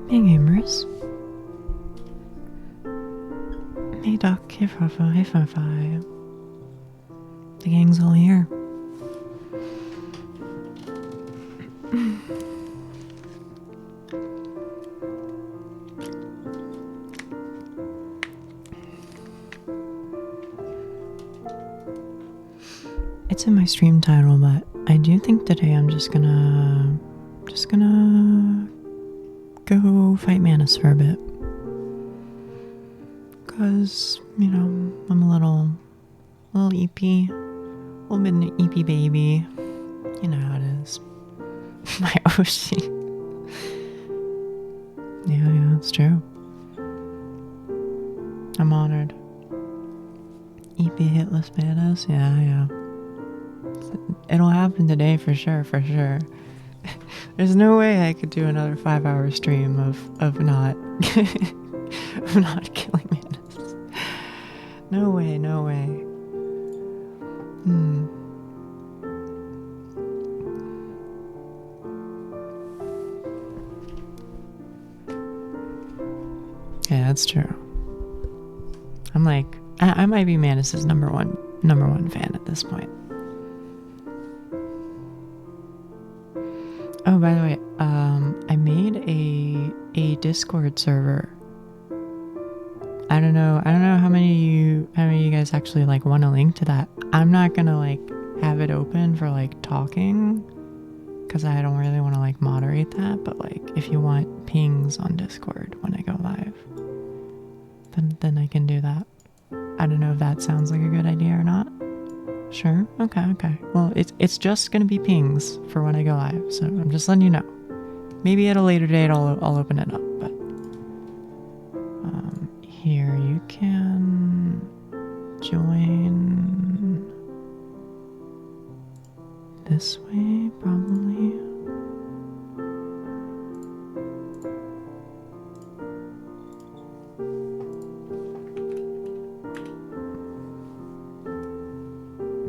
Hey gamers. Hey Doc, hey Fofo, hey Fofi. The gang's all here. It's in my stream title, but I do think today I'm just gonna go fight Manus for a bit. Cause, you know, I'm a little EP, a little bit of an EP baby. You know how it is. My Oshi. Yeah, it's true. I'm honored. EP hitless Manus, yeah. It'll happen today for sure. There's no way I could do another 5-hour stream of not of not killing Manus. No way. Yeah, that's true. I'm like, I might be Manus's number one fan at this point. Oh, by the way, I made a Discord server. I don't know how many of you guys actually like want to link to that. I'm not gonna like have it open for like talking, because I don't really want to like moderate that. But like, if you want pings on Discord when I go live, then I can do that. I don't know if that sounds like a good idea or not. Sure. Okay. Well, it's just gonna be pings for when I go live, so I'm just letting you know. Maybe at a later date I'll open it up, but here you can join this way probably.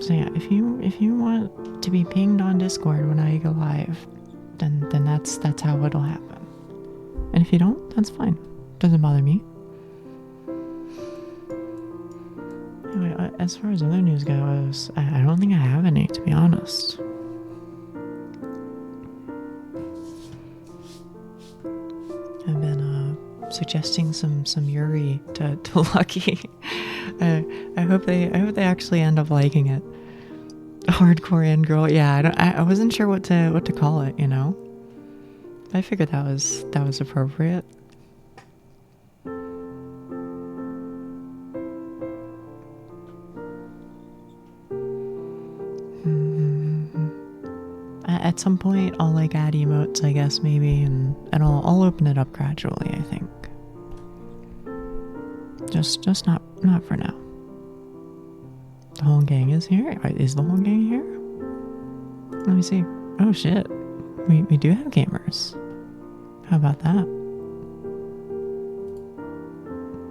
So yeah, if you want to be pinged on Discord when I go live, then that's how it'll happen. And if you don't, that's fine. Doesn't bother me. Anyway, as far as other news goes, I don't think I have any, to be honest. I've been suggesting some Yuri to Lucky. I hope they actually end up liking it. Hardcore and girl, yeah. I wasn't sure what to call it, you know. I figured that was appropriate. At some point, I'll like add emotes, I guess, maybe, and I'll open it up gradually, I think. Just not for now. The whole gang is here? Is the whole gang here? Let me see. Oh shit. We do have gamers. How about that?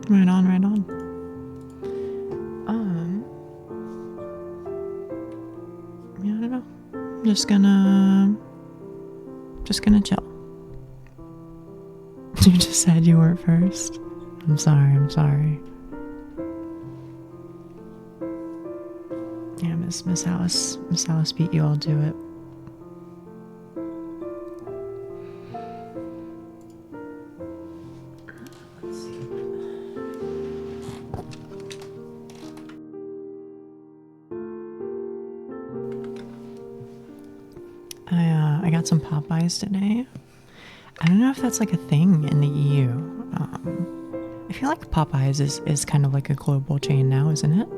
Right on. Yeah, I don't know. I'm just gonna chill. You just said you weren't first. I'm sorry. Yeah, Miss Alice beat you all to it. Let's see. I got some Popeyes today. I don't know if that's like a thing in the EU. I feel like Popeyes is kind of like a global chain now, isn't it?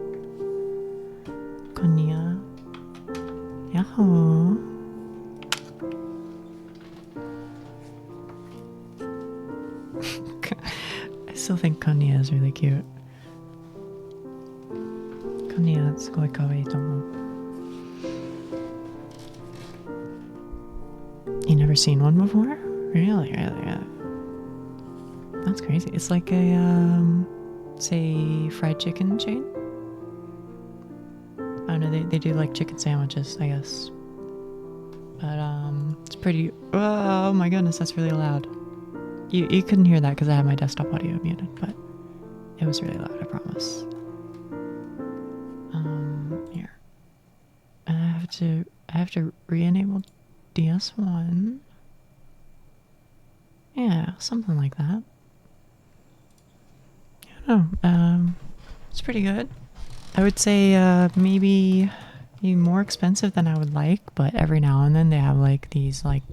Konya. Yahoo. I still think Konya is really cute. Konya, it's koi kawaii tomo. You never seen one before? Really? That's crazy. It's like a, say, fried chicken chain? I don't know, they do like chicken sandwiches, I guess. But, it's pretty, oh my goodness, that's really loud. You couldn't hear that because I had my desktop audio muted, but it was really loud, I promise. Here. I have to re-enable DS1. Yeah, something like that. I don't know. It's pretty good. I would say maybe more expensive than I would like, but every now and then they have like these like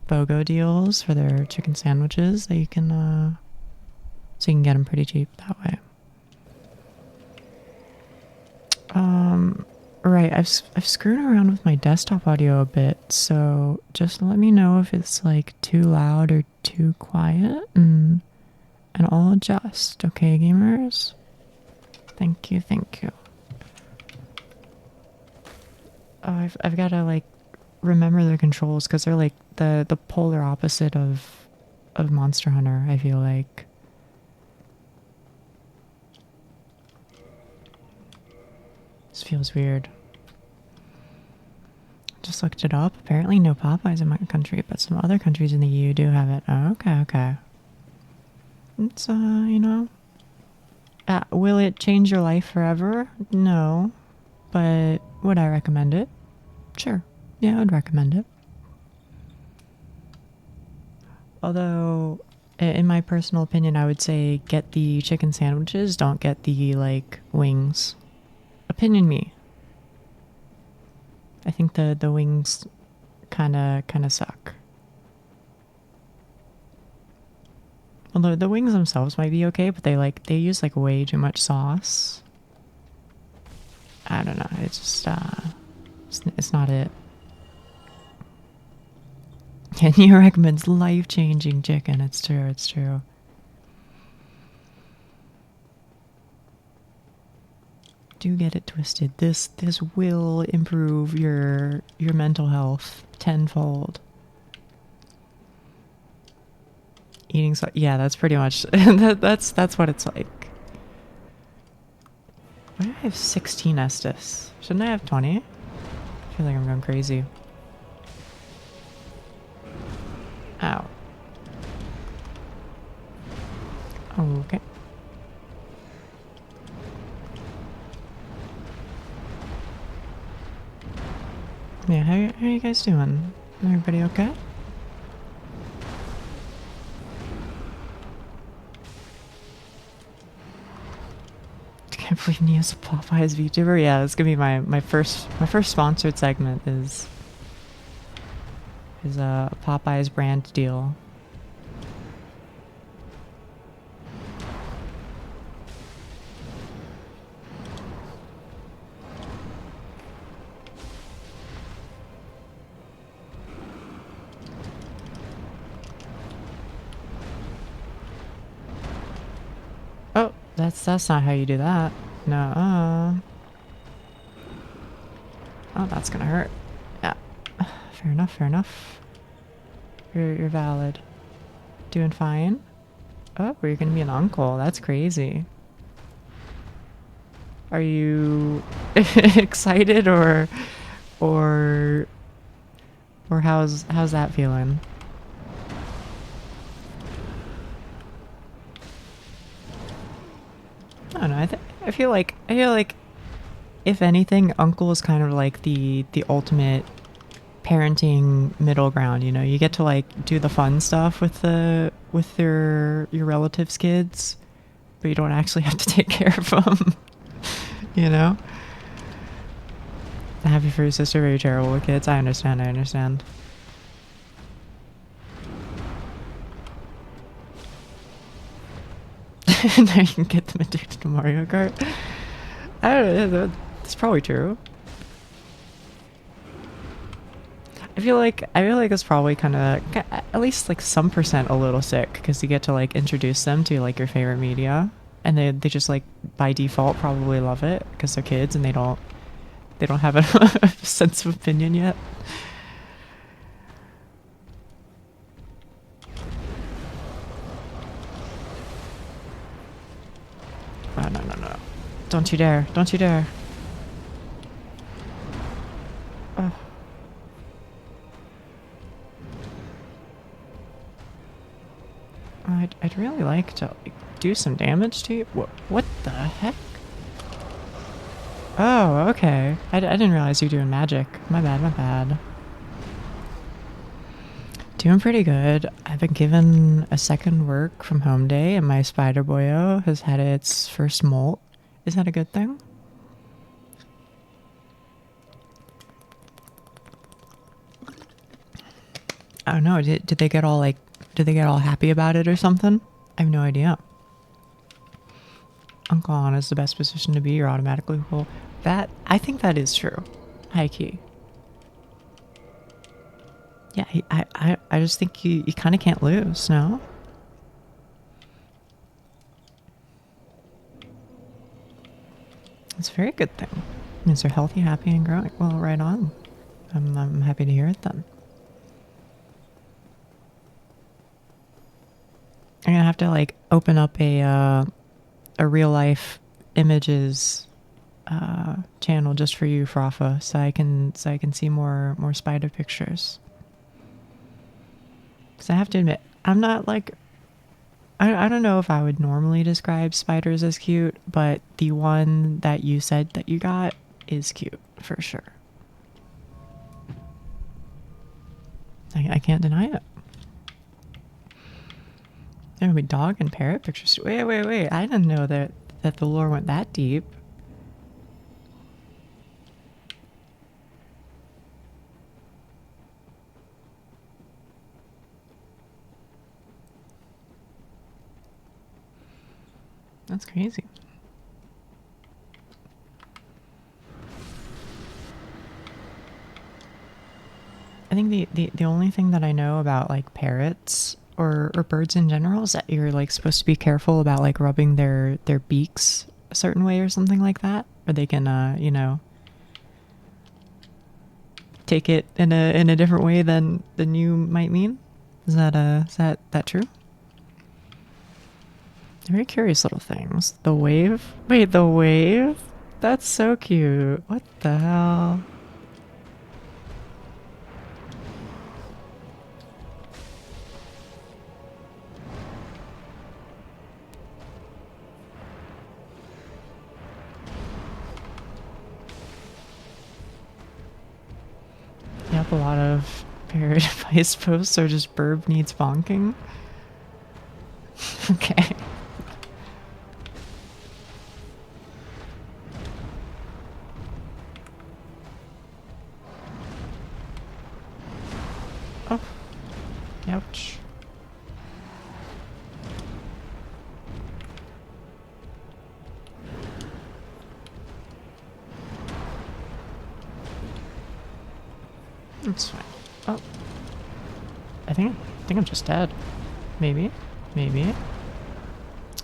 BOGO deals for their chicken sandwiches that you can so you can get them pretty cheap that way. Right, I've screwed around with my desktop audio a bit, so just let me know if it's like too loud or too quiet, and I'll adjust. Okay, gamers. Thank you, thank you. Oh, I've got to like remember the controls because they're like the polar opposite of Monster Hunter. I feel like. This feels weird. Just looked it up. Apparently no Popeyes in my country, but some other countries in the EU do have it. Oh, okay, okay. It's, you know. Will it change your life forever? No. But would I recommend it? Sure. Yeah, I would recommend it. Although, in my personal opinion, I would say get the chicken sandwiches, don't get the, like, wings. Opinion me. I think the wings kinda suck. Although the wings themselves might be okay, but they use like way too much sauce. I don't know. It's just it's not it. And you recommends life-changing chicken. It's true. It's true. Do get it twisted. This will improve your mental health tenfold. Eating so yeah, that's pretty much that's what it's like. Why do I have 16 Estus? Shouldn't I have 20? I feel like I'm going crazy. Ow. Okay. Yeah, how are you guys doing? Everybody okay? I can't believe Neo's a Popeyes VTuber. Yeah, it's gonna be my first sponsored segment is a Popeyes brand deal. Oh, that's not how you do that. No. Oh, that's gonna hurt. Yeah. Fair enough, fair enough. You're valid. Doing fine? Oh, you're gonna be an uncle. That's crazy. Are you excited or how's that feeling? I don't know. I feel like if anything, uncle is kind of like the ultimate parenting middle ground. You know, you get to like do the fun stuff with your relatives' kids, but you don't actually have to take care of them. You know. Happy for your sister, very terrible with kids. I understand. Now you can get them addicted to Mario Kart. I don't know. That's probably true. I feel like it's probably kind of at least like some percent a little sick because you get to like introduce them to like your favorite media, and they just like by default probably love it because they're kids and they don't have a sense of opinion yet. Oh, no. Don't you dare. Oh. I'd really like to like, do some damage to you. What the heck? Oh, okay. I didn't realize you were doing magic. My bad, my bad. Doing pretty good. I've been given a second work from home day, and my spider boyo has had its first molt. Is that a good thing? I don't know. Did they get all like? Did they get all happy about it or something? I have no idea. Uncle Anna is the best position to be. You're automatically cool. That I think that is true. High key. Yeah, I just think you kind of can't lose, no? It's a very good thing. It means they're healthy, happy, and growing. Well, right on. I'm happy to hear it then. I'm gonna have to like open up a real life images channel just for you, Frafa, so I can see more spider pictures. Because I have to admit, I'm not like I don't know if I would normally describe spiders as cute, but the one that you said that you got is cute for sure. I can't deny it. There will be dog and parrot pictures. Wait. I didn't know that the lore went that deep. That's crazy. I think the only thing that I know about like parrots or birds in general is that you're like supposed to be careful about like rubbing their beaks a certain way or something like that, or they can you know, take it in a different way than you might mean. Is that true? Very curious little things. The wave? Wait, the wave? That's so cute. What the hell? Yep, a lot of parrot advice posts are just burb needs bonking. Okay. Oh. Ouch. That's fine. Oh. I think I'm just dead. Maybe.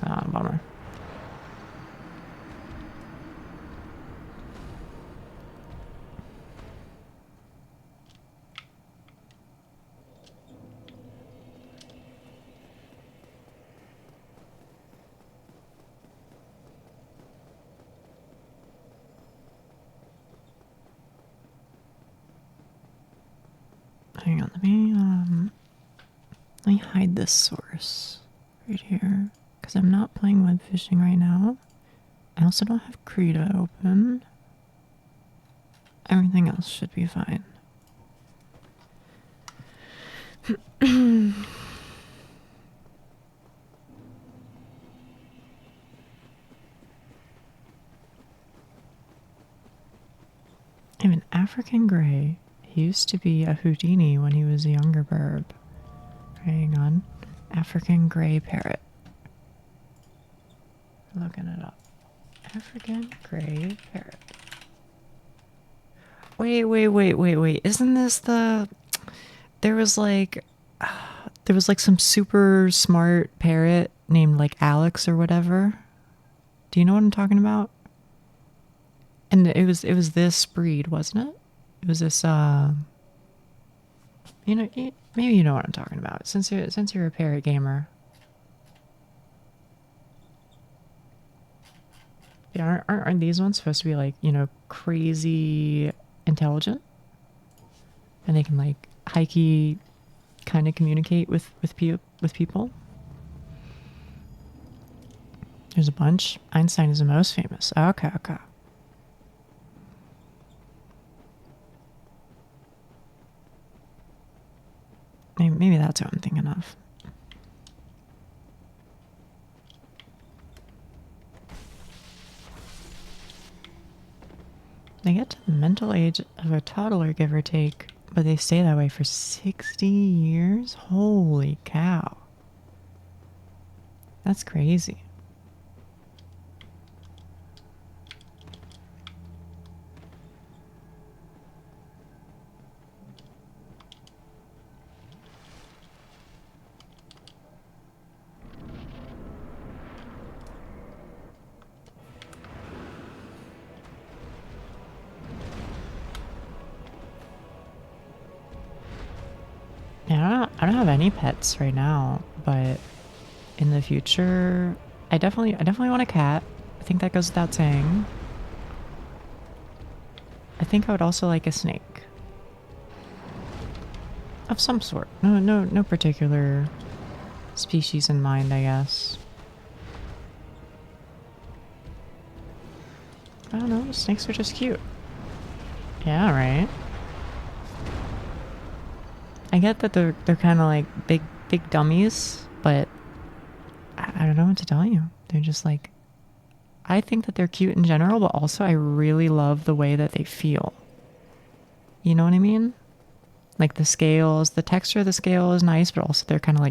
Ah, bummer. Hang on, let me hide this source right here because I'm not playing web fishing right now. I also don't have Krita open. Everything else should be fine. I have an African gray. He used to be a Houdini when he was a younger burb. Hang on. African gray parrot. Looking it up. African gray parrot. Wait. Isn't this the... There was like some super smart parrot named like Alex or whatever. Do you know what I'm talking about? And it was this breed, wasn't it? It was this you know, maybe you know what I'm talking about since you're a parrot gamer. Yeah, aren't these ones supposed to be like, you know, crazy intelligent? And they can like high key kind of communicate with people? There's a bunch. Einstein is the most famous. Okay, okay. Maybe that's what I'm thinking of. They get to the mental age of a toddler, give or take, but they stay that way for 60 years? Holy cow. That's crazy. Yeah, I don't have any pets right now, but in the future, I definitely want a cat. I think that goes without saying. I think I would also like a snake. Of some sort. No particular species in mind, I guess. I don't know, snakes are just cute. Yeah, right. I get that they're kind of like big dummies, but I don't know what to tell you. They're just like, I think that they're cute in general, but also I really love the way that they feel. You know what I mean? Like the scales, the texture of the scale is nice, but also they're kind of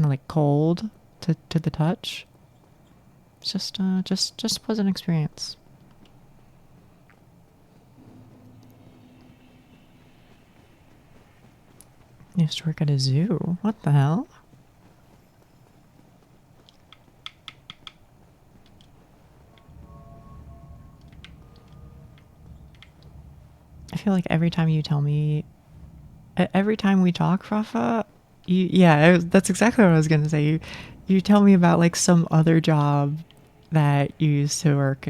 like cold to the touch. It's just a pleasant experience. You used to work at a zoo. What the hell? I feel like every time you tell me, every time we talk, Rafa, that's exactly what I was gonna say. You tell me about like some other job that you used to work.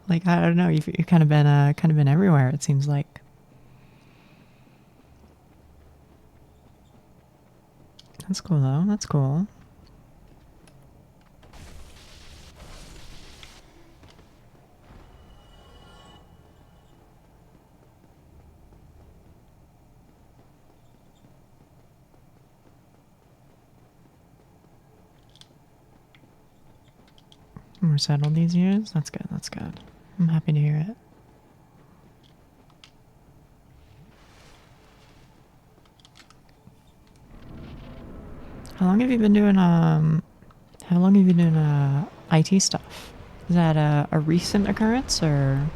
Like I don't know, you've kind of been everywhere. It seems like. That's cool though. That's cool. More settled these years. That's good. That's good. I'm happy to hear it. How long have you been doing IT stuff? Is that a recent occurrence or?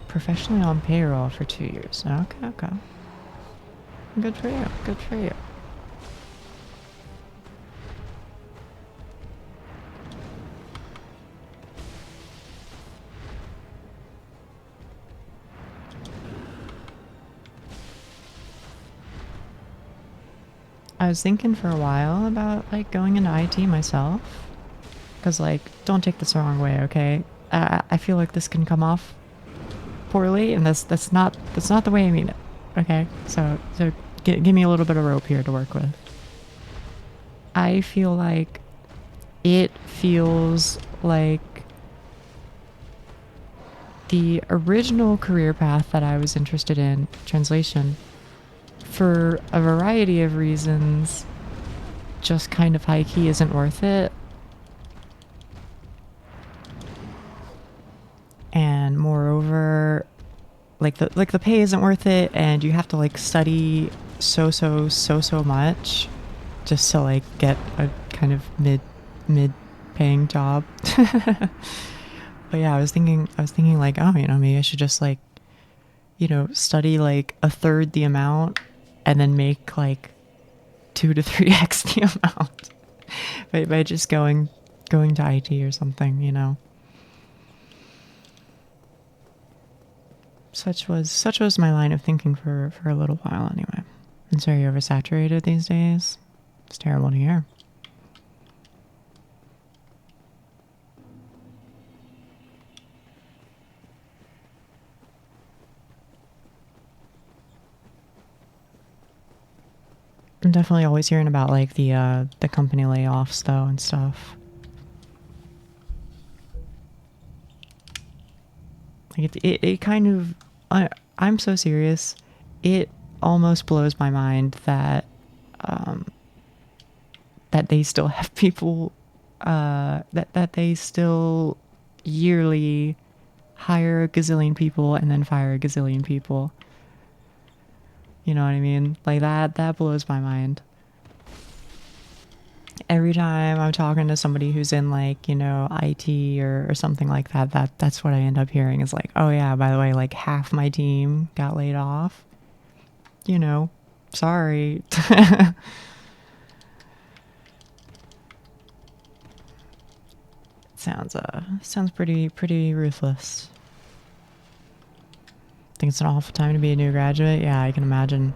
Professionally on payroll for 2 years. Okay, okay. Good for you. Good for you. I was thinking for a while about like going into IT myself, because like, don't take this the wrong way, okay? I feel like this can come off poorly, and that's not the way I mean it. Okay, so give me a little bit of rope here to work with. I feel like it feels like the original career path that I was interested in, translation, for a variety of reasons, just kind of high key isn't worth it. And moreover, like the pay isn't worth it, and you have to like study so much just to like get a kind of mid paying job. But yeah, I was thinking like, oh, maybe I should just like, study like a third the amount and then make like 2 to 3x the amount by just going to IT or something. Such was my line of thinking for a little while anyway. It's very oversaturated these days. It's terrible to hear. I'm definitely always hearing about like the company layoffs though and stuff. Like it kind of I'm so serious. It almost blows my mind that that they still have people that they still yearly hire a gazillion people and then fire a gazillion people. You know what I mean? Like that blows my mind. Every time I'm talking to somebody who's in like, you know, IT or something like that's what I end up hearing is like, oh yeah, by the way, like half my team got laid off. You know, sorry. Sounds pretty ruthless. Think it's an awful time to be a new graduate? Yeah, I can imagine.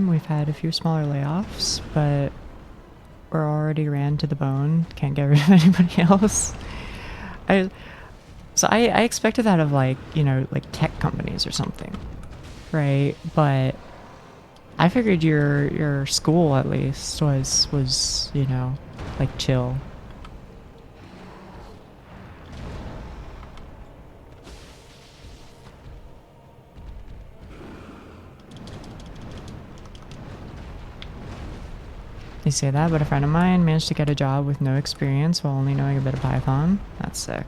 We've had a few smaller layoffs, but we're already ran to the bone. Can't get rid of anybody else. I expected that of like, you know, like tech companies or something, right? But I figured your school at least was, you know, like chill. You say that, but a friend of mine managed to get a job with no experience while only knowing a bit of Python. That's sick.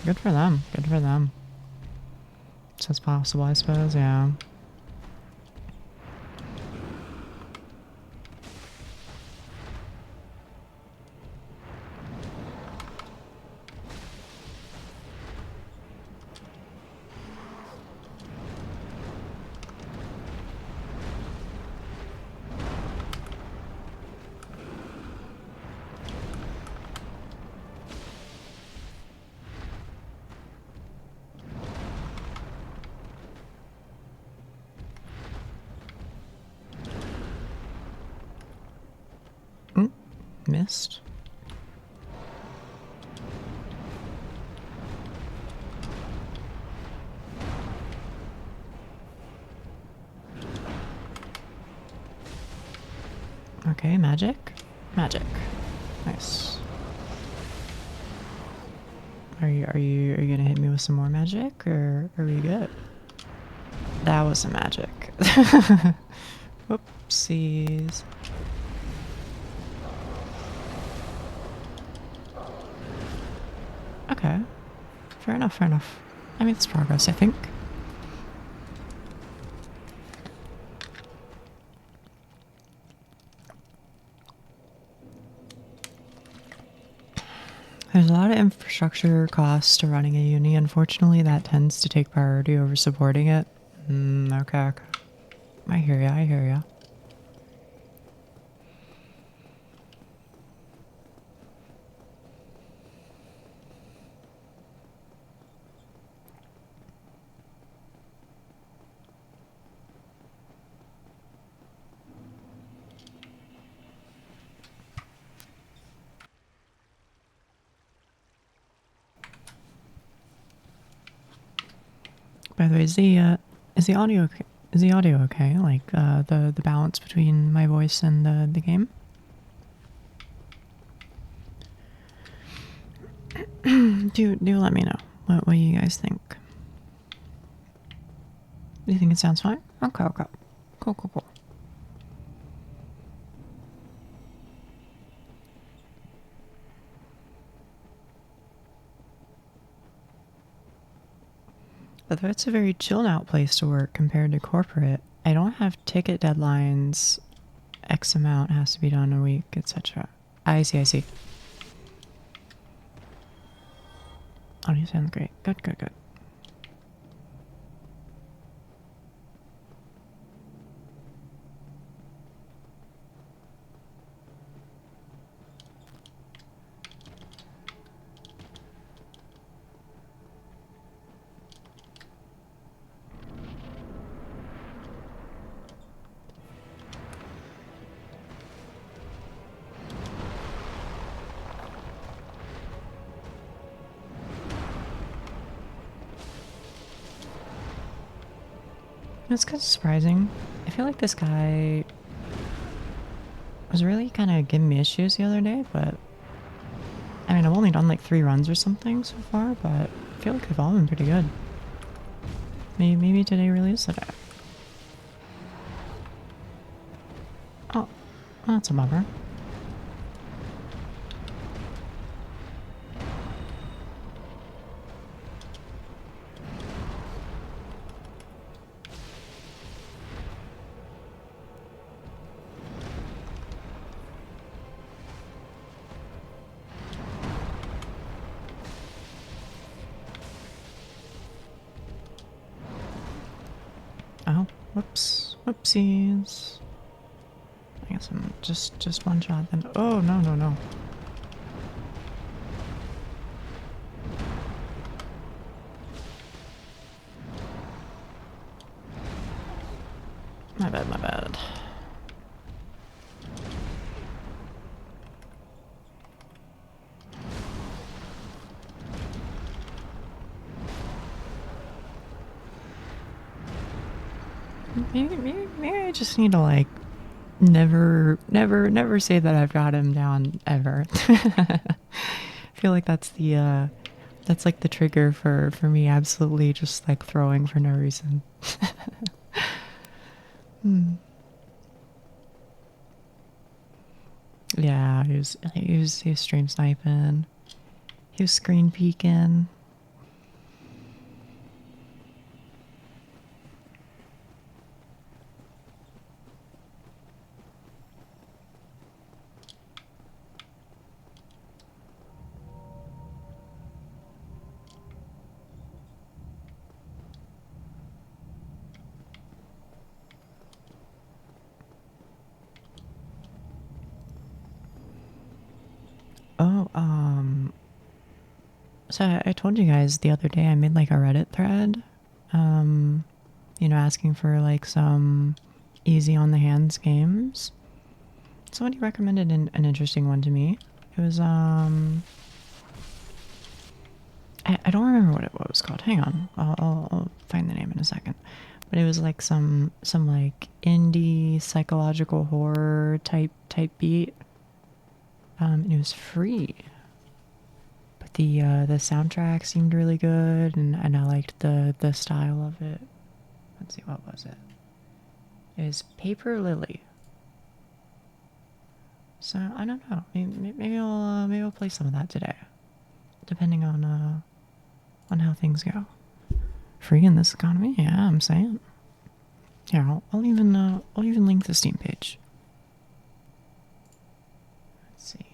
Good for them. Good for them. So it's possible, I suppose, yeah. Missed. Okay, magic. Magic. Nice. Are you gonna hit me with some more magic, or are we good? That was some magic. Whoopsies. Okay. Fair enough, fair enough. I mean, it's progress, I think. There's a lot of infrastructure costs to running a uni. Unfortunately, that tends to take priority over supporting it. Okay. I hear ya, I hear ya. By the way, is the audio okay? Is the audio okay? Like the balance between my voice and the game? do let me know what you guys think. Do you think it sounds fine? Okay, okay. Cool. Although it's a very chilled out place to work compared to corporate, I don't have ticket deadlines. X amount has to be done a week, etc. I see. Audio sounds great. Good. It's kind of surprising. I feel like this guy was really kind of giving me issues the other day, but I mean, I've only done like 3 runs or something so far, but I feel like they've all been pretty good. Maybe today really is the day. Oh, well, that's a bummer. Oh, whoops. Whoopsies. I guess I'm just one shot then. Oh, no, no, no. My bad, my bad. Maybe I just need to like never say that I've got him down ever. I feel like that's the that's like the trigger for me absolutely just like throwing for no reason. Yeah, he was stream sniping. He was screen peeking. Oh, so I told you guys the other day I made like a Reddit thread, you know, asking for like some easy on the hands games. Somebody recommended an interesting one to me. It was, I don't remember what it was called. Hang on, I'll find the name in a second. But it was like some like indie psychological horror type beat. And it was free. But the soundtrack seemed really good, and I liked the style of it. Let's see, what was it? It was Paper Lily. So I don't know. Maybe I'll play some of that today, depending on how things go. Free in this economy, yeah, I'm saying. Here, I'll even link the Steam page. Let's see.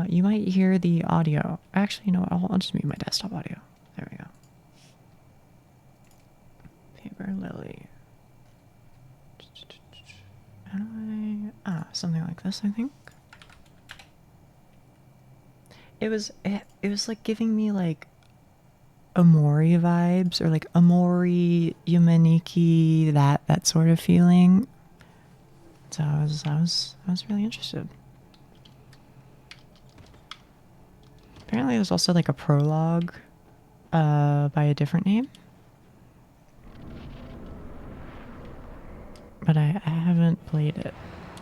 You might hear the audio. Actually, you know what? I'll just mute my desktop audio. There we go. Paper Lily. How do I... something like this, I think. It was like giving me like Amori vibes, or like Amori Yumaniki, that sort of feeling. So I was really interested. Apparently there's also like a prologue by a different name. But I haven't played it,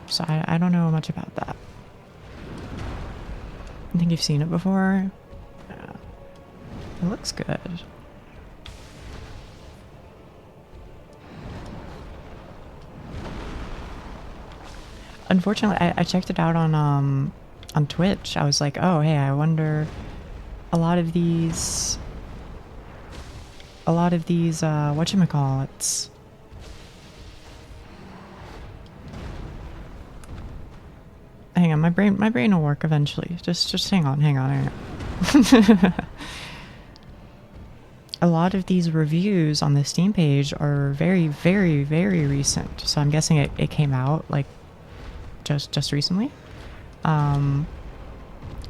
so I don't know much about that. I think you've seen it before. Yeah. It looks good. Unfortunately, I checked it out on Twitch. I was like, oh hey, I wonder, a lot of these whatchamacallits, hang on, my brain will work eventually. Just hang on. A lot of these reviews on the Steam page are very recent, so I'm guessing it came out like just recently.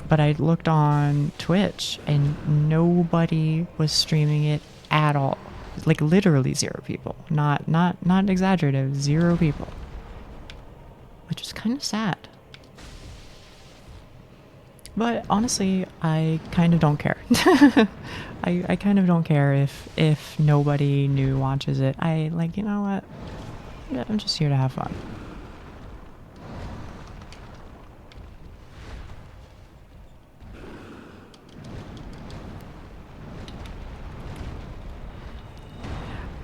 But I looked on Twitch and nobody was streaming it at all. Like literally 0 people. Not exaggerative, 0 people. Which is kind of sad. But honestly, I kind of don't care. I kind of don't care if nobody new watches it. I like, you know what? Yeah, I'm just here to have fun.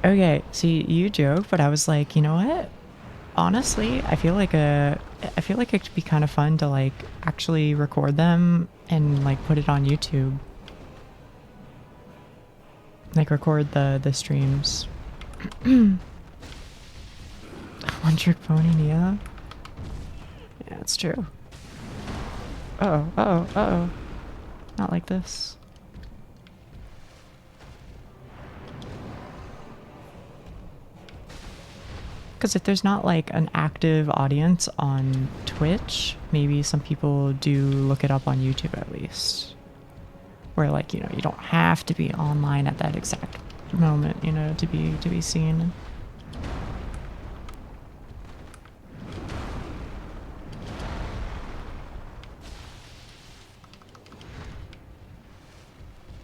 Okay, see, you joke, but I was like, you know what? Honestly, I feel like it could be kind of fun to like actually record them and like put it on YouTube. Like record the streams. One trick pony, Nia. Yeah, it's true. Uh-oh. Not like this. Because if there's not like an active audience on Twitch, maybe some people do look it up on YouTube at least. Where like, you know, you don't have to be online at that exact moment, you know, to be seen.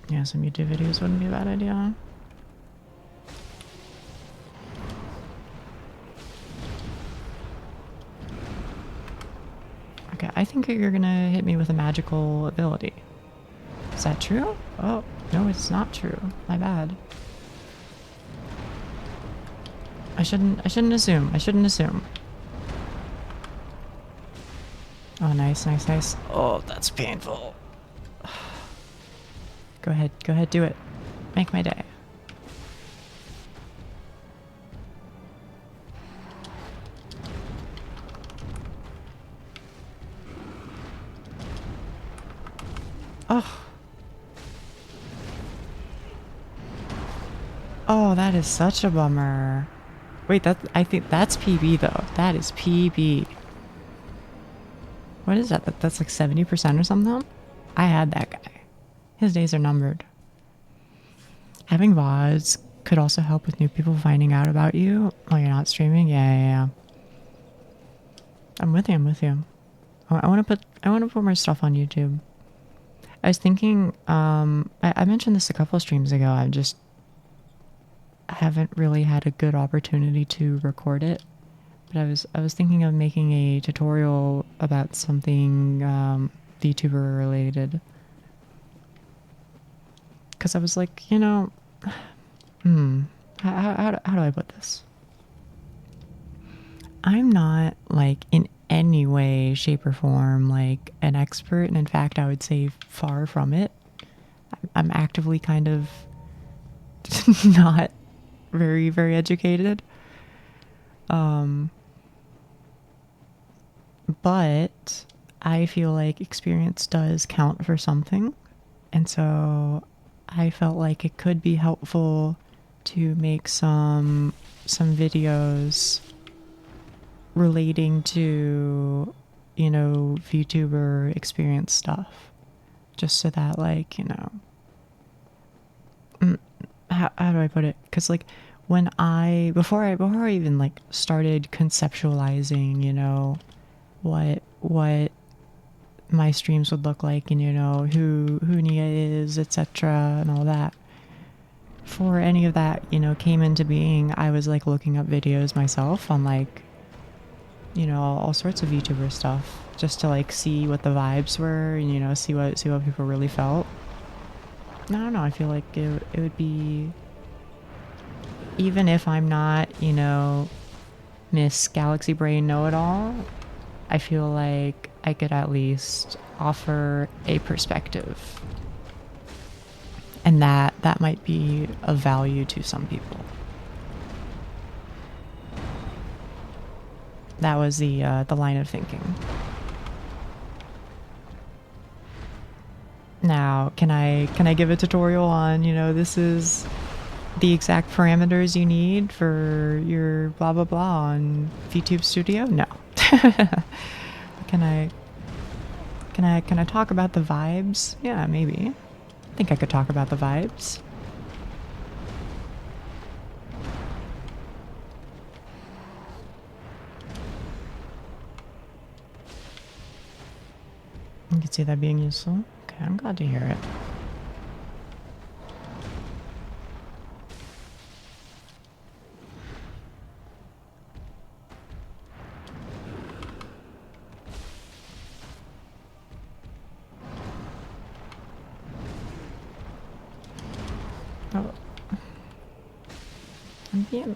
Yeah, some YouTube videos wouldn't be a bad idea. Okay, I think you're gonna hit me with a magical ability. Is that true? Oh, no, it's not true. My bad. I shouldn't assume. I shouldn't assume. Oh, nice. Oh, that's painful. Go ahead, do it. Make my day. Oh. Oh, that is such a bummer. Wait, I think that's PB though. That is PB. What is that? That's like 70% or something? I had that guy. His days are numbered. Having VODs could also help with new people finding out about you while you're not streaming. Yeah. I'm with you. I want to put more stuff on YouTube. I was thinking, I mentioned this a couple of streams ago. I haven't really had a good opportunity to record it. But I was thinking of making a tutorial about something VTuber related. Because I was like, you know, how do I put this? I'm not like in any way, shape, or form like an expert, and in fact, I would say far from it. I'm actively kind of not very, very educated. But I feel like experience does count for something. And so I felt like it could be helpful to make some videos relating to, you know, VTuber experience stuff. Just so that like, you know, how do I put it? Because like when before I even like started conceptualizing, you know, what my streams would look like, and you know who Nia is, etc., and all that. Before any of that, you know, came into being, I was like looking up videos myself on like, you know, all sorts of YouTuber stuff, just to like see what the vibes were, and you know, see what people really felt. I don't know. I feel like it would be, even if I'm not, you know, Miss Galaxy Brain Know-It-All, I feel like I could at least offer a perspective. And that might be of value to some people. That was the line of thinking. Now, can I give a tutorial on, you know, this is the exact parameters you need for your blah blah blah on VTube Studio? No. Can I talk about the vibes? Yeah, maybe. I think I could talk about the vibes. You can see that being useful. Okay, I'm glad to hear it. Oh.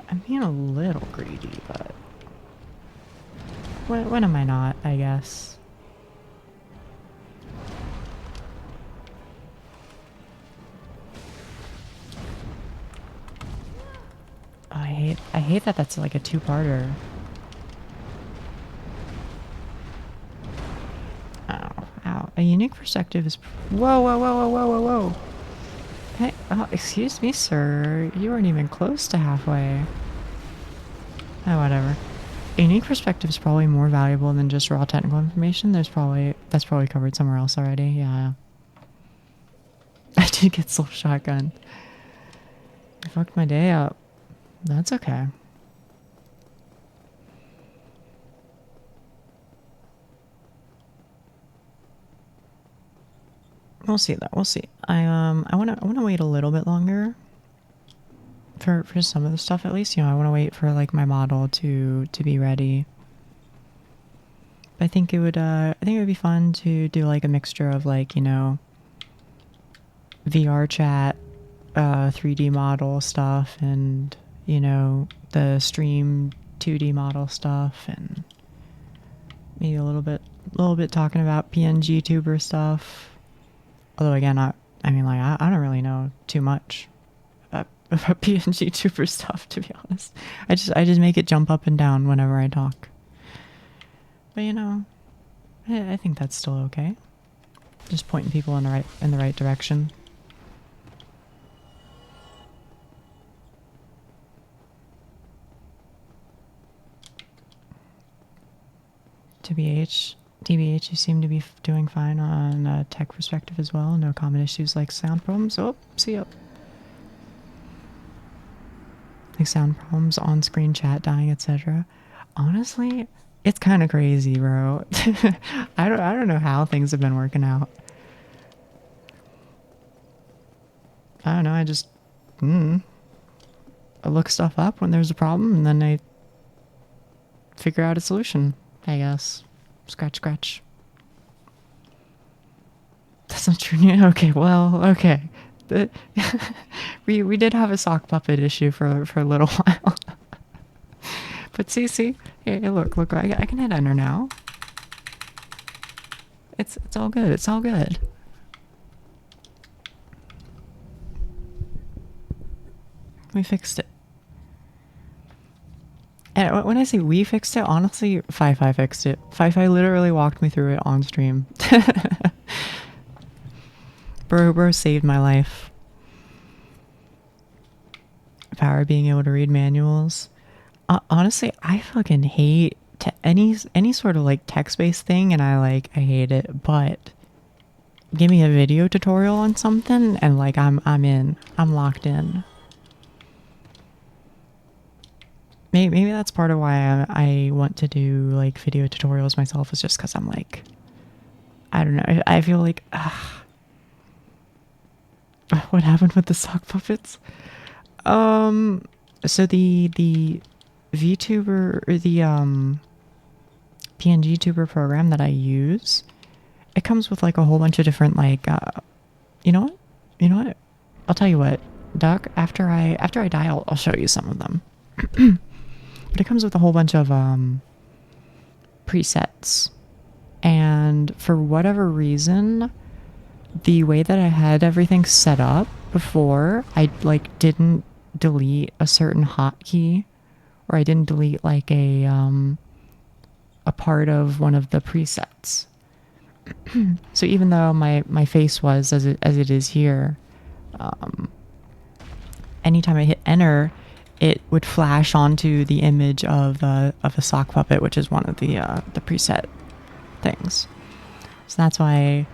I'm being a little greedy, but when am I not, I guess? Oh, I hate that that's like a two-parter. Ow, ow. A unique perspective is... Whoa, whoa, whoa, whoa, whoa, whoa, whoa. Hey, oh, excuse me, sir. You weren't even close to halfway. Oh, whatever. A unique perspective is probably more valuable than just raw technical information. That's probably covered somewhere else already. Yeah. I did get soul shotgun. I fucked my day up. That's okay. We'll see though. We'll see. I wanna wait a little bit longer for some of the stuff at least. You know, I wanna wait for like my model to be ready. But I think it would be fun to do like a mixture of like, you know, VR chat, 3D model stuff, and you know, the stream 2D model stuff, and maybe a little bit talking about PNG tuber stuff. Although again, I mean, like, I don't really know too much about PNG tuber stuff, to be honest. I just make it jump up and down whenever I talk. But you know, I think that's still okay. Just pointing people in the right direction. TBH, you seem to be doing fine on a tech perspective as well. No common issues like sound problems. Oh, see ya. Like sound problems, on-screen chat dying, etc. Honestly, it's kind of crazy, bro. I don't know how things have been working out. I don't know. I just I look stuff up when there's a problem, and then I figure out a solution, I guess. Scratch, scratch. That's not true. Okay, well, okay. We did have a sock puppet issue for a little while. But see, hey, look, I can hit enter now. It's all good. It's all good. We fixed it. And when I say we fixed it, honestly, Fi-Fi fixed it. Fi-Fi literally walked me through it on stream. Bro saved my life. Power being able to read manuals. Honestly, I fucking hate any sort of like text-based thing, and I hate it. But give me a video tutorial on something, and like I'm in. I'm locked in. Maybe that's part of why I want to do like video tutorials myself, is just because I'm like, I don't know. I feel like, what happened with the sock puppets? So the VTuber, or the PNG tuber program that I use, it comes with like a whole bunch of different like, you know what? I'll tell you what, Doc. After I die, I'll show you some of them. But it comes with a whole bunch of presets, and for whatever reason, the way that I had everything set up before, I like didn't delete a certain hotkey, or I didn't delete like a part of one of the presets. So even though my face was as it is here, anytime I hit enter, it would flash onto the image of a sock puppet, which is one of the preset things. So that's why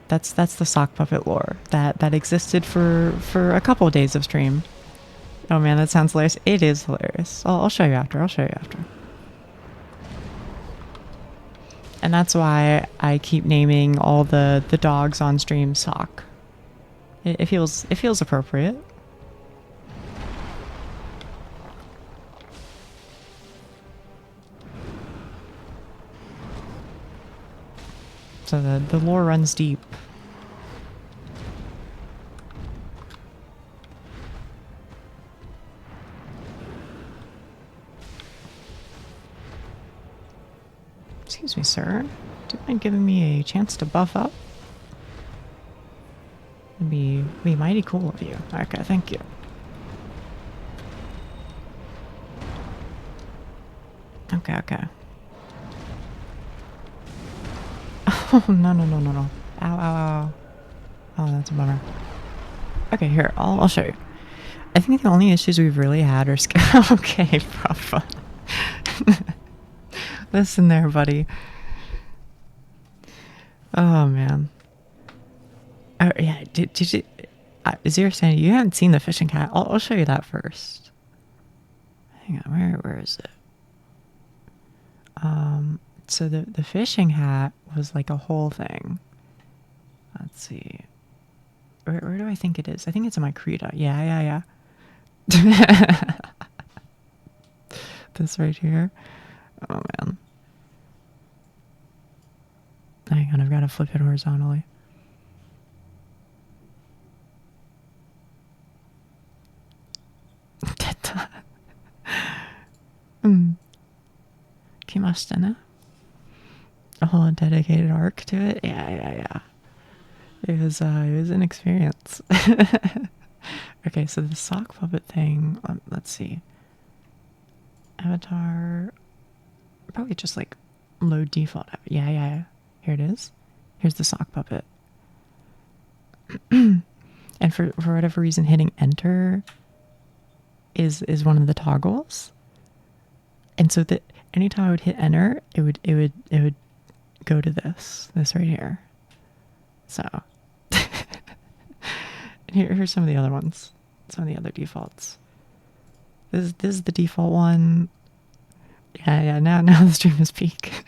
that's the sock puppet lore that existed for a couple of days of stream. Oh man, that sounds hilarious. It is hilarious. I'll show you after. And that's why I keep naming all the dogs on stream Sock. It feels appropriate. So the lore runs deep. Excuse me, sir. Do you mind giving me a chance to buff up? It'd be mighty cool of you. Okay, thank you. Okay, okay. Oh, no. Ow, ow, ow. Oh, that's a bummer. Okay, here, I'll show you. I think the only issues we've really had are okay, prof. Listen there, buddy. Oh, man. Oh, yeah, did you... Zero Sanity, you haven't seen the fishing cat. I'll show you that first. Hang on, where is it? So the fishing hat was like a whole thing. Let's see. Where do I think it is? I think it's in my Krita. Yeah. This right here. Oh, man. Hang on, I've got to flip it horizontally. Kimashita. A whole dedicated arc to it. Yeah. It was an experience. Okay, so the sock puppet thing. Let's see. Avatar. Probably just like load default. Yeah. Here it is. Here's the sock puppet. And for whatever reason, hitting enter is one of the toggles. And so that anytime I would hit enter, it would go to this right here. So here's some of the other ones, some of the other defaults. This is the default one. Yeah. Now the stream is peak.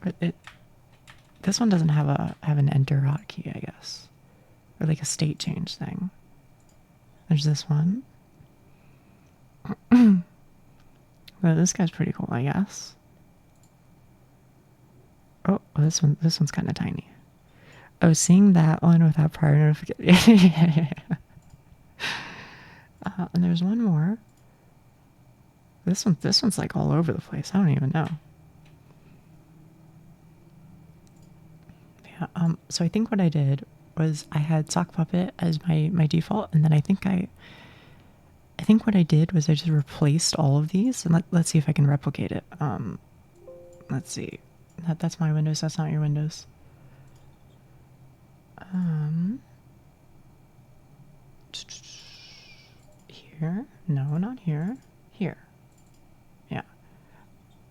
But this one doesn't have an enter hotkey, I guess, or like a state change thing. There's this one. Well, this guy's pretty cool, I guess. Oh, this one's kind of tiny. Oh, seeing that one without prior notification. Yeah. And there's one more. This one's like all over the place. I don't even know. Yeah. So I think what I did was I had sock puppet as my default, and then I think what I did was I just replaced all of these, and let's see if I can replicate it. Let's see. That's my Windows. That's not your Windows. Here? No, not here. Here. Yeah.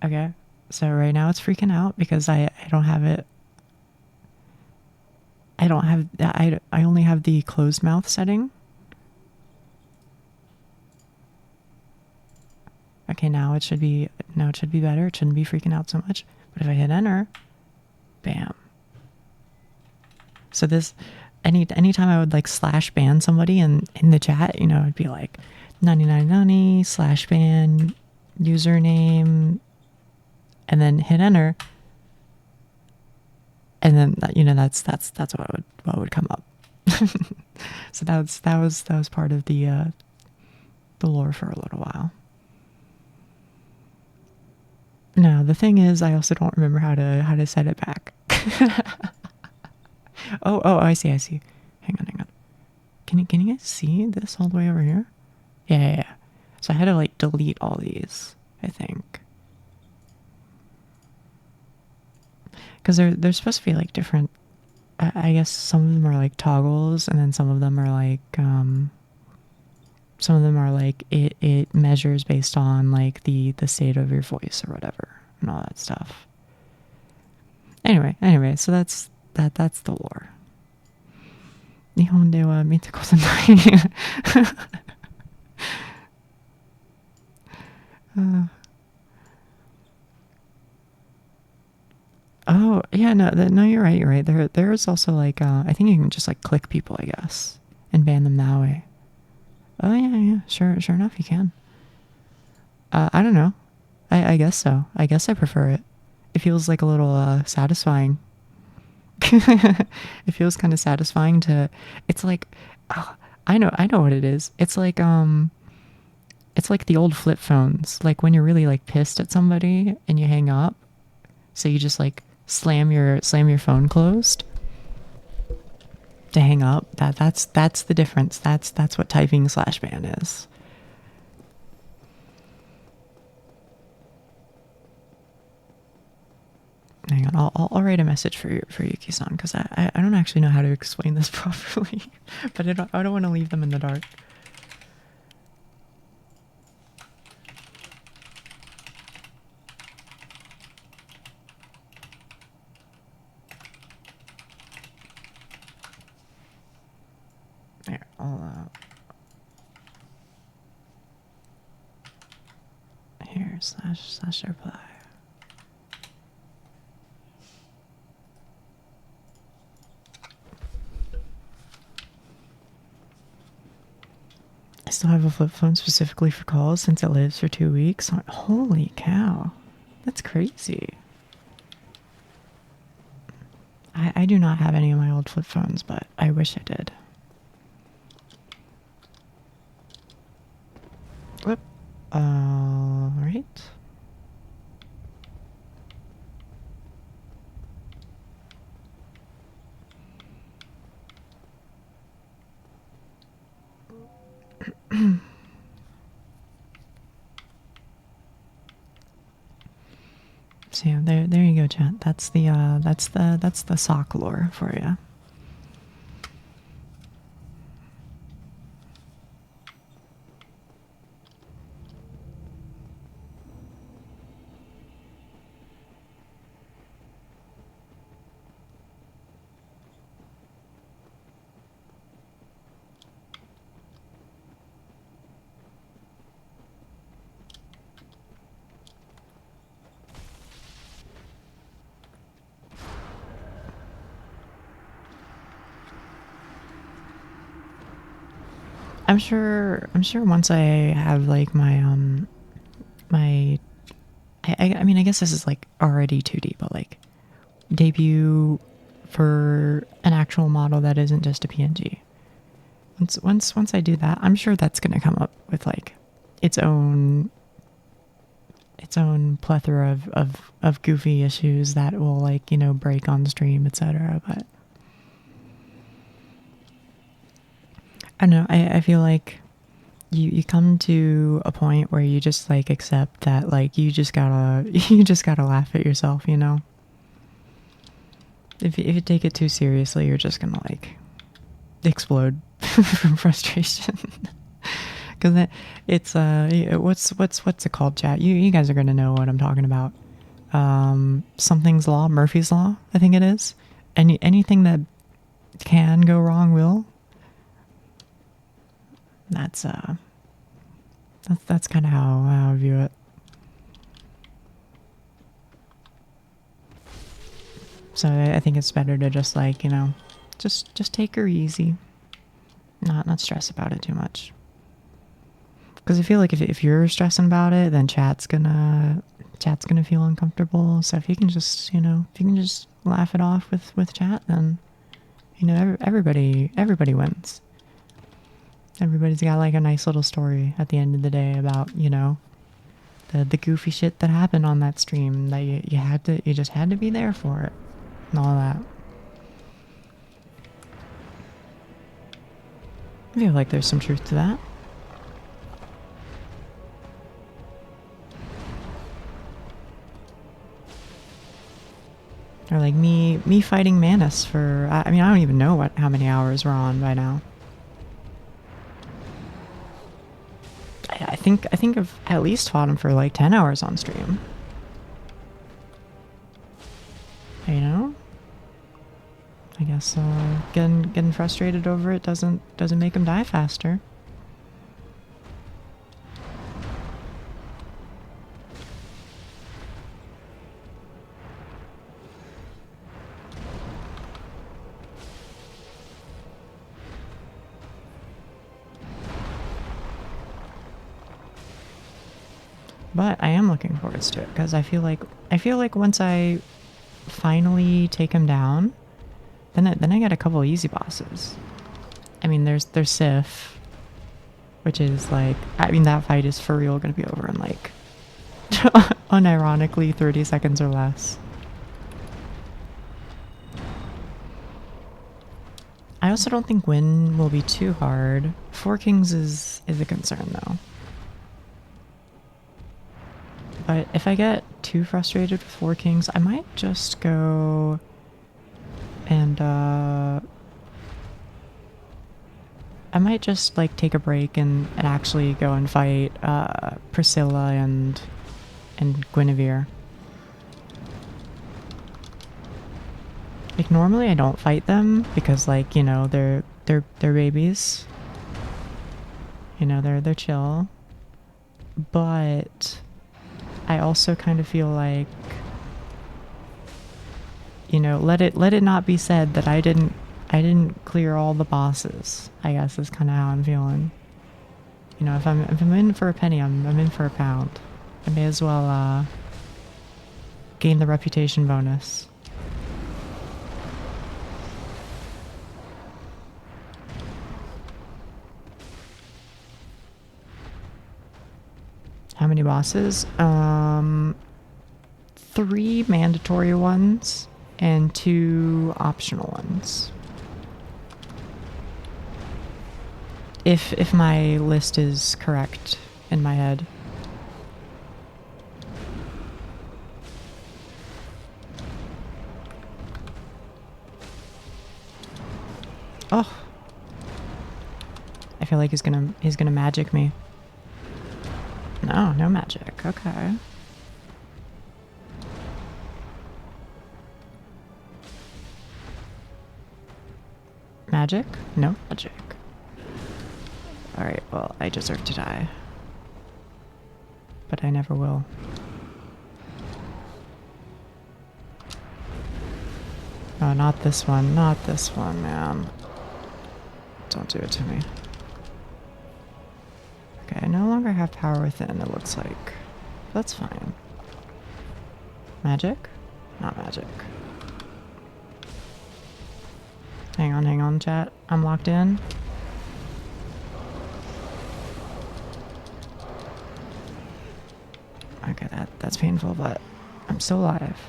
Okay. So right now it's freaking out because I don't have it. I only have the closed mouth setting. Okay, now it should be better. It shouldn't be freaking out so much. But if I hit enter, bam. So this, anytime I would like slash ban somebody in the chat, it'd be like 9990/ban username, and then hit enter, and then that's what would come up. So that was part of the lore for a little while. No, the thing is, I also don't remember how to set it back. Oh, I see. Hang on. Can you guys see this all the way over here? Yeah. So I had to like delete all these, I think. Because they're supposed to be like different. I guess some of them are like toggles, and then some of them are like it measures based on like the state of your voice or whatever and all that stuff. Anyway, so that's the lore. 日本では見たことない。Oh, yeah, no, no, you're right, you're right. There's also like, I think you can just like click people, I guess, and ban them that way. Oh, yeah, yeah, sure enough, you can. I don't know. I guess so. I guess I prefer it. It feels like a little, satisfying. It feels kind of satisfying to, it's like, oh, I know what it is. It's like the old flip phones, like when you're really like pissed at somebody and you hang up, so you just like slam your phone closed to hang up. That's the difference. That's what typing slash ban is. Hang on, I'll write a message for Yuki-san because I don't actually know how to explain this properly, but I don't want to leave them in the dark. There, I'll here slash reply. I still have a flip phone specifically for calls since it lives for 2 weeks. Holy cow. That's crazy. I do not have any of my old flip phones, but I wish I did. Whoop. Alright. So yeah, there you go, chat. That's the sock lore for you. I'm sure once I have like my my I mean I guess this is like already too deep, but like debut for an actual model that isn't just a PNG. Once I do that, I'm sure that's gonna come up with like its own plethora of goofy issues that will like, you know, break on stream, etc. But I don't know, I feel like you come to a point where you just like accept that like you just gotta laugh at yourself, you know? If you take it too seriously, you're just gonna like explode from frustration. Because it's what's it called, chat? You guys are gonna know what I'm talking about. Something's law, Murphy's law, I think it is. Anything that can go wrong will. That's kind of how I view it. So I think it's better to just like, you know, just take her easy, not stress about it too much. Because I feel like if you're stressing about it, then chat's gonna feel uncomfortable. So if you can just, you know, if you can just laugh it off with chat, then, you know, everybody wins. Everybody's got like a nice little story at the end of the day about, you know, the goofy shit that happened on that stream that you just had to be there for it and all that. I feel like there's some truth to that. Or like me fighting Manus for, I mean, I don't even know how many hours we're on by now. I think I've at least fought him for like 10 hours on stream. You know? I guess getting frustrated over it doesn't make him die faster. But I am looking forward to it because I feel like once I finally take him down, then I get a couple easy bosses. I mean, there's Sif, which is like, I mean, that fight is for real gonna be over in like unironically 30 seconds or less. I also don't think Win will be too hard. Four Kings is a concern though. But if I get too frustrated with Four Kings, I might just go and I might just like take a break and actually go and fight Priscilla and Guinevere. Like normally I don't fight them because like, you know, they're babies. You know, they're chill. But I also kind of feel like, you know, let it not be said that I didn't clear all the bosses. I guess is kind of how I'm feeling. You know, if I'm in for a penny, I'm in for a pound. I may as well gain the reputation bonus. How many bosses? 3 mandatory ones and 2 optional ones. If my list is correct in my head. Oh. I feel like he's gonna magic me. No magic. Okay. Magic? No magic. Alright, well, I deserve to die. But I never will. Oh, not this one. Not this one, man. Don't do it to me. Okay, I no longer have power within, it looks like. That's fine. Magic? Not magic. Hang on, chat. I'm locked in. Okay, that's painful, but I'm still alive.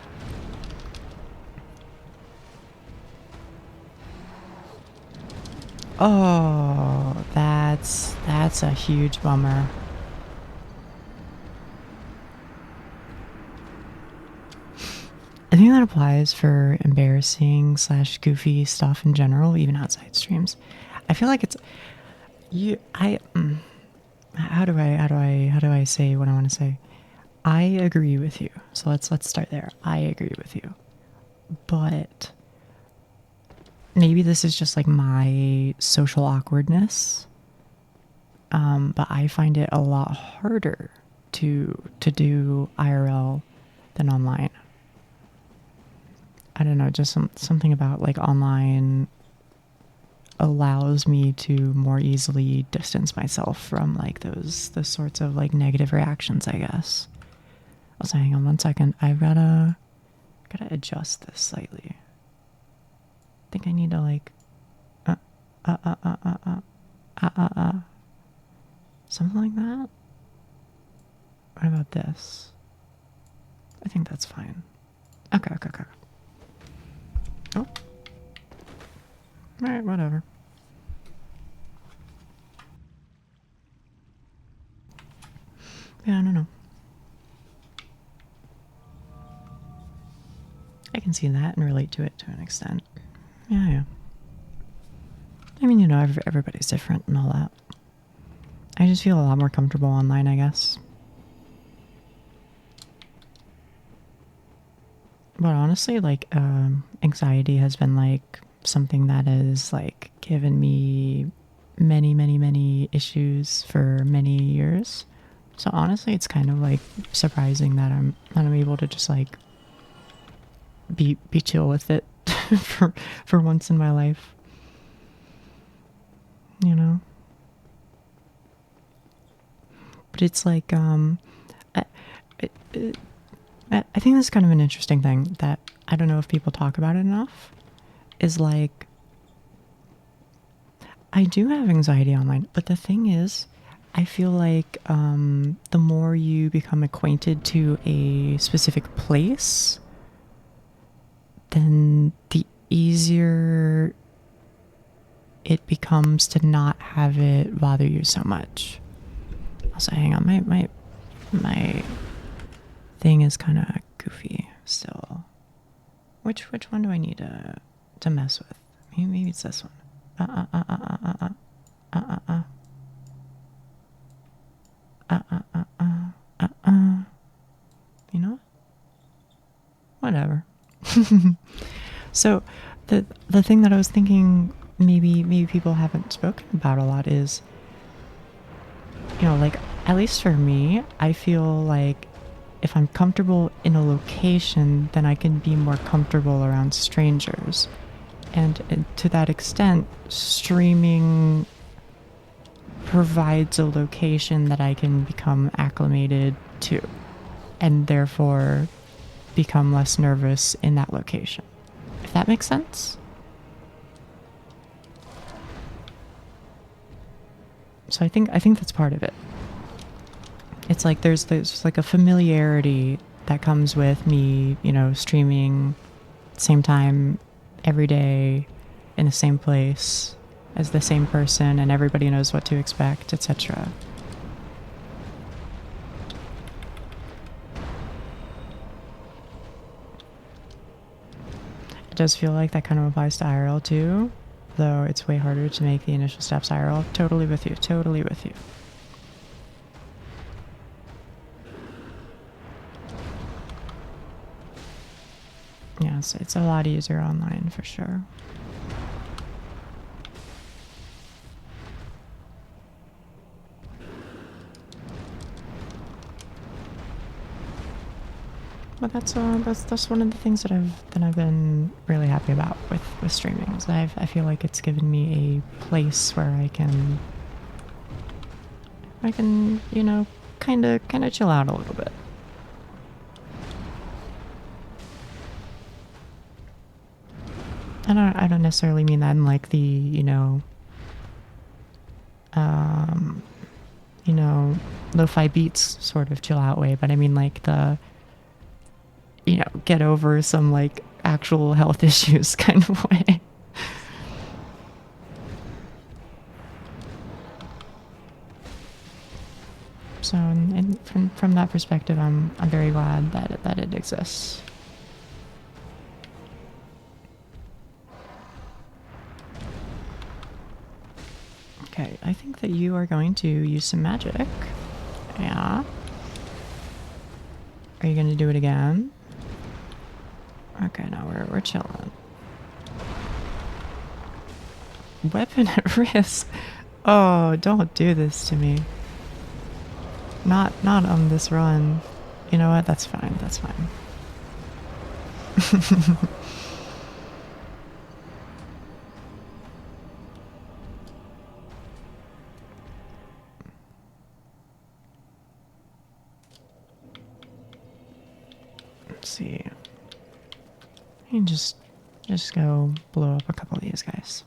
Oh, that's a huge bummer. I think that applies for embarrassing / goofy stuff in general, even outside streams. I feel like it's how do I say what I want to say? I agree with you. So let's start there. I agree with you. But maybe this is just like my social awkwardness. But I find it a lot harder to do IRL than online. I don't know, just something about like online allows me to more easily distance myself from like those sorts of like negative reactions, I guess. Also, hang on 1 second. I've gotta adjust this slightly. I think I need to like something like that. What about this? I think that's fine. Okay. Oh. Alright, whatever. Yeah, I don't know. I can see that and relate to it to an extent. Yeah. I mean, you know, everybody's different and all that. I just feel a lot more comfortable online, I guess. But honestly, like, anxiety has been like something that has like given me many issues for many years. So honestly, it's kind of like surprising that I'm able to just like be chill with it for once in my life. You know? But it's like I, I think this is kind of an interesting thing that I don't know if people talk about it enough. Is like, I do have anxiety online, but the thing is, I feel like the more you become acquainted to a specific place, then the easier it becomes to not have it bother you so much. Also, hang on, my thing is kind of goofy still. Which one do I need to mess with? Maybe it's this one. You know what? Whatever. So the thing that I was thinking maybe people haven't spoken about a lot is, you know, like, at least for me, I feel like if I'm comfortable in a location, then I can be more comfortable around strangers. And to that extent, streaming provides a location that I can become acclimated to, and therefore become less nervous in that location. If that makes sense? So I think that's part of it. It's like there's like a familiarity that comes with me, you know, streaming same time every day in the same place as the same person, and everybody knows what to expect, etc. It does feel like that kind of applies to IRL too, though it's way harder to make the initial steps IRL. Totally with you, totally with you. Yeah, it's a lot easier online for sure. But that's one of the things that I've been really happy about with streaming. Is I feel like it's given me a place where I can you know, kind of chill out a little bit. I don't necessarily mean that in like the, you know, lo-fi beats sort of chill out way, but I mean like the, you know, get over some like actual health issues kind of way. So, and from that perspective, I'm very glad that it exists. Okay, I think that you are going to use some magic. Yeah. Are you going to do it again? Okay, no, we're chilling. Weapon at risk. Oh, don't do this to me. Not on this run. You know what? That's fine. That's fine. Let's see. You can just go blow up a couple of these guys.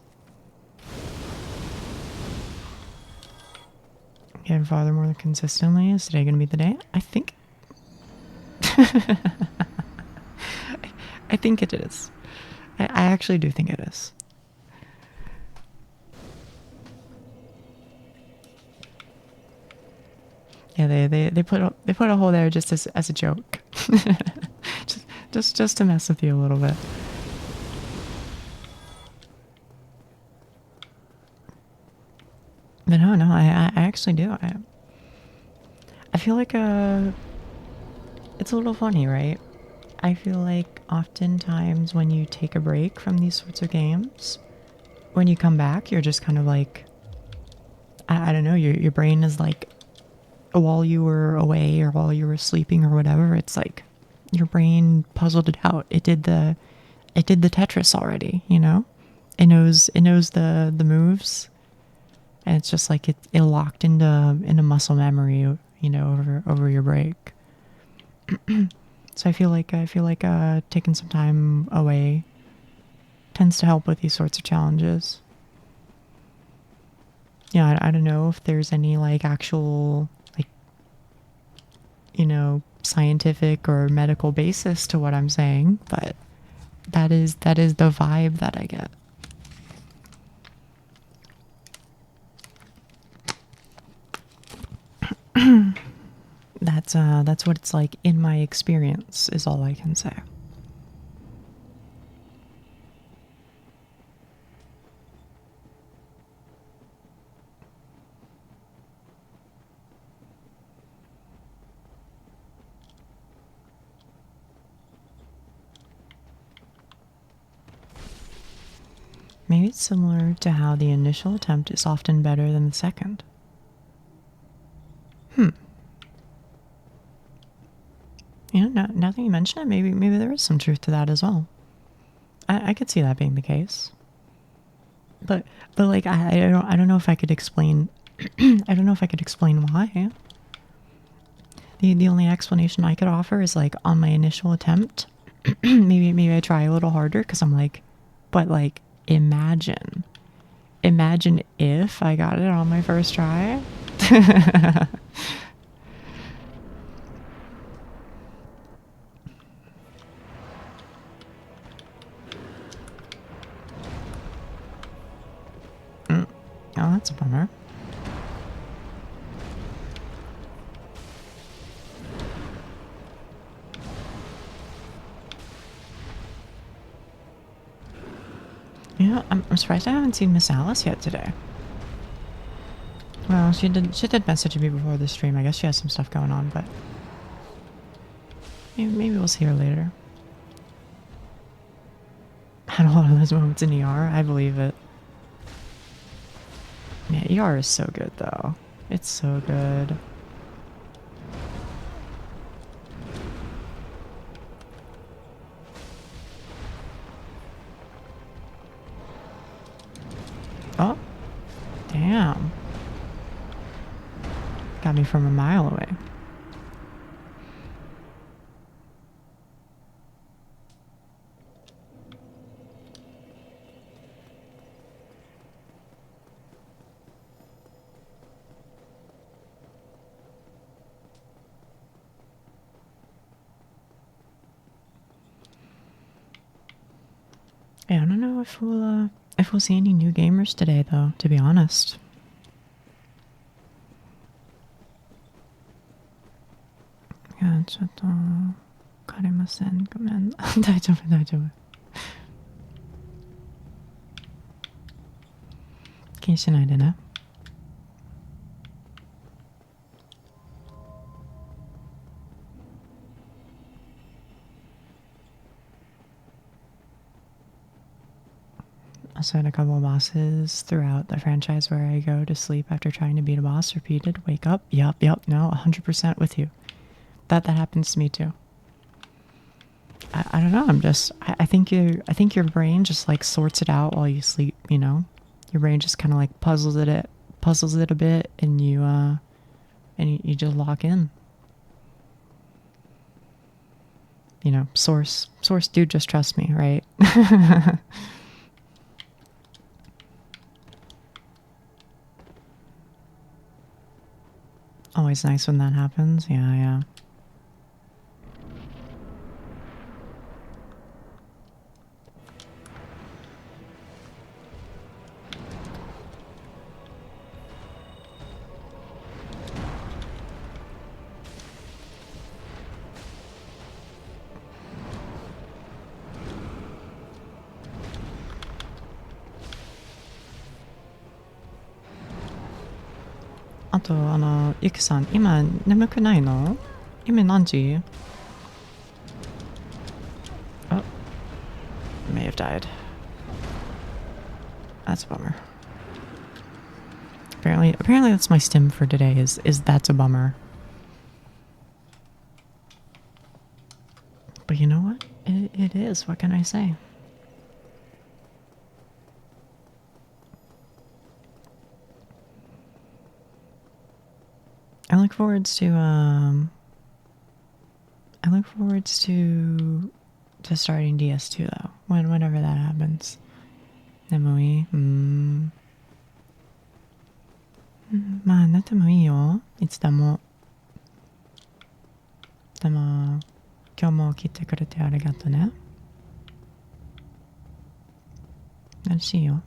Getting farther more consistently. Is today going to be the day? I think. I think it is. I actually do think it is. Yeah, they put a hole there just as a joke, just to mess with you a little bit. But no, I actually do. I feel like it's a little funny, right? I feel like oftentimes when you take a break from these sorts of games, when you come back, you're just kind of like, I don't know, your brain is like, while you were away or while you were sleeping or whatever, it's like your brain puzzled it out. It did the Tetris already, you know? It knows the moves, and it's just like it locked into muscle memory, you know, over your break. So I feel like taking some time away tends to help with these sorts of challenges. Yeah, I don't know if there's any like actual like, you know, scientific or medical basis to what I'm saying, but that is the vibe that I get. That's what it's like in my experience, is all I can say. Maybe it's similar to how the initial attempt is often better than the second. You know, now that you mention it, maybe there is some truth to that as well. I could see that being the case. But like I don't know if I could explain I don't know if I could explain why. The only explanation I could offer is like on my initial attempt, maybe I try a little harder because I'm like, but like imagine if I got it on my first try. Oh, that's a bummer. Yeah, I'm surprised I haven't seen Miss Alice yet today. Well, she did message me before the stream. I guess she has some stuff going on, but maybe we'll see her later. Had a lot of those moments in ER. I believe it. Yeah, ER is so good though. It's so good. Oh, damn. Got me from a mile away. Yeah, I don't know if we'll see any new gamers today though, to be honest. Yeah, ちょっとわかりません。ごめん。大丈夫、大丈夫。気にしないでね。Also had a couple of bosses throughout the franchise where I go to sleep after trying to beat a boss, repeated, wake up, yep, no, 100% with you. That happens to me too. I don't know, I think your brain just like sorts it out while you sleep, you know? Your brain just kind of like puzzles it a bit, and you just lock in. You know, source dude, just trust me, right? Always nice when that happens. Yeah. あと、ゆきさん、今眠くないの？今何時？ Oh, may have died. That's a bummer. Apparently that's my stim for today, is that's a bummer. But you know what? It is. What can I say? I look forward to I look forward to starting DS2 though. Whenever that happens. Nemui. まあなってもいいよ。いつでも。でも今日も来てくれてありがとね。嬉しいよ。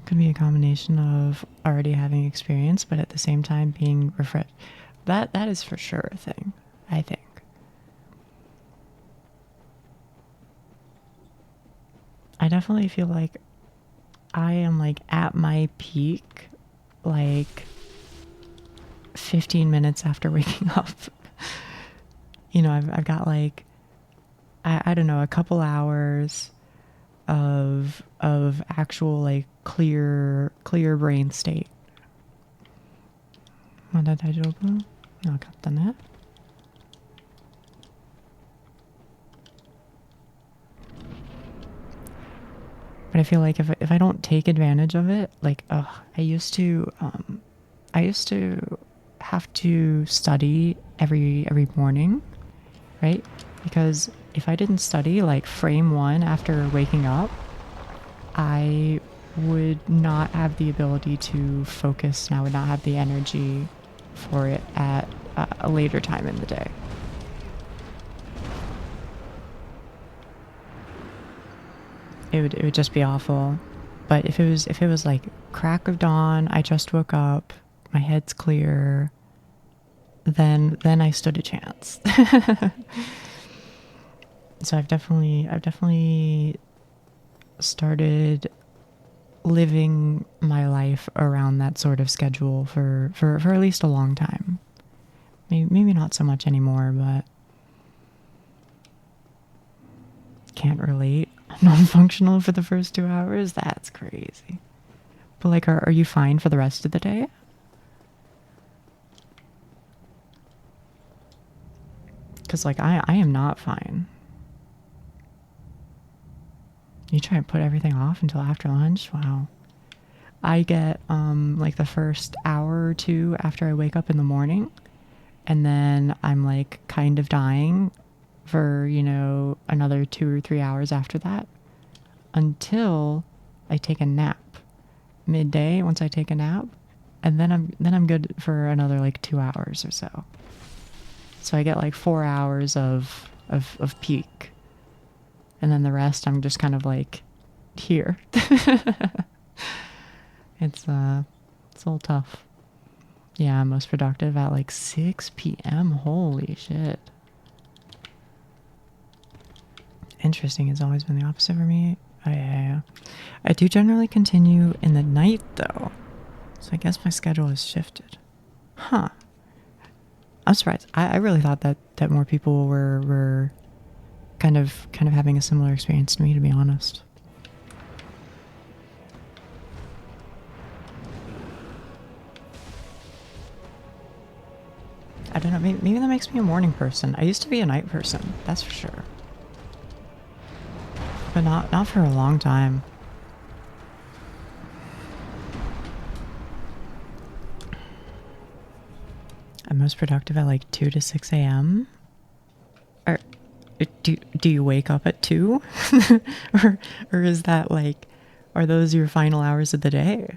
Could be a combination of already having experience, but at the same time being refreshed. That is for sure a thing, I think. I definitely feel like I am like at my peak, like 15 minutes after waking up. You know, I've got like, I don't know, a couple hours of actual like clear brain state. まだ大丈夫？わかったね。But I feel like if I don't take advantage of it, like I used to have to study every morning, right? Because if I didn't study like frame 1 after waking up, I would not have the ability to focus and I would not have the energy for it at a later time in the day. It would just be awful. But if it was like crack of dawn, I just woke up, my head's clear, then I stood a chance. So I've definitely started living my life around that sort of schedule for at least a long time. Maybe not so much anymore, but can't relate. Non-functional for the first 2 hours? That's crazy. But like, are you fine for the rest of the day? Because like, I am not fine. You try and put everything off until after lunch? Wow. I get like the first hour or two after I wake up in the morning, and then I'm like kind of dying for, you know, another 2 or 3 hours after that until I take a nap midday. Once I take a nap, and then I'm good for another like 2 hours or so. So I get like 4 hours of peak, and then the rest I'm just kind of like here. It's a little tough. Yeah, I'm most productive at like 6 p.m. Holy shit. Interesting. It's always been the opposite for me. I do generally continue in the night though, so I guess my schedule has shifted. Huh. I'm surprised. I really thought that more people were kind of having a similar experience to me, to be honest. I don't know, maybe that makes me a morning person. I used to be a night person, that's for sure. But not for a long time. I'm most productive at like 2 to 6 a.m. Or do you wake up at 2? or is that like, are those your final hours of the day?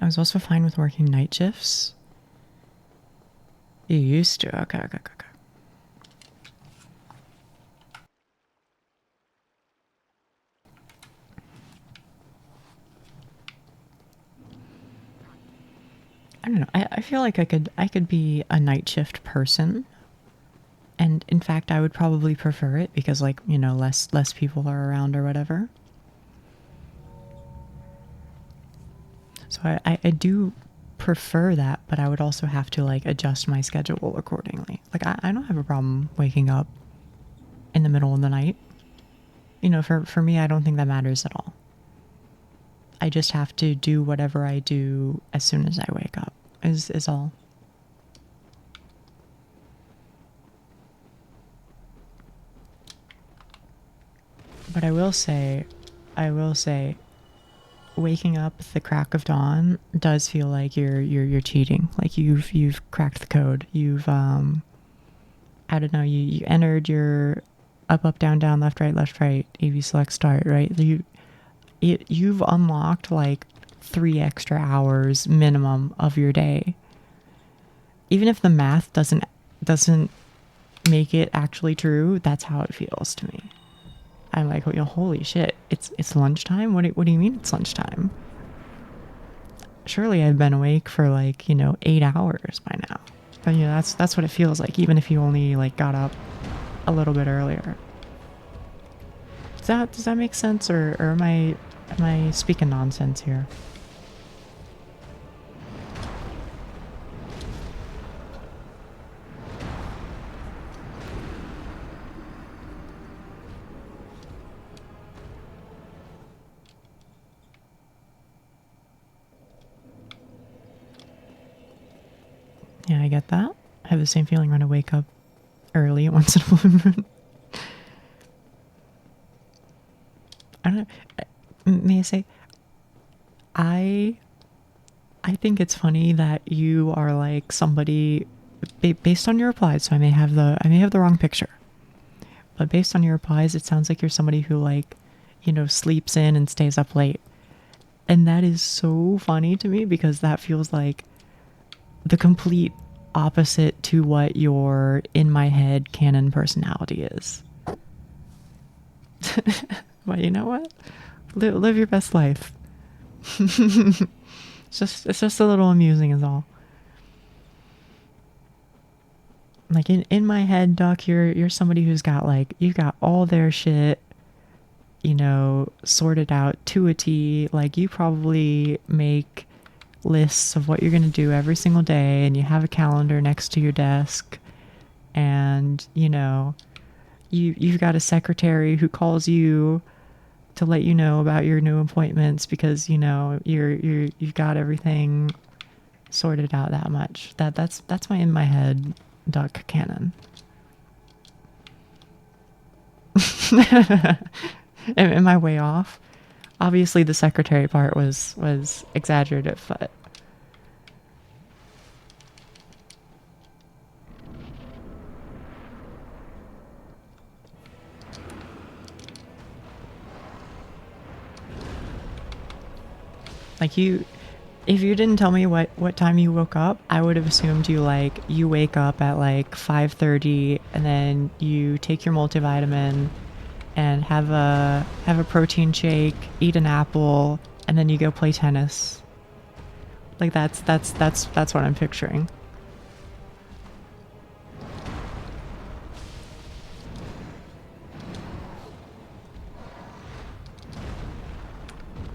I was also fine with working night shifts. You used to. Okay. I don't know. I feel like I could be a night shift person. And in fact, I would probably prefer it because, like, you know, less people are around or whatever. So I do prefer that, but I would also have to like adjust my schedule accordingly. Like I don't have a problem waking up in the middle of the night. You know, for me, I don't think that matters at all. I just have to do whatever I do as soon as I wake up is all. But I will say waking up at the crack of dawn does feel like you're cheating. Like you've cracked the code. You've I don't know, you entered your up down down left right AV select start, right? You've unlocked like 3 extra hours minimum of your day. Even if the math doesn't make it actually true, that's how it feels to me. I'm like, oh, holy shit, it's lunchtime? What do you mean it's lunchtime? Surely I've been awake for like, 8 hours by now. But that's what it feels like, even if you only like got up a little bit earlier. Does that make sense, or am I speaking nonsense here? Yeah, I get that. I have the same feeling when I wake up early once in a blue moon. I don't know. May I say, I think it's funny that you are like somebody based on your replies. So I may have the wrong picture, but based on your replies, it sounds like you're somebody who like, sleeps in and stays up late, and that is so funny to me because that feels like the complete opposite to what your in my head canon personality is. But you know what? Live your best life. It's just a little amusing is all. Like in my head, Doc, you're somebody who's got like, you got all their shit, sorted out to a T. Like you probably make lists of what you're going to do every single day, and you have a calendar next to your desk, and you've got a secretary who calls you to let you know about your new appointments because you've got everything sorted out that much. That's my in my head duck canon. Am I way off? Obviously the secretary part was exaggerative, but like if you didn't tell me what time you woke up, I would have assumed you wake up at like 5:30 and then you take your multivitamin and have a protein shake, eat an apple, and then you go play tennis. Like that's what I'm picturing.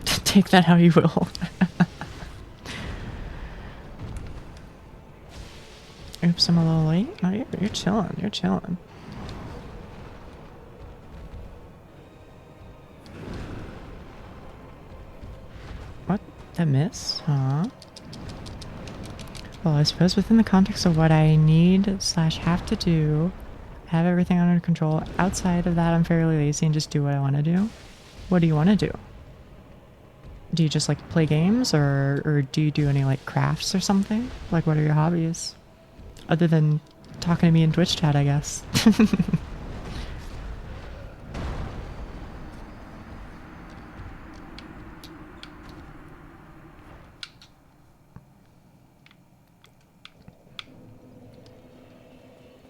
Take that how you will. Oops, I'm a little late. No, you're chilling. You're chilling. What? That miss? Huh? Well, I suppose within the context of what I need / have to do, have everything under control. Outside of that, I'm fairly lazy and just do what I want to do. What do you want to do? Do you just like play games, or do you do any like crafts or something? Like, what are your hobbies? Other than talking to me in Twitch chat, I guess.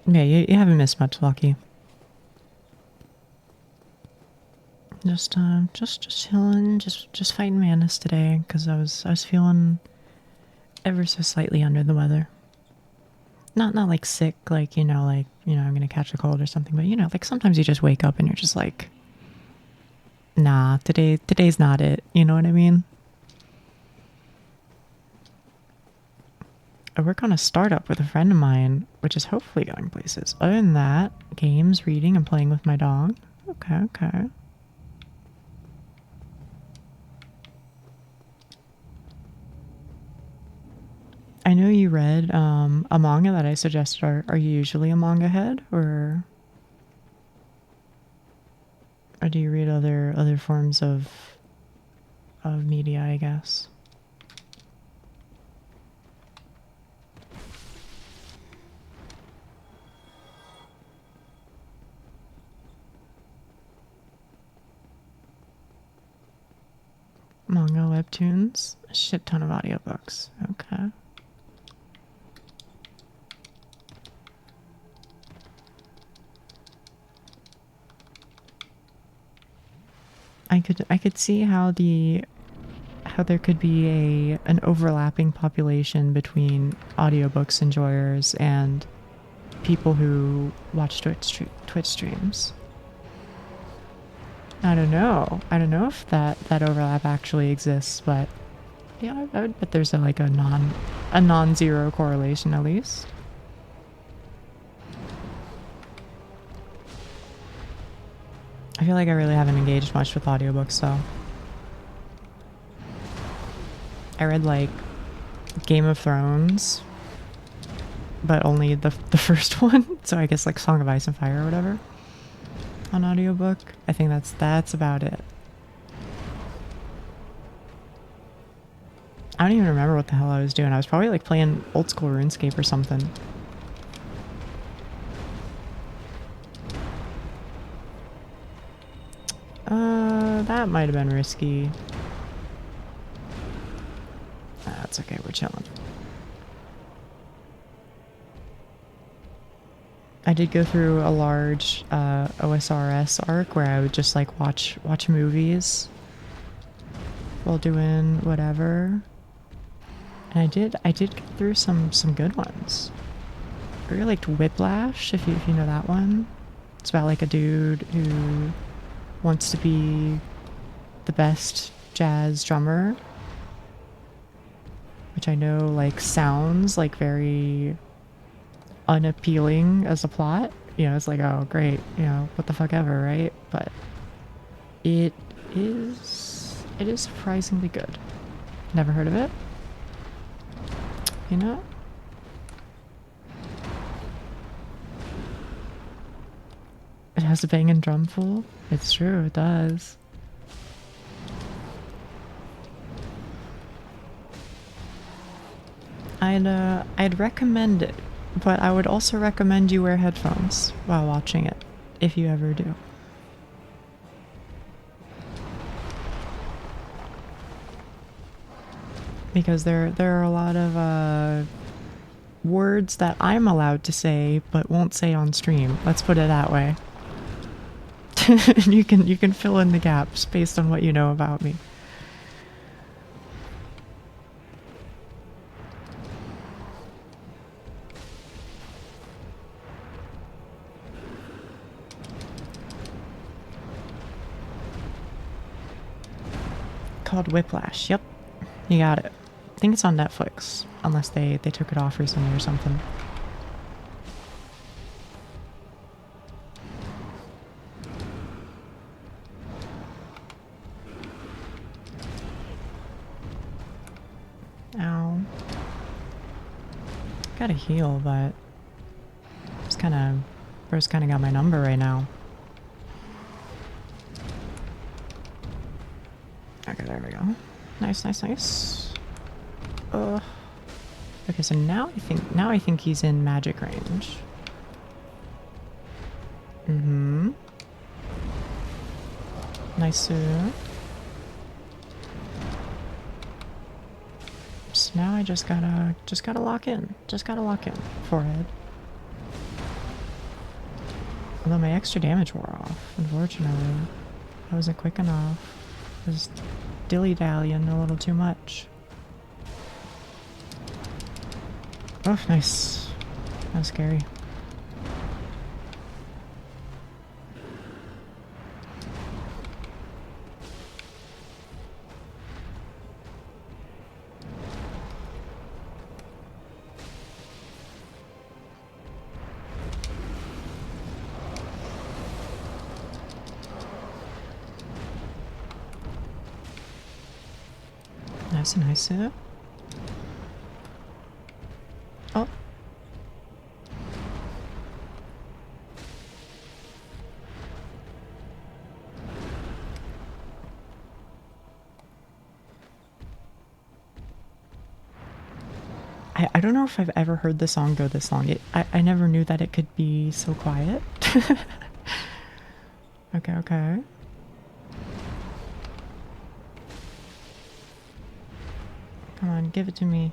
Yeah, you haven't missed much, Lucky. Just chilling, just fighting madness today because I was feeling ever so slightly under the weather. Not like sick, like I'm gonna catch a cold or something, but like sometimes you just wake up and you're just like, nah, today's not it. You know what I mean? I work on a startup with a friend of mine, which is hopefully going places. Other than that, games, reading, and playing with my dog. Okay. I know you read a manga that I suggested. Are you usually a manga head, or do you read other forms of of media, I guess. Manga, webtoons, a shit ton of audiobooks. Okay. I could see how there could be an overlapping population between audiobooks enjoyers and people who watch Twitch streams. I don't know. I don't know if that overlap actually exists, but yeah, I would bet there's a non-zero correlation at least. I feel like I really haven't engaged much with audiobooks though. I read like Game of Thrones, but only the first one. So I guess like Song of Ice and Fire or whatever on audiobook. I think that's about it. I don't even remember what the hell I was doing. I was probably like playing old school RuneScape or something. That might have been risky. That's okay, we're chilling. I did go through a large OSRS arc where I would just like watch movies while doing whatever. And I did get through some good ones. I really liked Whiplash, if you know that one. It's about like a dude who wants to be the best jazz drummer, which I know like sounds like very unappealing as a plot. You know, it's like, oh great, you know, what the fuck ever, right? But it is surprisingly good. Never heard of it. You know? It has a banging drum full. It's true, it does. I'd recommend it, but I would also recommend you wear headphones while watching it, if you ever do. Because there are a lot of words that I'm allowed to say but won't say on stream. Let's put it that way. You can fill in the gaps based on what you know about me. Called Whiplash. Yep, you got it. I think it's on Netflix, unless they took it off recently or something. Ow. Gotta heal, but it's bro's kinda got my number right now. Okay, there we go. Nice, nice, nice. Okay, so now I think he's in magic range. Mm-hmm. Nice. So now I just gotta lock in. Just gotta lock in. Forehead. Although my extra damage wore off, unfortunately. I wasn't quick enough. I was dilly-dallying a little too much. Oh, nice. That was scary. Nice, nice. Oh. I don't know if I've ever heard the song go this long. I never knew that it could be so quiet. Okay, okay. Come on, give it to me.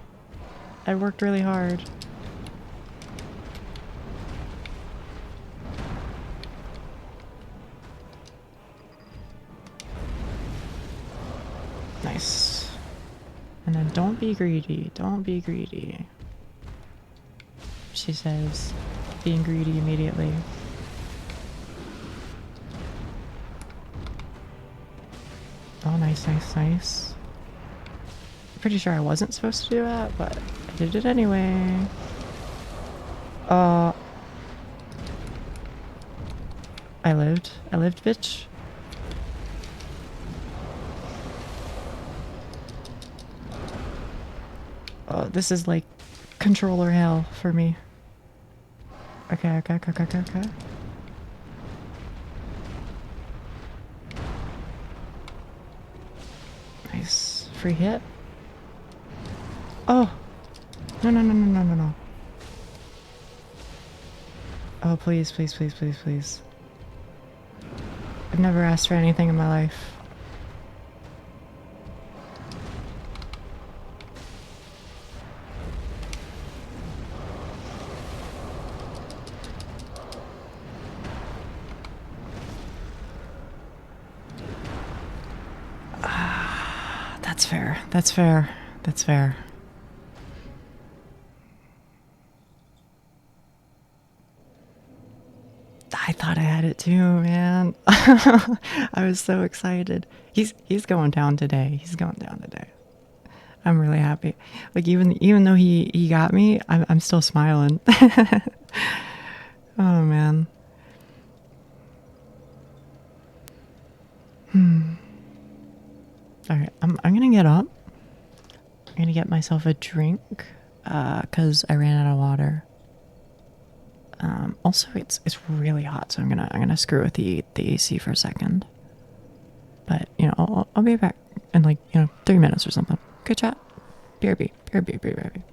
I worked really hard. Nice. And then don't be greedy. Don't be greedy. She says, being greedy immediately. Oh, nice, nice, nice. Pretty sure I wasn't supposed to do that, but I did it anyway. I lived. I lived, bitch. Oh, this is like controller hell for me. Okay, okay, okay, okay, okay. Nice. Free hit. Oh! No, no, no, no, no, no, no. Oh, please, please, please, please, please. I've never asked for anything in my life. That's fair. That's fair. That's fair. I thought I had it too, man. I was so excited. He's going down today. He's going down today. I'm really happy. Like even though he got me, I'm still smiling. Oh man. All right, I'm gonna get up. I'm gonna get myself a drink, cause I ran out of water. Also, it's really hot, so I'm gonna screw with the AC for a second. But you know, I'll be back in like 3 minutes or something. Good chat. BRB, BRB, BRB.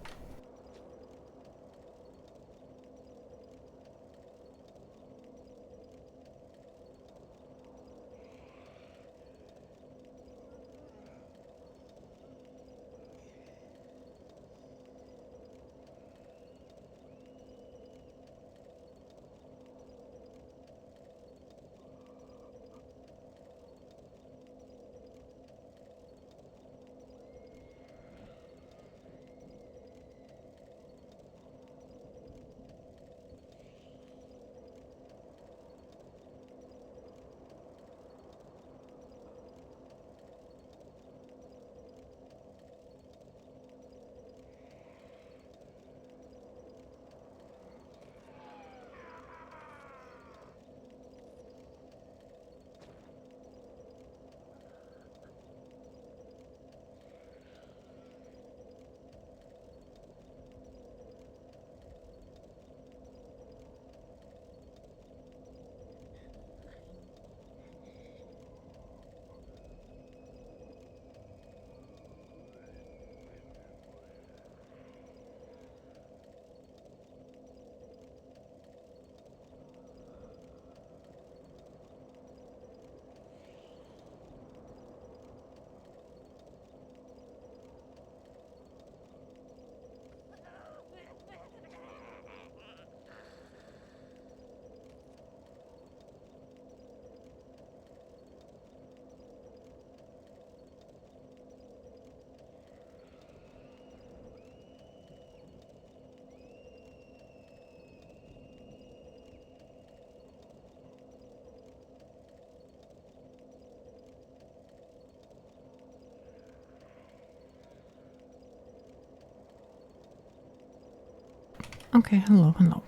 Okay, hello, hello.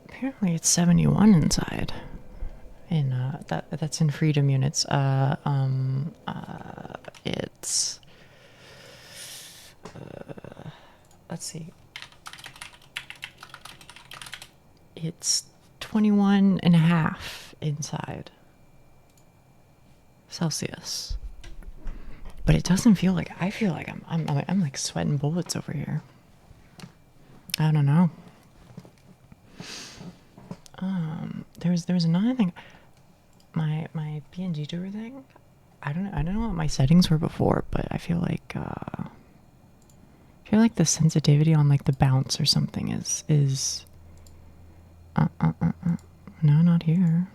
Apparently it's 71 inside. In that's in freedom units. It's let's see. It's 21 and a half inside Celsius. But it doesn't feel like, I feel like I'm like sweating bullets over here. I don't know. There was another thing. My PNG tuber thing. I don't know what my settings were before, but I feel like the sensitivity on like the bounce or something is no, not here.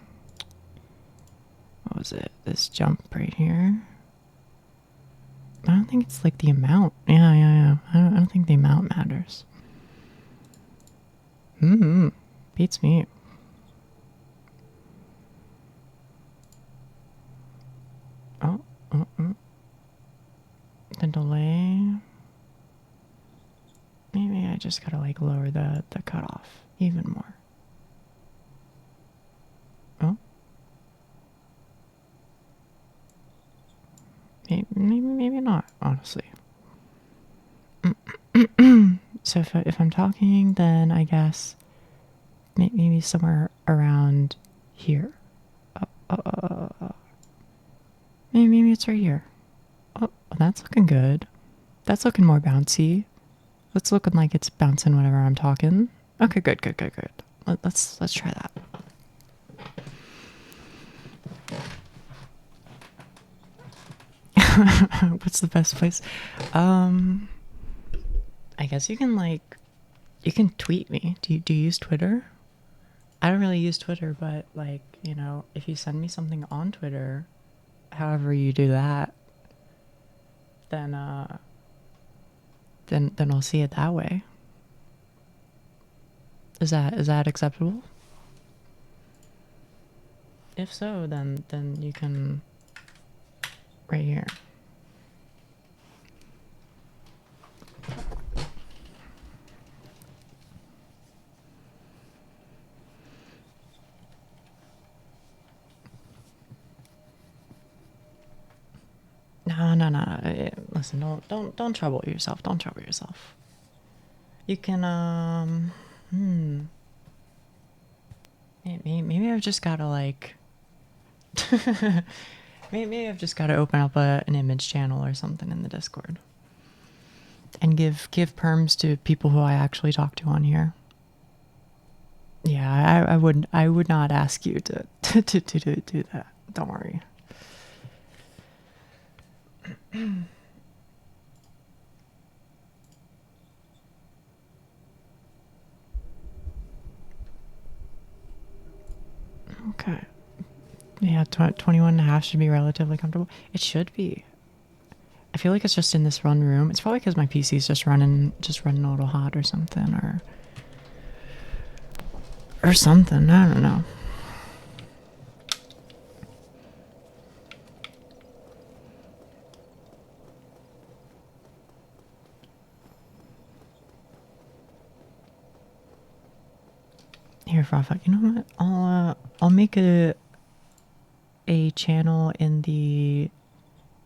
What was it? This jump right here. I don't think it's like the amount. Yeah. I don't think the amount matters. Beats me. Oh. The delay. Maybe I just gotta like lower the cutoff even more. Oh. Maybe not, honestly. So if I'm talking, then I guess maybe somewhere around here. Maybe it's right here. Oh, that's looking good. That's looking more bouncy. That's looking like it's bouncing whenever I'm talking. Okay, good. Let's try that. What's the best place? I guess you can tweet me. Do you use Twitter? I don't really use Twitter, but like, you know, if you send me something on Twitter, however you do that, then I'll see it that way. Is that acceptable? If so, then you can right here. No. Listen, don't trouble yourself. Don't trouble yourself. You can maybe I've just gotta like maybe I've just gotta open up an image channel or something in the Discord and give perms to people who I actually talk to on here. Yeah, I would not ask you to do that. Don't worry. Okay. Yeah, 21.5 should be relatively comfortable. It should be. I feel like it's just in this one room. It's probably because my PC's just running a little hot or something, or something. I don't know. Here, Rafa, you know what? I'll make a channel in the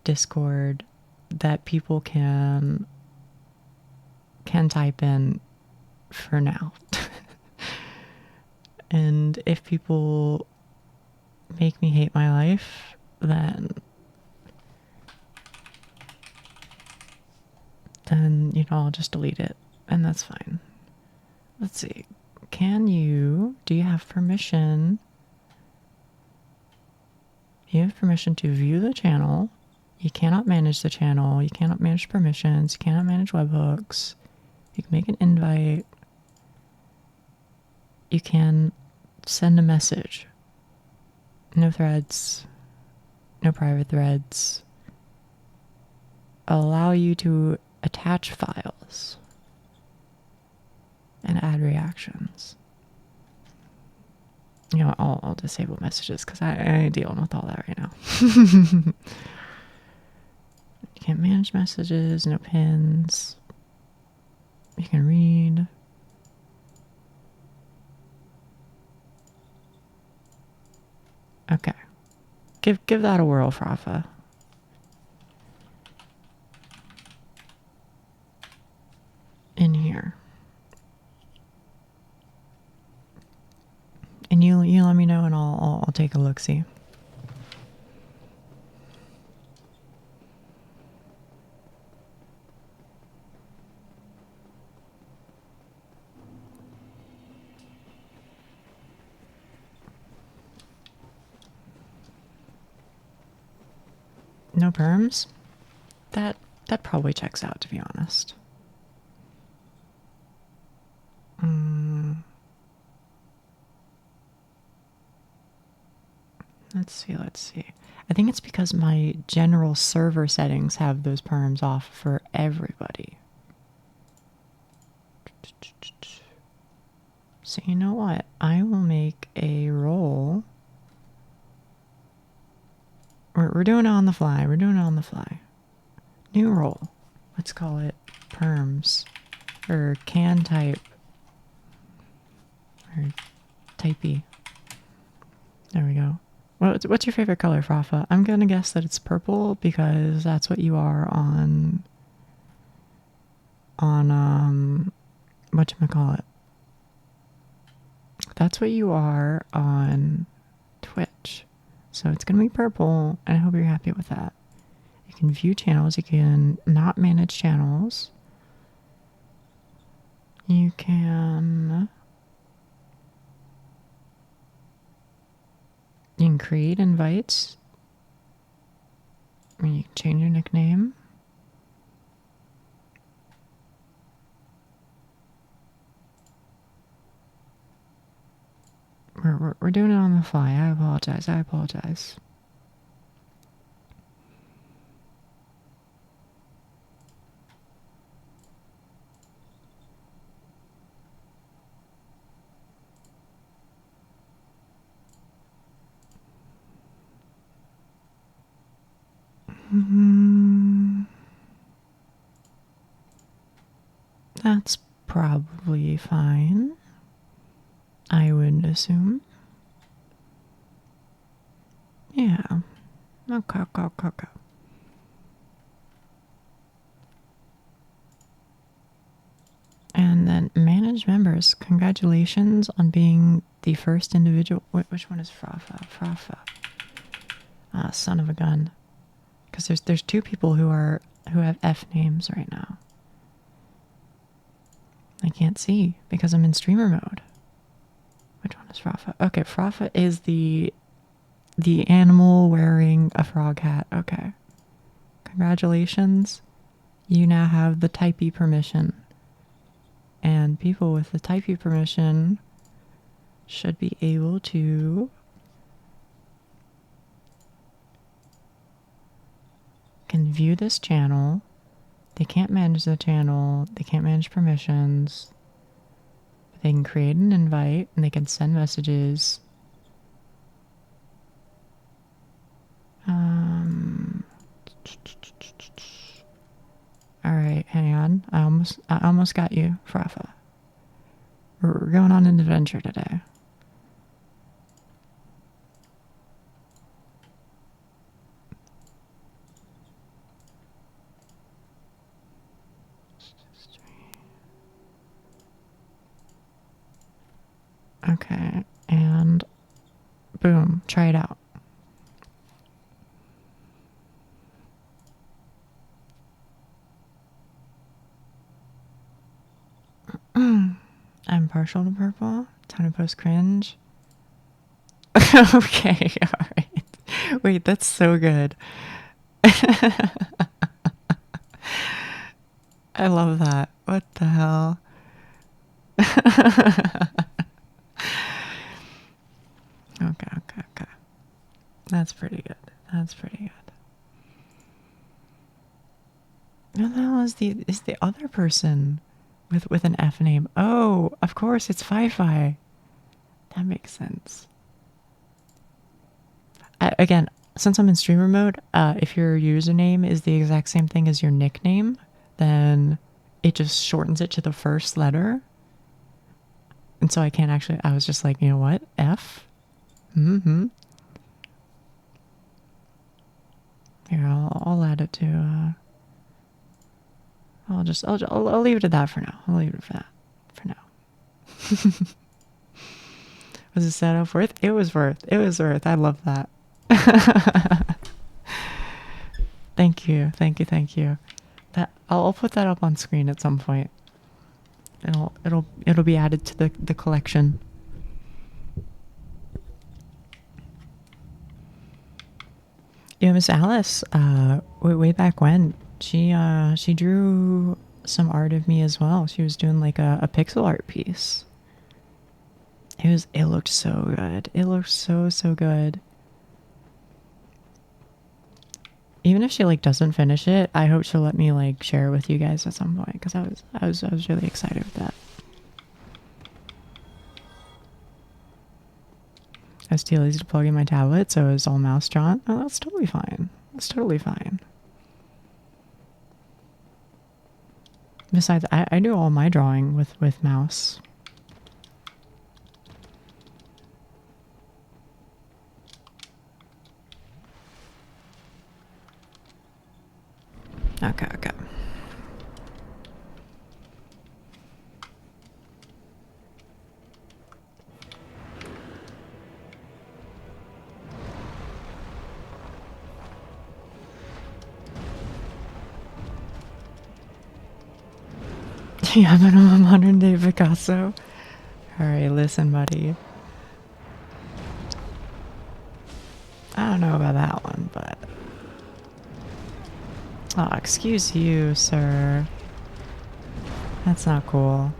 Discord that people can type in for now. And if people make me hate my life, then you know, I'll just delete it, and that's fine. Let's see. Do you have permission? You have permission to view the channel. You cannot manage the channel. You cannot manage permissions. You cannot manage webhooks. You can make an invite. You can send a message. No threads. No private threads. Allow you to attach files and add reactions. You know, I'll disable messages because I ain't dealing with all that right now. You can't manage messages, no pins. You can read. Okay. Give that a whirl, Frafa. In here. And you let me know and I'll take a look, see. No perms? That probably checks out, to be honest. Let's see. I think it's because my general server settings have those perms off for everybody. So you know what? I will make a roll. We're doing it on the fly. New roll. Let's call it perms. Or can type. Or typey. There we go. What's your favorite color, Frafa? I'm gonna guess that it's purple because that's what you are on whatchamacallit. That's what you are on Twitch. So it's gonna be purple, and I hope you're happy with that. You can view channels, you can not manage channels. You can create invites. You can change your nickname. We're doing it on the fly. I apologize. That's probably fine, I would assume. Yeah. Okay. And then manage members. Congratulations on being the first individual. Which one is Frafa? Ah, son of a gun. Because there's two people who have F names right now. I can't see because I'm in streamer mode. Which one is Frafa? Okay, Frafa is the animal wearing a frog hat. Okay. Congratulations. You now have the typey permission. And people with the typey permission should be able to can view this channel. They can't manage the channel. They can't manage permissions. They can create an invite and they can send messages. All right, hang on. I almost got you, Frafa. We're going on an adventure today. Okay, and boom, try it out. I'm partial to purple. Time to post cringe. Okay, alright. Wait, that's so good. I love that. What the hell? Okay. That's pretty good. Who the hell is the other person with an F name? Oh, of course, it's Fi-Fi. That makes sense. Again, since I'm in streamer mode, if your username is the exact same thing as your nickname, then it just shortens it to the first letter. And so I can't actually, I was just like, you know what? F? Here, I'll add it to, I'll leave it at that for now. Was the setup worth? It was worth. I love that. Thank you. That I'll put that up on screen at some point. It'll be added to the collection. Yeah, Miss Alice, way back when, she drew some art of me as well. She was doing like a pixel art piece. It looked so good. It looked so good. Even if she like doesn't finish it, I hope she'll let me like share it with you guys at some point, because I was really excited with that. I was too lazy to plug in my tablet, so it's all mouse drawn. Oh, that's totally fine. That's totally fine. Besides, I do all my drawing with mouse. Okay. Yeah, but I'm a modern day Picasso. Alright, listen, buddy. I don't know about that one, but... Oh, excuse you, sir. That's not cool.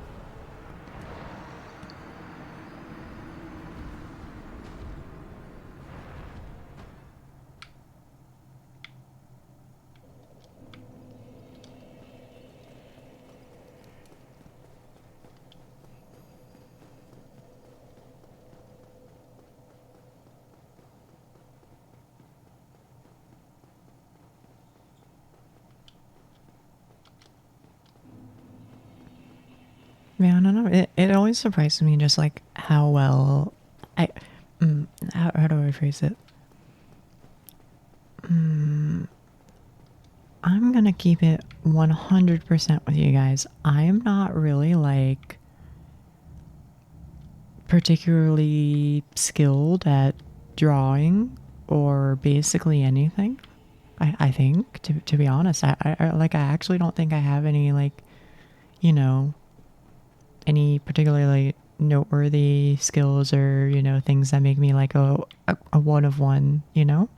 Yeah, I don't know. It always surprises me just like how well I how do I phrase it? I'm gonna keep it 100% with you guys. I'm not really like particularly skilled at drawing or basically anything. I think to be honest, I actually don't think I have any like, you know, any particularly noteworthy skills or, you know, things that make me like a one of one, you know?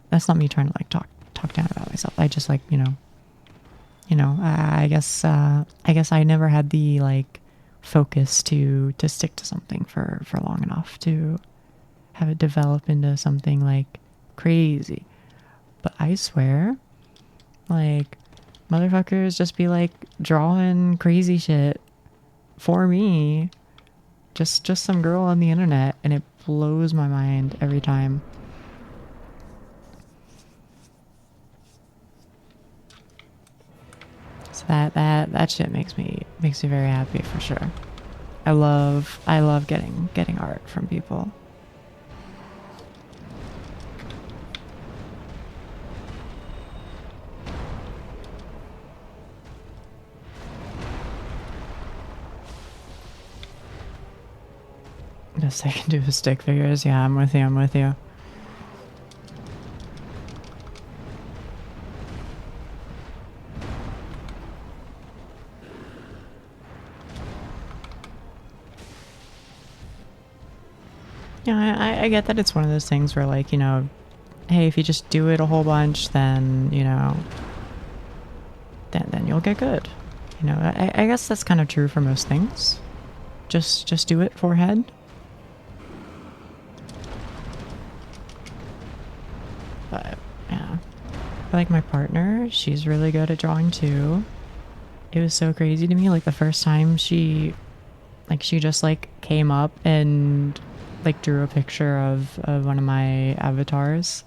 That's not me trying to like talk down about myself. I just like, I guess I never had the like focus to stick to something for long enough to have it develop into something like crazy. But I swear, like, motherfuckers just be like drawing crazy shit for me, just some girl on the internet, and it blows my mind every time. So that shit makes me very happy for sure. I love getting art from people. Yes, I can do the stick figures. Yeah, I'm with you. Yeah, I get that it's one of those things where, like, you know, hey, if you just do it a whole bunch, then, you know, then you'll get good. You know, I guess that's kind of true for most things. Just do it forehead. But yeah, I like my partner. She's really good at drawing too. It was so crazy to me. Like the first time she just like came up and like drew a picture of one of my avatars.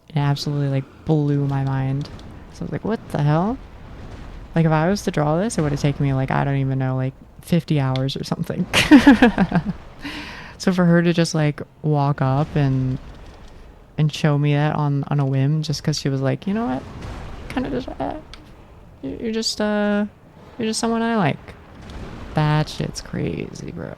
It absolutely like blew my mind. So I was like, what the hell? Like if I was to draw this, it would have taken me like, I don't even know, like 50 hours or something. So for her to just like walk up and show me that on a whim, just because she was like, you know what, kind of just you're just someone I like. That shit's crazy, bro.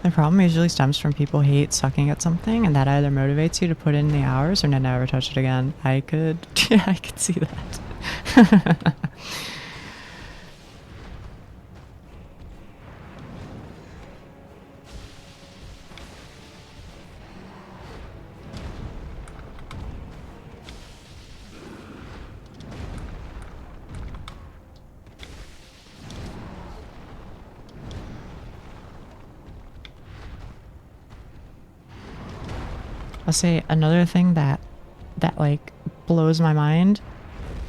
The problem usually stems from people hate sucking at something, and that either motivates you to put in the hours or never touch it again. I could, yeah, I could see that. I'll say another thing that like blows my mind.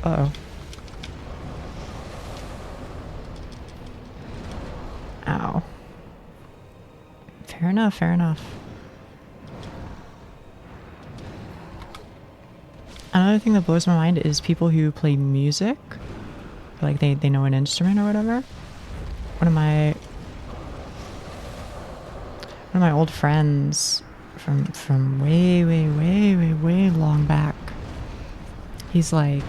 Uh-oh. Ow. Fair enough, fair enough. Another thing that blows my mind is people who play music. Like they know an instrument or whatever. One of my old friends from way long back. He's like,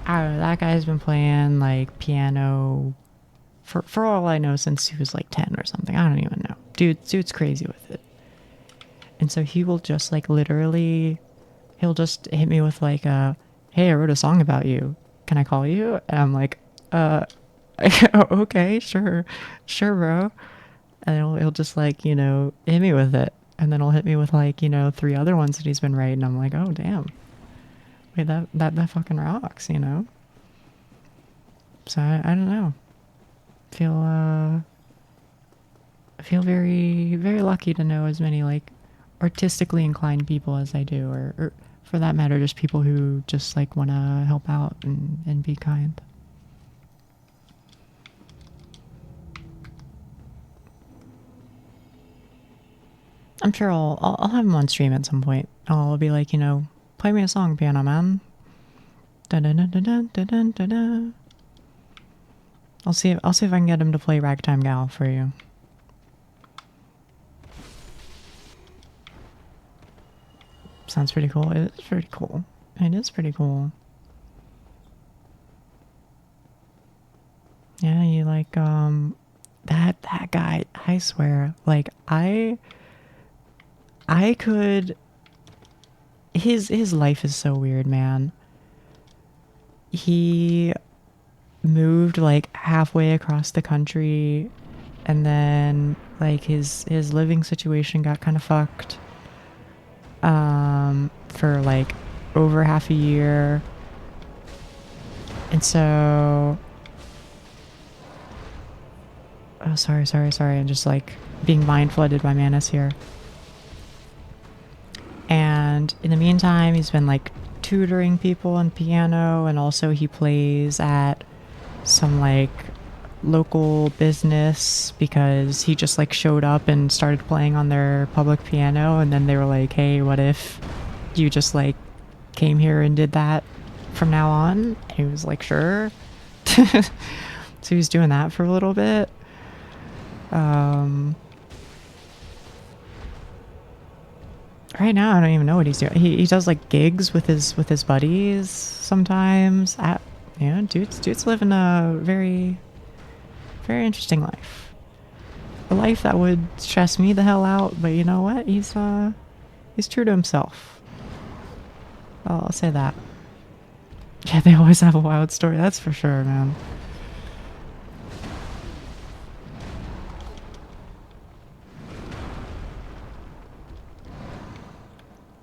I don't know, that guy's been playing like piano for all I know since he was like 10 or something. I don't even know. Dude's crazy with it. And so he will just like literally, he'll just hit me with like hey, I wrote a song about you. Can I call you? And I'm like, okay, sure, bro. And he'll just like, you know, hit me with it. And then he'll hit me with like, you know, 3 other ones that he's been writing. I'm like, oh damn. Wait, that fucking rocks, you know? So I don't know. I feel very, very lucky to know as many like artistically inclined people as I do, or for that matter, just people who just like want to help out and be kind. I'm sure I'll have him on stream at some point. I'll be like, you know, play me a song, piano man. Da da da da da da da da. I'll see if I can get him to play Ragtime Gal for you. Sounds pretty cool. It is pretty cool. It is pretty cool. Yeah, you like that guy, I swear, like I could, his life is so weird, man. He moved like halfway across the country, and then like his living situation got kind of fucked for like over half a year. And so oh, sorry, I'm just like being mind flooded by Manus here. And in the meantime, he's been like tutoring people on piano, and also he plays at some like local business because he just like showed up and started playing on their public piano, and then they were like, hey, what if you just like came here and did that from now on? And he was like, sure. So he was doing that for a little bit. Right now I don't even know what he's doing. He does like gigs with his buddies sometimes. Yeah, dude's living a very, very interesting life. A life that would stress me the hell out, but you know what? He's true to himself. I'll say that. Yeah, they always have a wild story, that's for sure, man.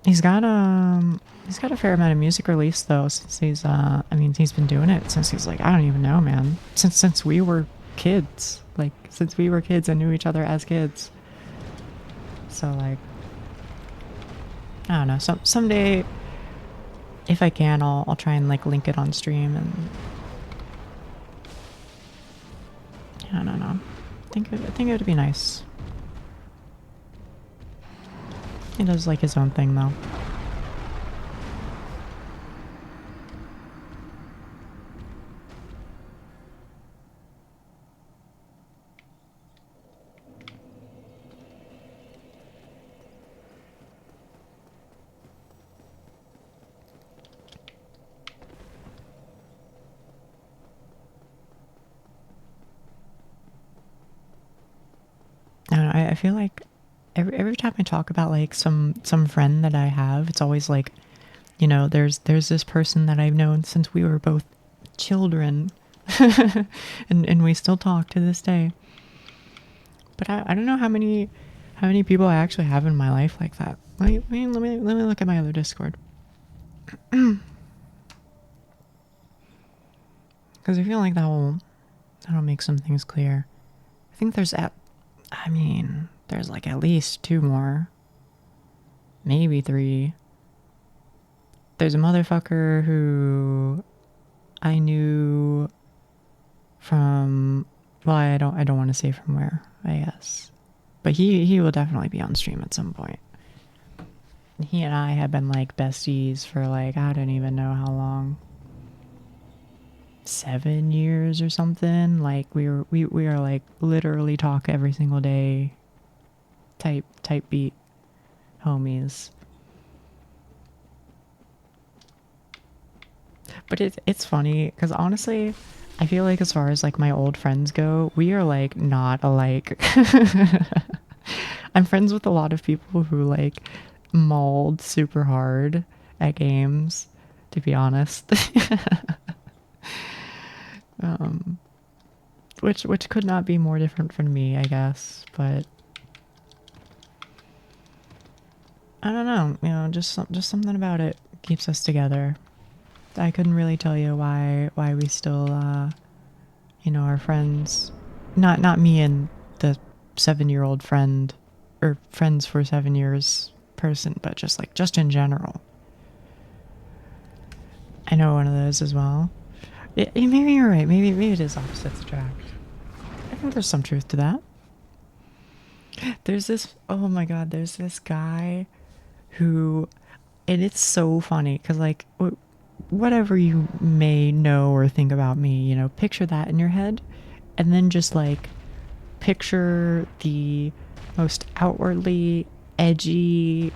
He's got a fair amount of music released though, since he's I mean, he's been doing it since he's like, I don't even know, man. Since we were kids. Like since we were kids and knew each other as kids. So like, I don't know, someday if I can, I'll try and like link it on stream, and I don't know. I think it would be nice. He does like his own thing though. I don't know, I feel like every time I talk about like some friend that I have, it's always like, you know, there's this person that I've known since we were both children, and we still talk to this day. But I don't know how many people I actually have in my life like that. Let me look at my other Discord. Because I feel like that'll make some things clear. I think there's there's like at least 2 more, maybe 3. There's a motherfucker who I knew from, well, I don't want to say from where, I guess, but he will definitely be on stream at some point. He and I have been like besties for like, I don't even know how long. 7 years or something. Like we are like literally talk every single day type beat homies. But it's funny because honestly, I feel like as far as like my old friends go, we are like not alike. I'm friends with a lot of people who like mauled super hard at games, to be honest. Which could not be more different from me, I guess, but I don't know, you know, just something about it keeps us together. I couldn't really tell you why we still you know, are friends. Not me and the 7-year-old friend, or friends for 7 years person, but just in general. I know one of those as well. Maybe you're right. Maybe it is opposites attract. I think there's some truth to that. There's this, oh my god, there's this guy who, and it's so funny because like whatever you may know or think about me, you know, picture that in your head, and then just like picture the most outwardly edgy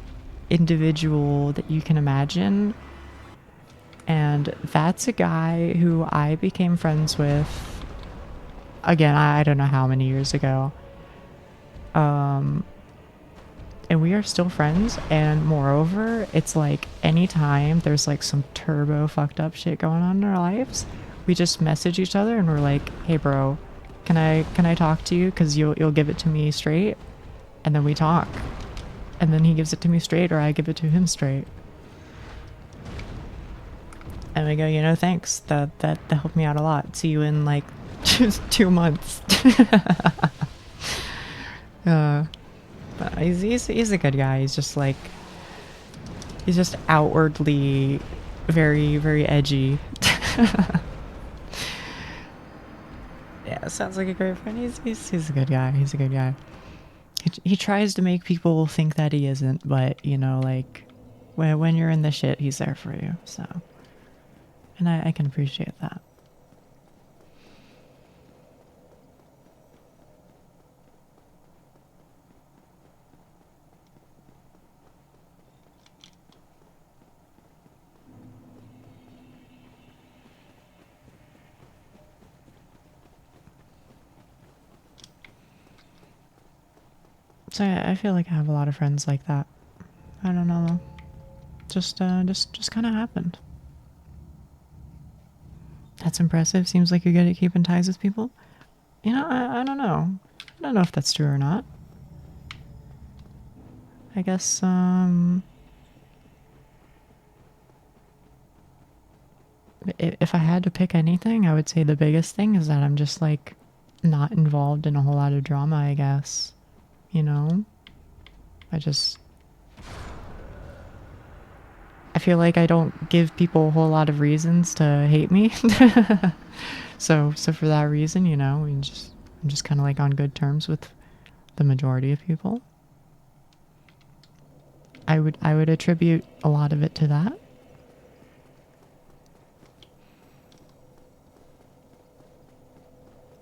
individual that you can imagine. And that's a guy who I became friends with, again, I don't know how many years ago. And we are still friends, and moreover, it's like anytime there's like some turbo fucked up shit going on in our lives, we just message each other and we're like, hey bro, can I talk to you, because you'll give it to me straight, and then we talk, and then he gives it to me straight or I give it to him straight, and we go, you know, thanks, that helped me out a lot, see you in like just 2 months. He's a good guy. He's just like, he's just outwardly very, very edgy. Yeah, sounds like a great friend. He's a good guy. He's a good guy. He tries to make people think that he isn't, but you know, like when you're in the shit, he's there for you. So, and I can appreciate that. So I feel like I have a lot of friends like that. I don't know. Just kind of happened. That's impressive. Seems like you're good at keeping ties with people. You know, I don't know. I don't know if that's true or not. I guess, if I had to pick anything, I would say the biggest thing is that I'm just like not involved in a whole lot of drama, I guess. You know? I feel like I don't give people a whole lot of reasons to hate me. So for that reason, you know, I'm just kind of like on good terms with the majority of people. I would attribute a lot of it to that.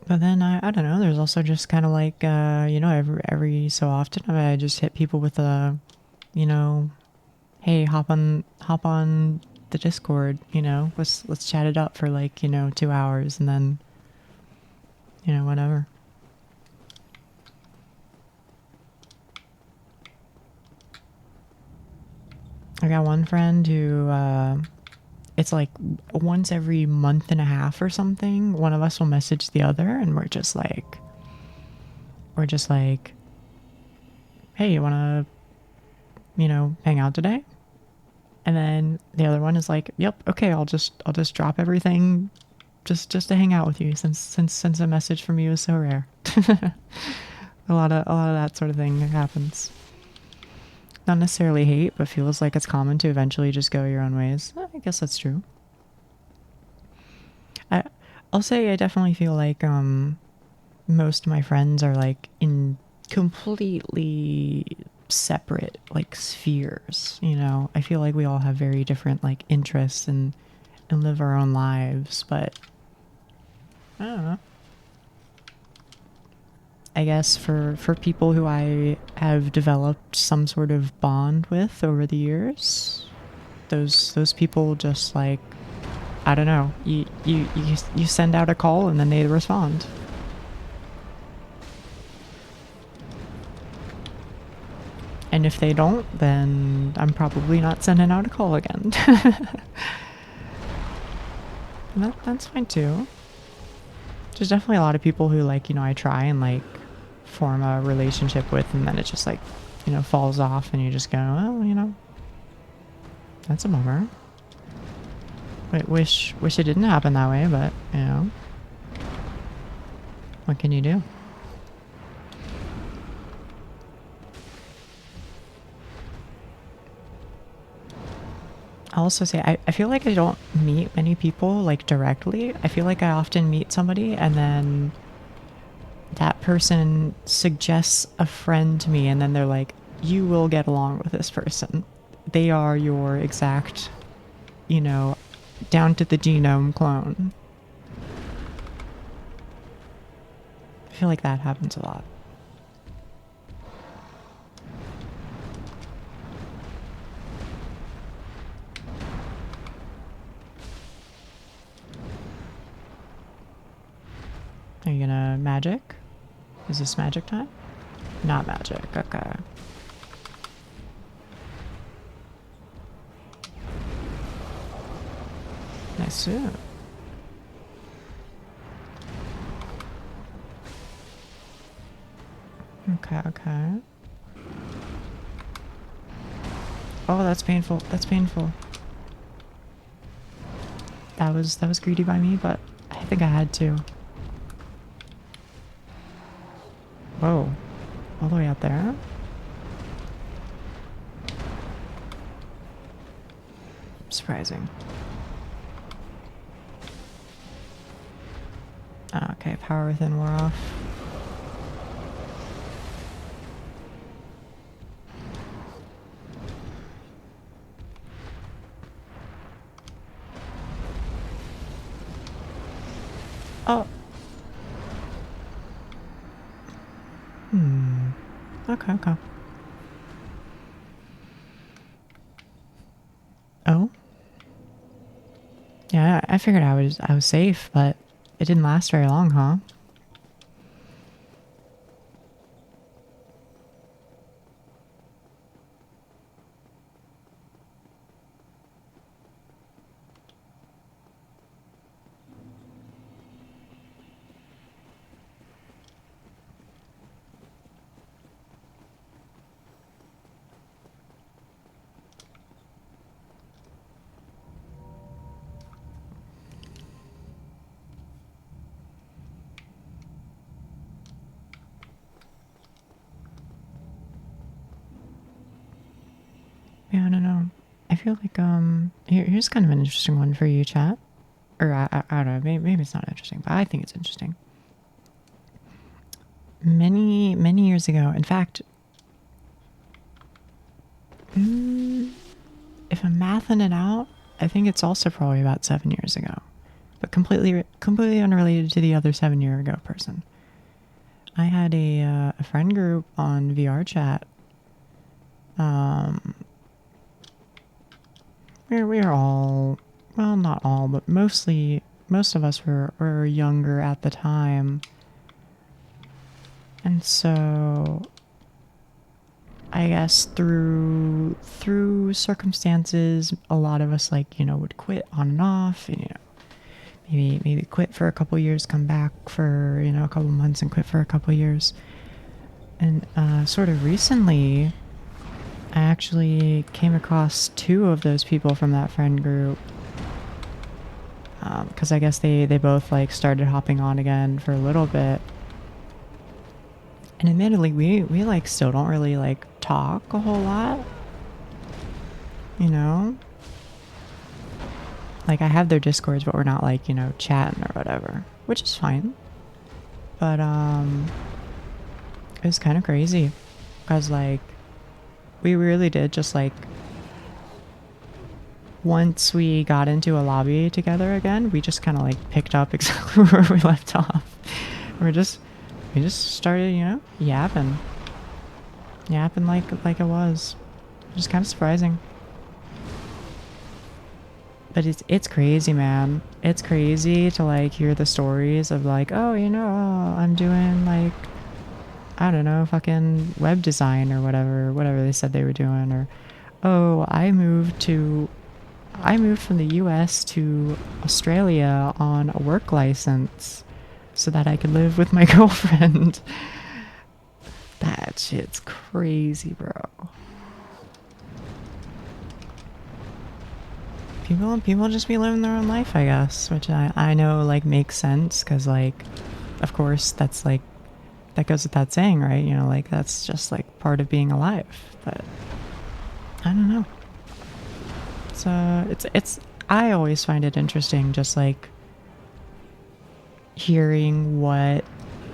But then I don't know, there's also just kind of like you know, every so often I just hit people with a, you know, hey, hop on the Discord, you know, let's chat it up for like, you know, 2 hours, and then, you know, whatever. I got one friend who, it's like once every month and a half or something, one of us will message the other and we're just like, hey, you want to, hang out today? And then the other one is like, yep, okay, I'll just drop everything just to hang out with you since a message from you is so rare. a lot of that sort of thing happens. Not necessarily hate, but feels like it's common to eventually just go your own ways. I guess that's true. I'll say I definitely feel like most of my friends are like in completely separate like spheres. I feel like we all have very different like interests and live our own lives, but I don't know. I guess for people who I have developed some sort of bond with over the years, those people just like, I don't know, you send out a call and then they respond. And if they don't, then I'm probably not sending out a call again. That's fine too. There's definitely a lot of people who like, I try and like form a relationship with, and then it just like, falls off and you just go, well, that's a bummer. Wish it didn't happen that way, but what can you do? I'll also say I feel like I don't meet many people like directly. I feel like I often meet somebody and then that person suggests a friend to me and then they're like, you will get along with this person. They are your exact, down to the genome clone. I feel like that happens a lot. Are you gonna magic? Is this magic time? Not magic, okay. Nice suit. Okay. Oh, that's painful. That's painful. That was greedy by me, but I think I had to. Whoa. All the way out there? Surprising. Okay, power within wore off. Oh. Okay. Oh. Yeah, I figured I was safe, but it didn't last very long, huh? Yeah, I don't know. I feel like here's kind of an interesting one for you, chat. Or I don't know. Maybe it's not interesting, but I think it's interesting. Many years ago, in fact, if I'm mathing it out, I think it's also probably about 7 years ago, but completely unrelated to the other 7 year ago person. I had a friend group on VR chat. We are all, well, not all, but most of us were younger at the time. And so I guess through circumstances, a lot of us like, would quit on and off, and maybe quit for a couple years, come back for a couple months, and quit for a couple years. And sort of recently, I actually came across 2 of those people from that friend group, because I guess they both like started hopping on again for a little bit. And admittedly, we like still don't really like talk a whole lot, like I have their discords, but we're not like chatting or whatever, which is fine. But it was kind of crazy because like we really did just like, once we got into a lobby together again, we just kind of like picked up exactly where we left off. we just started yapping like it was, which is kind of surprising. But it's crazy, man. It's crazy to like hear the stories of like, oh, I'm doing like, I don't know, fucking web design or whatever they said they were doing, or oh, I moved from the US to Australia on a work license so that I could live with my girlfriend. That shit's crazy, bro. People just be living their own life, I guess, which I know like makes sense, because like, of course, that's like, that goes without saying, right? Like that's just like part of being alive. But I don't know. It's I always find it interesting, just like hearing what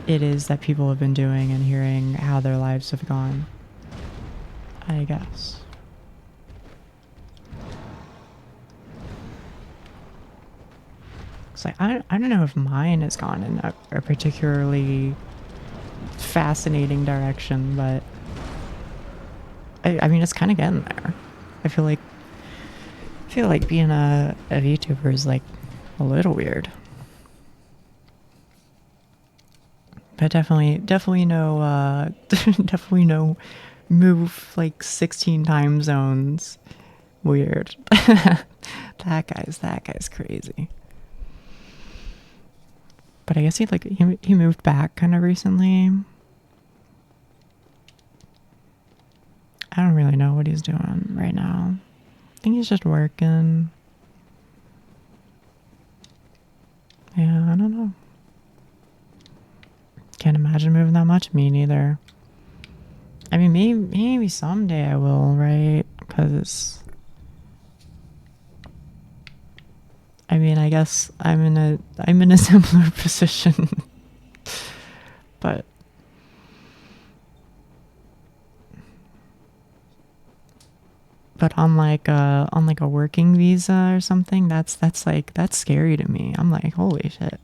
it is that people have been doing and hearing how their lives have gone, I guess. It's like, I don't know if mine has gone in a particularly fascinating direction, but I mean, it's kind of getting there. I feel like being a VTuber is like a little weird. But definitely no definitely no move like 16 time zones weird. that guy's crazy. But I guess he moved back kind of recently. I don't really know what he's doing right now. I think he's just working. Yeah, I don't know. Can't imagine moving that much. Me neither. I mean, maybe someday I will, right? Because I mean, I guess I'm in a similar position. But on like a working visa or something, that's scary to me. I'm like, holy shit.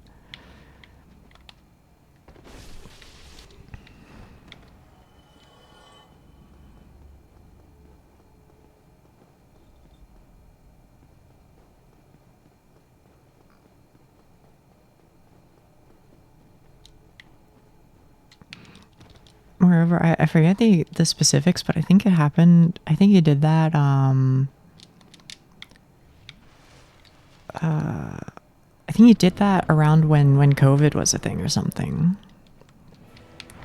Moreover, I forget the specifics, but I think it happened. I think he did that. I think he did that around when COVID was a thing or something.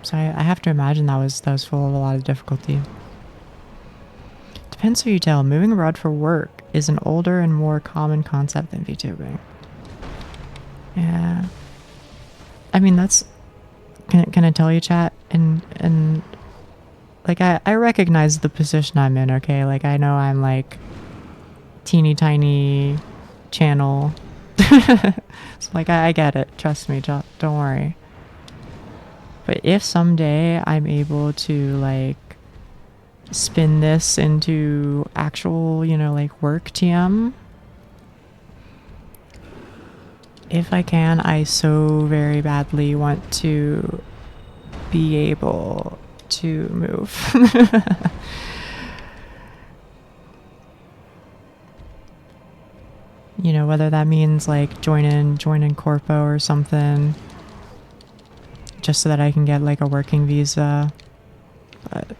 So I have to imagine that was full of a lot of difficulty. Depends who you tell. Moving abroad for work is an older and more common concept than VTubing. Yeah. I mean, that's... Can I tell you, chat? And like, I recognize the position I'm in, okay? Like, I know I'm like teeny tiny channel. So like, I get it. Trust me, don't worry. But if someday I'm able to like spin this into actual, like work TM, if I can, I so very badly want to be able to move. Whether that means like joining Corpo or something, just so that I can get like a working visa. But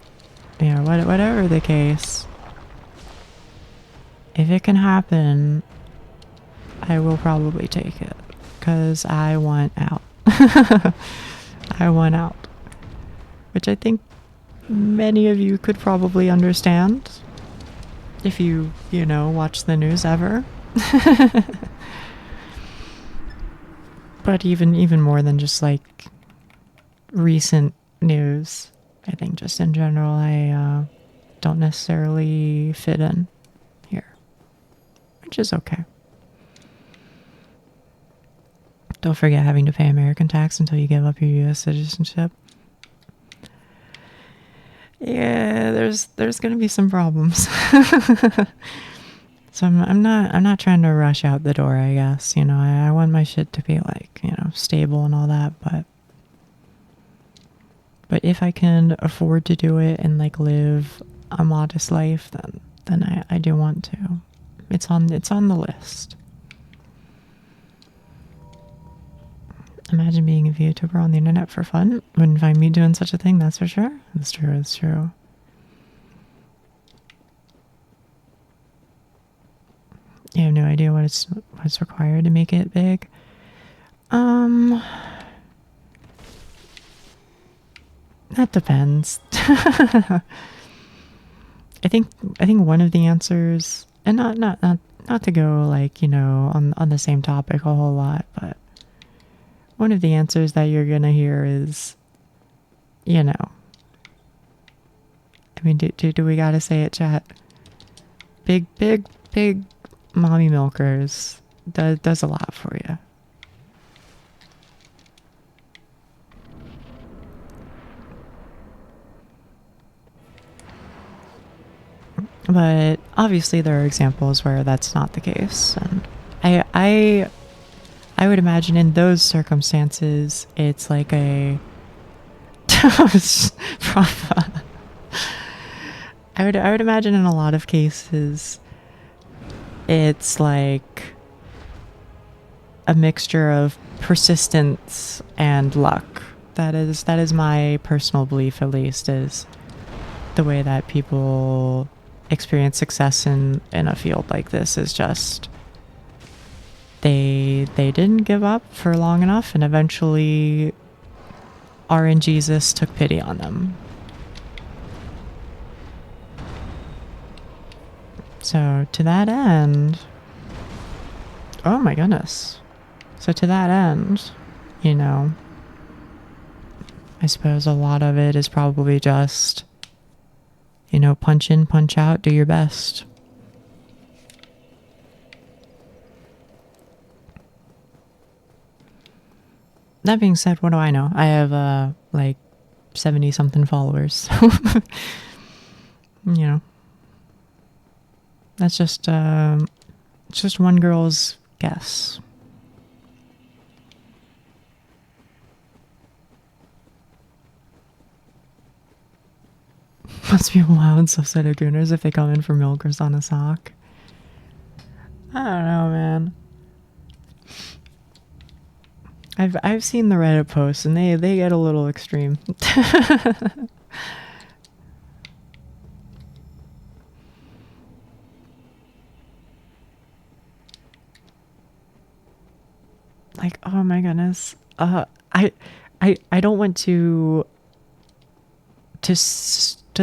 Yeah, whatever the case, if it can happen, I will probably take it. Because I want out. I want out. Which I think many of you could probably understand. If you know, watch the news ever. But even more than just like recent news, I think just in general, I don't necessarily fit in here, which is okay. Don't forget having to pay American tax until you give up your U.S. citizenship. Yeah, there's gonna be some problems. So I'm not trying to rush out the door, I guess. You know, I want my shit to be like, you know, stable and all that, but if I can afford to do it and like live a modest life, then I do want to. It's on the list. Imagine being a VTuber on the internet for fun. Wouldn't find me doing such a thing, that's for sure. That's true, it's true. You have no idea what's required to make it big. That depends. I think one of the answers, and not to go like, you know, on the same topic a whole lot, but one of the answers that you're gonna hear is, you know, I mean, do we gotta say it, chat? Big mommy milkers does a lot for you. But obviously there are examples where that's not the case, and I would imagine in those circumstances it's like a I would imagine in a lot of cases it's like a mixture of persistence and luck. That is my personal belief, at least, is the way that people experience success in a field like this is just they didn't give up for long enough, and eventually RNGesus took pity on them. So to that end, oh my goodness. So to that end, you know, I suppose a lot of it is probably just, you know, punch in, punch out, do your best. That being said, what do I know? I have like 70 something followers. You know, that's just one girl's guess. Must be wild and subsided gooners if they come in for milkers on a sock. I don't know, man. I've seen the Reddit posts and they get a little extreme. Like, oh my goodness. I don't want to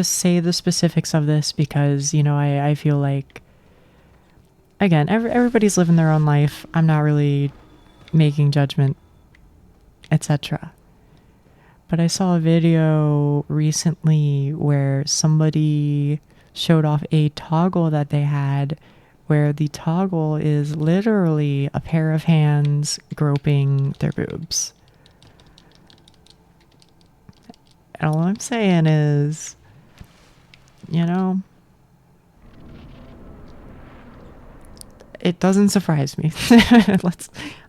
say the specifics of this because, you know, I feel like, again, everybody's living their own life. I'm not really making judgment, etc. But I saw a video recently where somebody showed off a toggle that they had, where the toggle is literally a pair of hands groping their boobs. And all I'm saying is, you know, it doesn't surprise me.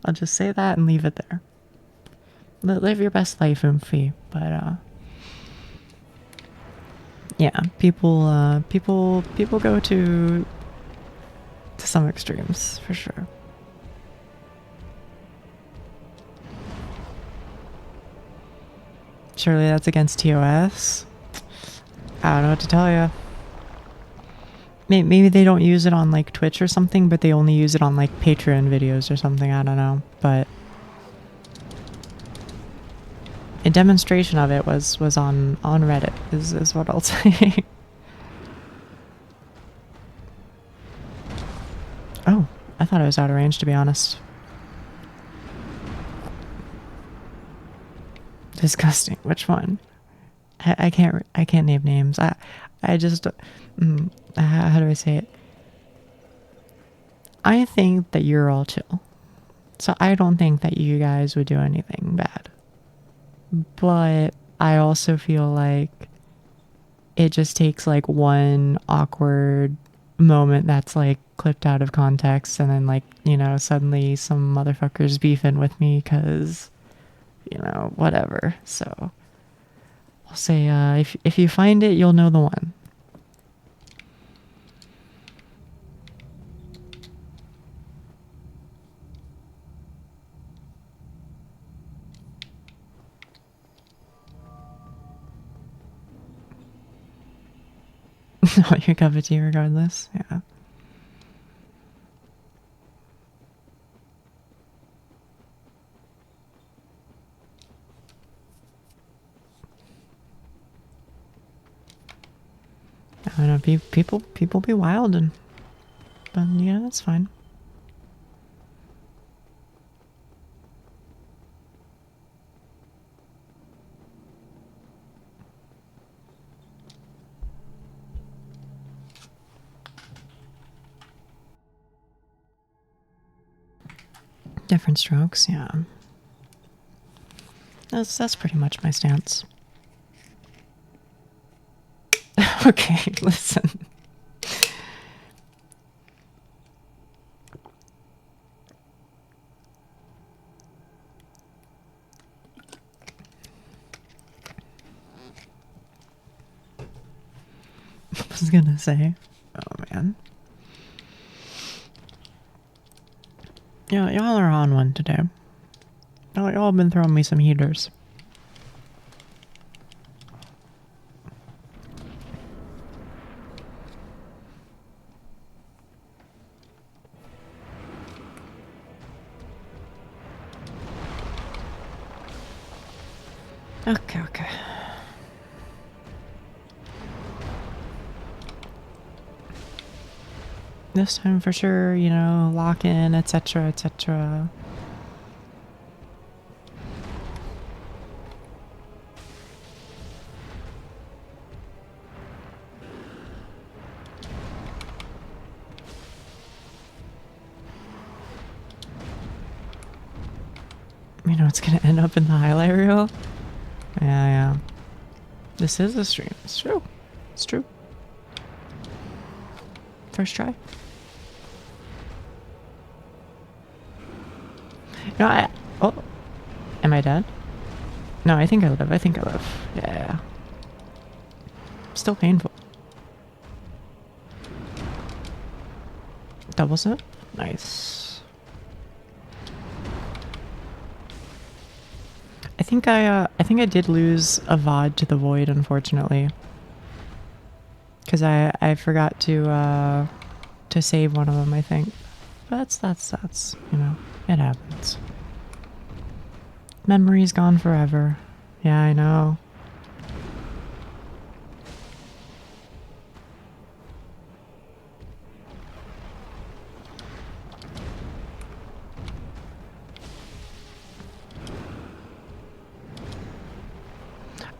I'll just say that and leave it there. Live your best life, Oomphy. But yeah, people go to some extremes for sure. Surely that's against TOS. I don't know what to tell you. Maybe they don't use it on like Twitch or something, but they only use it on like Patreon videos or something. I don't know, but a demonstration of it was on Reddit is what I'll say. Oh, I thought I was out of range, to be honest. Disgusting. Which one? I can't name names. I just how do I say it? I think that you're all chill. So I don't think that you guys would do anything bad. But I also feel like it just takes like one awkward moment that's like clipped out of context, and then like, you know, suddenly some motherfuckers beefing with me because, you know, whatever. So I'll say if you find it, you'll know the one. Not your cup of tea regardless. Yeah. I don't know, people be wild, and but yeah, that's fine. Different strokes, yeah. That's pretty much my stance. Okay, listen. I was gonna say, oh man. Yeah, y'all are on one today. Y'all have been throwing me some heaters. Okay. This time for sure, you know, lock in, etc., etc. You know, it's gonna end up in the highlight reel. Yeah. This is a stream. It's true. It's true. First try. No, oh, am I dead? No, I think I live. Yeah. Still painful. Double sip? Nice. I think I did lose a VOD to the void, unfortunately. Because I forgot to save one of them, I think. But that's, you know, it happens. Memory's gone forever. Yeah, I know.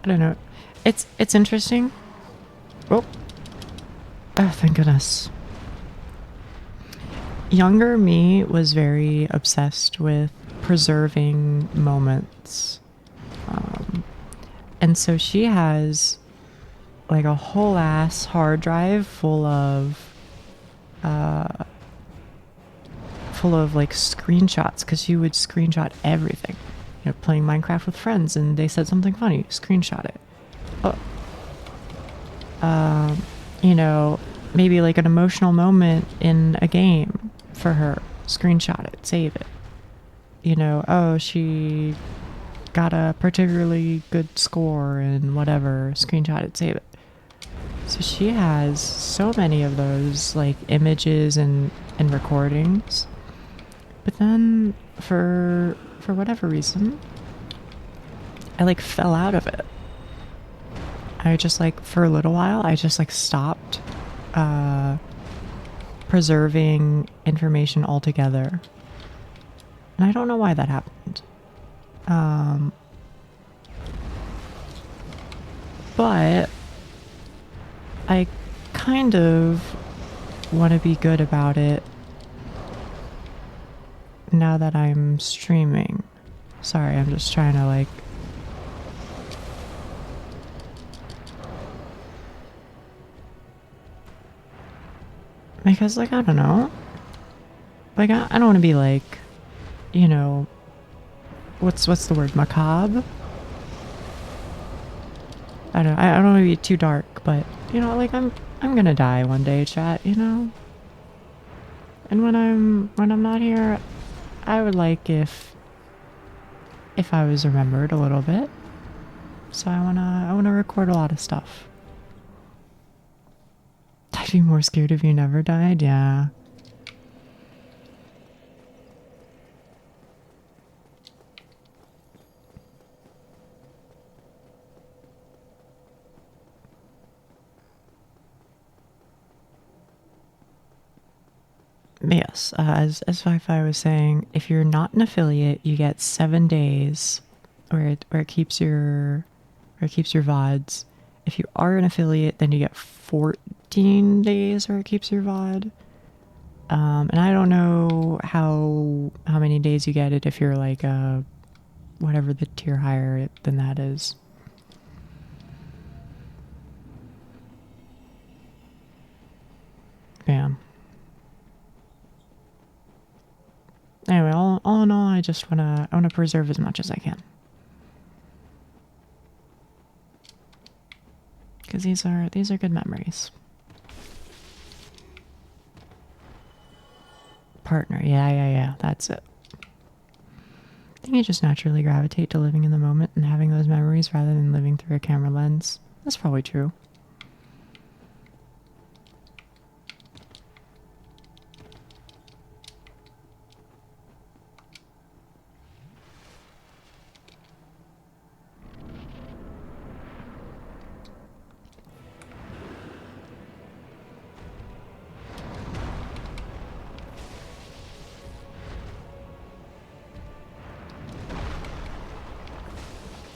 I don't know. It's interesting. Oh, thank goodness. Younger me was very obsessed with preserving moments. And so she has like a whole ass hard drive full of like screenshots, because she would screenshot everything. You know, playing Minecraft with friends and they said something funny, screenshot it. You know, maybe like an emotional moment in a game for her, screenshot it, save it. You know, oh, she got a particularly good score and whatever, screenshot it, save it. So she has so many of those like images and recordings. But then for whatever reason, I like fell out of it. I just like for a little while I just like stopped preserving information altogether. And I don't know why that happened. But I kind of want to be good about it now that I'm streaming. Sorry, I'm just trying to like... Because like, I don't know. Like, I don't want to be like, you know, what's the word? Macabre? I don't want to be too dark, but you know, like I'm gonna die one day, chat, you know? And when I'm not here, I would like if I was remembered a little bit. So I wanna record a lot of stuff. I'd be more scared if you never died, yeah. Yes, as Wi-Fi was saying, if you're not an affiliate, you get 7 days where it keeps your VODs. If you are an affiliate, then you get 14 days where it keeps your VOD. And I don't know how many days you get it if you're like whatever the tier higher than that is. Bam. Anyway, all in all, I wanna preserve as much as I can. Because these are good memories. Partner, yeah, that's it. I think you just naturally gravitate to living in the moment and having those memories rather than living through a camera lens. That's probably true.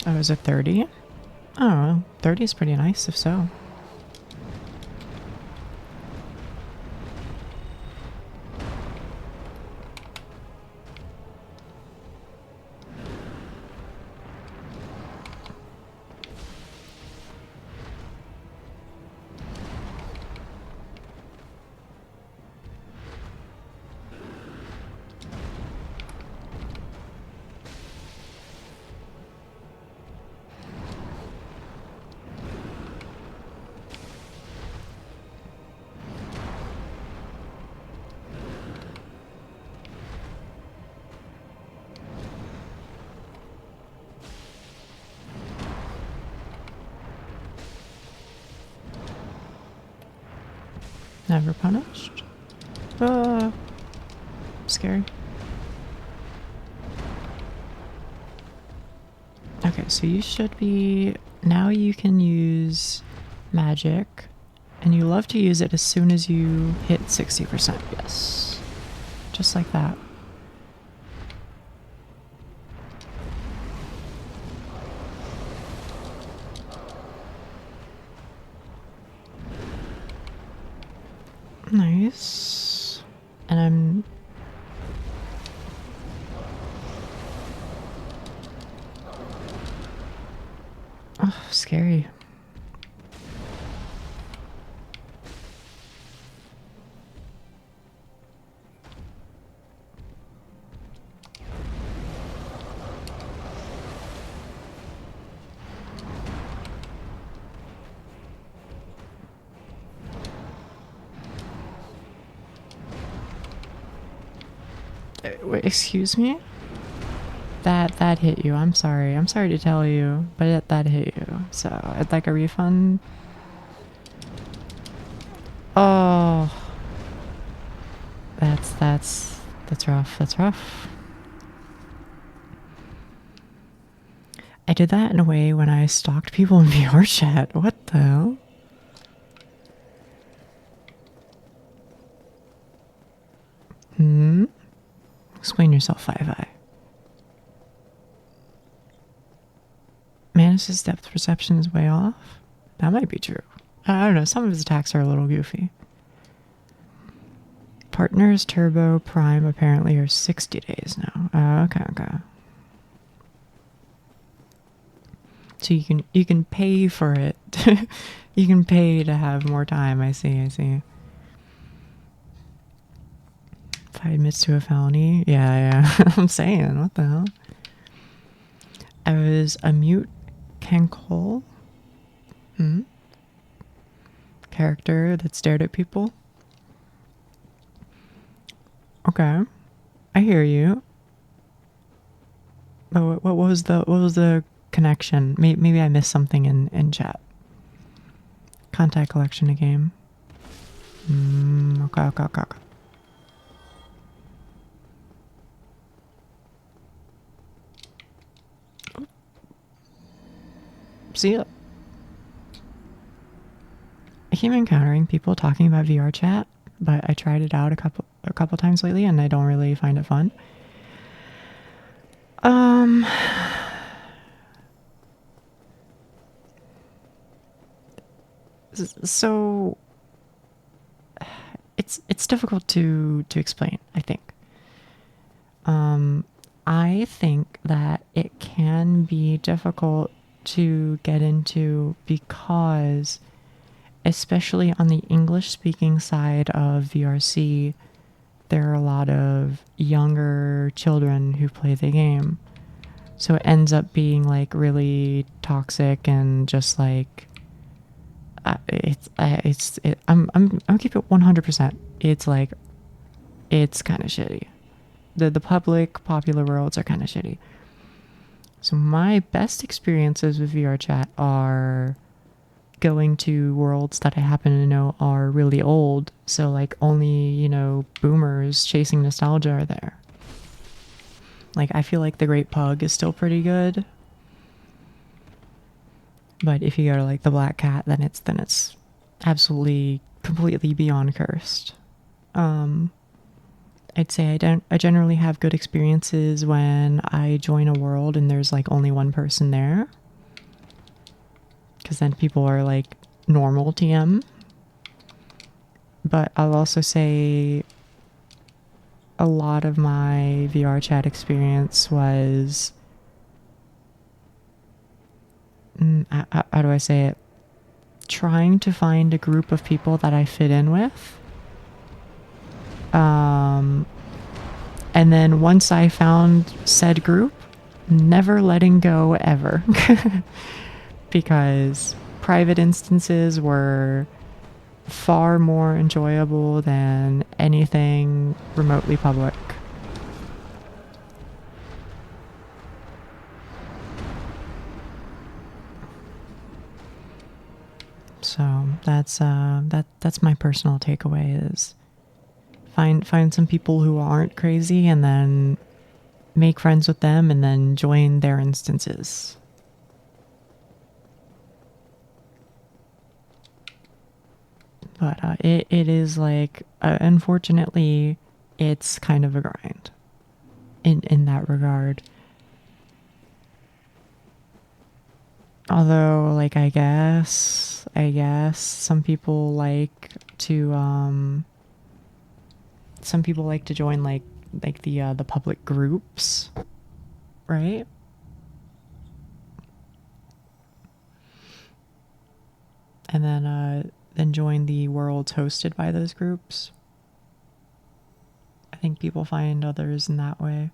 Oh, is it 30? Oh, 30 is pretty nice, if so. Never punished? Scary. Okay, so you should be... Now you can use magic, and you love to use it as soon as you hit 60%, yes. Just like that. Nice. And I'm... Oh, scary. Wait, excuse me? That hit you. I'm sorry. I'm sorry to tell you, but that hit you. So, I'd like a refund. that's rough. That's rough. I did that in a way when I stalked people in VR chat. What the hell? Explain yourself, 5i. Manus's depth perception is way off? That might be true. I don't know, some of his attacks are a little goofy. Partners Turbo Prime apparently are 60 days now. Okay. So you can pay for it. You can pay to have more time. I see. If I admits to a felony, yeah. I'm saying, what the hell? I was a mute Kenkol character that stared at people. Okay, I hear you. But what was the connection? Maybe I missed something in chat. Contact collection a game. Okay. See ya. I keep encountering people talking about VR chat, but I tried it out a couple times lately and I don't really find it fun. So it's difficult to explain, I think. I think that it can be difficult to get into because, especially on the English speaking side of VRC, there are a lot of younger children who play the game. So it ends up being like really toxic and just like I'm keep it 100%. It's like it's kind of shitty. The public popular worlds are kind of shitty. So my best experiences with VR chat are going to worlds that I happen to know are really old. So like only, boomers chasing nostalgia are there. Like I feel like the Great Pug is still pretty good. But if you go to like the Black Cat, then it's absolutely completely beyond cursed. I'd say I generally have good experiences when I join a world and there's like only one person there. Because then people are like normal TM. But I'll also say a lot of my VR chat experience was, how do I say it? Trying to find a group of people that I fit in with. And then once I found said group, never letting go ever. Because private instances were far more enjoyable than anything remotely public. So that's my personal takeaway is find some people who aren't crazy and then make friends with them and then join their instances. But it is like, unfortunately, it's kind of a grind in that regard. Although, like, I guess some people like to join like the public groups, right? And then join the worlds hosted by those groups. I think people find others in that way.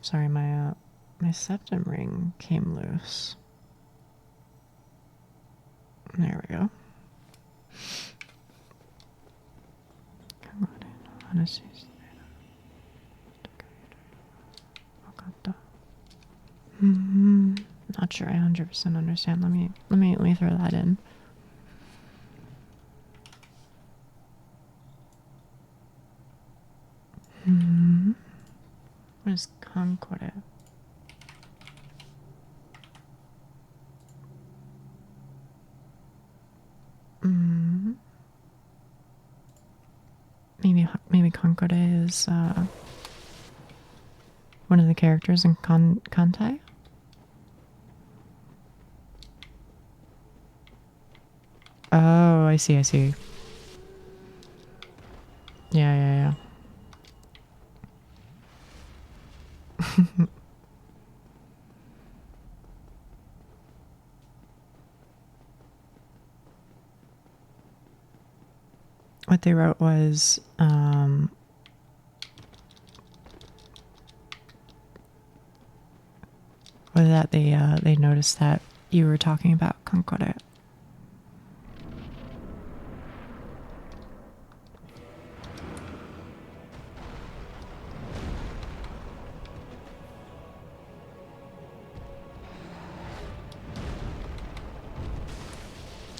Sorry, my septum ring came loose. There we go. Not not sure I 100% understand. Let me throw that in. What is Concord? Maybe Concord is one of the characters in Kantai? Oh, I see, I see. Yeah. What they wrote was, that they noticed that you were talking about Concord.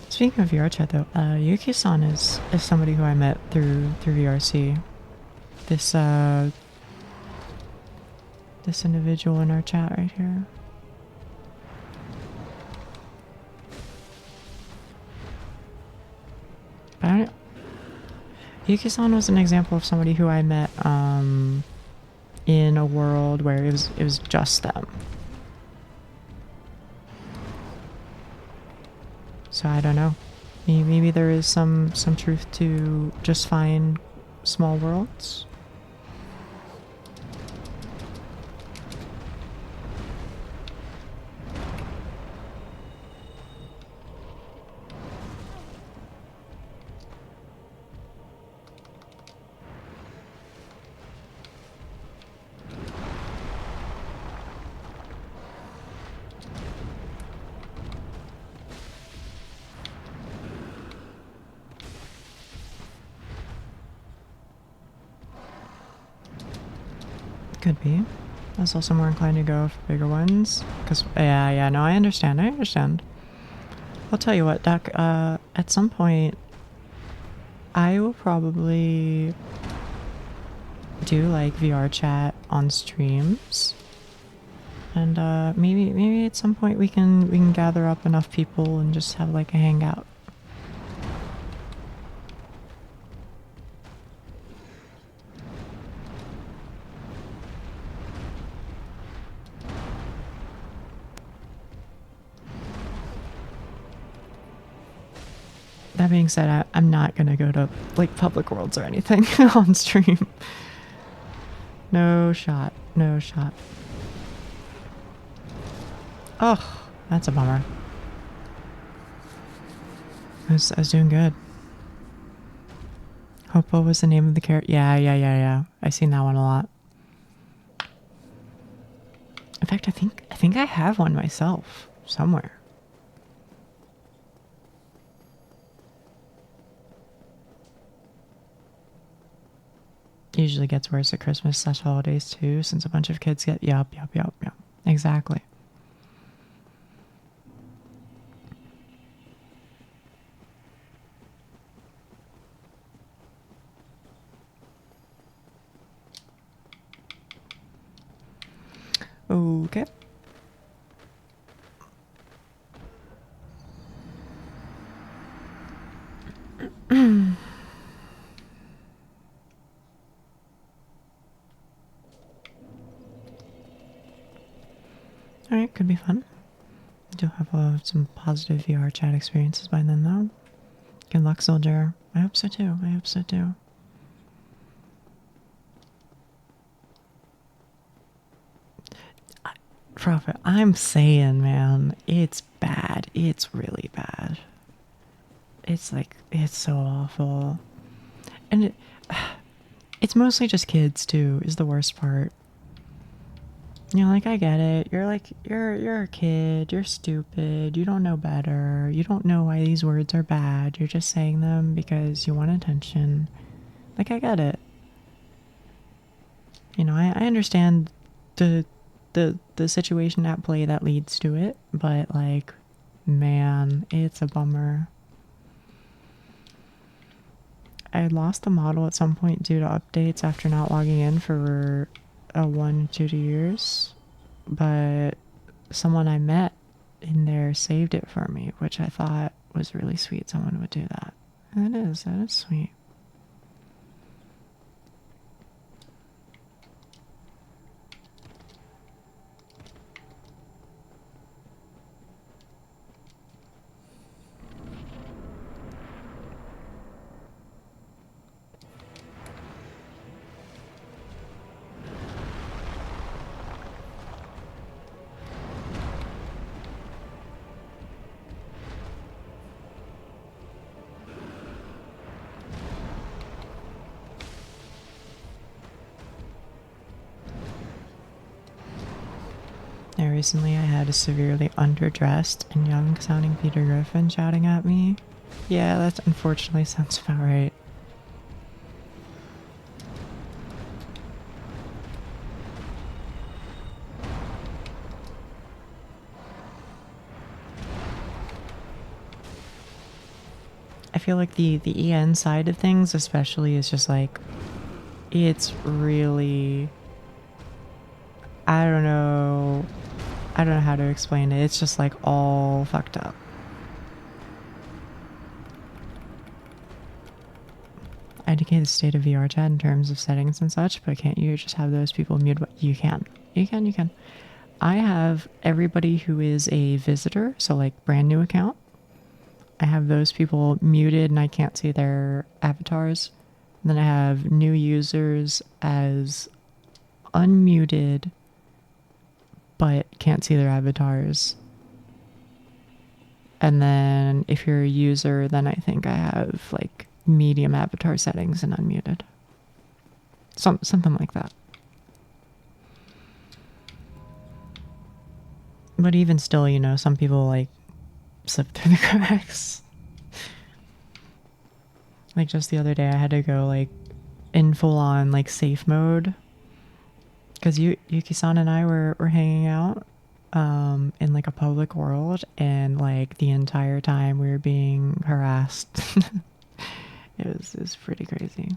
Speaking of VR chat though, Yuki-san is somebody who I met through VRC. This this individual in our chat right here. But Yuki-san was an example of somebody who I met in a world where it was just them. So I don't know. Maybe there is some truth to just find small worlds. Could be. I was also more inclined to go for bigger ones. Because, yeah, no, I understand. I'll tell you what, Doc, at some point, I will probably do, like, VR chat on streams. And, maybe at some point we can gather up enough people and just have, like, a hangout. That being said, I'm not gonna go to, like, public worlds or anything on stream. No shot. Oh, that's a bummer. I was doing good. Hoppo was the name of the character. Yeah. I've seen that one a lot. In fact, I think I have one myself somewhere. Usually gets worse at Christmas/holidays too, since a bunch of kids get yup. Exactly. Okay. Alright, could be fun. I do have some positive VR chat experiences by then, though. Good luck, soldier. I hope so too. Prophet, I'm saying, man, it's bad. It's really bad. It's like, it's so awful. And it's mostly just kids too, is the worst part. You know, like, I get it. You're a kid. You're stupid. You don't know better. You don't know why these words are bad. You're just saying them because you want attention. Like, I get it. You know, I understand the the situation at play that leads to it, but like, man, it's a bummer. I lost the model at some point due to updates after not logging in for 1 to 2 years, but someone I met in there saved it for me, which I thought was really sweet. Someone would do that. And that is sweet. Yeah, recently I had a severely underdressed and young sounding Peter Griffin shouting at me. Yeah, that unfortunately sounds about right. I feel like the EN side of things especially is just like, it's really, I don't know how to explain it. It's just like all fucked up. I indicate the state of VR chat in terms of settings and such, but can't you just have those people mute? You can. You can. I have everybody who is a visitor, so like brand new account. I have those people muted and I can't see their avatars. And then I have new users as unmuted but can't see their avatars. And then if you're a user, then I think I have like medium avatar settings and unmuted. Something like that. But even still, you know, some people like slip through the cracks. Like just the other day I had to go like in full on like safe mode because Yuki-san and I were hanging out in like a public world, and like the entire time we were being harassed. It was pretty crazy.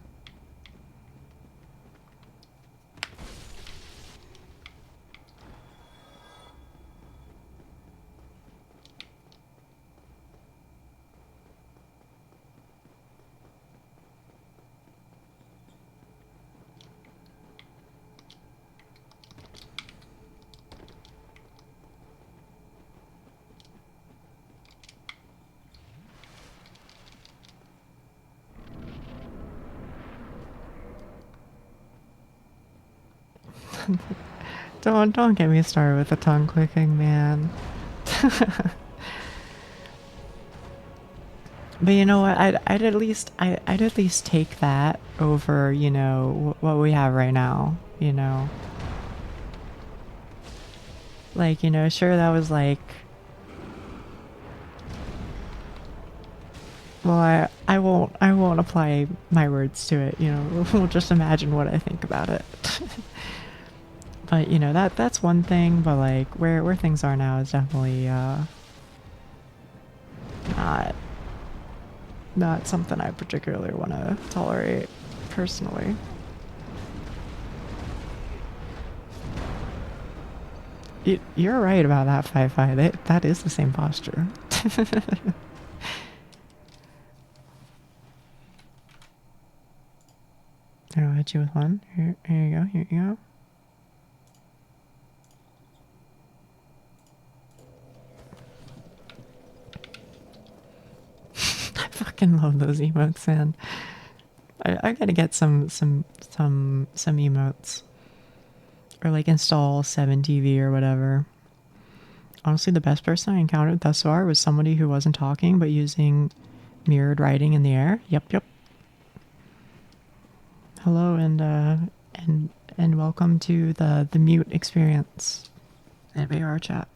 Don't get me started with the tongue clicking, man. But you know what? I'd at least take that over, you know, what we have right now, you know. Like, you know, sure that was like, well, I won't apply my words to it, you know. We'll just imagine what I think about it. But you know, that's one thing, but like where things are now is definitely not something I particularly want to tolerate personally. You're right about that, Fi-Fi. That is the same posture. I'll hit you with one. Here you go. Here you go. I fucking love those emotes, man. I gotta get some emotes, or like install 7TV or whatever. Honestly, the best person I encountered thus far was somebody who wasn't talking but using mirrored writing in the air. Yep. Hello and welcome to the mute experience in VR chat.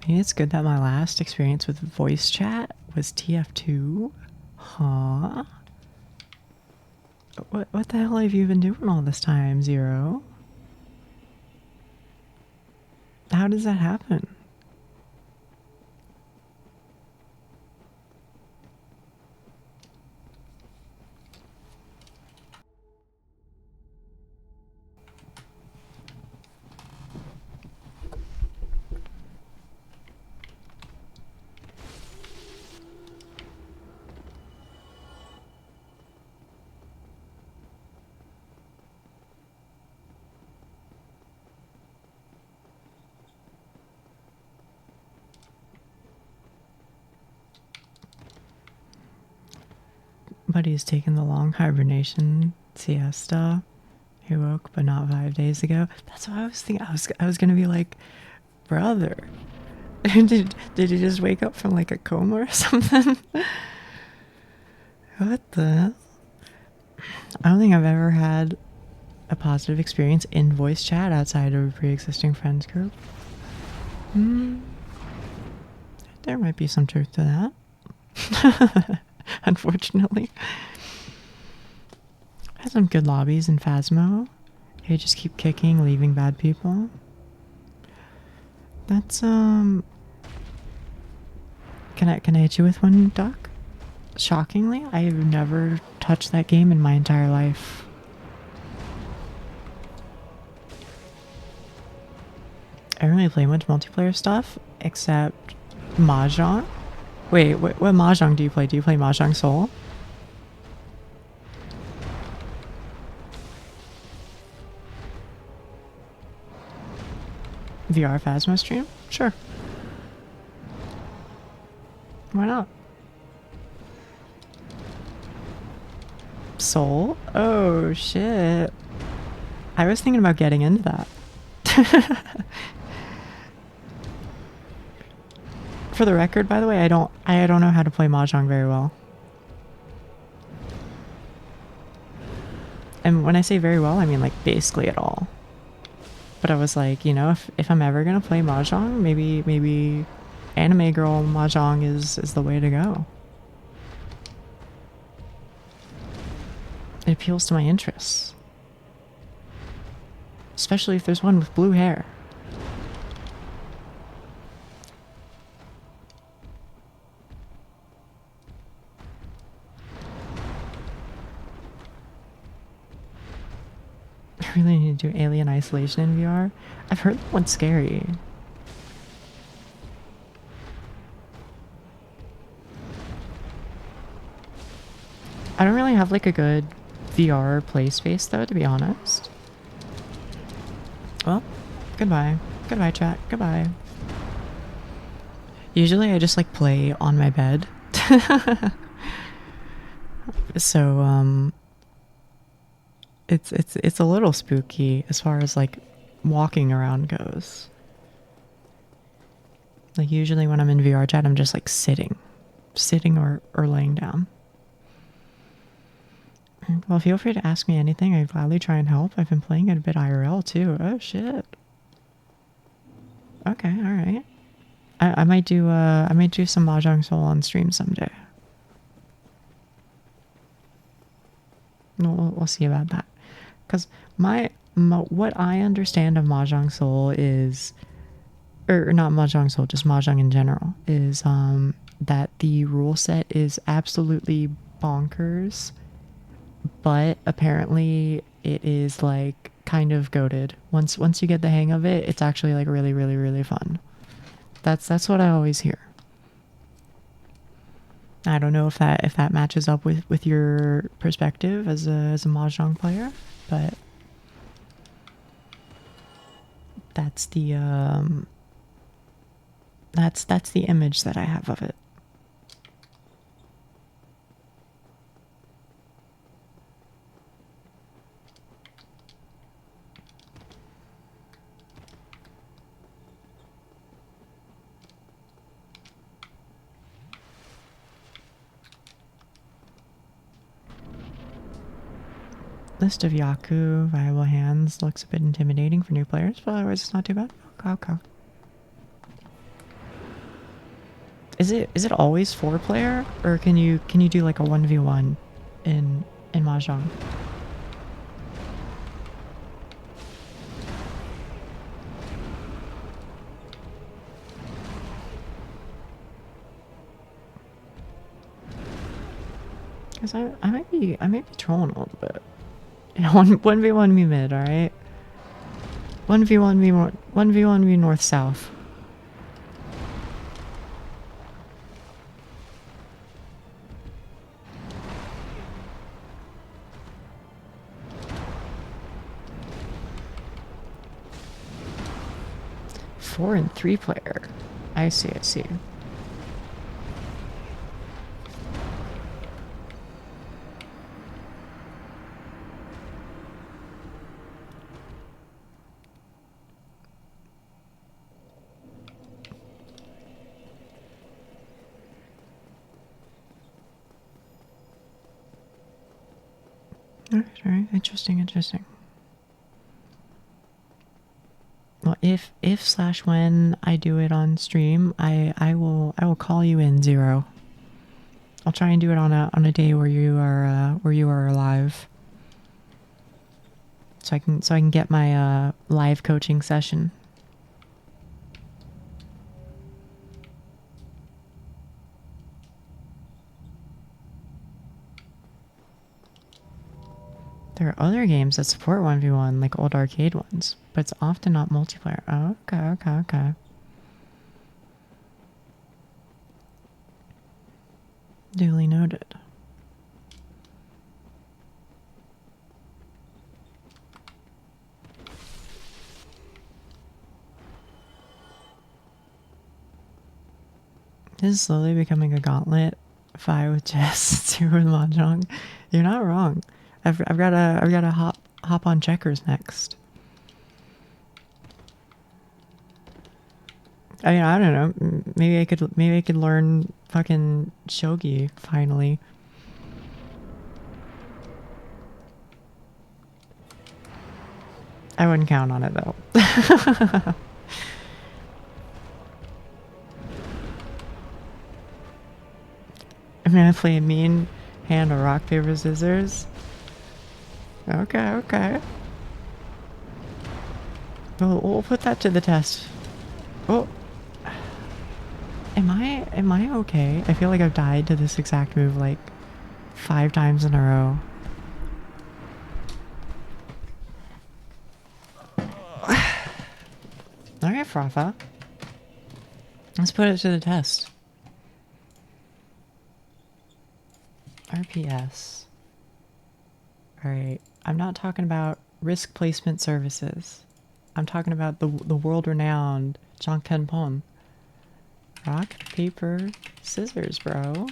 Maybe it's good that my last experience with voice chat was TF2. Huh? What the hell have you been doing all this time, Zero? How does that happen? Buddy's taking the long hibernation siesta. He woke, but not 5 days ago. That's what I was thinking. I was gonna be like, brother, did you just wake up from like a coma or something? What the hell? I don't think I've ever had a positive experience in voice chat outside of a pre-existing friends group. There might be some truth to that. Unfortunately. I had some good lobbies in Phasmo. You just keep kicking, leaving bad people. That's Can I hit you with one, Duck? Shockingly, I have never touched that game in my entire life. I don't really play much multiplayer stuff except Mahjong. Wait, what Mahjong do you play? Do you play Mahjong Soul? VR Phasmo stream? Sure. Why not? Soul? Oh shit. I was thinking about getting into that. For the record, by the way, I don't know how to play Mahjong very well. And when I say very well, I mean like basically at all. But I was like, you know, if I'm ever gonna play Mahjong, maybe anime girl Mahjong is the way to go. It appeals to my interests. Especially if there's one with blue hair. I really need to do Alien Isolation in VR. I've heard that one's scary. I don't really have like a good VR play space though, to be honest. Well, goodbye. Goodbye, chat. Goodbye. Usually I just like play on my bed. So, it's a little spooky as far as like walking around goes. Like usually when I'm in VR chat, I'm just like sitting or laying down. Well, feel free to ask me anything. I'd gladly try and help. I've been playing it a bit IRL too. Oh shit. Okay, all right. I might do some Mahjong Soul on stream someday. We'll see about that. Because what I understand of Mahjong Soul is, or not Mahjong Soul, just Mahjong in general, is that the rule set is absolutely bonkers, but apparently it is like kind of goated. Once you get the hang of it, it's actually like really, really, really fun. That's what I always hear. I don't know if that matches up with your perspective as a Mahjong player, but that's the that's the image that I have of it. List of Yaku viable hands looks a bit intimidating for new players, but otherwise it's not too bad. Okay. Is it always 4-player, or can you do like a 1v1 in Mahjong? Cause I might be trolling a little bit. Yeah, 1v1 me mid, alright? 1v1 me 1v1 me north south. Four and 3 player. I see, I see. Alright, interesting. Well, if/when I do it on stream, I will call you in, Zero. I'll try and do it on a day where you are alive. So I can get my live coaching session. There are other games that support 1v1, like old arcade ones, but it's often not multiplayer. Oh, okay. Duly noted. This is slowly becoming a gauntlet. 5 with chess, 2 with mahjong. You're not wrong. I've gotta hop on checkers next. I mean, I don't know. Maybe I could learn fucking shogi finally. I wouldn't count on it though. I'm gonna play a mean hand of rock, paper, scissors. Okay. We'll put that to the test. Oh. Am I okay? I feel like I've died to this exact move like 5 times in a row. Alright, Frafa. Let's put it to the test. RPS. Alright, I'm not talking about risk placement services. I'm talking about the world-renowned Jangkenpon. Rock, paper, scissors, bro.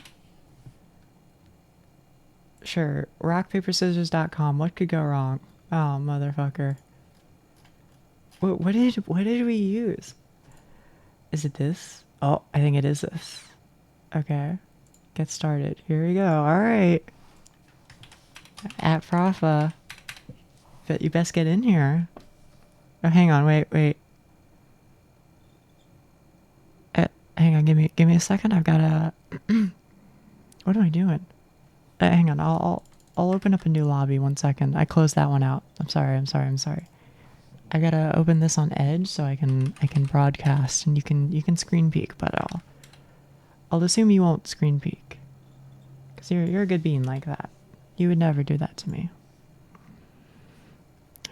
Sure, rockpaperscissors.com. What could go wrong? Oh, motherfucker. What did we use? Is it this? Oh, I think it is this. Okay. Get started. Here we go. Alright. At Frafa. But you best get in here. Oh, hang on. Wait. Hang on. Give me a second. I've got a... What am I doing? Hang on. I'll open up a new lobby. 1 second. I closed that one out. I'm sorry. I gotta open this on Edge so I can broadcast and you can screen peek, but I'll assume you won't screen peek. Cause you're a good bean like that. You would never do that to me.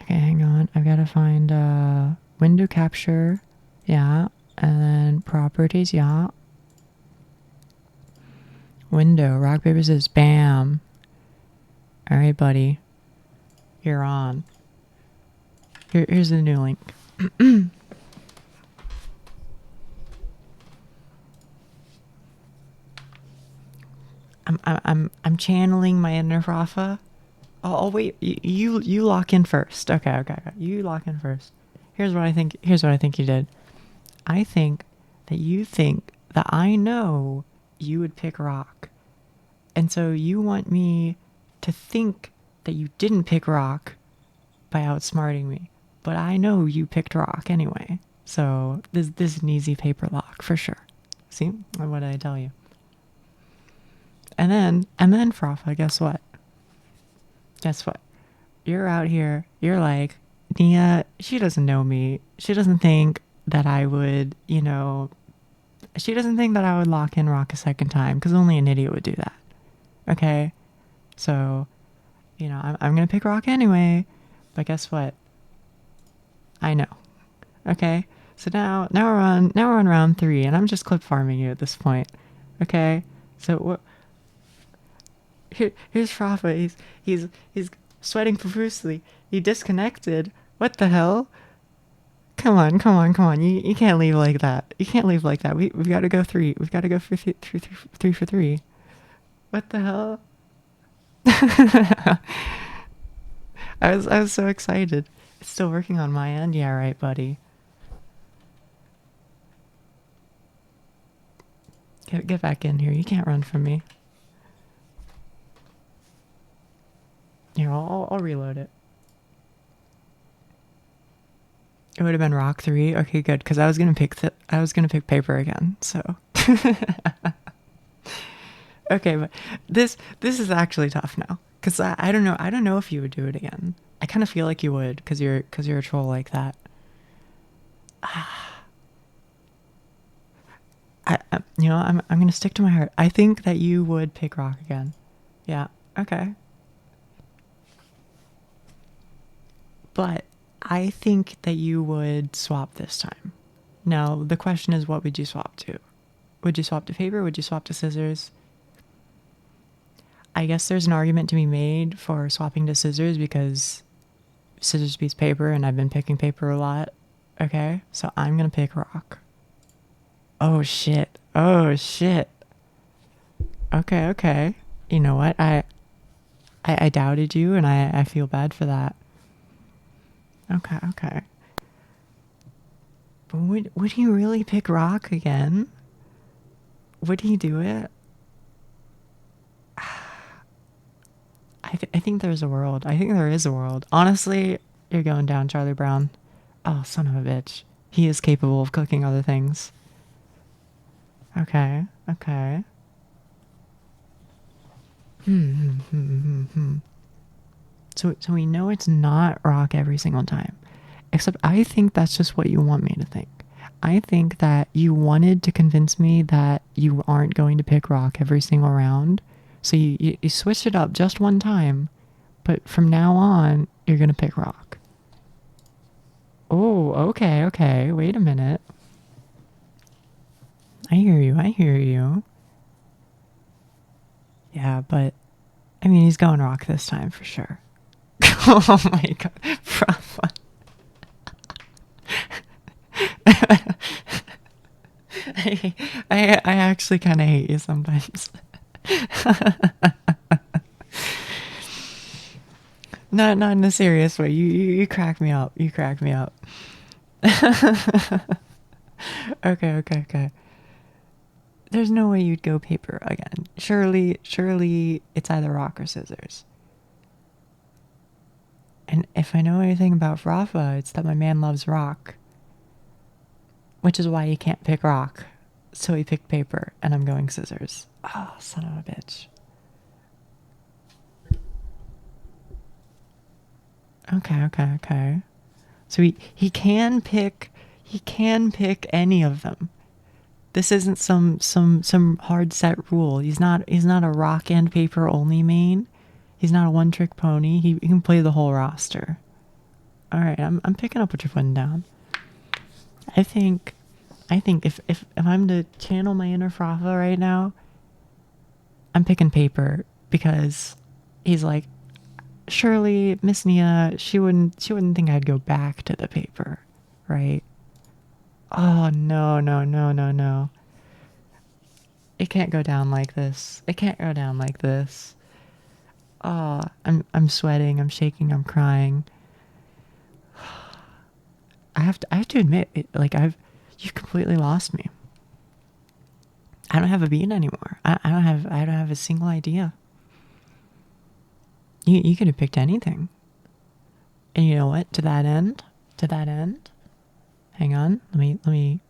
Okay, hang on. I've gotta find window capture, yeah, and then properties, yeah. Window, rock, paper, scissors, bam. Alright, buddy. You're on. Here's the new link. I'm channeling my inner Rafa. Oh wait, you lock in first. Okay. You lock in first. Here's what I think you did. I think that you think that I know you would pick rock. And so you want me to think that you didn't pick rock by outsmarting me. But I know you picked rock anyway. So this is an easy paper lock for sure. See? What did I tell you? And then Frafa, guess what? You're out here, you're like, Nia, she doesn't know me. She doesn't think that I would, she doesn't think that I would lock in rock a second time, because only an idiot would do that. Okay? So, you know, I'm gonna pick rock anyway. But guess what? I know. Okay. So now we're on round 3, and I'm just clip farming you at this point. Okay. So what? Here's Frafa. He's sweating profusely. He disconnected. What the hell? Come on, come on, come on. You can't leave like that. You can't leave like that. We've got to go 3. We've got to go for 3 for 3. What the hell? I was so excited. It's still working on my end. Yeah, right, buddy. Get back in here. You can't run from me. Here, I'll reload it. It would have been rock 3. Okay, good, because I was gonna pick paper again. So. Okay, but this is actually tough now, because I don't know if you would do it again. I kind of feel like you would, because you're a troll like that. You know, I'm gonna stick to my heart. I think that you would pick rock again. Yeah. Okay. But I think that you would swap this time. Now the question is, what would you swap to? Would you swap to paper? Would you swap to scissors? I guess there's an argument to be made for swapping to scissors because scissors beats paper, and I've been picking paper a lot. Okay, so I'm gonna pick rock. Oh shit. Oh shit. Okay, okay. You know what? I doubted you, and I feel bad for that. Okay, okay. But would he really pick rock again? Would he do it? I think there's a world. I think there is a world. Honestly, you're going down, Charlie Brown. Oh, son of a bitch. He is capable of cooking other things. Okay, okay. So we know it's not rock every single time. Except I think that's just what you want me to think. I think that you wanted to convince me that you aren't going to pick rock every single round. So you switched it up just one time, but from now on, you're going to pick rock. Oh, okay, okay. Wait a minute. I hear you, I hear you. Yeah, but, I mean, he's going rock this time for sure. Oh my god. I actually kind of hate you sometimes. Not in a serious way. You crack me up. You crack me up. Okay, okay, okay. There's no way you'd go paper again. Surely it's either rock or scissors. And if I know anything about Rafa, it's that my man loves rock. Which is why he can't pick rock. So he picked paper, and I'm going scissors. Oh, son of a bitch. Okay, okay, okay. So he can pick any of them. This isn't some hard set rule. He's not a rock and paper only main. He's not a one trick pony. He can play the whole roster. All right, I'm picking up what you're putting down. I think if I'm to channel my inner Frafa right now, I'm picking paper because he's like, surely Miss Nia, she wouldn't think I'd go back to the paper, right? Oh no, no, no, no, no. It can't go down like this. It can't go down like this. Oh, I'm sweating, I'm shaking, I'm crying. I have to admit, you've completely lost me. I don't have a beat anymore. I don't have a single idea. You could have picked anything. And you know what? To that end, hang on. Let me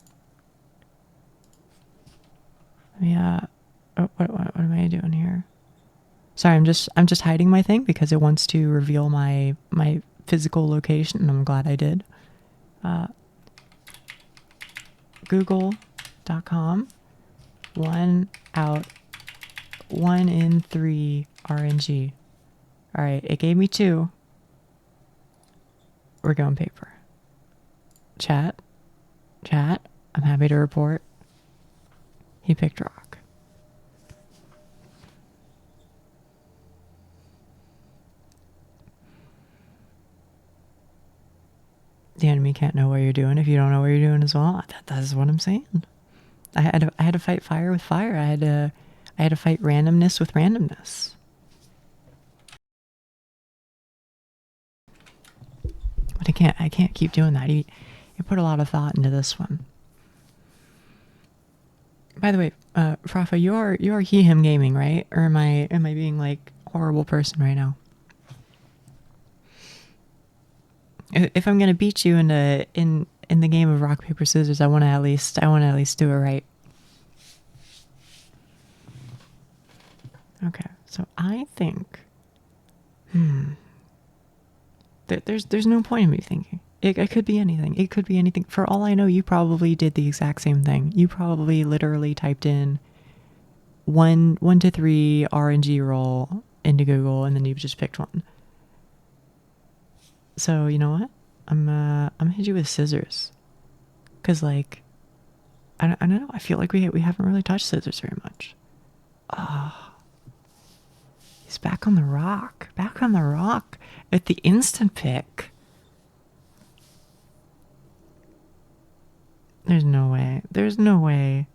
what am I doing here? Sorry, I'm just hiding my thing because it wants to reveal my physical location, and I'm glad I did. Google.com 1 out 1 in 3 RNG. All right, it gave me 2. We're going paper. Chat. I'm happy to report. He picked rock. The enemy can't know what you're doing if you don't know what you're doing as well. That is what I'm saying. I had to fight fire with fire. I had to fight randomness with randomness. But I can't keep doing that. You put a lot of thought into this one. By the way, Frafa, you are he him gaming, right? Or am I being like a horrible person right now? If I'm gonna beat you in the game of rock paper scissors, I want to at least do it right. Okay, so I think, there's no point in me thinking. It could be anything. It could be anything. For all I know, you probably did the exact same thing. You probably literally typed in 1 to 3 RNG roll into Google, and then you just picked one. So you know what? I'm gonna hit you with scissors, cause like, I don't know. I feel like we haven't really touched scissors very much. Oh, he's back on the rock. Back on the rock at the instant pick. There's no way. There's no way.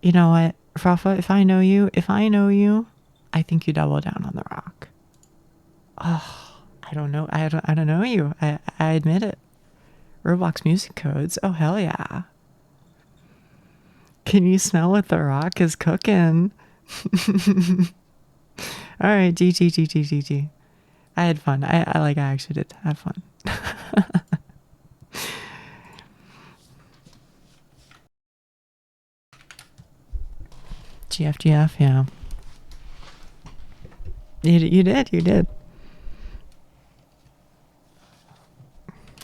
You know what, Frafa? If I know you, I think you double down on the rock. Oh, I don't know. I don't know you. I admit it. Roblox music codes. Oh hell yeah. Can you smell what the rock is cooking? All right, GG. I had fun. I actually did have fun. GF, yeah. You did.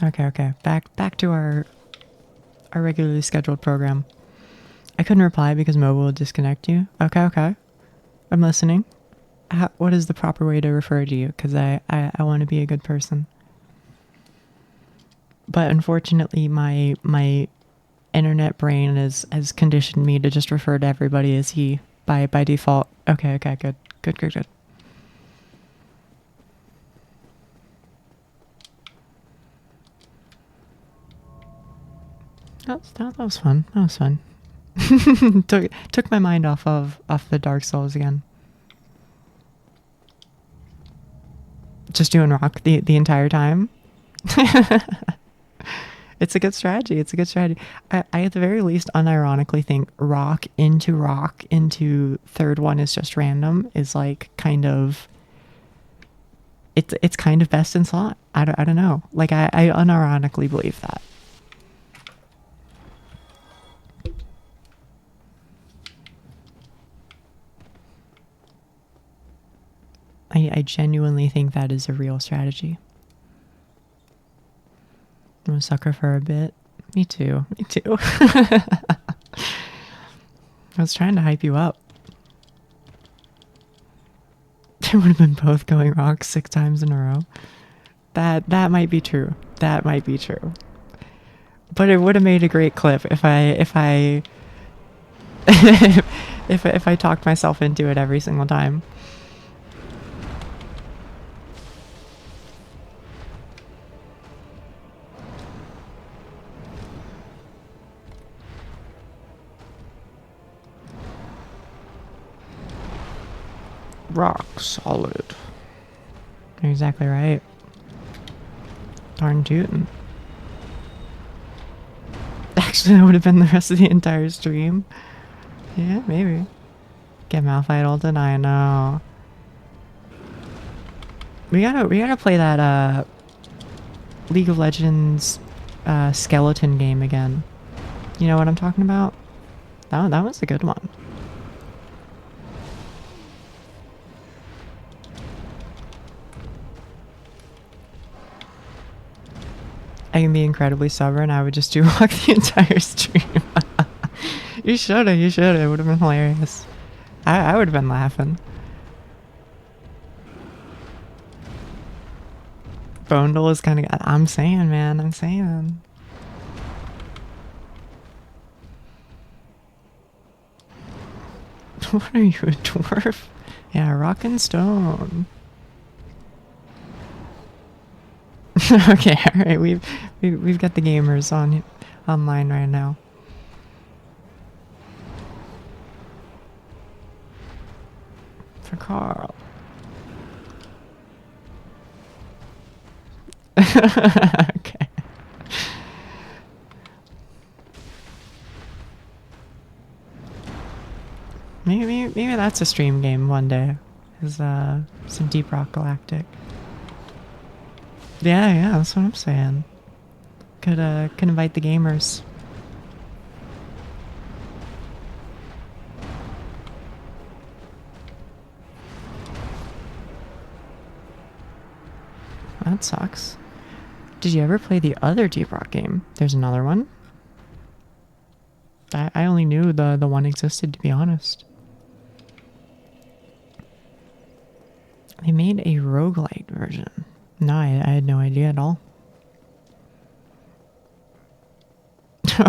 Okay. Back to our regularly scheduled program. I couldn't reply because mobile will disconnect you. Okay. I'm listening. What is the proper way to refer to you? Because I want to be a good person. But unfortunately, my internet brain has conditioned me to just refer to everybody as he by default. Okay, good. That was fun. took my mind off the Dark Souls again. Just doing rock the entire time. It's a good strategy. I at the very least unironically think rock into third one is just random is like kind of, it's kind of best in slot. I don't know. Like I unironically believe that. I genuinely think that is a real strategy. I'm a sucker for a bit. Me too. I was trying to hype you up. It would have been both going rock 6 times in a row. That might be true. But it would have made a great clip if I if I talked myself into it every single time. Rock solid. You're exactly right. Darn tootin'. Actually, that would have been the rest of the entire stream. Yeah, maybe. Get Malphite ulted, I know. We gotta play that League of Legends skeleton game again. You know what I'm talking about? That was a good one. I can be incredibly stubborn. I would just do rock the entire stream. You shoulda. It would have been hilarious. I would have been laughing. Bondel is kind of. I'm saying, man. I'm saying. What are you, a dwarf? Yeah, rock and stone. Okay, all right. We've got the gamers online right now. For Carl. Okay. Maybe that's a stream game one day. Is some Deep Rock Galactic. Yeah, that's what I'm saying. Could invite the gamers. That sucks. Did you ever play the other Deep Rock game? There's another one. I only knew the one existed, to be honest. They made a roguelite version. No, I had no idea at all.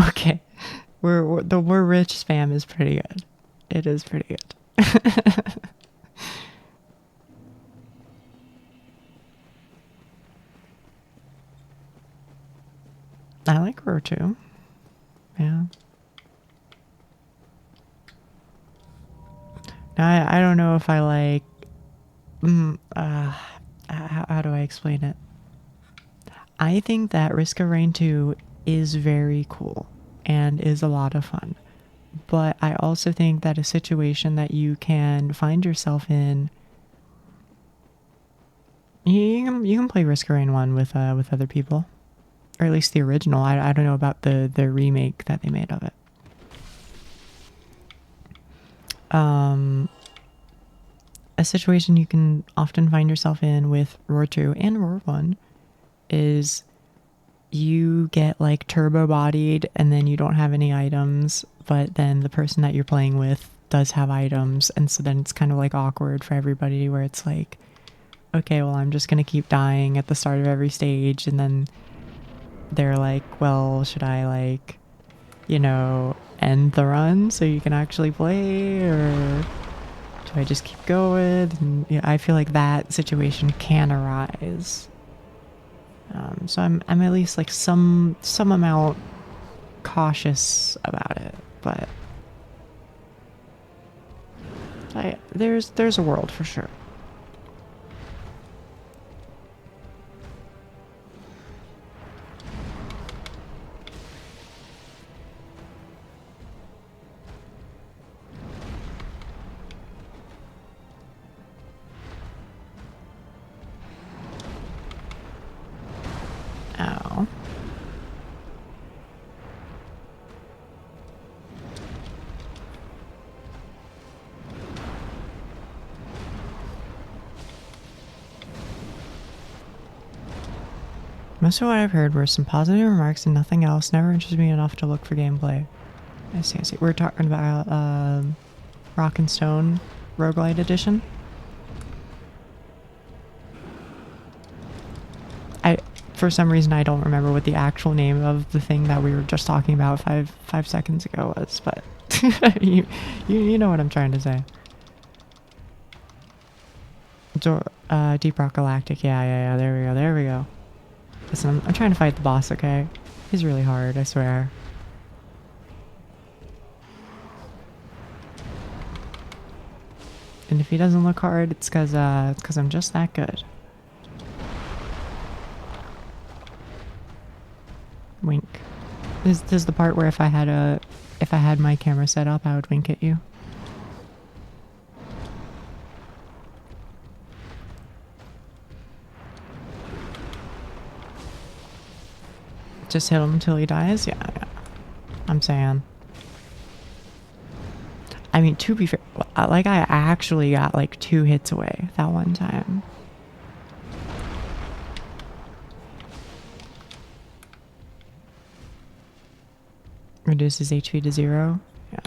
Okay. We're rich spam is pretty good. It is pretty good. I like Roar too. Yeah. Now, I don't know if I like... how do I explain it? I think that Risk of Rain 2 is very cool and is a lot of fun. But I also think that a situation that you can find yourself in... You can play Risk of Rain 1 with other people. Or at least the original. I don't know about the remake that they made of it. A situation you can often find yourself in with Roar 2 and Roar 1 is you get like turbo bodied and then you don't have any items, but then the person that you're playing with does have items, and so then it's kind of like awkward for everybody where it's like, okay, well, I'm just gonna keep dying at the start of every stage, and then they're like, well, should I like, you know, end the run so you can actually play, or do I just keep going? And yeah, I feel like that situation can arise. So I'm at least like some amount cautious about it, but there's a world for sure. Ow. Most of what I've heard were some positive remarks and nothing else. Never interested me enough to look for gameplay. I see. We're talking about Rock and Stone Roguelite Edition. For some reason, I don't remember what the actual name of the thing that we were just talking about five seconds ago was, but you know what I'm trying to say. Deep Rock Galactic. Yeah. There we go. Listen, I'm trying to fight the boss, okay? He's really hard, I swear. And if he doesn't look hard, it's cause I'm just that good. Wink. This is the part where if I had my camera set up, I would wink at you. Just hit him until he dies? Yeah. I'm saying. I mean, to be fair, like I actually got like 2 hits away that one time. Reduces HP to 0. Yeah.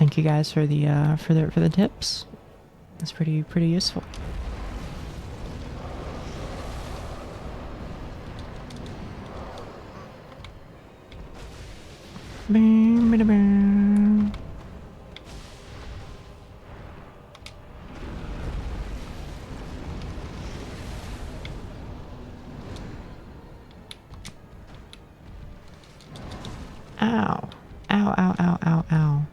thank you guys for the tips. It's pretty useful. Ow. Ow, ow, ow, ow, ow.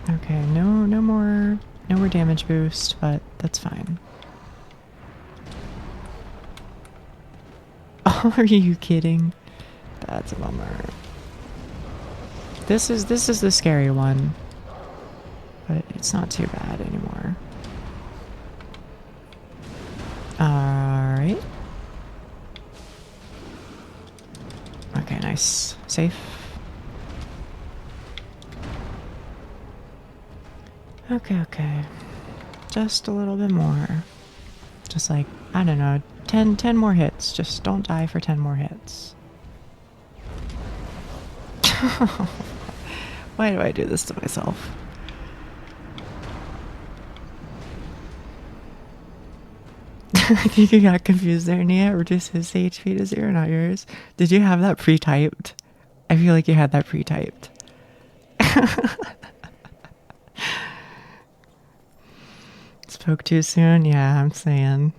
Okay, no more damage boost, but that's fine. Are you kidding? That's a bummer. This is the scary one, but it's not too bad anymore. All right. Okay, nice. Safe. Okay. Just a little bit more. Just like, I don't know, 10 more hits. Just don't die for 10 more hits. Why do I do this to myself? I think you got confused there, Nia. Reduce his HP to 0, not yours. Did you have that pre-typed? I feel like you had that pre-typed. Spoke too soon? Yeah, I'm saying.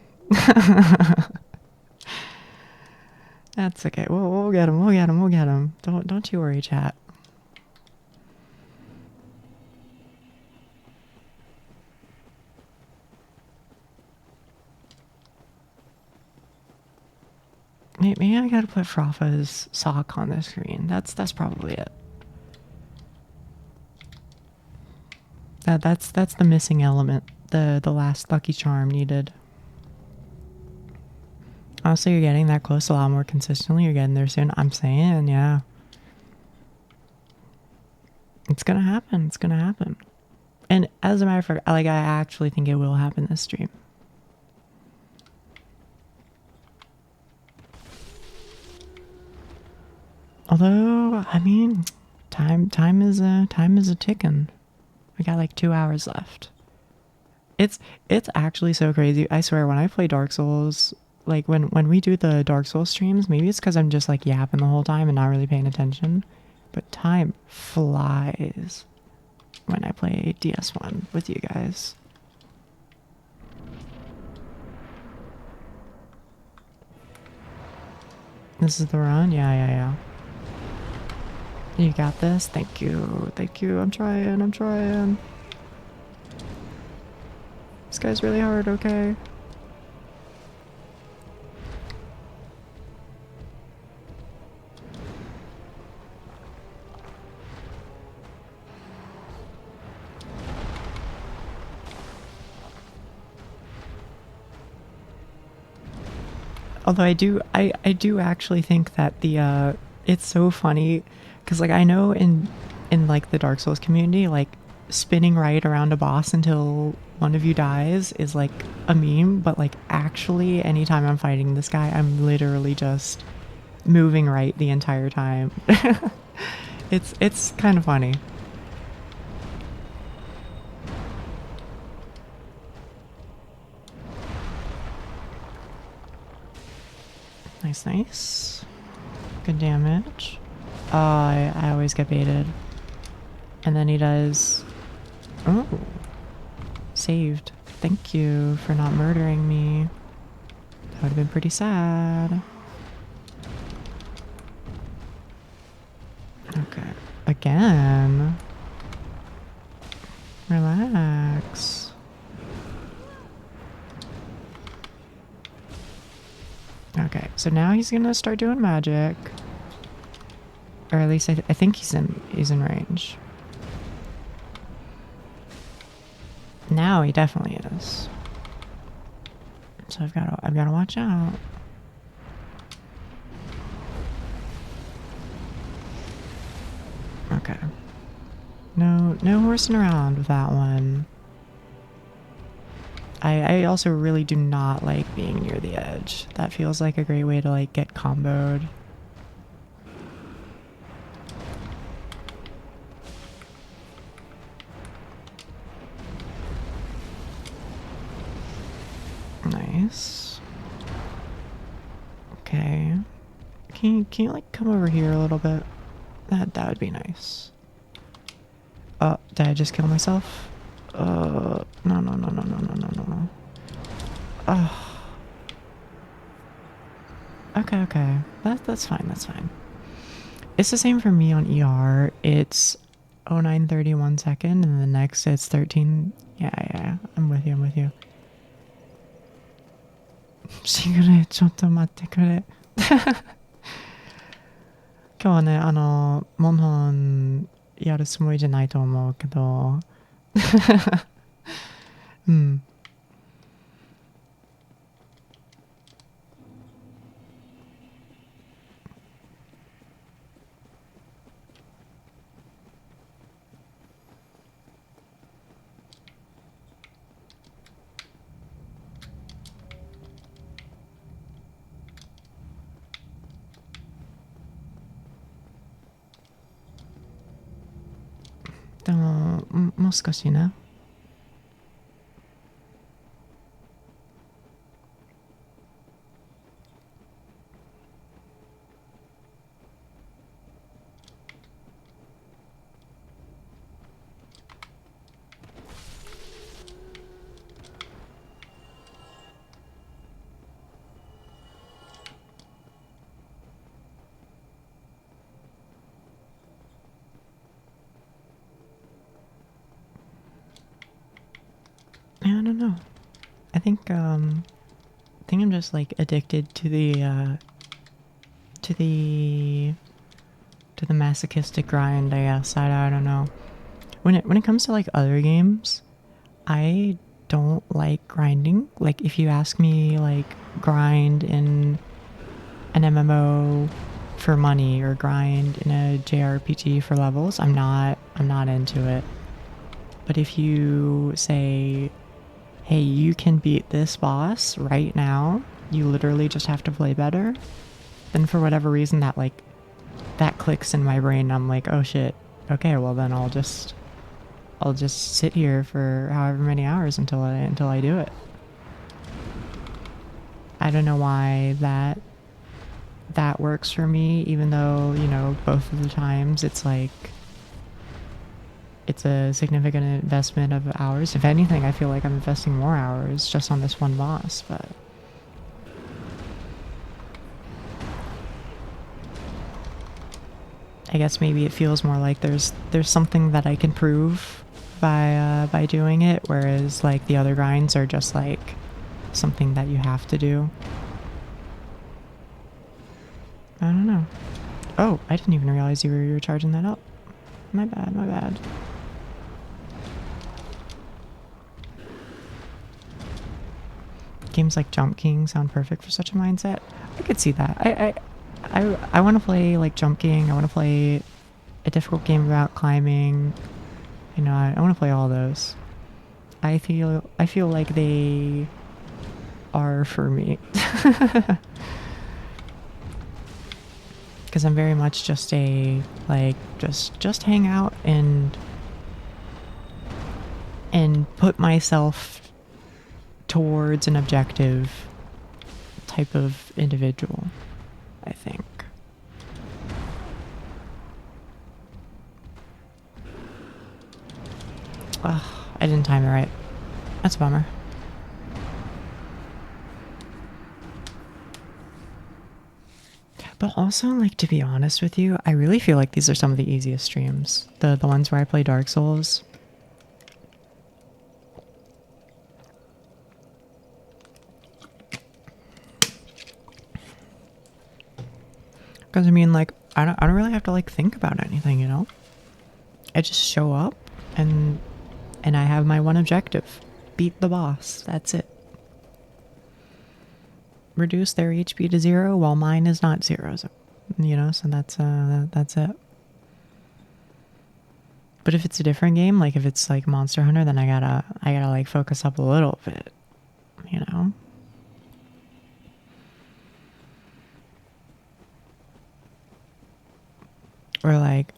That's okay. We'll get him. Don't you worry, chat. Maybe I gotta put Frafa's sock on the screen. That's probably it. That's the missing element. The last lucky charm needed. Honestly, you're getting that close a lot more consistently. You're getting there soon. I'm saying, yeah. It's gonna happen. It's gonna happen. And as a matter of fact, like, I actually think it will happen this stream. Although, I mean, time is a ticking. We got like 2 hours left. It's actually so crazy. I swear, when I play Dark Souls, like when we do the Dark Souls streams, maybe it's because I'm just like yapping the whole time and not really paying attention, but time flies when I play DS1 with you guys. This is the run? Yeah. You got this? Thank you. I'm trying. This guy's really hard, okay? Although I do actually think that the it's so funny because like I know in like the Dark Souls community, like spinning right around a boss until one of you dies is like a meme, but like actually anytime I'm fighting this guy, I'm literally just moving right the entire time. It's kind of funny. Nice. Good damage. Oh, I always get baited. And then he does... Oh. Saved. Thank you for not murdering me. That would have been pretty sad. Okay. Again. Relax. Okay, so now he's gonna start doing magic. Or at least I think he's in range. Now he definitely is. So I've gotta watch out. Okay. No horsing around with that one. I also really do not like being near the edge. That feels like a great way to like get comboed. Nice. Okay. Can you like come over here a little bit? That would be nice. Oh, did I just kill myself? No, no, no, no, no, no, no, no, no. Oh. Okay, okay. That's fine, that's fine. It's the same for me on ER. It's 0931 second, and the next it's 13. Yeah, I'm with you, I'm with you. しぐれ、ちょっと待ってくれ。今日はね、モンハンやるつもりじゃないと思うけど。うん。でも、もう少しね。I don't know. I think I'm just like addicted to the masochistic grind, I guess. I don't know. When it comes to like other games, I don't like grinding. Like if you ask me like grind in an MMO for money or grind in a JRPG for levels, I'm not into it. But if you say, hey, you can beat this boss right now, you literally just have to play better, then for whatever reason that clicks in my brain. I'm like, oh shit, okay, well then I'll just sit here for however many hours until I do it. I don't know why that works for me, even though, you know, both of the times it's like it's a significant investment of hours. If anything, I feel like I'm investing more hours just on this one boss, but I guess maybe it feels more like there's something that I can prove by doing it, whereas like the other grinds are just like something that you have to do. I don't know. Oh, I didn't even realize you were charging that up. My bad, my bad. Games like Jump King sound perfect for such a mindset. I could see that. I want to play like Jump King. I want to play a difficult game about climbing. You know, I want to play all those. I feel like they are for me. Because I'm very much just a like just hang out and put myself towards an objective type of individual, I think. Ugh, I didn't time it right. That's a bummer. But also, like, to be honest with you, I really feel like these are some of the easiest streams. The ones where I play Dark Souls. Because I mean, like, I don't really have to like think about anything, you know? I just show up and I have my one objective. Beat the boss. That's it. Reduce their HP to 0 while mine is not 0. So, you know, so that's it. But if it's a different game, like if it's like Monster Hunter, then I gotta like focus up a little bit. you know? Or like,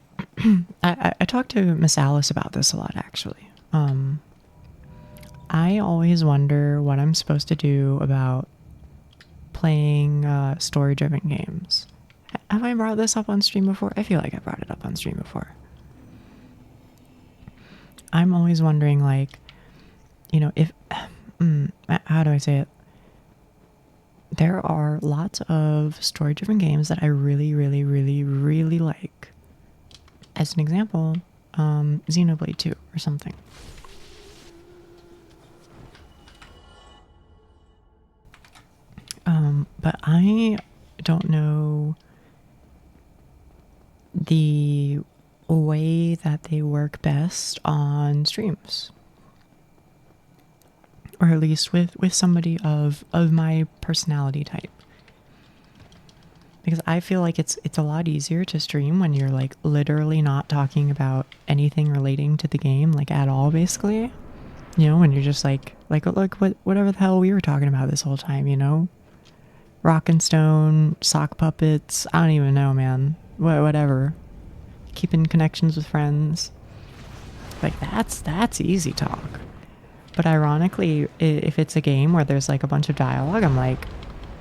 I talked to Miss Alice about this a lot, actually. I always wonder what I'm supposed to do about playing story-driven games. Have I brought this up on stream before? I feel like I brought it up on stream before. I'm always wondering, like, you know, if, how do I say it? There are lots of story-driven games that I really, really, really, really like. As an example, Xenoblade 2 or something. But I don't know the way that they work best on streams. Or at least with somebody of my personality type. Because I feel like it's a lot easier to stream when you're like literally not talking about anything relating to the game, like at all, basically. You know, when you're just like whatever the hell we were talking about this whole time, you know? Rock and stone, sock puppets, I don't even know, man. Whatever. Keeping connections with friends. Like that's easy talk. But ironically, if it's a game where there's like a bunch of dialogue, I'm like,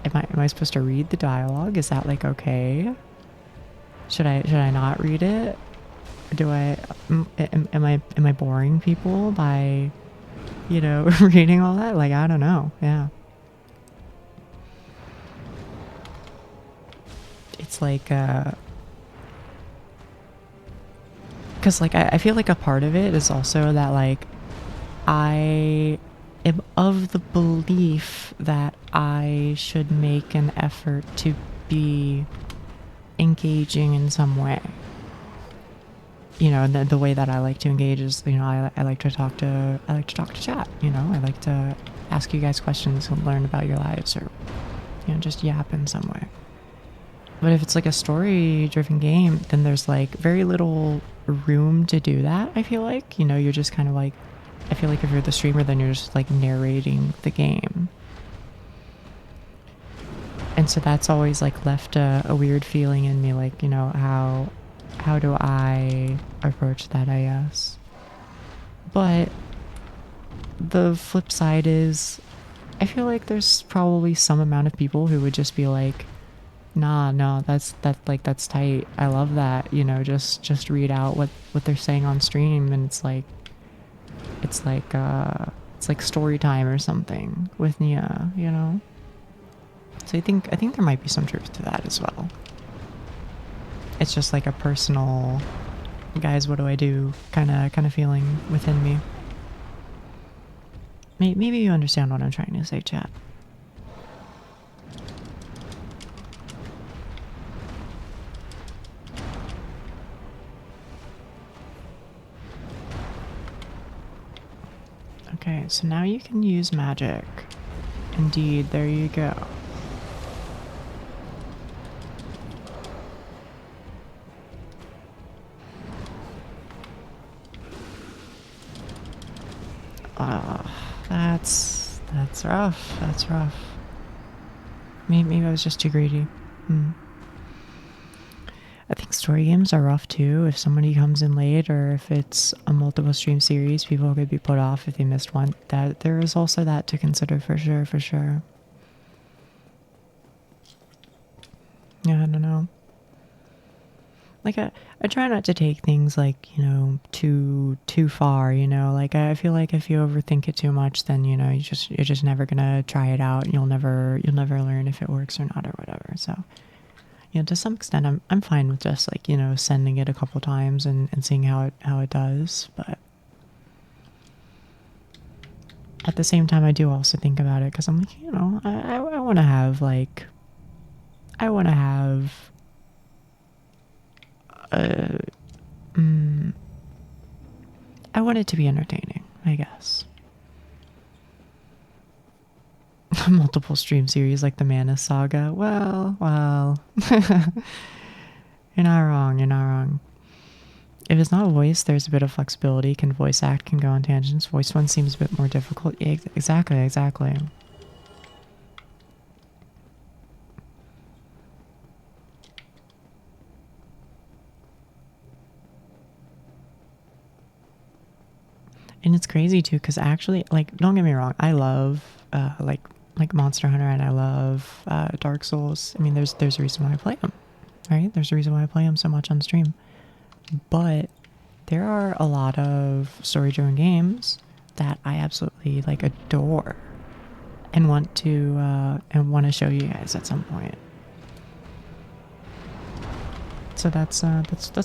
am I supposed to read the dialogue? Is that like okay? Should I not read it? Do I am I boring people by, you know, reading all that? Like, I don't know. Yeah. It's like cuz like I feel like a part of it is also that like I am of the belief that I should make an effort to be engaging in some way. You know, and the way that I like to engage is, you know, I like to talk to chat, you know, I like to ask you guys questions and learn about your lives, or, you know, just yap in some way. But if it's like a story-driven game, then there's like very little room to do that, I feel like. You know, you're just kind of like, I feel like if you're the streamer, then you're just like narrating the game. And so that's always like left a weird feeling in me, like, you know, how do I approach that, I guess. But the flip side is, I feel like there's probably some amount of people who would just be like, nah, no, that's tight. I love that, you know, just read out what they're saying on stream, and it's like story time or something with Nia, you know? So I think there might be some truth to that as well. It's just like a personal, guys, what do I do kind of feeling within me. Maybe you understand what I'm trying to say, chat. Okay, so now you can use magic. Indeed, there you go. That's rough. That's rough. Maybe I was just too greedy. I think story games are rough too. If somebody comes in late, or if it's a multiple stream series, people could be put off if they missed one. That there is also that to consider, for sure. Yeah, I don't know. Like I try not to take things like, you know, too far, you know. Like I feel like if you overthink it too much, then, you know, you're just never gonna try it out. You'll never learn if it works or not or whatever. So, you know, to some extent, I'm fine with just like, you know, sending it a couple times and seeing how it does. But at the same time, I do also think about it, because I'm like, you know, I want to have like, I want to have I want it to be entertaining, I guess. Multiple stream series like the Mana Saga. Well. You're not wrong. If it's not voice, there's a bit of flexibility. Can voice act, can go on tangents. Voice one seems a bit more difficult. Yeah, exactly. And it's crazy too, because actually, like, don't get me wrong, I love like Monster Hunter, and I love Dark Souls. I mean, there's a reason why I play them, right? There's a reason why I play them so much on stream. But there are a lot of story-driven games that I absolutely like adore and want to show you guys at some point. So that's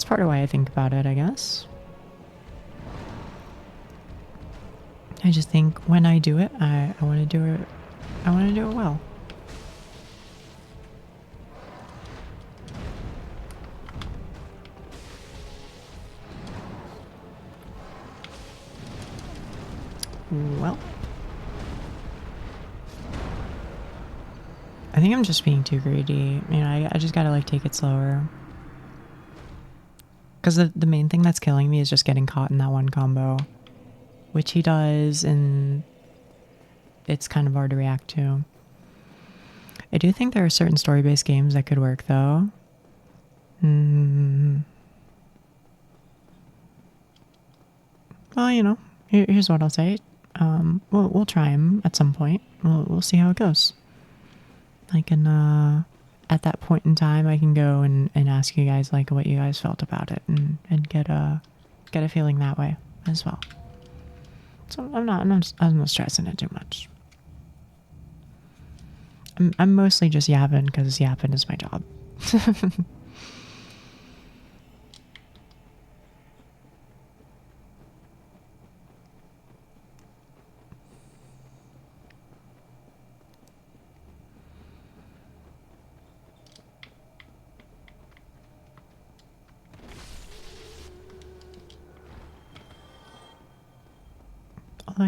part of why I think about it, I guess. I just think when I do it, I want to do it. I want to do it well. Well, I think I'm just being too greedy. You know, I just gotta like take it slower. Because the main thing that's killing me is just getting caught in that one combo, which he does, and it's kind of hard to react to. I do think there are certain story-based games that could work, though. Well, you know, here's what I'll say. We'll try them at some point. We'll see how it goes. I can, at that point in time, I can go and ask you guys like what you guys felt about it, and get a feeling that way as well. So I'm not stressing it too much. I'm mostly just yapping because yapping is my job. Although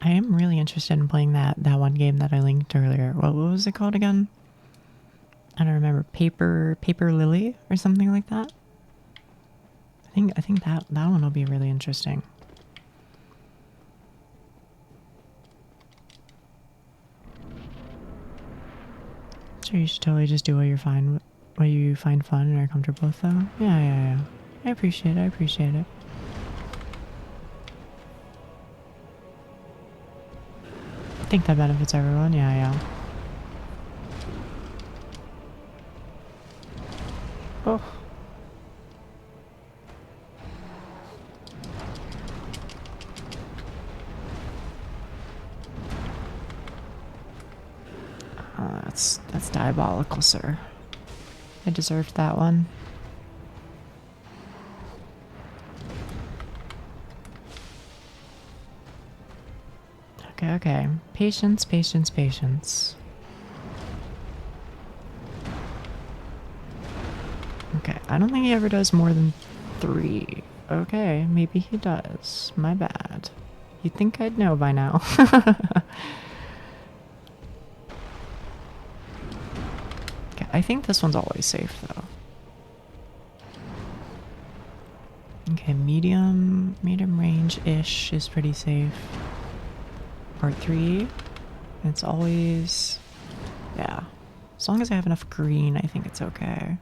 I am really interested in playing that one game that I linked earlier. What was it called again? I don't remember. Paper Lily or something like that. I think that one will be really interesting. So you should totally just do what you find fun and are comfortable with, though. Yeah. I appreciate it. I think that benefits everyone. Yeah. Oh. That's diabolical, sir. I deserved that one. Okay. Patience. Okay, I don't think he ever does more than 3. Okay, maybe he does. My bad. You'd think I'd know by now. Okay, I think this one's always safe, though. Okay, medium range-ish is pretty safe. Part 3, it's always... yeah. As long as I have enough green, I think it's okay.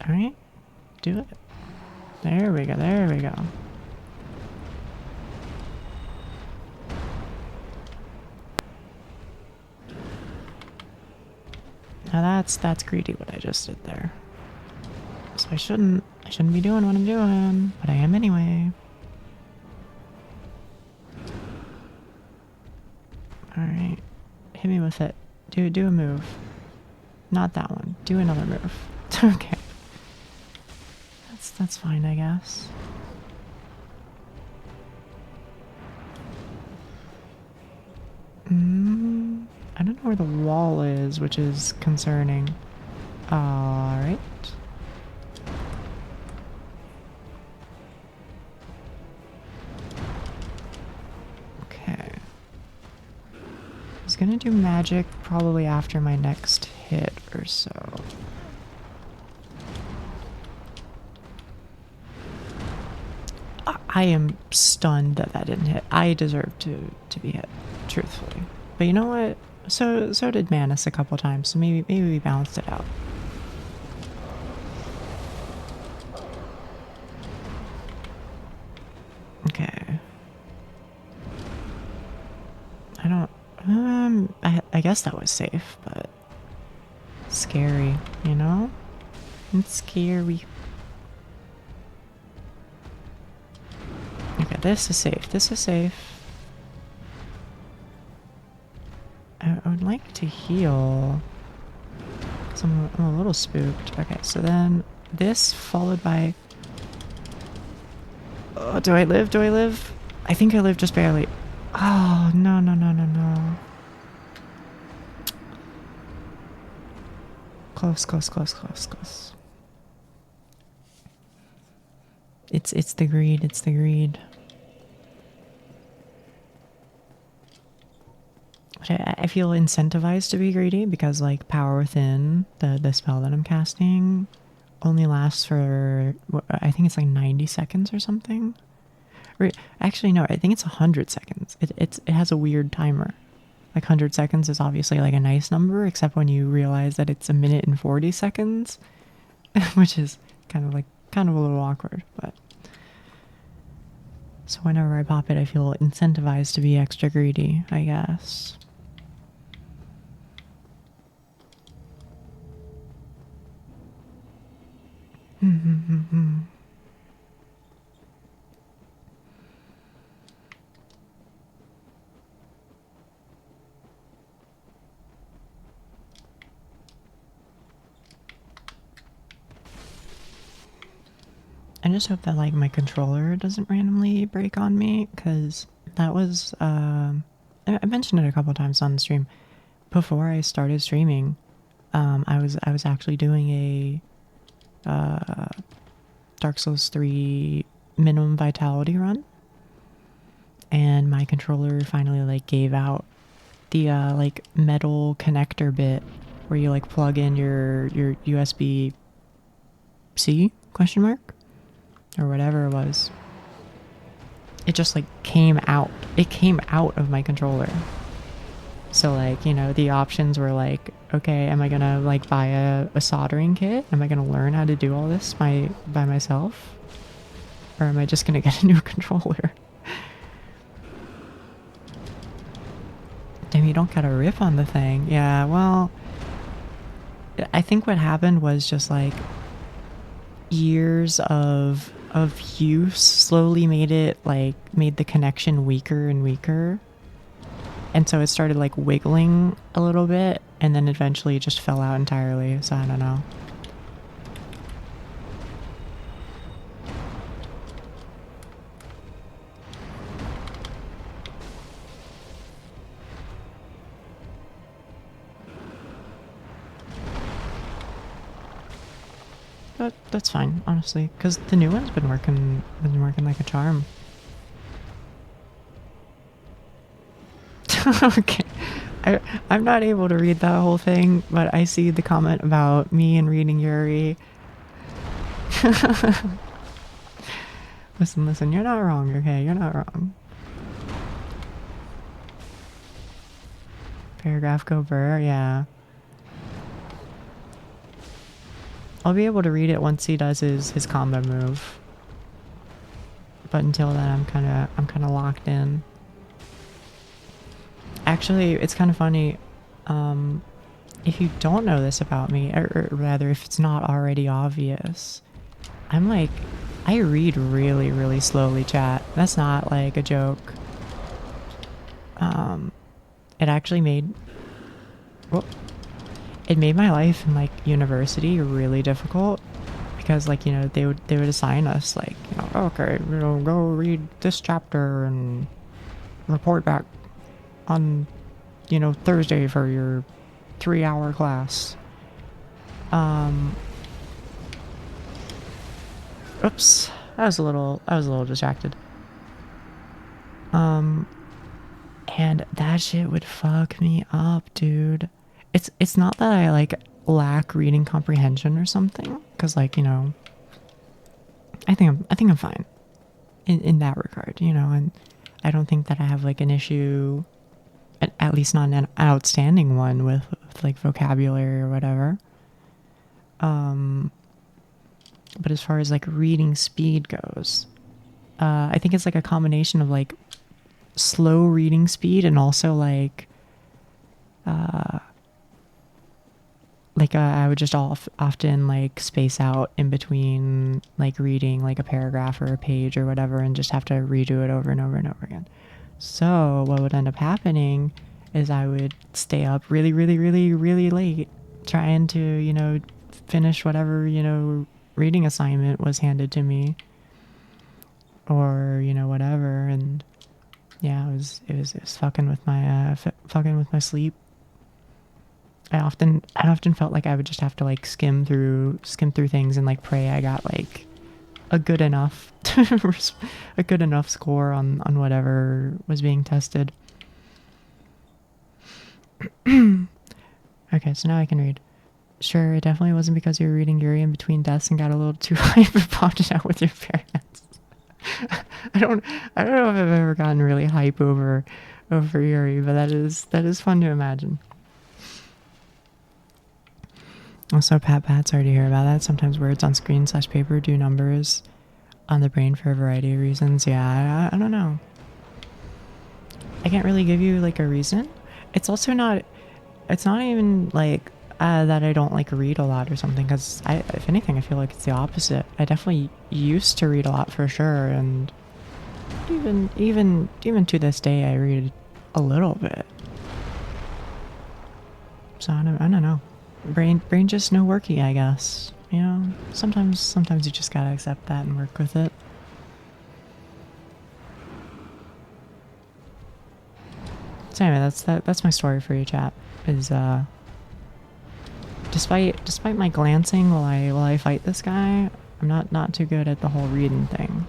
Alright, do it. There we go. Now that's greedy what I just did there. So I shouldn't be doing what I'm doing, but I am anyway. Alright. Hit me with it. Do a move. Not that one. Do another move. Okay. That's fine, I guess. I don't know where the wall is, which is concerning. Alright. Okay. He's gonna do magic probably after my next hit or so. I am stunned that didn't hit. I deserve to be hit, truthfully. But you know what? So did Manus a couple times, so maybe we balanced it out. Okay. I don't... I guess that was safe, but... Scary, you know? It's scary. Okay, this is safe. This is safe. I would like to heal. Because I'm a little spooked. Okay, so then this followed by... Oh, do I live? Do I live? I think I live just barely. Oh, no, no, no, no, no. Close, close, close, close, close. It's the greed. It's the greed. I feel incentivized to be greedy because, like, Power Within, the spell that I'm casting, only lasts for, I think it's like 90 seconds or something. Or, actually, no, I think it's 100 seconds. It has a weird timer. Like, 100 seconds is obviously like a nice number, except when you realize that it's 1 minute and 40 seconds, which is kind of a little awkward, but. So whenever I pop it, I feel incentivized to be extra greedy, I guess. I just hope that, like, my controller doesn't randomly break on me, because that was, I mentioned it a couple times on the stream. Before I started streaming, I was actually doing a Dark Souls 3 minimum vitality run, and my controller finally, like, gave out the like metal connector bit where you, like, plug in your USB-C question mark or whatever it was. It just, like, came out. It came out of my controller. So, like, you know, the options were like, okay, am I gonna, like, buy a soldering kit? Am I gonna learn how to do all this by myself? Or am I just gonna get a new controller? Damn, you don't got a rip on the thing. Yeah, well, I think what happened was just, like, years of use slowly made the connection weaker and weaker. And so it started, like, wiggling a little bit, and then eventually it just fell out entirely, so I don't know. But that's fine, honestly, because the new one's been working like a charm. Okay. I'm not able to read that whole thing, but I see the comment about me and reading Yuri. Listen, you're not wrong, okay? You're not wrong. Paragraph go burr, yeah. I'll be able to read it once he does his combo move. But until then, I'm kind of locked in. Actually, it's kind of funny. If you don't know this about me, or rather, if it's not already obvious, I read really, really slowly, chat. That's not, like, a joke. It actually made... Whoop. It made my life in, like, university really difficult, because, like, you know, they would assign us, like, you know, okay, you know, go read this chapter and report back on, you know, Thursday for your 3-hour class. Oops, I was a little distracted. And that shit would fuck me up, dude. It's not that I, like, lack reading comprehension or something, because, like, you know, I think I'm fine in that regard, you know, and I don't think that I have, like, an issue, at least not an outstanding one, with like, vocabulary or whatever. But as far as, like, reading speed goes, I think it's like a combination of like slow reading speed and also like I would just often like space out in between like reading like a paragraph or a page or whatever and just have to redo it over and over and over again. So what would end up happening is I would stay up really, really, really, really late trying to, you know, finish whatever, you know, reading assignment was handed to me or, you know, whatever. And yeah, it was fucking with my, fucking with my sleep. I often felt like I would just have to like skim through things and like pray I got like a good enough score on whatever was being tested. Okay, so now I can read. Sure, it definitely wasn't because you were reading Yuri in between deaths and got a little too hyper popped it out with your parents. I don't know if I've ever gotten really hype over Yuri, but that is fun to imagine. Also, Pat, sorry to hear about that. Sometimes words on screen / paper do numbers on the brain for a variety of reasons. Yeah, I don't know. I can't really give you like a reason. It's also not. It's not even like that I don't like read a lot or something. Because if anything, I feel like it's the opposite. I definitely used to read a lot for sure, and even to this day, I read a little bit. So I don't know. Brain just no worky, I guess. You know, sometimes you just gotta accept that and work with it. So anyway, that's my story for you, chat. Is despite my glancing while I fight this guy, I'm not too good at the whole reading thing.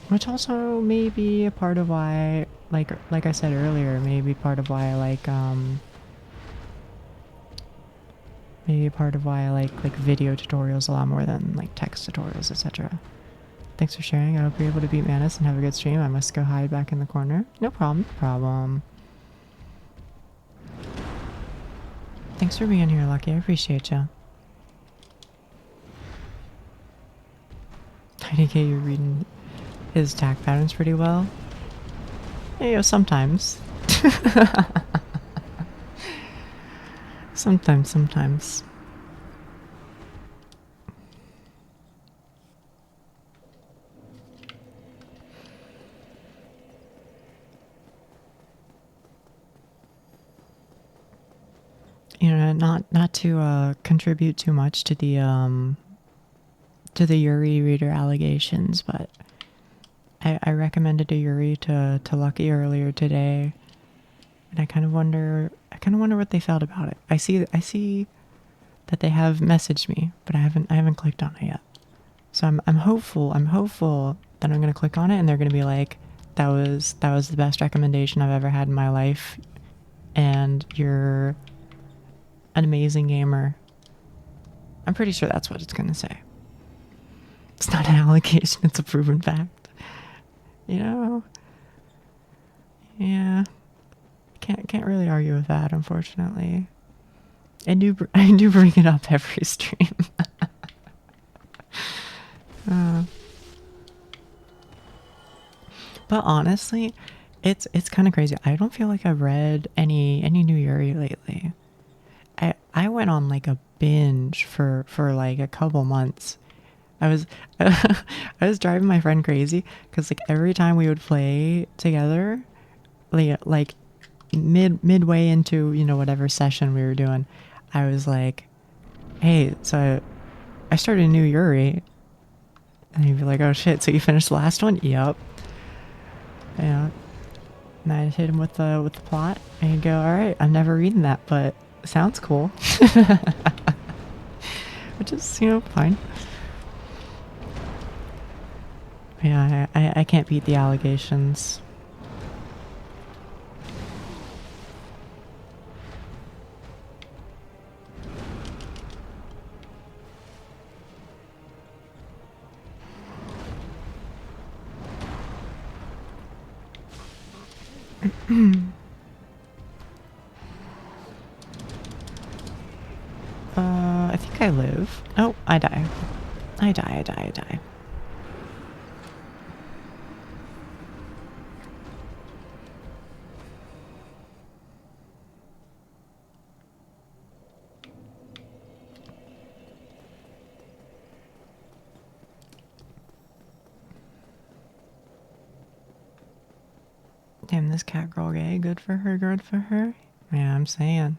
Which also may be a part of why, like I said earlier, maybe part of why I like maybe part of why I like video tutorials a lot more than like text tutorials, etc. Thanks for sharing. I hope you're able to beat Manus and have a good stream. I must go hide back in the corner. No problem. Thanks for being here, Lucky. I appreciate you. IDK, you're reading his attack patterns pretty well. You know, sometimes. Sometimes. You know, not to contribute too much to the Yuri reader allegations, but I recommended a Yuri to Lucky earlier today, and I kind of wonder what they felt about it. I see that they have messaged me, but I haven't clicked on it yet. So I'm hopeful that I'm gonna click on it and they're gonna be like, that was the best recommendation I've ever had in my life, and you're an amazing gamer. I'm pretty sure that's what it's gonna say. It's not an allegation, it's a proven fact. You know? Yeah. Can't really argue with that, unfortunately. I do bring it up every stream. But honestly, it's kind of crazy. I don't feel like I've read any new Yuri lately. I went on like a binge for like a couple months. I was driving my friend crazy because like every time we would play together, like midway into, you know, whatever session we were doing, I was like, hey, so I started a new Yuri. And he'd be like, oh shit, so you finished the last one? Yep. Yeah. And I'd hit him with the plot, and he'd go, alright, I'm never reading that, but sounds cool. Which is, you know, fine. Yeah, I can't beat the allegations. I think I live. Oh, I die. I die. Damn, this cat girl gay. Good for her, good for her. Yeah, I'm saying.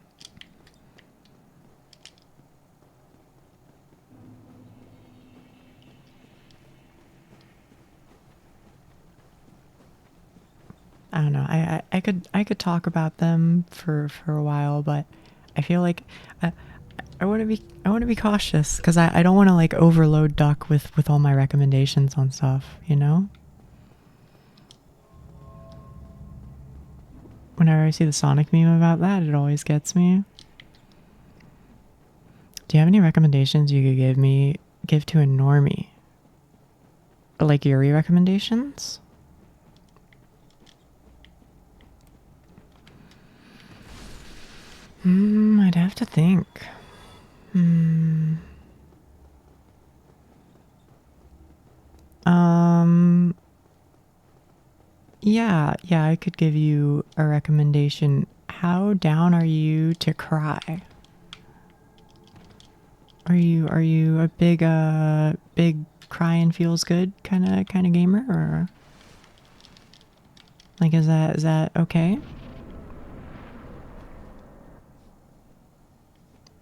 I don't know. I could talk about them for a while, but I feel like I want to be cautious because I don't want to like overload Duck with all my recommendations on stuff, you know? Whenever I see the Sonic meme about that, it always gets me. Do you have any recommendations you could give to a normie? Like Yuri recommendations? I'd have to think. Yeah, I could give you a recommendation. How down are you to cry? Are you a big cry and feels good kind of gamer, or like is that okay?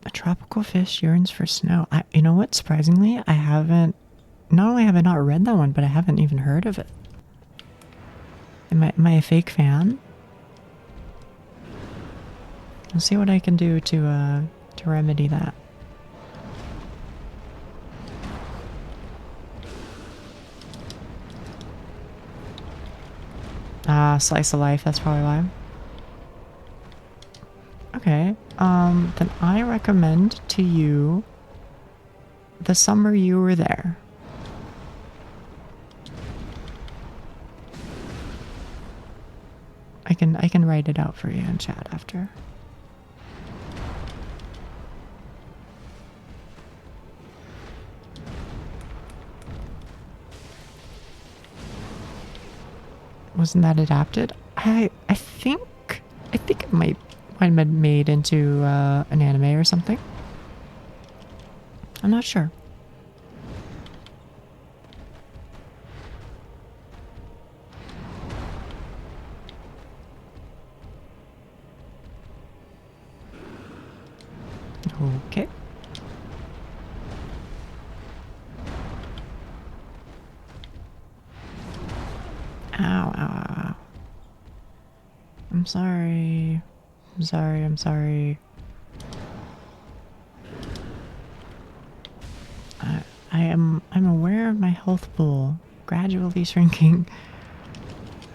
A tropical fish yearns for snow. You know what? Surprisingly, I haven't. Not only have I not read that one, but I haven't even heard of it. Am I a fake fan? I'll see what I can do to remedy that. Slice of life. That's probably why. Okay. Then I recommend to you The Summer You Were There. I can write it out for you in chat after. Wasn't that adapted? I think it might have been made into an anime or something. I'm not sure. Okay. Ow. I'm sorry. I'm sorry. I'm aware of my health pool gradually shrinking.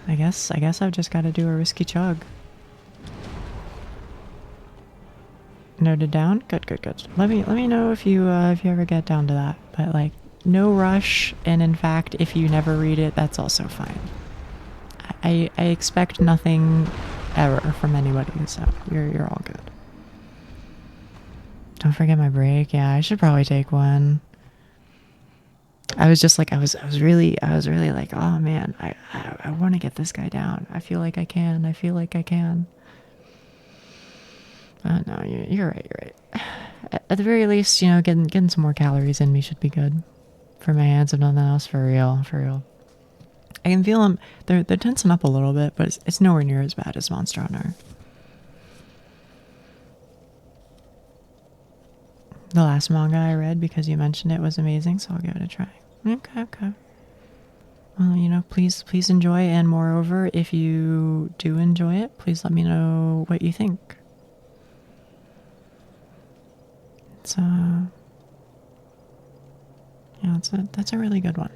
I guess I've just got to do a risky chug. Noted down. Good. Let me know if you ever get down to that. But like, no rush. And in fact, if you never read it, that's also fine. I expect nothing ever from anybody, so you're all good. Don't forget my break. Yeah, I should probably take one. I was just like I was really like, oh man, I want to get this guy down. I feel like I can. No, you're right. At the very least, you know, getting some more calories in me should be good. For my hands, if nothing else, for real. I can feel them. They're tensing up a little bit, but it's nowhere near as bad as Monster Hunter. The last manga I read, because you mentioned it, was amazing, so I'll give it a try. Okay. Well, you know, please enjoy, and moreover, if you do enjoy it, please let me know what you think. It's yeah, that's a really good one.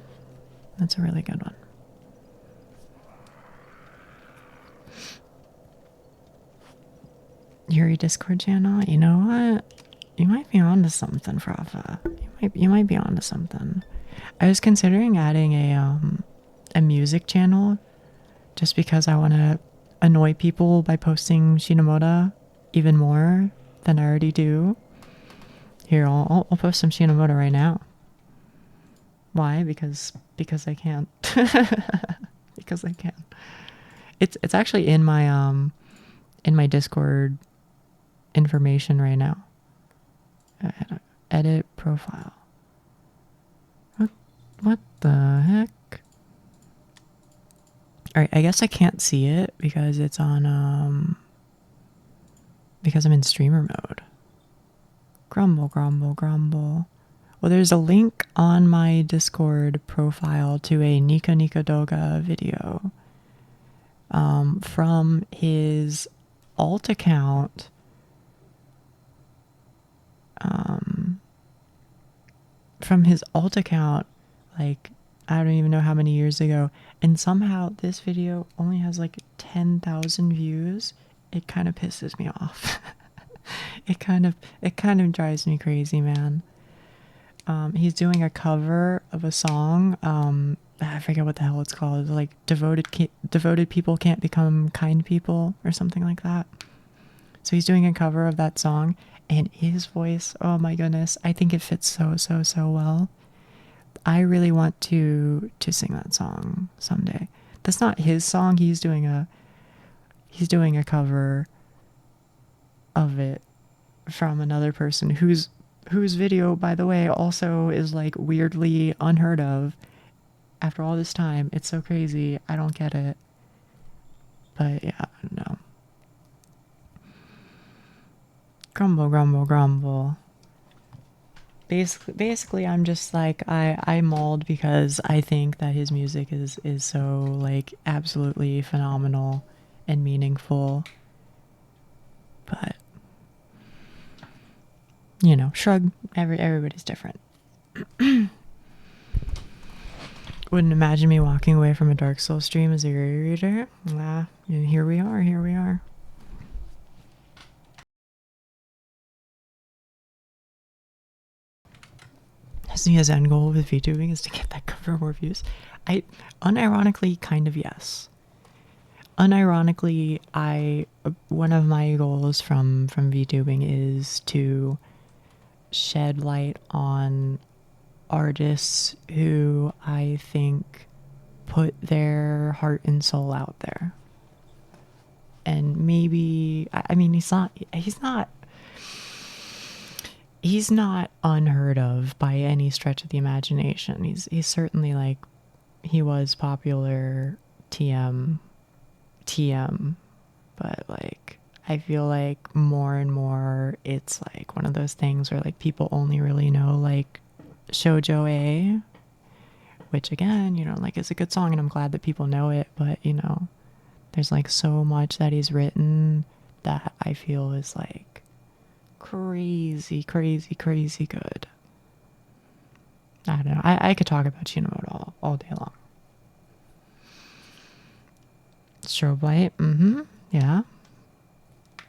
Yuri Discord channel. You know what? You might be onto something, Frafa. You might be onto something. I was considering adding a music channel, just because I want to annoy people by posting Shinomoda even more than I already do. Here, I'll post some Shinomoto right now. Why? Because I can. Because I can. It's actually in my Discord information right now. Edit profile. What the heck? Alright, I guess I can't see it because it's on because I'm in streamer mode. Grumble, grumble, grumble. Well, there's a link on my Discord profile to a Nika Nika Doga video from his alt account. From his alt account, like, I don't even know how many years ago, and somehow this video only has like 10,000 views. It kind of pisses me off. It kind of drives me crazy, man. He's doing a cover of a song. I forget what the hell it's called. Like devoted people can't become kind people or something like that. So he's doing a cover of that song, and his voice, oh my goodness, I think it fits so well. I really want to sing that song someday. That's not his song. He's doing a cover of it from another person whose video, by the way, also is like weirdly unheard of after all this time. It's so crazy. I don't get it. But yeah, no. Grumble, grumble, grumble. Basically I'm just like I mauled because I think that his music is so like absolutely phenomenal and meaningful. But you know, shrug. Everybody's different. Wouldn't imagine me walking away from a Dark Souls stream as a reader. Nah, here we are. Here we are. His end goal with VTubing is to get that cover more views. I unironically kind of yes. Unironically, one of my goals from VTubing is to shed light on artists who I think put their heart and soul out there. And maybe, I mean, he's not unheard of by any stretch of the imagination. He's certainly like, he was popular TM, but like, I feel like more and more it's like one of those things where like people only really know like Shoujo A, which again, you know, like is a good song and I'm glad that people know it, but you know, there's like so much that he's written that I feel is like crazy good. I don't know. I could talk about Shinomoto all day long. Strobe light, yeah.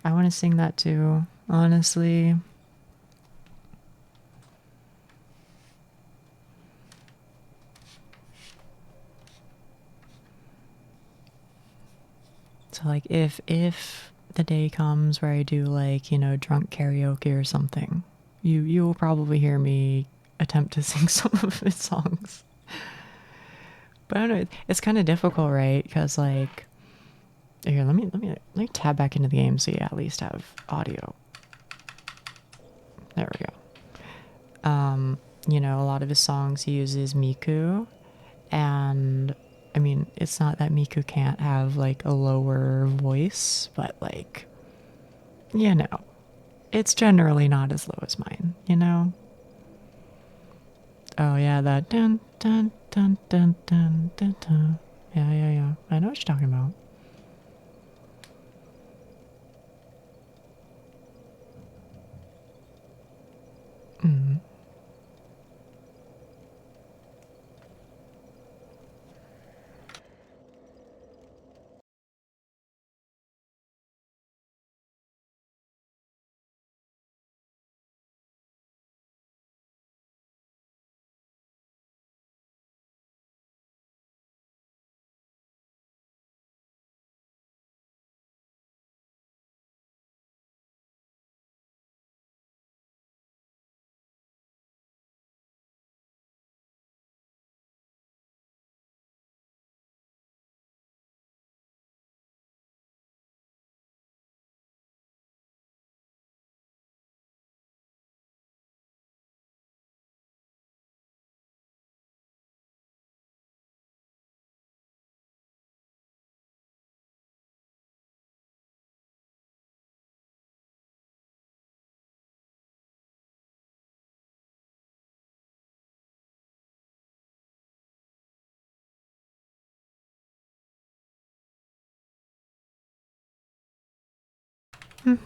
I want to sing that too, honestly. So like if the day comes where I do like, you know, drunk karaoke or something, you will probably hear me attempt to sing some of his songs. But I don't know, it's kind of difficult, right? Because like, here, let me tab back into the game so you at least have audio. There we go. You know, a lot of his songs he uses Miku, and I mean, it's not that Miku can't have like a lower voice, but like, you know, it's generally not as low as mine, you know? Oh yeah, that dun dun dun dun dun dun dun. Yeah. I know what you're talking about. Mm.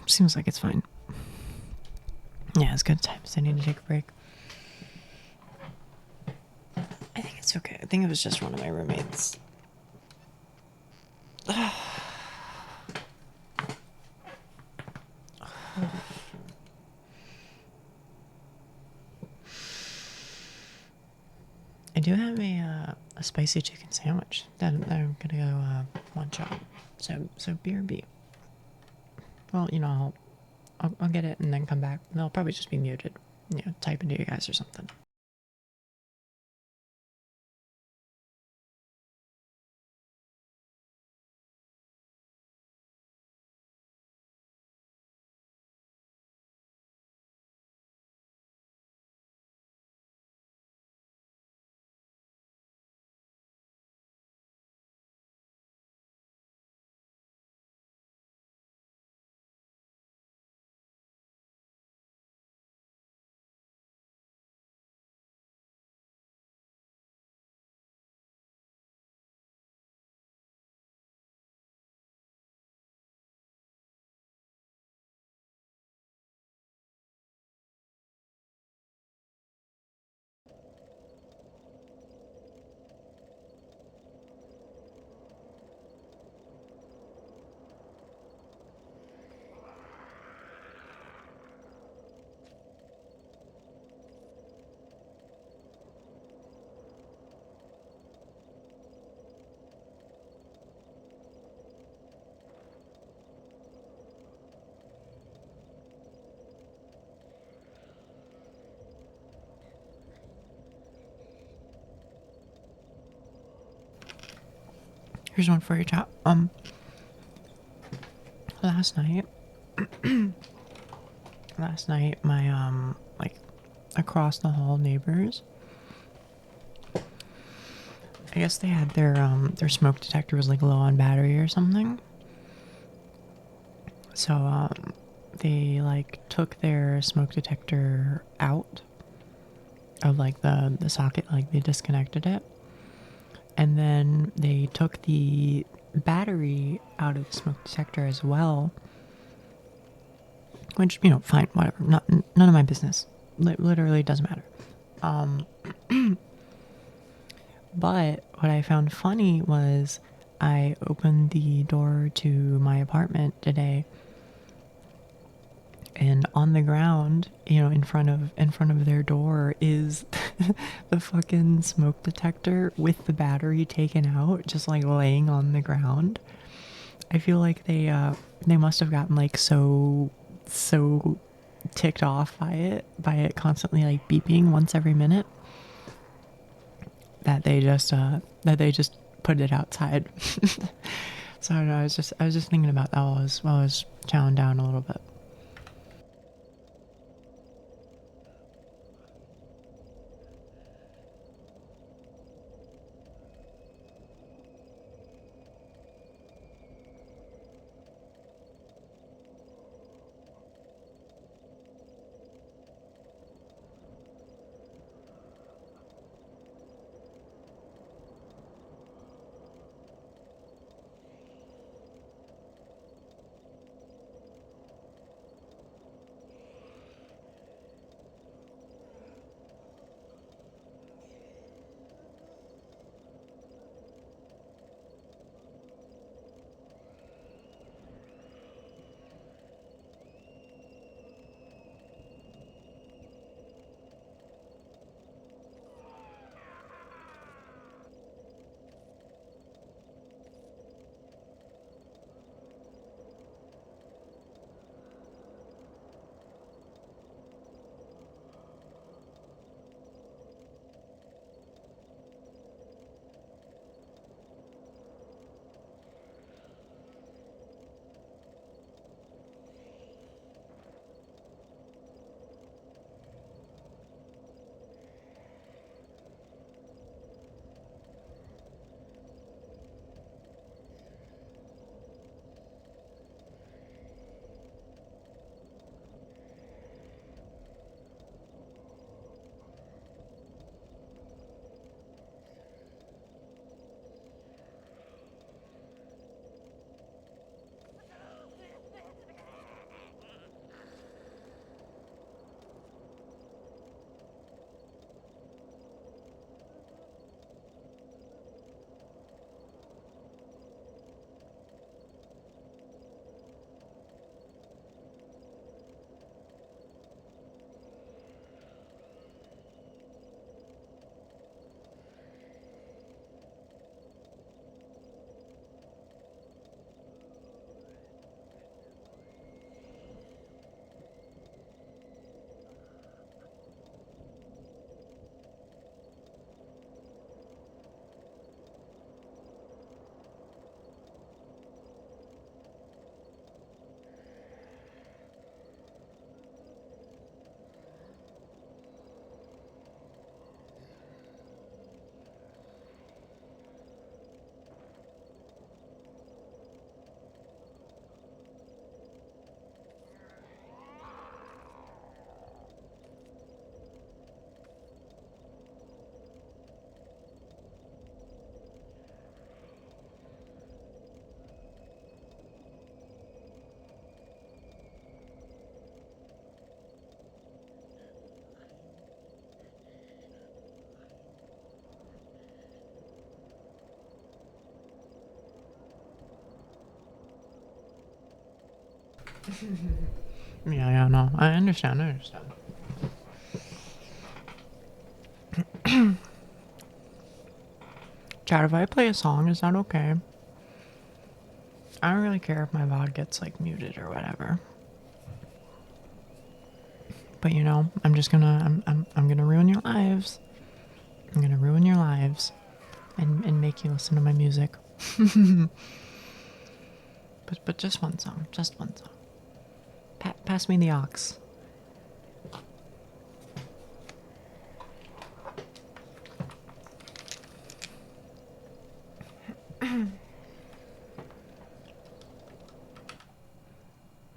Seems like it's fine. Yeah, it's good times. I need to take a break. I think it's okay. I think it was just one of my roommates. I do have a spicy chicken sandwich that I'm gonna go munch on. So BRB. Well, you know, I'll get it and then come back. They'll probably just be muted. You know, type into you guys or something. Here's one for you, chat. Last night, my like across the hall neighbors, I guess they had their smoke detector was like low on battery or something. So they like took their smoke detector out of like the socket, like they disconnected it, and then they took the battery out of the smoke detector as well, which, you know, fine, whatever, none of my business. Literally doesn't matter. But what I found funny was I opened the door to my apartment today, and on the ground, you know, in front of their door is the fucking smoke detector with the battery taken out, just like laying on the ground. I feel like they must have gotten like so ticked off by it constantly like beeping once every minute, that they just put it outside. So I don't know, I was just thinking about that while I was chowing down a little bit. Yeah, no, I understand. Chat, if I play a song, is that okay? I don't really care if my VOD gets like muted or whatever. But you know, I'm gonna ruin your lives. I'm gonna ruin your lives and make you listen to my music. but just one song, just one song. Pass me the aux.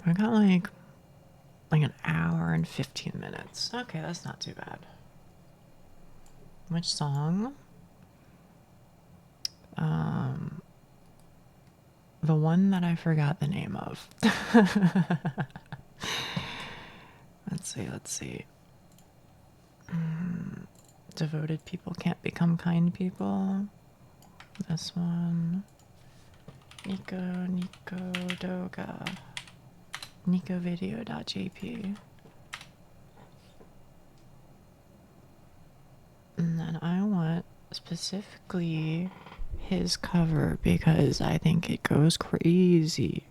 I got like an hour and 15 minutes. Okay, that's not too bad. Which song? The one that I forgot the name of. Let's see. Devoted people can't become kind people. This one. Nico Doga. NicoVideo.jp. And then I want specifically his cover because I think it goes crazy.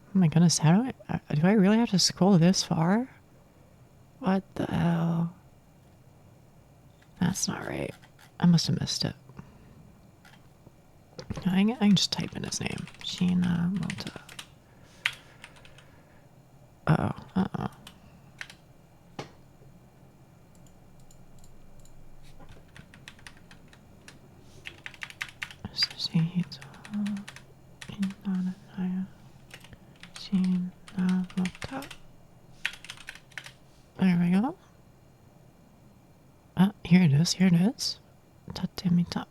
Oh my goodness, how do I really have to scroll this far? What the hell? That's not right. I must have missed it. I can just type in his name. Sheena Malta. Uh-oh. There we go. Ah, here it is. Tatemita.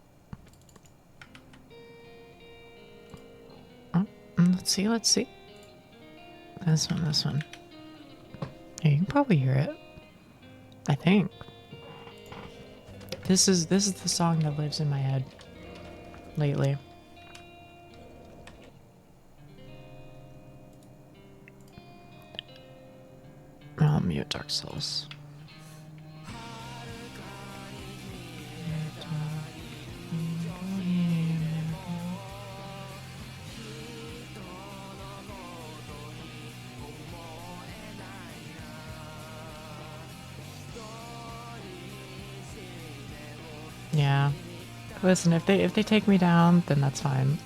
Oh, let's see. This one. Yeah, you can probably hear it. I think. This is the song that lives in my head lately. I'll mute Dark Souls. Yeah. Listen, if they take me down, then that's fine.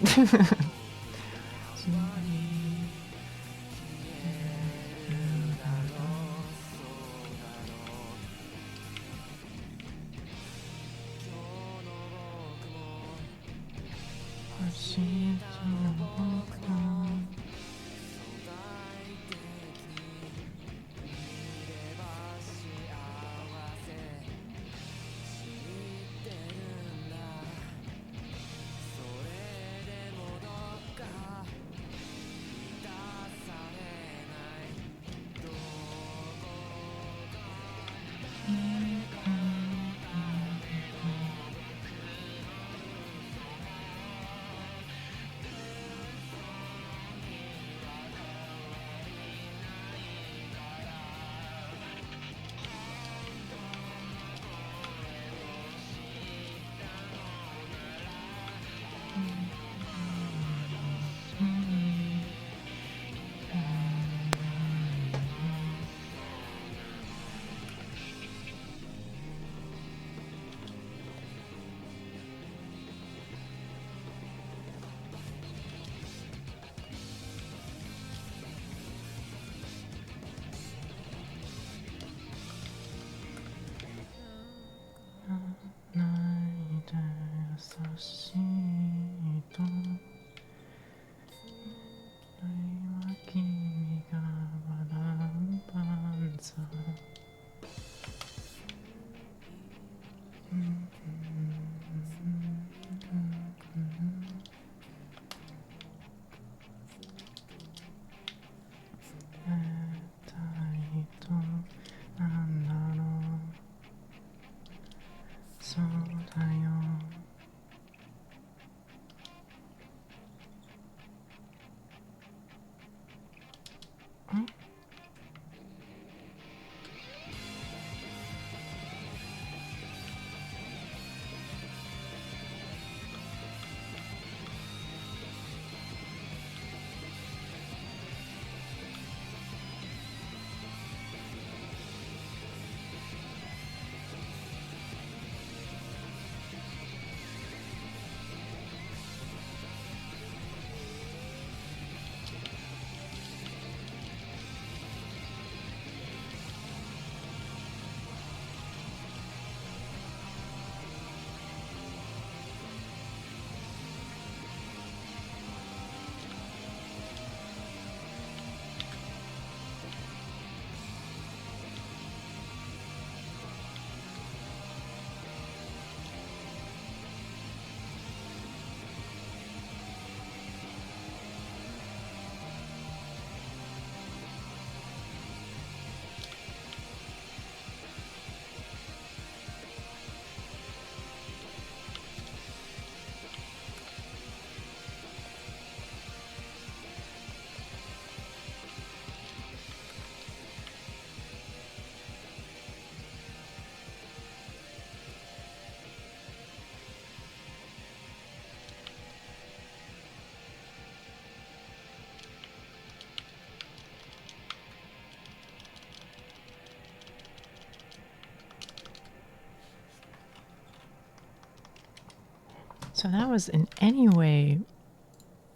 So that was in any way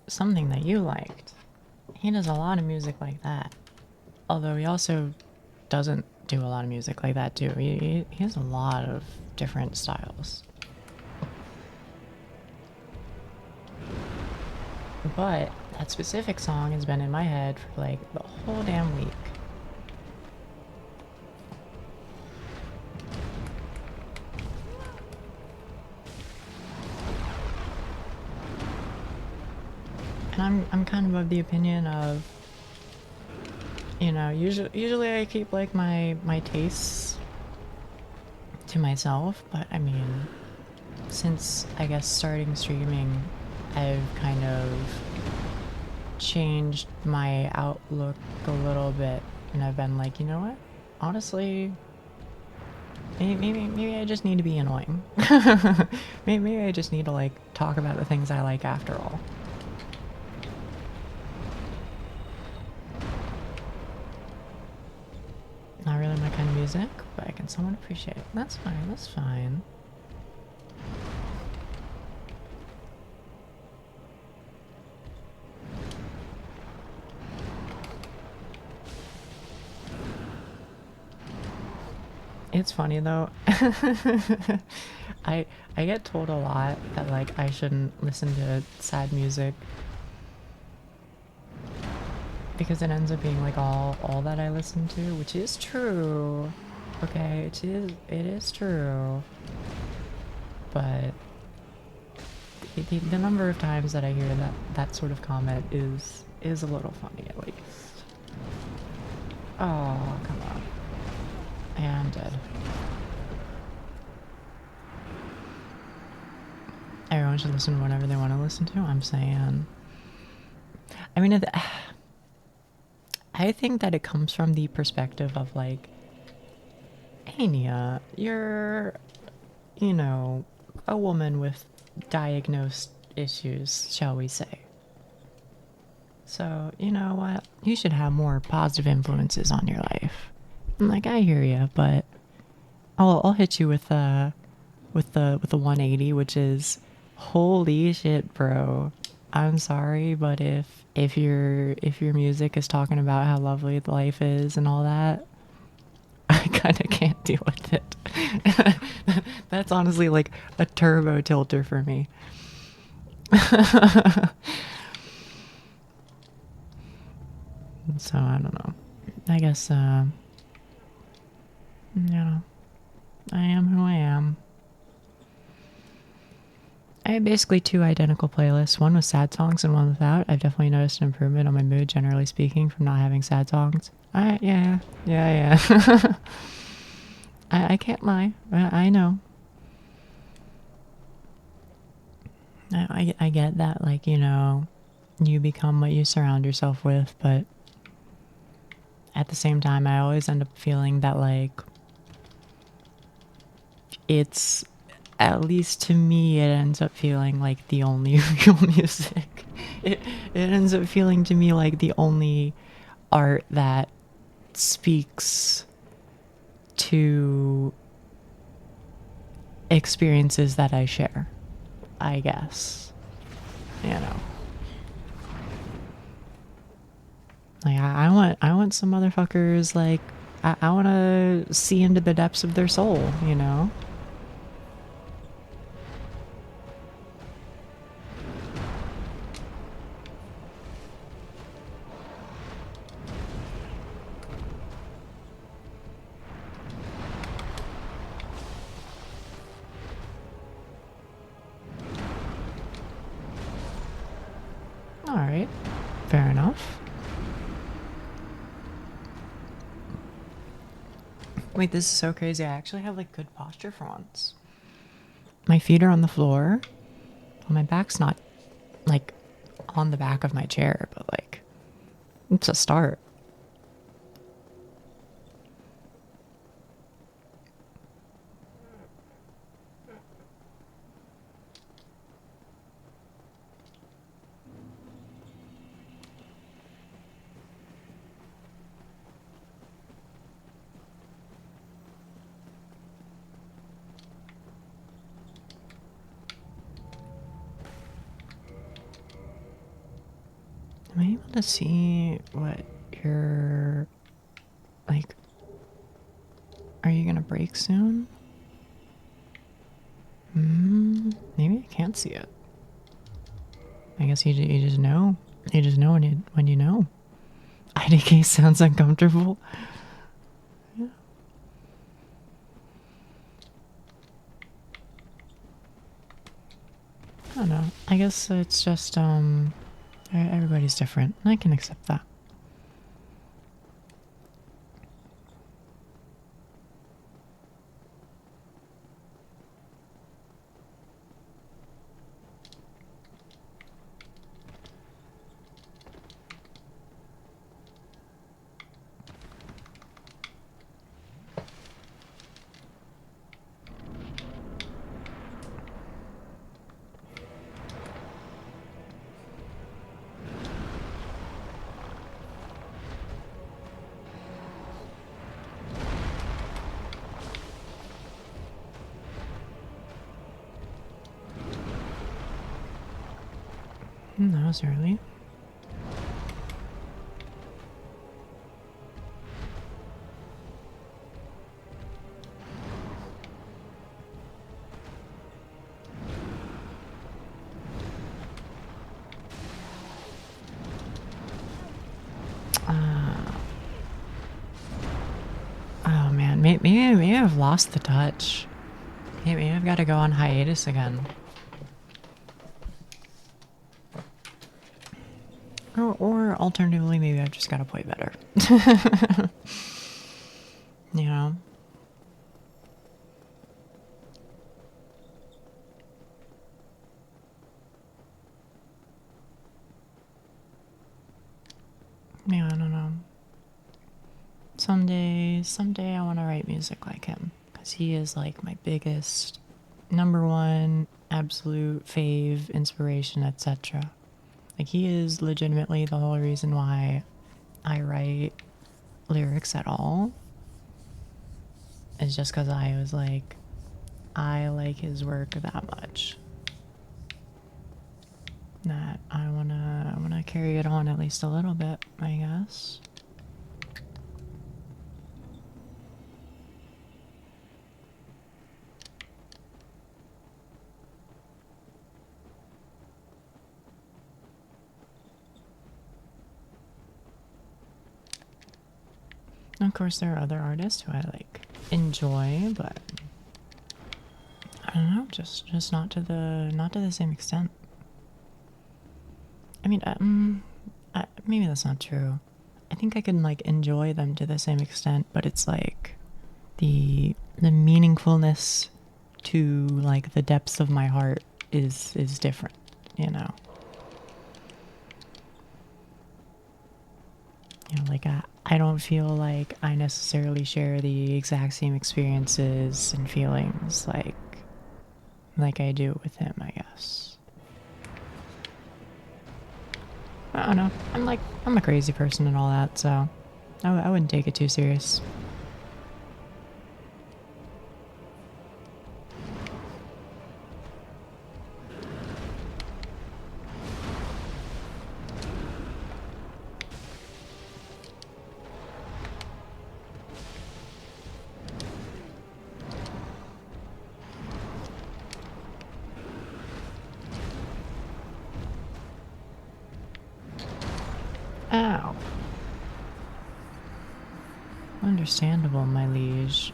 something that you liked. He does a lot of music like that. Although he also doesn't do a lot of music like that too. He has a lot of different styles. But that specific song has been in my head for like the whole damn week. And I'm kind of the opinion of, you know, usually I keep like my tastes to myself, but I mean, since I guess starting streaming, I've kind of changed my outlook a little bit, and I've been like, you know what? Honestly, maybe I just need to be annoying. maybe I just need to like talk about the things I like after all. Not really my kind of music, but I can somewhat appreciate it. That's fine, that's fine. It's funny though. I get told a lot that like I shouldn't listen to sad music because it ends up being like all that I listen to, which is true. Okay, it is true. But the number of times that I hear that sort of comment is a little funny at least. Oh, come on. Yeah, I'm dead. Everyone should listen to whatever they want to listen to, I'm saying. I mean, I think that it comes from the perspective of like, hey Nia, you're, you know, a woman with diagnosed issues, shall we say. So, you know what? You should have more positive influences on your life. I'm like, I hear you, but I'll hit you with the 180, which is, holy shit, bro. I'm sorry, but if your music is talking about how lovely life is and all that, I kind of can't deal with it. That's honestly like a turbo tilter for me. So I don't know. I guess you know, I am who I am. I have basically two identical playlists, one with sad songs and one without. I've definitely noticed an improvement on my mood, generally speaking, from not having sad songs. Yeah. I can't lie. I know. I get that, like, you know, you become what you surround yourself with, but at the same time, I always end up feeling that, like, it's, at least to me, it ends up feeling like the only real music. It ends up feeling to me like the only art that speaks to experiences that I share, I guess. You know. Like I want some motherfuckers like I want to see into the depths of their soul, you know? All right. Fair enough. Wait, this is so crazy. I actually have like good posture for once. My feet are on the floor. Well, my back's not like on the back of my chair, but like it's a start. I able to see what you're like? Are you gonna break soon? Maybe I can't see it. I guess you just know. You just know when you know. IDK sounds uncomfortable. Yeah. I don't know. I guess it's just everybody's different, and I can accept that. That was early. Oh man, maybe I've lost the touch. Maybe I've got to go on hiatus again. Or alternatively, maybe I've just got to play better. You know? Yeah, I don't know. Someday I want to write music like him. Because he is like my biggest, #1, absolute fave, inspiration, etc. Like he is legitimately the whole reason why I write lyrics at all. Is just because I was like, I like his work that much. That I wanna carry it on at least a little bit, I guess. Of course, there are other artists who I like enjoy, but I don't know, just not to the same extent. I mean, maybe that's not true. I think I can like enjoy them to the same extent, but it's like the meaningfulness to like the depths of my heart is different, you know. You know, like I don't feel like I necessarily share the exact same experiences and feelings like I do with him, I guess. I don't know. I'm a crazy person and all that, so I wouldn't take it too serious. Ow. Understandable, my liege.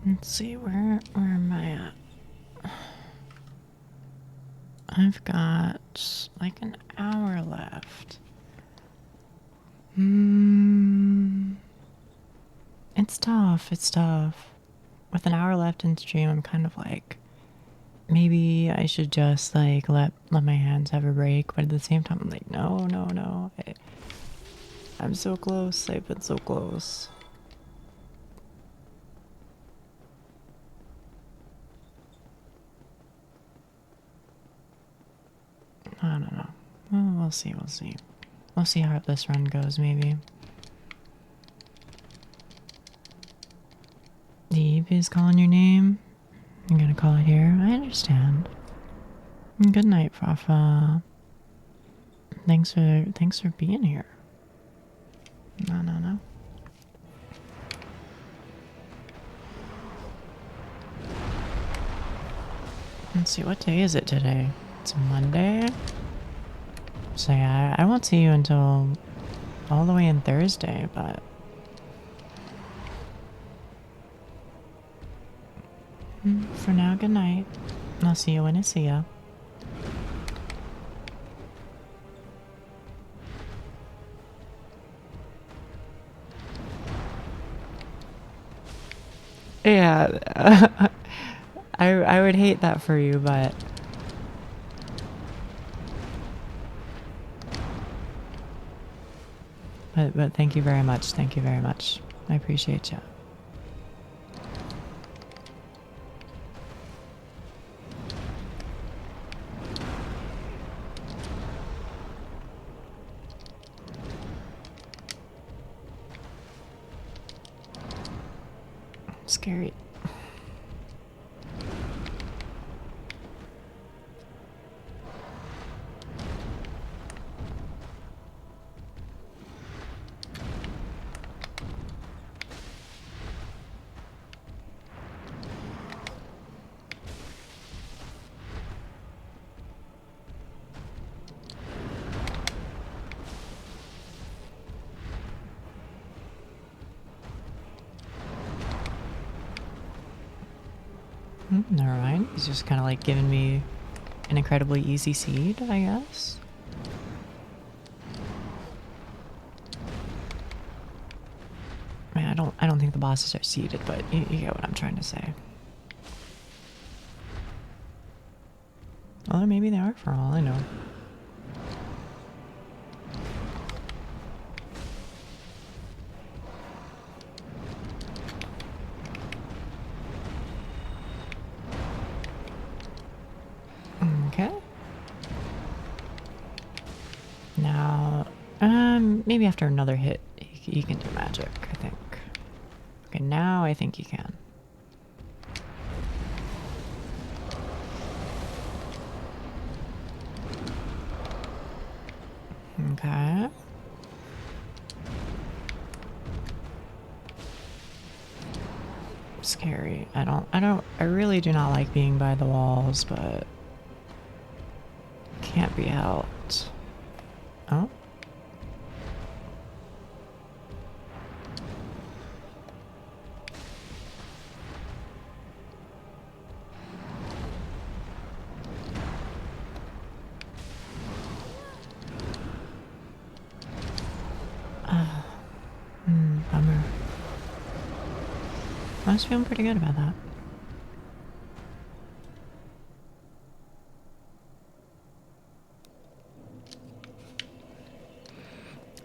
Let's see, where am I at? I've got like an hour left. It's tough. It's tough. With an hour left in stream, I'm kind of like, maybe I should just like let my hands have a break. But at the same time, I'm like, no, no, no. I'm so close. I've been so close. I don't know. Well, we'll see. We'll see. We'll see how this run goes, maybe. The Eve is calling your name. I'm gonna call it here. I understand. Good night, Fafa. Thanks for being here. No, no, no. Let's see, what day is it today? It's Monday. So yeah, I won't see you until all the way in Thursday, but for now, good night. I'll see you when I see ya. Yeah, I would hate that for you, but thank you very much. Thank you very much. I appreciate you. Scary. Never mind. He's just kind of like giving me an incredibly easy seed, I guess. I mean, I don't think the bosses are seeded, but you get what I'm trying to say. Well, maybe they are for all I know. Okay. Now, maybe after another hit, he can do magic, I think. Okay, now I think he can. Okay. Scary. I really do not like being by the walls, but can't be helped. Oh? Bummer. I was feeling pretty good about that.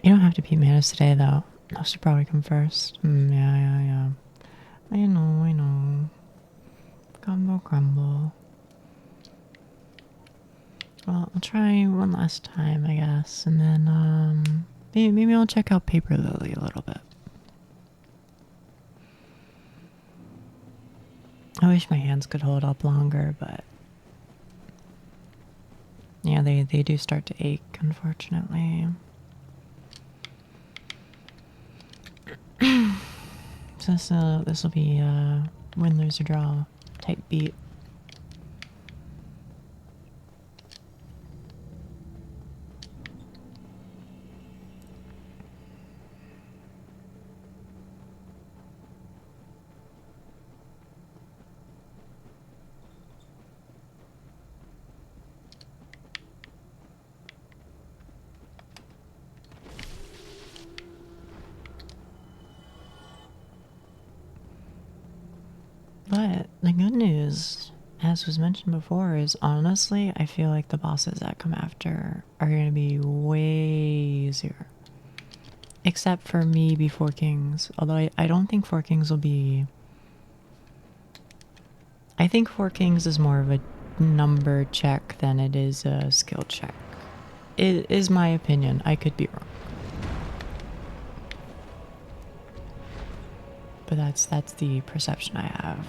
You don't have to beat Manus today, though. I should probably come first. Yeah. I know. Grumble. Well, I'll try one last time, I guess, and then, maybe I'll check out Paper Lily a little bit. I wish my hands could hold up longer, but yeah, they do start to ache, unfortunately. So this will be a win, lose, or draw type beat. But the good news, as was mentioned before, is honestly, I feel like the bosses that come after are going to be way easier. Except for maybe Four Kings. Although I don't think Four Kings will be... I think Four Kings is more of a number check than it is a skill check. It is my opinion. I could be wrong. But that's the perception I have.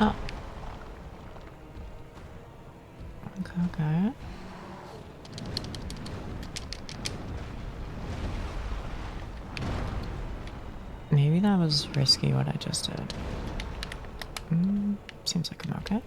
Oh. Okay. Maybe that was risky what I just did. Seems like I'm okay.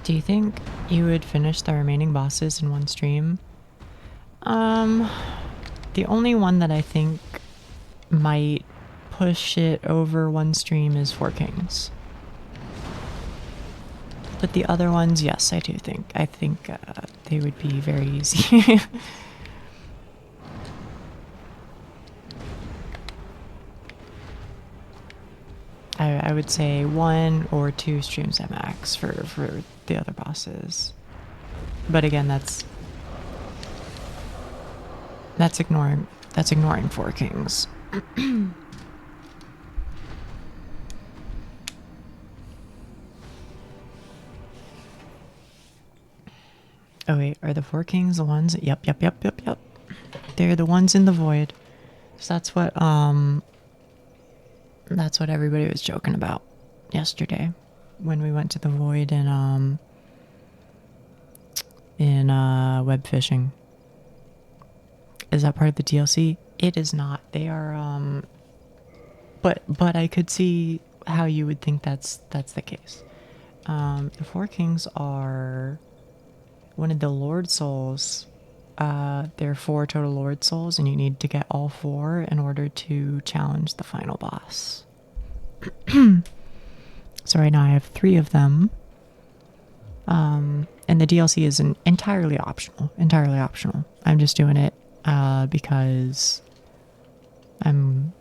Do you think you would finish the remaining bosses in one stream? The only one that I think might push it over one stream is Four Kings. But the other ones, yes, I do think. I think they would be very easy. I would say 1 or 2 streams at max for the other bosses. But again, that's ignoring Four Kings. Oh wait, are the Four Kings the ones? Yep. They're the ones in the void. So that's what everybody was joking about yesterday when we went to the void in web fishing. Is that part of the DLC? It is not. They are but I could see how you would think that's the case. The Four Kings are one of the Lord Souls. There are 4 total Lord Souls, and you need to get all 4 in order to challenge the final boss. So right now I have 3 of them. And the DLC is entirely optional. I'm just doing it because I'm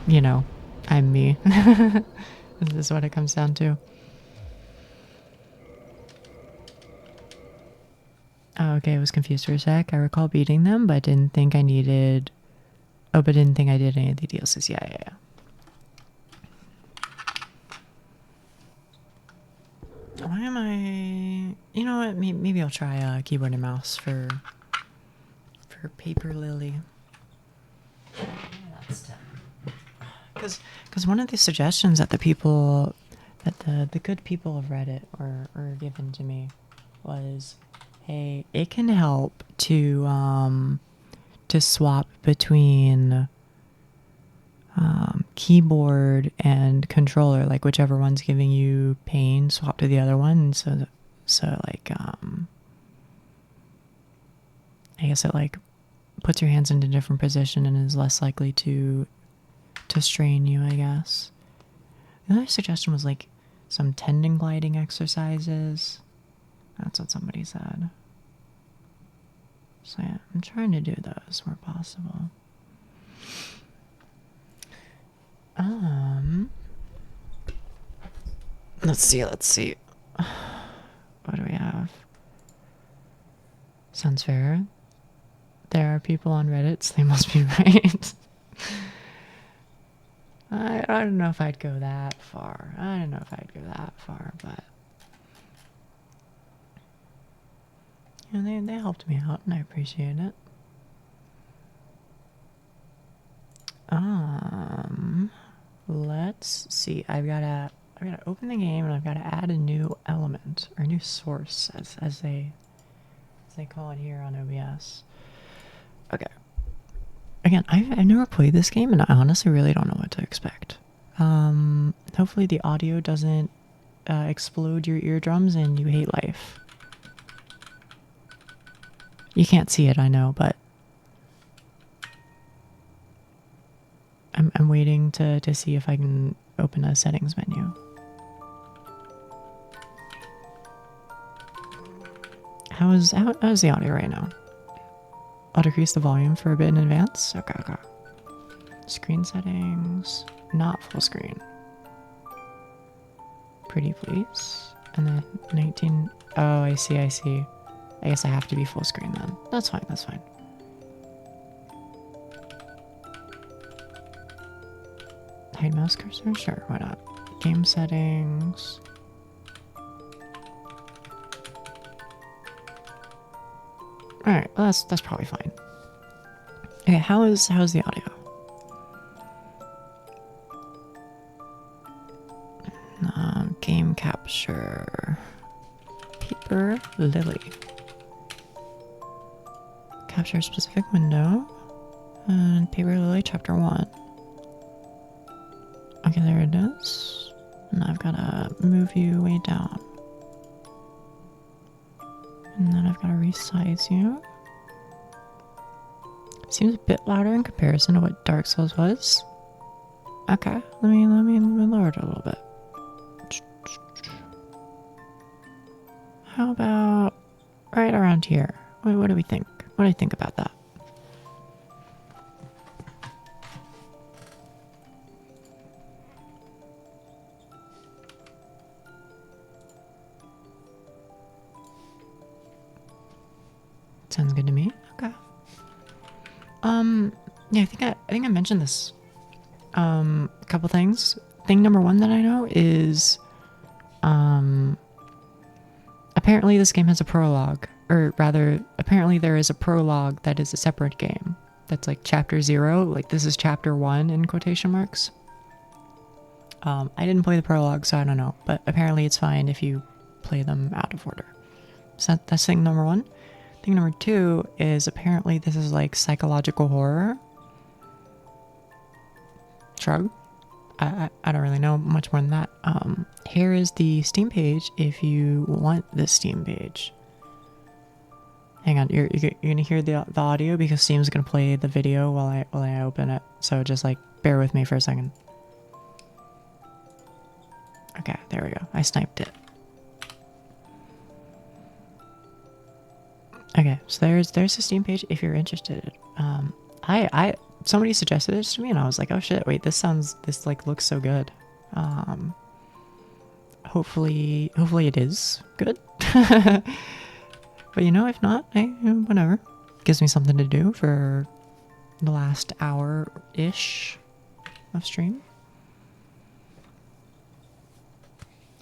me. This is what it comes down to. Oh, okay, I was confused for a sec. I recall beating them, but didn't think I needed... Oh, but didn't think I did any of the DLCs. Yeah. Why am I... You know what? Maybe I'll try keyboard and mouse for Paper Lily. That's 10. Because one of the suggestions that the good people of Reddit were given to me was... Hey, it can help to swap between keyboard and controller, like whichever one's giving you pain, swap to the other one. So like I guess it like puts your hands in a different position and is less likely to strain you, I guess. The other suggestion was like some tendon gliding exercises. That's what somebody said. So yeah, I'm trying to do those where possible. Let's see. What do we have? Sounds fair. There are people on Reddit, so they must be right. I don't know if I'd go that far. But they helped me out, and I appreciate it. Let's see. I've got I've got to open the game and I've got to add a new element or a new source, as they call it here on OBS. Okay. Again, I've never played this game and I honestly really don't know what to expect. Hopefully the audio doesn't explode your eardrums and you hate life. You can't see it, I know, but I'm waiting to see if I can open a settings menu. How's the audio right now? I'll decrease the volume for a bit in advance. Okay. Screen settings, not full screen. Pretty please. And then 19. Oh, I see. I guess I have to be full screen then. That's fine. Hide mouse cursor? Sure, why not? Game settings. Alright, well that's probably fine. Okay, how's the audio? Game capture. Paper Lily. Capture a specific window. And Paper Lily chapter 1. Okay, there it is. And I've got to move you way down. And then I've got to resize you. Seems a bit louder in comparison to what Dark Souls was. Okay, let me lower it a little bit. How about right around here? What do we think? What do you think about that? Sounds good to me. Okay. Yeah, I think I mentioned this. A couple things. Thing number one that I know is, apparently this game has a prologue, or rather, apparently there is a prologue that is a separate game. That's like chapter 0. Like this is chapter 1 in quotation marks. I didn't play the prologue, so I don't know. But apparently it's fine if you play them out of order. So that's thing number one. Thing number two is apparently this is like psychological horror. Shrug. I don't really know much more than that. Here is the Steam page if you want this Steam page. Hang on, you're gonna hear the audio because Steam's gonna play the video while I open it. So just like bear with me for a second. Okay, there we go. I sniped it. Okay, so there's the Steam page if you're interested. Somebody suggested this to me and I was like, oh shit, wait, this like looks so good. Hopefully it is good. But you know, if not, hey, whatever. Gives me something to do for the last hour-ish of stream.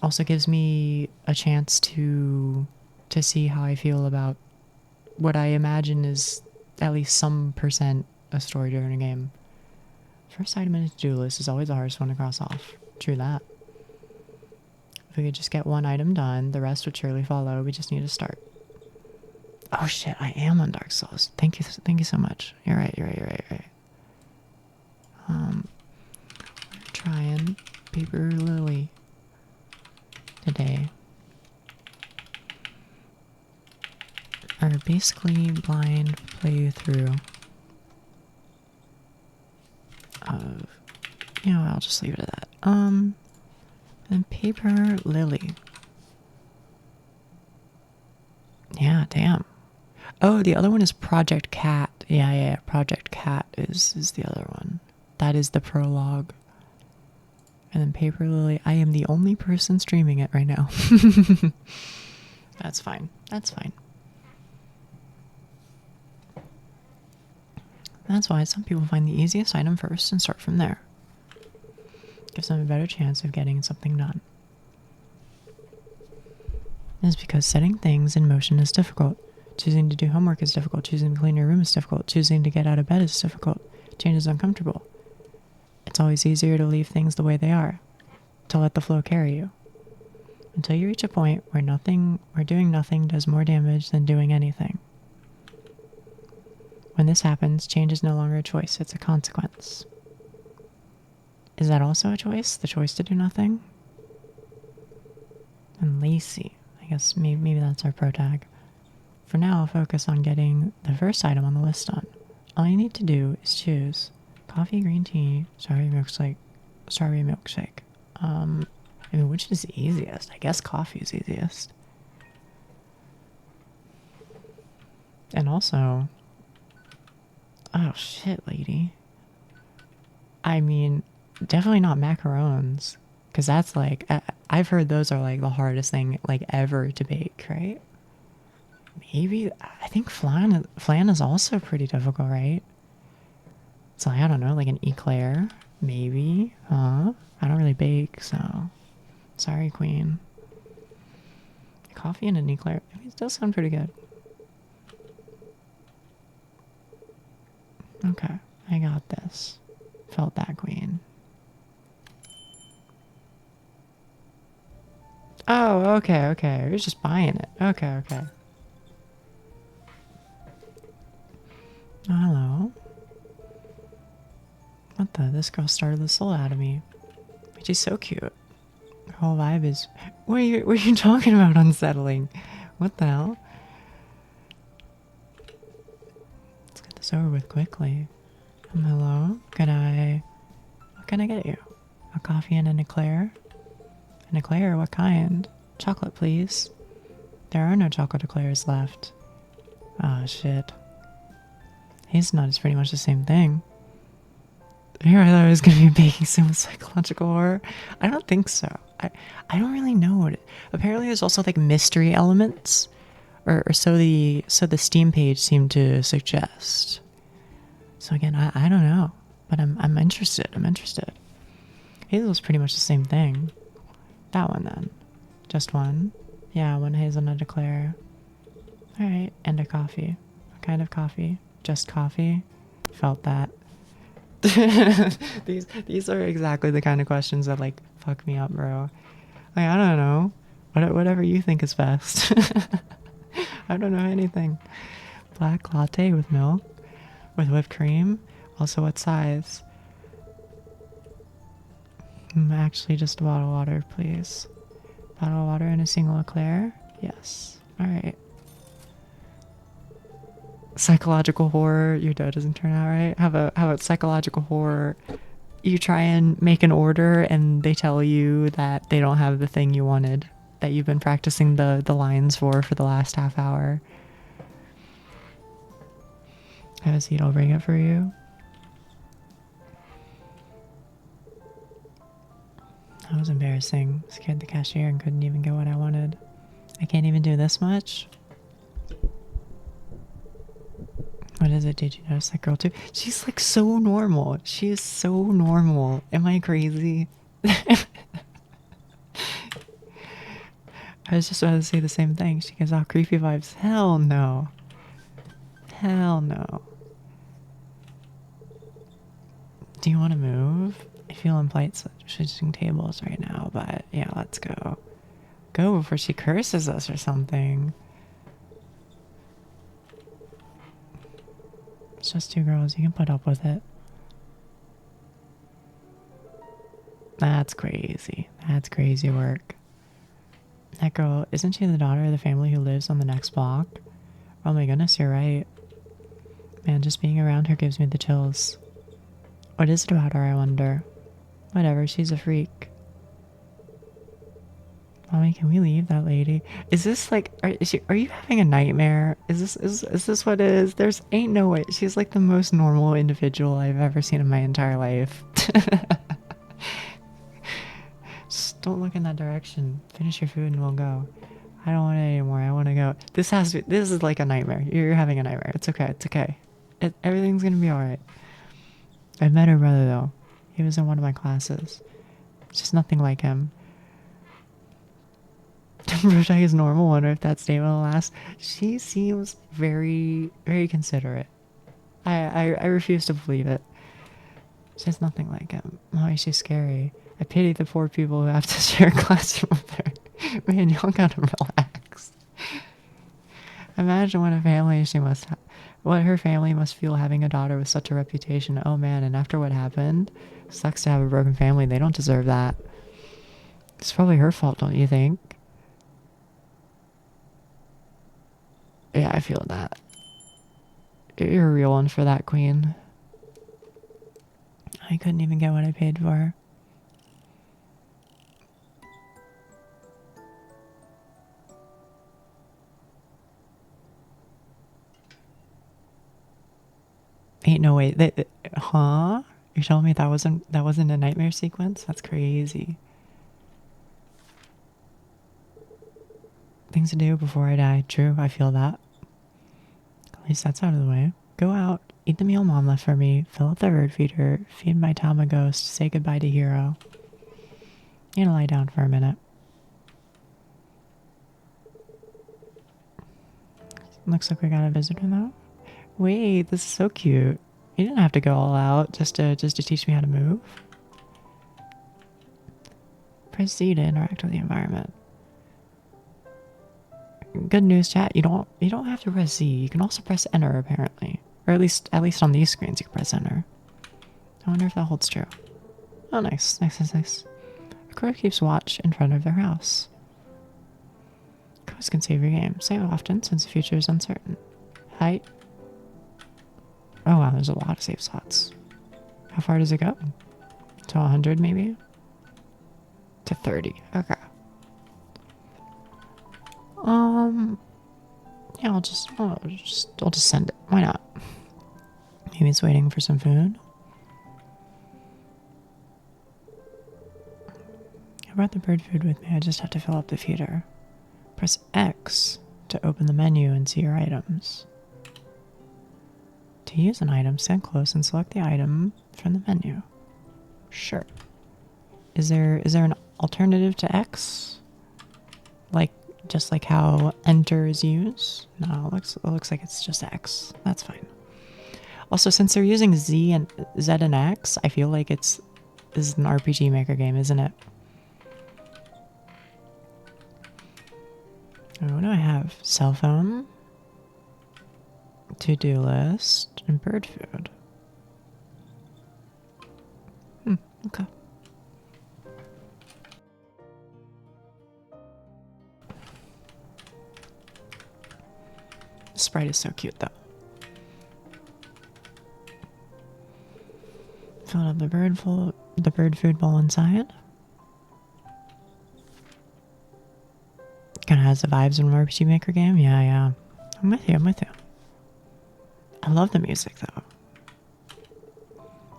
Also gives me a chance to see how I feel about what I imagine is at least some percent a story during a game. First item in a to-do list is always the hardest one to cross off. True that. If we could just get one item done, the rest would surely follow. We just need to start. Oh shit, I am on Dark Souls. Thank you so much. You're right. We're trying Paper Lily today. Our basically blind playthrough of, I'll just leave it at that. And Paper Lily. Yeah, damn. Oh, the other one is Project Cat. Yeah, Project Cat is the other one. That is the prologue. And then Paper Lily, I am the only person streaming it right now. That's fine. That's why some people find the easiest item first and start from there. Gives them a better chance of getting something done. It is because setting things in motion is difficult. Choosing to do homework is difficult. Choosing to clean your room is difficult. Choosing to get out of bed is difficult. Change is uncomfortable. It's always easier to leave things the way they are. to let the flow carry you until you reach a point where doing nothing does more damage than doing anything. When this happens, change is no longer a choice, it's a consequence. Is that also a choice? The choice to do nothing? And Lacey. I guess maybe that's our pro tag. For now, I'll focus on getting the first item on the list done. All you need to do is choose coffee, green tea, strawberry milkshake. I mean, which is easiest? I guess coffee is easiest. And also, oh shit, lady. I mean, definitely not macarons, because that's like, I've heard those are like the hardest thing like ever to bake, right? Maybe, I think flan is also pretty difficult, right? So I don't know, like an eclair, maybe, huh? I don't really bake, so sorry, queen. Coffee and an eclair, I mean, it does sound pretty good. Okay, I got this. Felt that, queen. Oh, okay. You're just buying it. Okay. Oh, hello. What the? This girl started the soul out of me. She's so cute. Her whole vibe is... What are you talking about, unsettling? What the hell? Let's get this over with quickly. Hello? What can I get you? A coffee and an eclair? An eclair? What kind? Chocolate, please. There are no chocolate eclairs left. Oh, shit. Hazelnut is pretty much the same thing. Here I thought I was going to be baking some psychological horror. I don't think so. I don't really know what it... Apparently there's also like mystery elements. Or so the Steam page seemed to suggest. So again, I don't know. But I'm interested. Hazel's pretty much the same thing. That one then. Just one. Yeah, one hazelnut eclair. Alright, and a coffee. What kind of coffee? Just coffee? Felt that. These are exactly the kind of questions that like fuck me up, bro. Like, I don't know. Whatever you think is best. I don't know anything. Black latte with milk? With whipped cream? Also, what size? Actually, just a bottle of water, please. Bottle of water and a single eclair? Yes. Alright. Psychological horror, your dough doesn't turn out right. How about psychological horror? You try and make an order and they tell you that they don't have the thing you wanted, that you've been practicing the lines for the last half hour. Have a seat, I'll bring it for you. That was embarrassing. Scared the cashier and couldn't even get what I wanted. I can't even do this much? What is it? Did you notice that girl too? She's like so normal. She is so normal. Am I crazy? I was just about to say the same thing. She gives off creepy vibes. Hell no. Hell no. Do you want to move? I feel impolite switching tables right now, but yeah, let's go. Go before she curses us or something. It's just two girls. You can put up with it. That's crazy. That's crazy work. That girl, isn't she the daughter of the family who lives on the next block? Oh my goodness, you're right. Man, just being around her gives me the chills. What is it about her, I wonder? Whatever, she's a freak. Mommy, can we leave that lady? Is this like, are you having a nightmare? Is this what it is? There's ain't no way. She's like the most normal individual I've ever seen in my entire life. Just don't look in that direction. Finish your food and we'll go. I don't want it anymore. I want to go. This is like a nightmare. You're having a nightmare. It's okay. It's okay. Everything's gonna be alright. I met her brother though. He was in one of my classes. It's just nothing like him. Rojai is normal. Wonder if that statement will last. She seems very, very considerate. I refuse to believe it. She's nothing like him. Why is she scary? I pity the poor people who have to share a classroom with her. Man, y'all gotta relax. Imagine what a family she must have. What her family must feel having a daughter with such a reputation. Oh man, and after what happened, sucks to have a broken family. They don't deserve that. It's probably her fault, don't you think? Yeah, I feel that. You're a real one for that, queen. I couldn't even get what I paid for. Ain't no way. Huh? You're telling me that wasn't a nightmare sequence? That's crazy. Things to do before I die. True, I feel that. At least that's out of the way. Go out, eat the meal mom left for me, fill up the bird feeder, feed my Tama ghost, say goodbye to Hero. You know, lie down for a minute. Looks like we got a visitor though. Wait, this is so cute. You didn't have to go all out just to teach me how to move. Press Z to interact with the environment. Good news, chat. You don't have to press Z. You can also press enter apparently, or at least on these screens you can press enter. I wonder if that holds true. Oh, nice. A crow keeps watch in front of their house. Crows can save your game. Save often since the future is uncertain. Height. Oh wow, there's a lot of save slots. How far does it go? To 100 maybe? To 30. Okay. Yeah, I'll just send it. Why not? Maybe it's waiting for some food. I brought the bird food with me. I just have to fill up the feeder. Press X to open the menu and see your items. To use an item, stand close and select the item from the menu. Sure. Is there an alternative to X? Just like how enter is used? No, it looks like it's just X. That's fine. Also, since they're using Z and X, I feel like this is an RPG Maker game, isn't it? What do I have? Cell phone, to-do list, and bird food. Okay. The sprite is so cute though. Fill up the bird food bowl inside. Kind of has the vibes of an RPG Maker game. Yeah. I'm with you. I love the music though.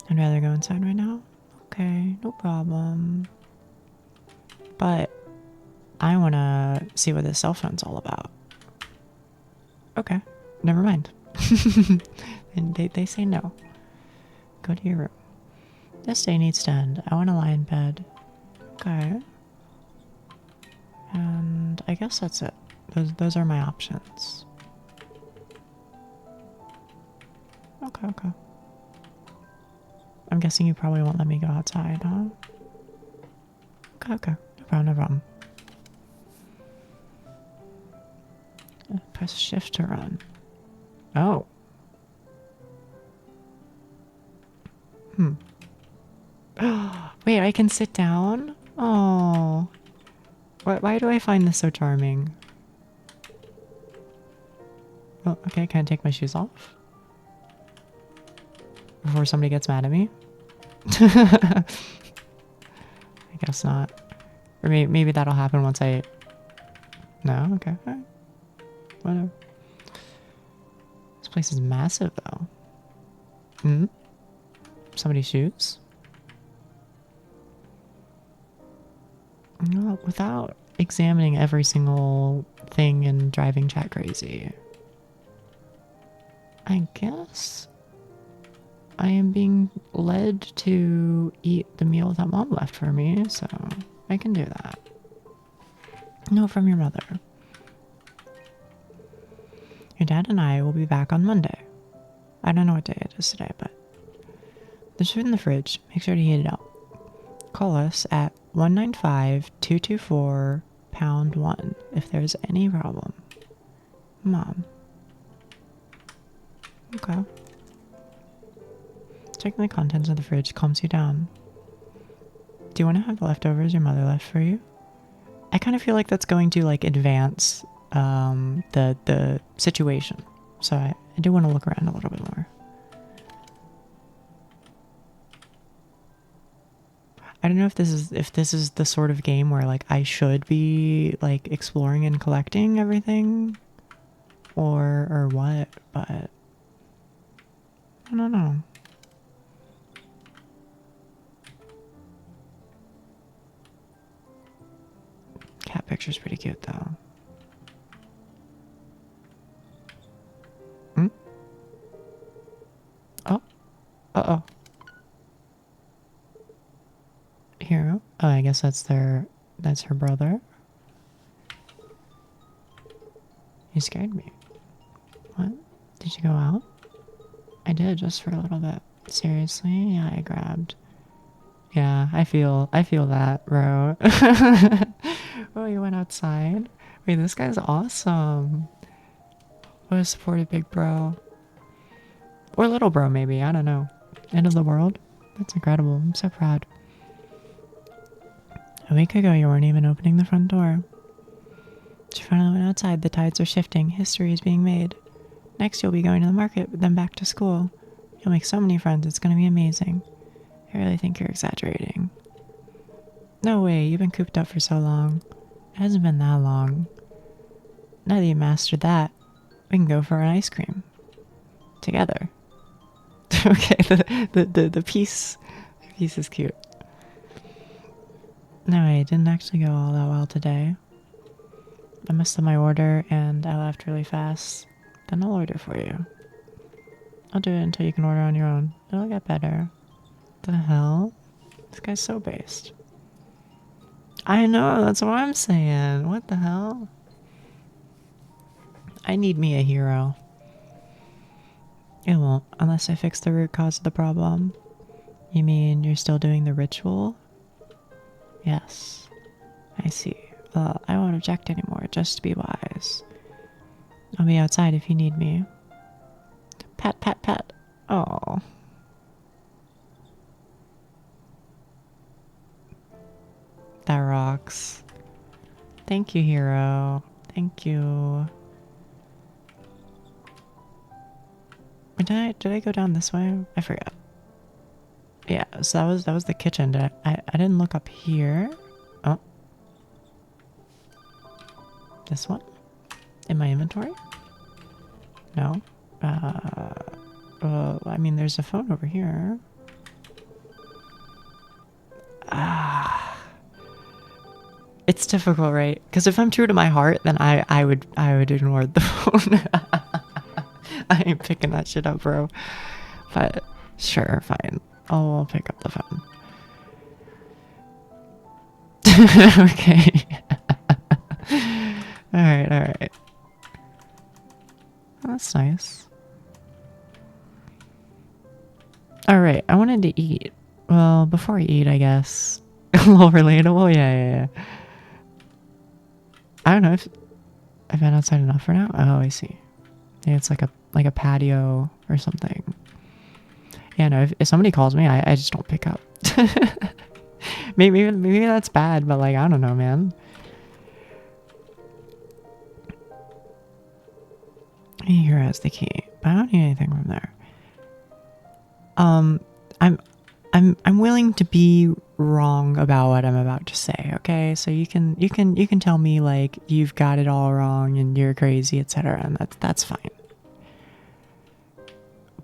I'd rather go inside right now. Okay, no problem. But I want to see what this cell phone's all about. Okay, never mind. And they say no. Go to your room. This day needs to end. I want to lie in bed. Okay. And I guess that's it. Those are my options. Okay. I'm guessing you probably won't let me go outside, huh? Okay. No problem. Press shift to run. Oh. Wait, I can sit down? Oh. Why do I find this so charming? Oh, okay, can I take my shoes off? Before somebody gets mad at me? I guess not. Or maybe that'll happen once I... No? Okay. All right. Whatever. This place is massive, though. Somebody's shoes? No, without examining every single thing and driving chat crazy. I guess I am being led to eat the meal that mom left for me, so I can do that. Note from your mother. Your dad and I will be back on Monday. I don't know what day it is today, but there's food in the fridge. Make sure to heat it up. call us at 195-224-1 if there's any problem. Mom. Okay. Checking the contents of the fridge calms you down. Do you want to have the leftovers your mother left for you? I kind of feel like that's going to like advance the situation. So I do want to look around a little bit more. I don't know if this is the sort of game where like I should be like exploring and collecting everything or what, but I don't know. Cat picture's pretty cute though. Hmm? Oh. Uh-oh. Hero? Oh, I guess that's her brother. You scared me. What? Did you go out? I did, just for a little bit. Seriously? Yeah, I grabbed. Yeah, I feel that, bro. Oh, you went outside? Wait, this guy's awesome. What a supportive big bro. Or little bro, maybe. I don't know. End of the world? That's incredible. I'm so proud. A week ago, you weren't even opening the front door. But you finally went outside. The tides are shifting. History is being made. Next, you'll be going to the market, then back to school. You'll make so many friends. It's going to be amazing. I really think you're exaggerating. No way. You've been cooped up for so long. It hasn't been that long. Now that you mastered that, we can go for an ice cream. Together. Okay, the piece is cute. No, it didn't actually go all that well today. I messed up my order and I left really fast. Then I'll order for you. I'll do it until you can order on your own. It'll get better. The hell? This guy's so based. I know, that's what I'm saying. What the hell? I need me a hero. It won't, unless I fix the root cause of the problem. You mean you're still doing the ritual? Yes. I see. Well, I won't object anymore, just to be wise. I'll be outside if you need me. Pat, pat, pat. Oh. That rocks. Thank you, hero. Thank you. Did I go down this way? I forgot. Yeah, so that was the kitchen. I didn't look up here. Oh. This one? In my inventory? No. I mean, there's a phone over here. It's difficult, right? Because if I'm true to my heart, then I would ignore the phone. I ain't picking that shit up, bro. But sure, fine. I'll pick up the phone. Okay. Alright. Oh, that's nice. Alright, I wanted to eat. Well, before I eat, I guess. A little relatable? Yeah. I don't know if I've been outside enough for now. Oh, I see. Yeah, it's like a patio or something. Yeah, no, if somebody calls me, I just don't pick up. maybe that's bad, but like, I don't know, man. Here has the key, but I don't need anything from there. I'm willing to be wrong about what I'm about to say, okay? So you can tell me like you've got it all wrong and you're crazy, etc. And that's fine.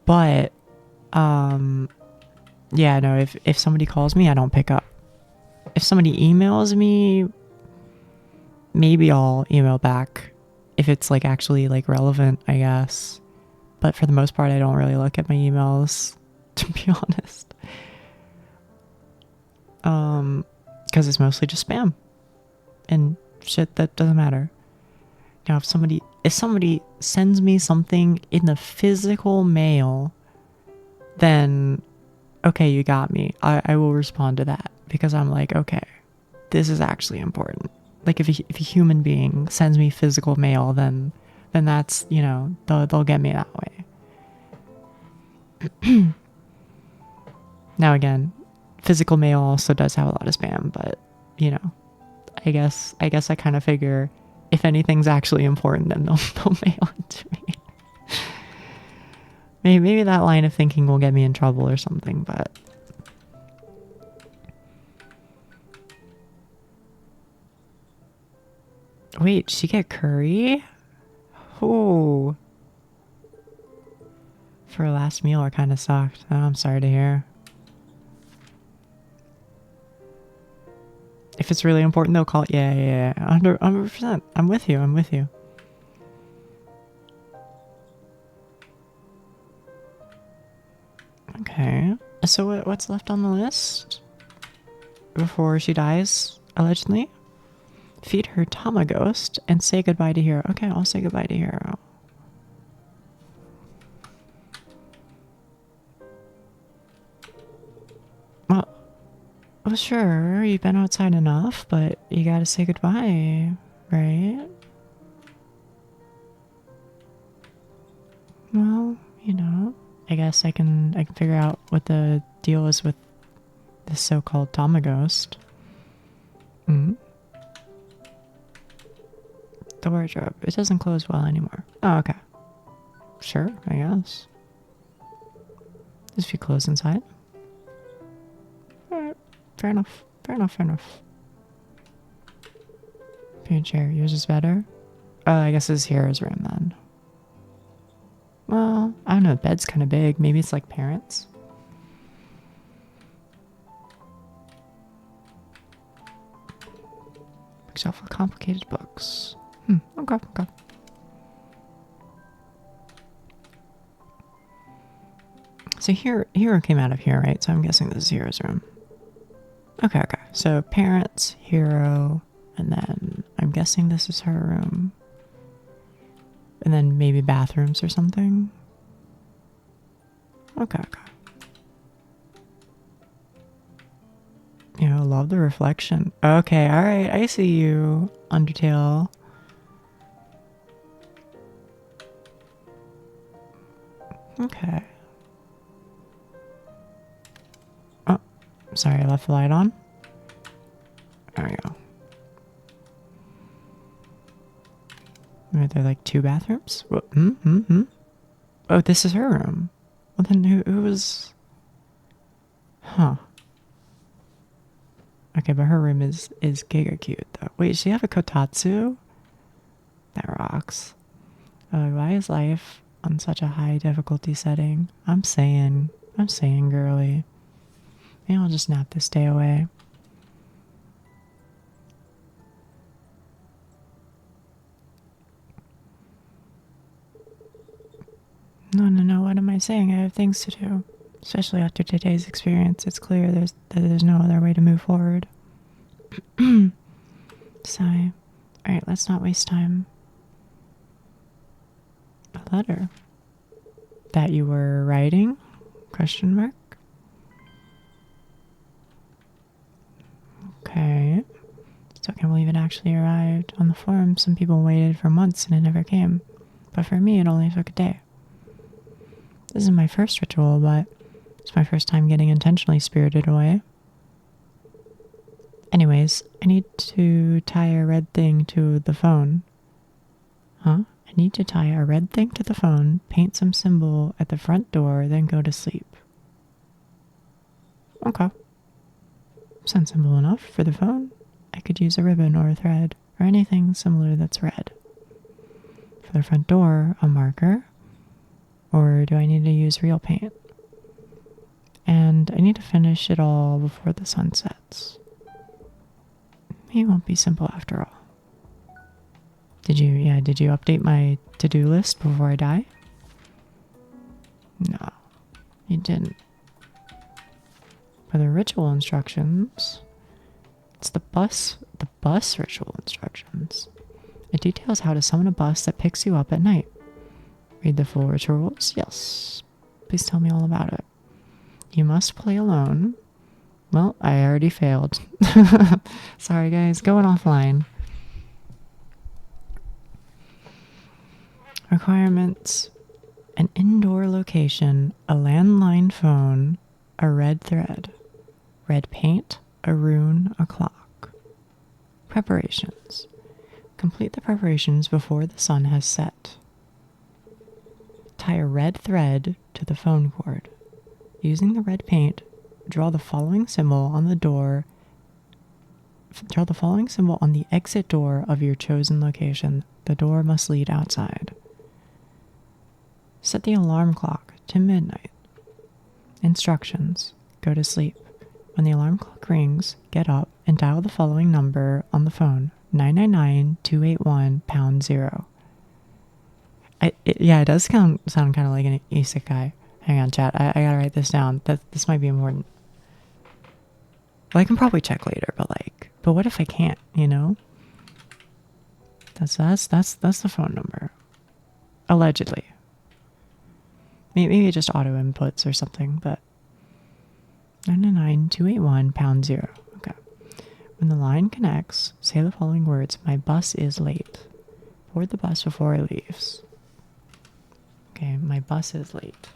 But yeah, no, if somebody calls me, I don't pick up. If somebody emails me, maybe I'll email back if it's like actually like relevant, I guess. But for the most part, I don't really look at my emails, to be honest. Because it's mostly just spam and shit that doesn't matter. Now, if somebody sends me something in the physical mail, then okay, you got me. I will respond to that because I'm like, okay, this is actually important. Like if a human being sends me physical mail, then that's, you know, they'll get me that way. Now again, physical mail also does have a lot of spam, but you know, I guess I kind of figure if anything's actually important, then they'll mail it to me. Maybe that line of thinking will get me in trouble or something, but wait, she get curry? Oh, for her last meal, I kind of sucked. Oh, I'm sorry to hear. If it's really important, they'll call it. Yeah. 100%. I'm with you. Okay. So what's left on the list before she dies, allegedly? Feed her Tamaghost and say goodbye to Hero. Okay, I'll say goodbye to Hero. Well, sure, you've been outside enough, but you gotta say goodbye, right? Well, you know, I guess I can figure out what the deal is with this so-called Tamaghost. The wardrobe. It doesn't close well anymore. Oh, okay. Sure, I guess. There's a few clothes inside. Alright, fair enough. Favorite chair. Yours is better? I guess this is Hero's room then. Well, I don't know. The bed's kind of big. Maybe it's like parents. Bookshelf with complicated books. Okay. So Hero came out of here, right? So I'm guessing this is Hero's room. Okay. So parents, Hero, and then I'm guessing this is her room. And then maybe bathrooms or something. Okay. Yeah, I love the reflection. Okay, alright, I see you, Undertale. Okay. Oh, sorry, I left the light on. There we go. Are there like two bathrooms? Oh, this is her room. Well, then who was... Huh. Okay, but her room is giga cute though. Wait, does she have a kotatsu? That rocks. Why is life on such a high difficulty setting? I'm saying, girly. Maybe I'll just nap this day away. No, what am I saying? I have things to do. Especially after today's experience, it's clear there's no other way to move forward. Sigh. Alright, let's not waste time. A letter. That you were writing? Question mark? Okay. Still can't believe it actually arrived. On the forum, some people waited for months and it never came. But for me, it only took a day. This is my first ritual, but it's my first time getting intentionally spirited away. Anyways, I need to tie a red thing to the phone. Huh? I need to tie a red thing to the phone, paint some symbol at the front door, then go to sleep. Okay. Sounds simple enough for the phone. I could use a ribbon or a thread, or anything similar that's red. For the front door, a marker. Or do I need to use real paint? And I need to finish it all before the sun sets. Maybe it won't be simple after all. Did you update my to-do list before I die? No, you didn't. For the ritual instructions, it's the bus ritual instructions. It details how to summon a bus that picks you up at night. Read the full rituals? Yes. Please tell me all about it. You must play alone. Well, I already failed. Sorry, guys. Going offline. Requirements: an indoor location, a landline phone, a red thread, red paint, a rune, a clock. Preparations: complete the preparations before the sun has set. Tie a red thread to the phone cord. Using the red paint, draw the following symbol on the door. Draw the following symbol on the exit door of your chosen location. The door must lead outside. Set the alarm clock to midnight. Instructions: go to sleep. When the alarm clock rings, get up and dial the following number on the phone: 999-281-0. Yeah, it does sound kind of like an isekai. Hang on, chat. I gotta write this down. This might be important. Well, I can probably check later, but what if I can't? You know. That's the phone number. Allegedly. Maybe it just auto inputs or something, but 999-281-0. Okay. When the line connects, say the following words: my bus is late. Board the bus before it leaves. Okay, my bus is late.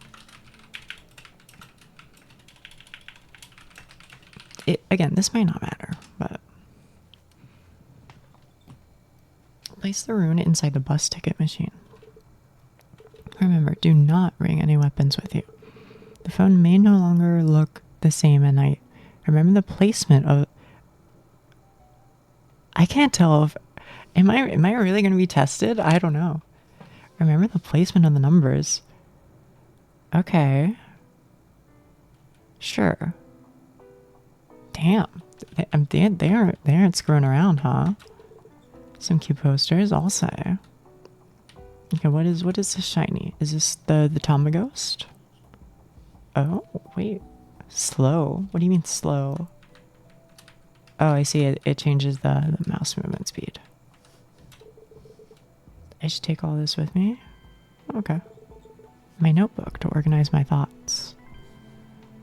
Again, this might not matter, but place the rune inside the bus ticket machine. Remember, do not bring any weapons with you. The phone may no longer look the same at night. Remember the placement of... I can't tell if... Am I really going to be tested? I don't know. Remember the placement of the numbers. Okay. Sure. Damn. They aren't screwing around, huh? Some cute posters, I'll say. Okay, what is this shiny? Is this the Tamaghost? Oh, wait. Slow? What do you mean slow? Oh, I see. It changes the mouse movement speed. I should take all this with me? Okay. My notebook to organize my thoughts.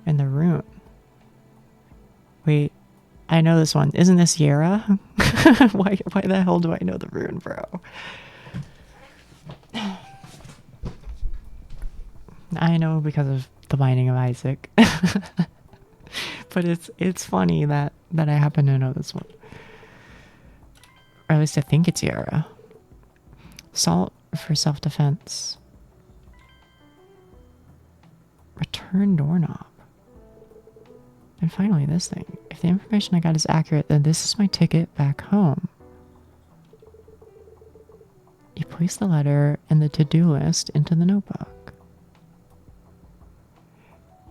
And the rune. Wait, I know this one. Isn't this Yera? Why the hell do I know the rune, bro? I know because of the Binding of Isaac. But it's funny that I happen to know this one. Or at least I think it's Yara. Salt for self-defense. Return doorknob. And finally this thing. If the information I got is accurate, then this is my ticket back home. You place the letter and the to-do list into the notebook.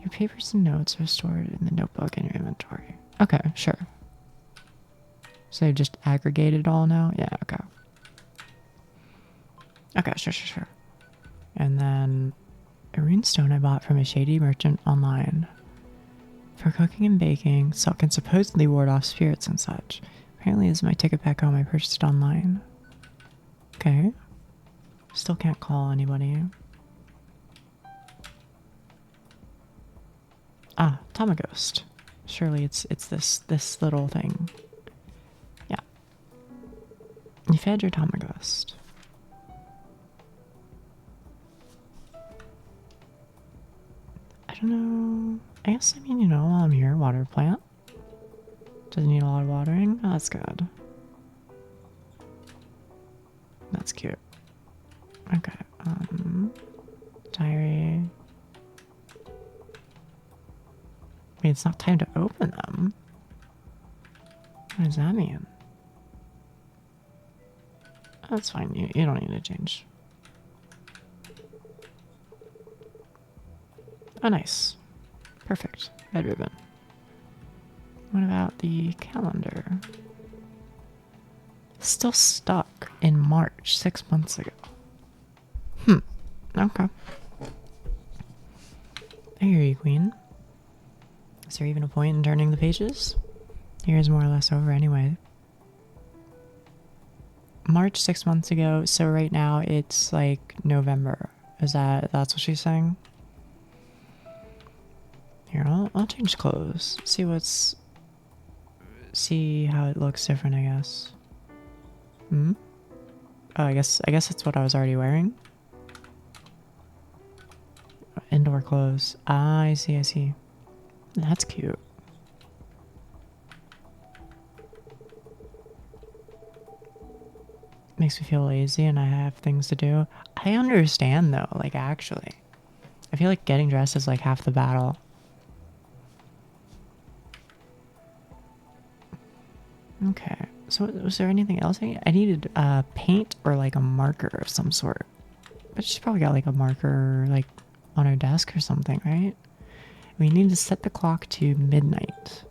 Your papers and notes are stored in the notebook in your inventory. Okay, sure. So they've just aggregated all now? Yeah, okay. Okay, sure. And then a runestone I bought from a shady merchant online. For cooking and baking, salt can supposedly ward off spirits and such. Apparently this is my ticket back home. I purchased it online. Okay. Still can't call anybody. Ah, Tamaghost. Surely it's this little thing. Yeah. You fed your Tamaghost. I don't know. I guess, I mean, you know, while I'm here, water plant. Doesn't need a lot of watering. Oh, that's good. That's cute. Okay. Diary. Wait, it's not time to open them. What does that mean? Oh, that's fine. You don't need to change. Oh, nice. Perfect. Red ribbon. What about the calendar? Still stuck in March, 6 months ago. Okay. I hear you, Queen. Is there even a point in turning the pages? Here's more or less over anyway. March 6 months ago, so right now it's like November. That's what she's saying? Here, I'll change clothes. See how it looks different, I guess. Hmm? Oh, I guess that's what I was already wearing. Indoor clothes. Ah, I see. That's cute. Makes me feel lazy and I have things to do. I understand though, like actually. I feel like getting dressed is like half the battle. Okay. So was there anything else I needed? Paint or like a marker of some sort. But she's probably got like a marker like on her desk or something, right? We need to set the clock to midnight.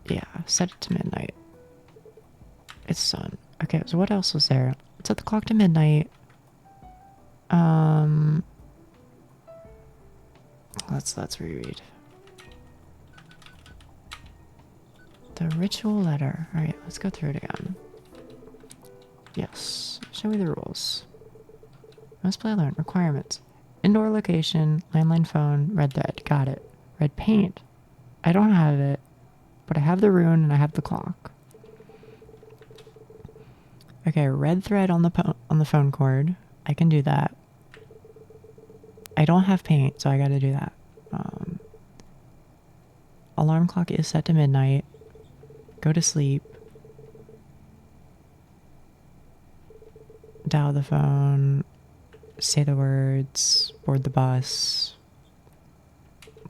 Yeah, set it to midnight. It's done. Okay, so what else was there? Set the clock to midnight. Let's reread. The ritual letter. Alright, let's go through it again. Yes. Show me the rules. Must play alone. Requirements. Indoor location, landline phone, red thread. Got it. Red paint. I don't have it, but I have the rune and I have the clock. Okay, red thread on the phone cord. I can do that. I don't have paint, so I gotta do that. Alarm clock is set to midnight. Go to sleep. Dial the phone. Say the words. Board the bus.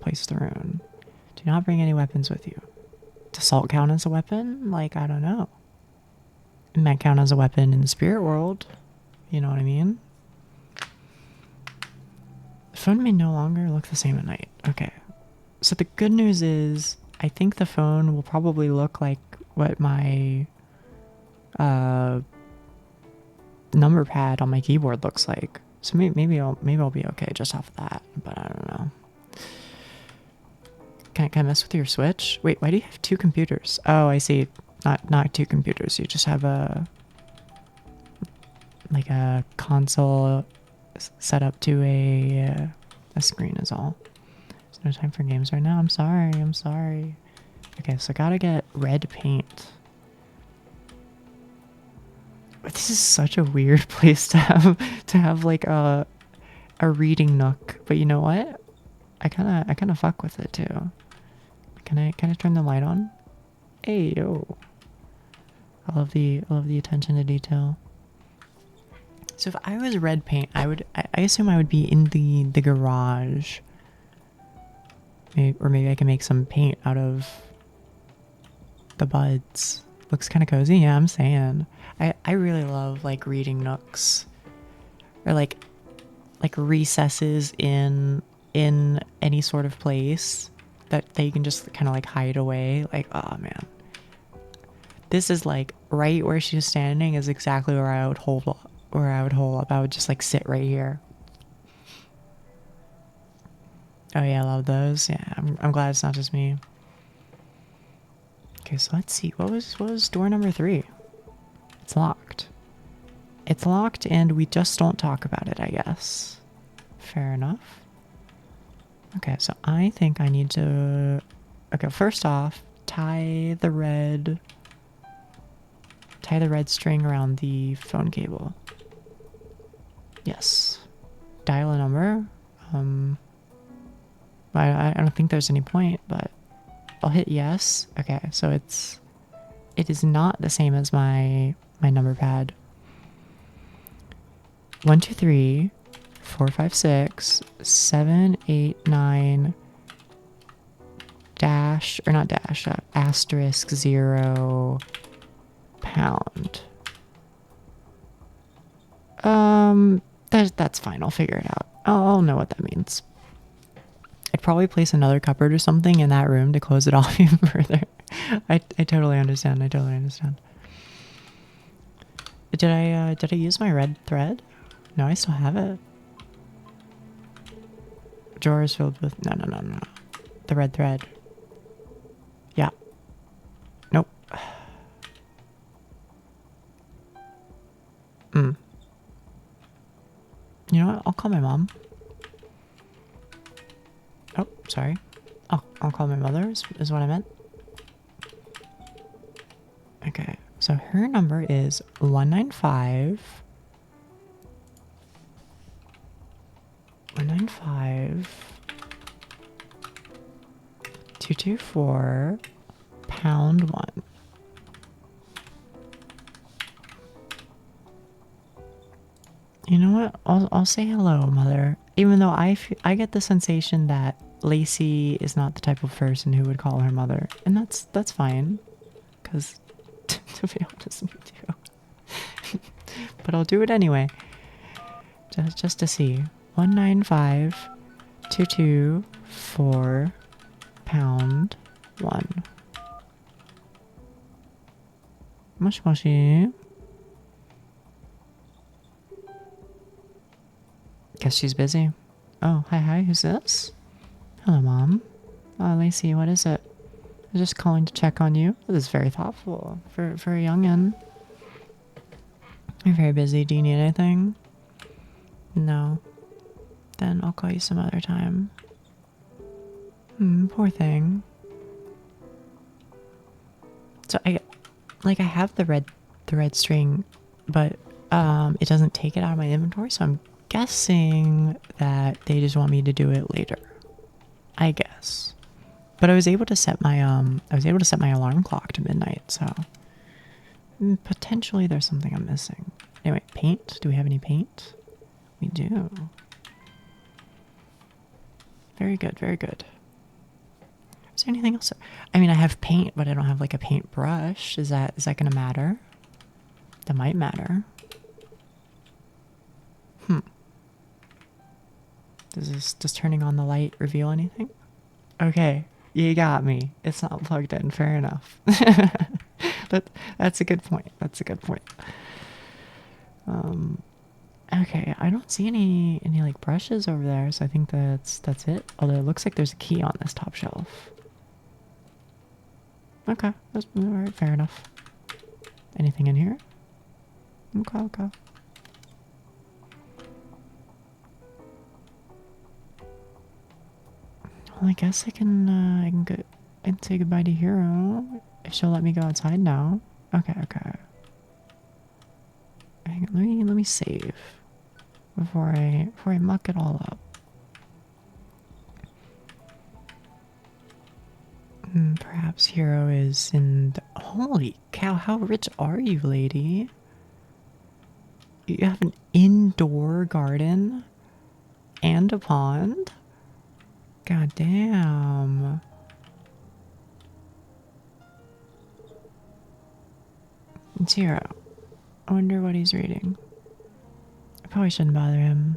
Place the rune. Do not bring any weapons with you. Does salt count as a weapon? Like, I don't know. It might count as a weapon in the spirit world. You know what I mean? The phone may no longer look the same at night. Okay. So the good news is, I think the phone will probably look like what my number pad on my keyboard looks like. So maybe I'll be okay just off of that, but I don't know. Can I mess with your Switch? Wait, why do you have two computers? Oh, I see. Not two computers. You just have a console set up to a screen is all. There's no time for games right now. I'm sorry. Okay, so gotta get red paint. This is such a weird place to have like a reading nook, but you know what? I kind of fuck with it too. Can I turn the light on? Hey yo. I love the attention to detail. So if I was red paint, I assume I would be in the garage. Maybe I can make some paint out of the buds. Looks kind of cozy. Yeah, I'm saying. I really love like reading nooks or like recesses in any sort of place that you can just kind of like hide away. Like, oh man, this is like right where she's standing is exactly where I would hold up. I would just like sit right here. Oh yeah, I love those. Yeah, I'm glad it's not just me. Okay, so let's see. What was door number 3? It's locked. It's locked and we just don't talk about it, I guess. Fair enough. Okay, so I think I need to... Okay, first off, tie the red string around the phone cable. Yes. Dial a number. I don't think there's any point, but I'll hit yes. Okay, so it is not the same as my number pad. 1 2 3 4 5 6 7 8 9 dash or not dash asterisk 0 pound. That's fine. I'll figure it out. I'll know what that means. I'd probably place another cupboard or something in that room to close it off even further. I totally understand. Did I use my red thread? No, I still have it. Drawers filled with no. The red thread. Yeah. Nope. You know what? I'll call my mom. sorry. Oh, I'll call my mother is what I meant. Okay, so her number is 195 224 pound 1. You know what? I'll say hello, mother. Even though I get the sensation that Lacey is not the type of person who would call her mother, and that's fine, because to be honest, me too. But I'll do it anyway, just to see. 195 224 pound 1. Moshi moshi. Guess she's busy. Oh, hi, who's this? Hello, Mom. Oh, Lacey, what is it? I'm just calling to check on you. This is very thoughtful for a youngin'. You're very busy. Do you need anything? No. Then I'll call you some other time. Poor thing. So I have the red string, but it doesn't take it out of my inventory, so I'm guessing that they just want me to do it later. I guess. But I was able to set my alarm clock to midnight, so potentially there's something I'm missing. Anyway, paint. Do we have any paint? We do. Very good, very good. Is there anything else? I mean, I have paint, but I don't have like a paint brush. Is that gonna matter? That might matter. Does turning on the light reveal anything? Okay, you got me. It's not plugged in. Fair enough. That's a good point. That's a good point. Okay, I don't see any like brushes over there, so I think that's it. Although it looks like there's a key on this top shelf. Okay, that's all right. Fair enough. Anything in here? Okay. Well, I guess I can go and say goodbye to Hero if she'll let me go outside now. Okay. Hang on, let me save before I muck it all up. Perhaps Hero is in the... Holy cow, how rich are you, lady? You have an indoor garden and a pond? God damn. It's Hero. I wonder what he's reading. I probably shouldn't bother him.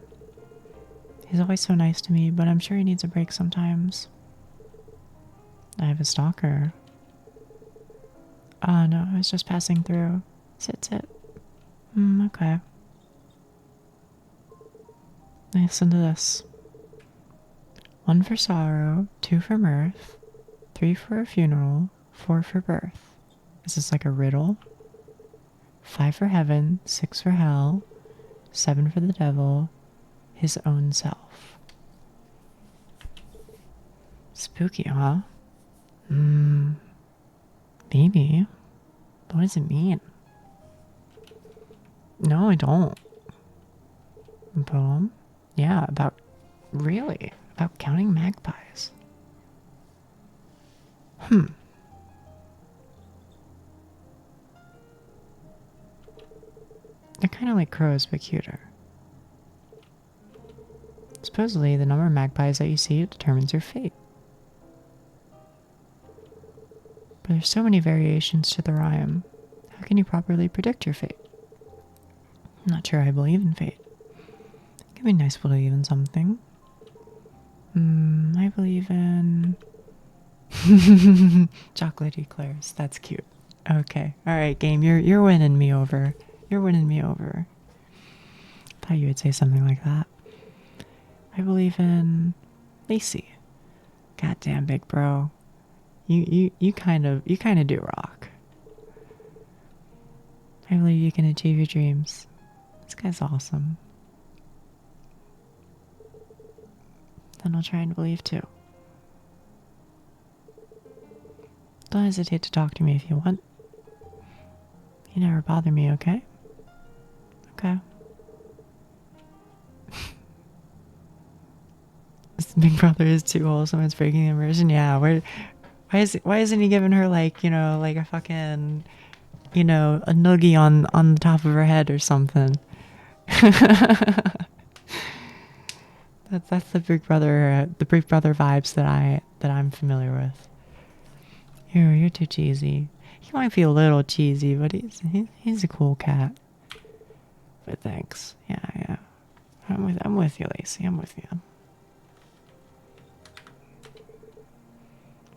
He's always so nice to me, but I'm sure he needs a break sometimes. I have a stalker. Oh no, I was just passing through. Sit. Okay. Listen to this. 1 for sorrow, 2 for mirth, 3 for a funeral, 4 for birth. Is this like a riddle? 5 for heaven, 6 for hell, 7 for the devil, his own self. Spooky, huh? Maybe. What does it mean? No, I don't. A poem? Yeah, really? About counting magpies. They're kind of like crows, but cuter. Supposedly, the number of magpies that you see determines your fate. But there's so many variations to the rhyme. How can you properly predict your fate? I'm not sure I believe in fate. It can be nice to believe in something. I believe in... chocolate eclairs. That's cute. Okay. Alright, game. You're winning me over. You're winning me over. Thought you would say something like that. I believe in... Lacey. Goddamn, big bro. You kind of do rock. I believe you can achieve your dreams. This guy's awesome. Then I'll try and believe too. Don't hesitate to talk to me if you want. You never bother me, okay? Okay. This big brother is too wholesome. It's breaking the immersion. Yeah, why isn't he giving her like, you know, like a fucking, you know, a noogie on the top of her head or something? That's the Big Brother vibes that I'm familiar with. You're too cheesy. He might be a little cheesy, but he's a cool cat. But thanks. Yeah. I'm with you, Lacey. I'm with you.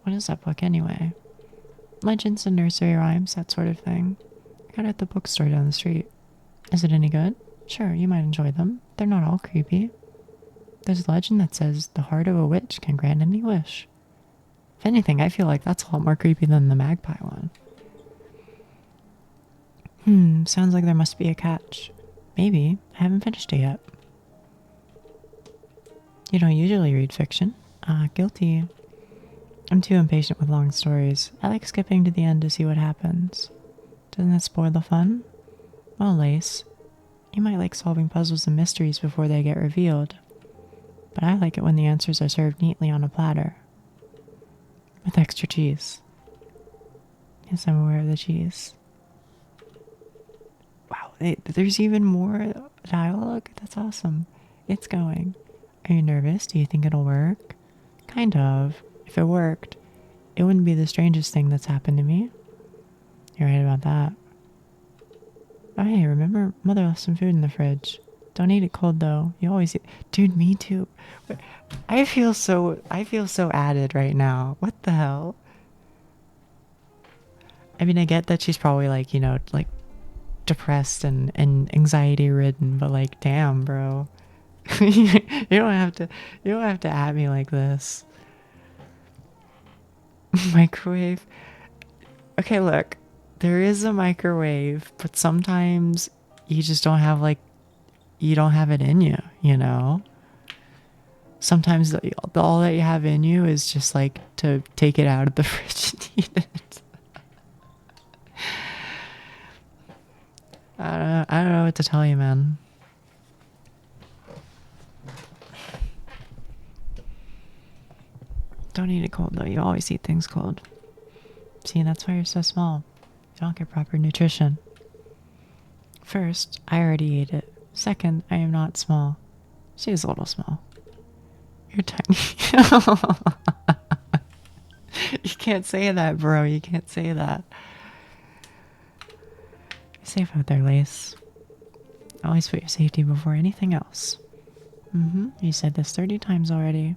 What is that book anyway? Legends and nursery rhymes, that sort of thing. I got it at the bookstore down the street. Is it any good? Sure, you might enjoy them. They're not all creepy. There's a legend that says the heart of a witch can grant any wish. If anything, I feel like that's a lot more creepy than the magpie one. Sounds like there must be a catch. Maybe. I haven't finished it yet. You don't usually read fiction. Guilty. I'm too impatient with long stories. I like skipping to the end to see what happens. Doesn't that spoil the fun? Well, Lace, you might like solving puzzles and mysteries before they get revealed. But I like it when the answers are served neatly on a platter. With extra cheese. Yes, I'm aware of the cheese. Wow, there's even more dialogue? That's awesome. It's going. Are you nervous? Do you think it'll work? Kind of. If it worked, it wouldn't be the strangest thing that's happened to me. You're right about that. Oh hey, remember Mother left some food in the fridge. Don't eat it cold though. You always eat. Dude, me too. I feel so added right now. What the hell? I mean, I get that she's probably like, you know, like depressed and anxiety ridden, but like, damn, bro. you don't have to at me like this. Microwave. Okay, look. There is a microwave, but sometimes you just don't have like, you don't have it in you, you know? Sometimes all that you have in you is just like to take it out of the fridge and eat it. I don't know what to tell you, man. Don't eat it cold though. You always eat things cold. See, that's why you're so small. You don't get proper nutrition. First, I already ate it. Second, I am not small. She is a little small. You're tiny. You can't say that, bro. You can't say that. Be safe out there, Lace. Always put your safety before anything else. You said this 30 times already.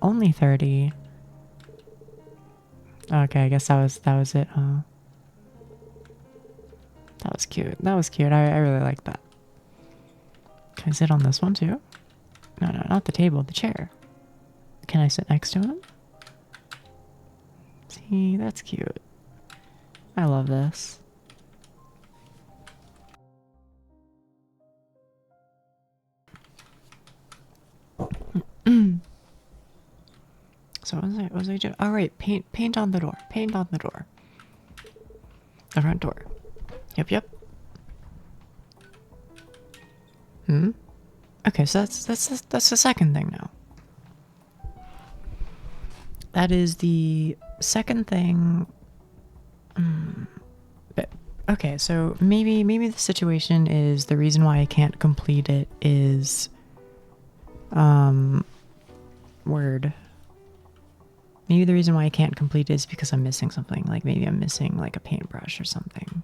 Only 30. Okay, I guess that was it, huh? That was cute. That was cute. I really like that. Can I sit on this one too? No, not the table, the chair. Can I sit next to him? See, that's cute. I love this. So what was I doing? Oh right, paint on the door. Paint on the door. The front door. Yep. Okay, so that's the second thing now. That is the second thing. Okay, so maybe the situation is the reason why I can't complete it is word. Maybe the reason why I can't complete it is because I'm missing something. Like maybe I'm missing like a paintbrush or something.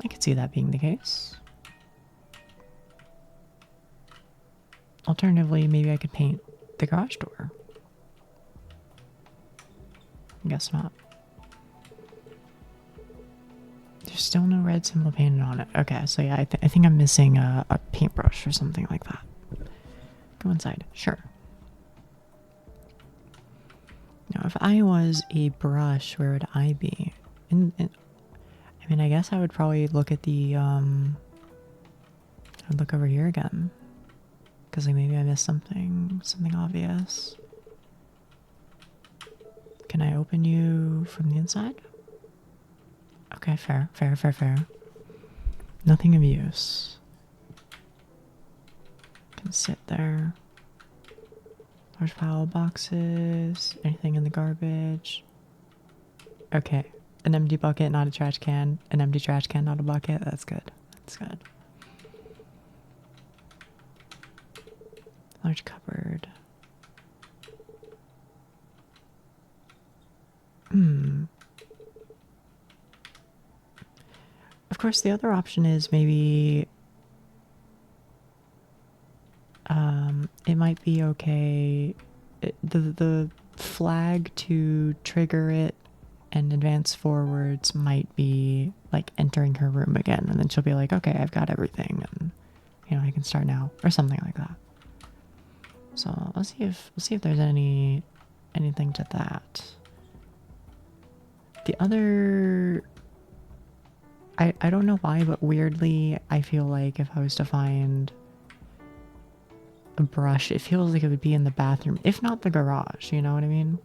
I could see that being the case. Alternatively, maybe I could paint the garage door. I guess not. There's still no red symbol painted on it. Okay, so yeah, I think I'm missing a paintbrush or something like that. Go inside. Sure. Now, if I was a brush, where would I be? I mean, I guess I would probably look at the, I'd look over here again. Because like maybe I missed something obvious. Can I open you from the inside? Okay, fair. Nothing of use. Can sit there. Large pile of boxes. Anything in the garbage? Okay. An empty bucket, not a trash can. An empty trash can, not a bucket. That's good. That's good. Large cupboard. Of course, the other option is maybe it might be okay. The flag to trigger it and advance forwards might be like entering her room again, and then she'll be like, okay, I've got everything, and you know, I can start now, or something like that. So let's see if there's anything to that. The other, I don't know why, but weirdly I feel like if I was to find a brush, it feels like it would be in the bathroom, if not the garage, you know what I mean?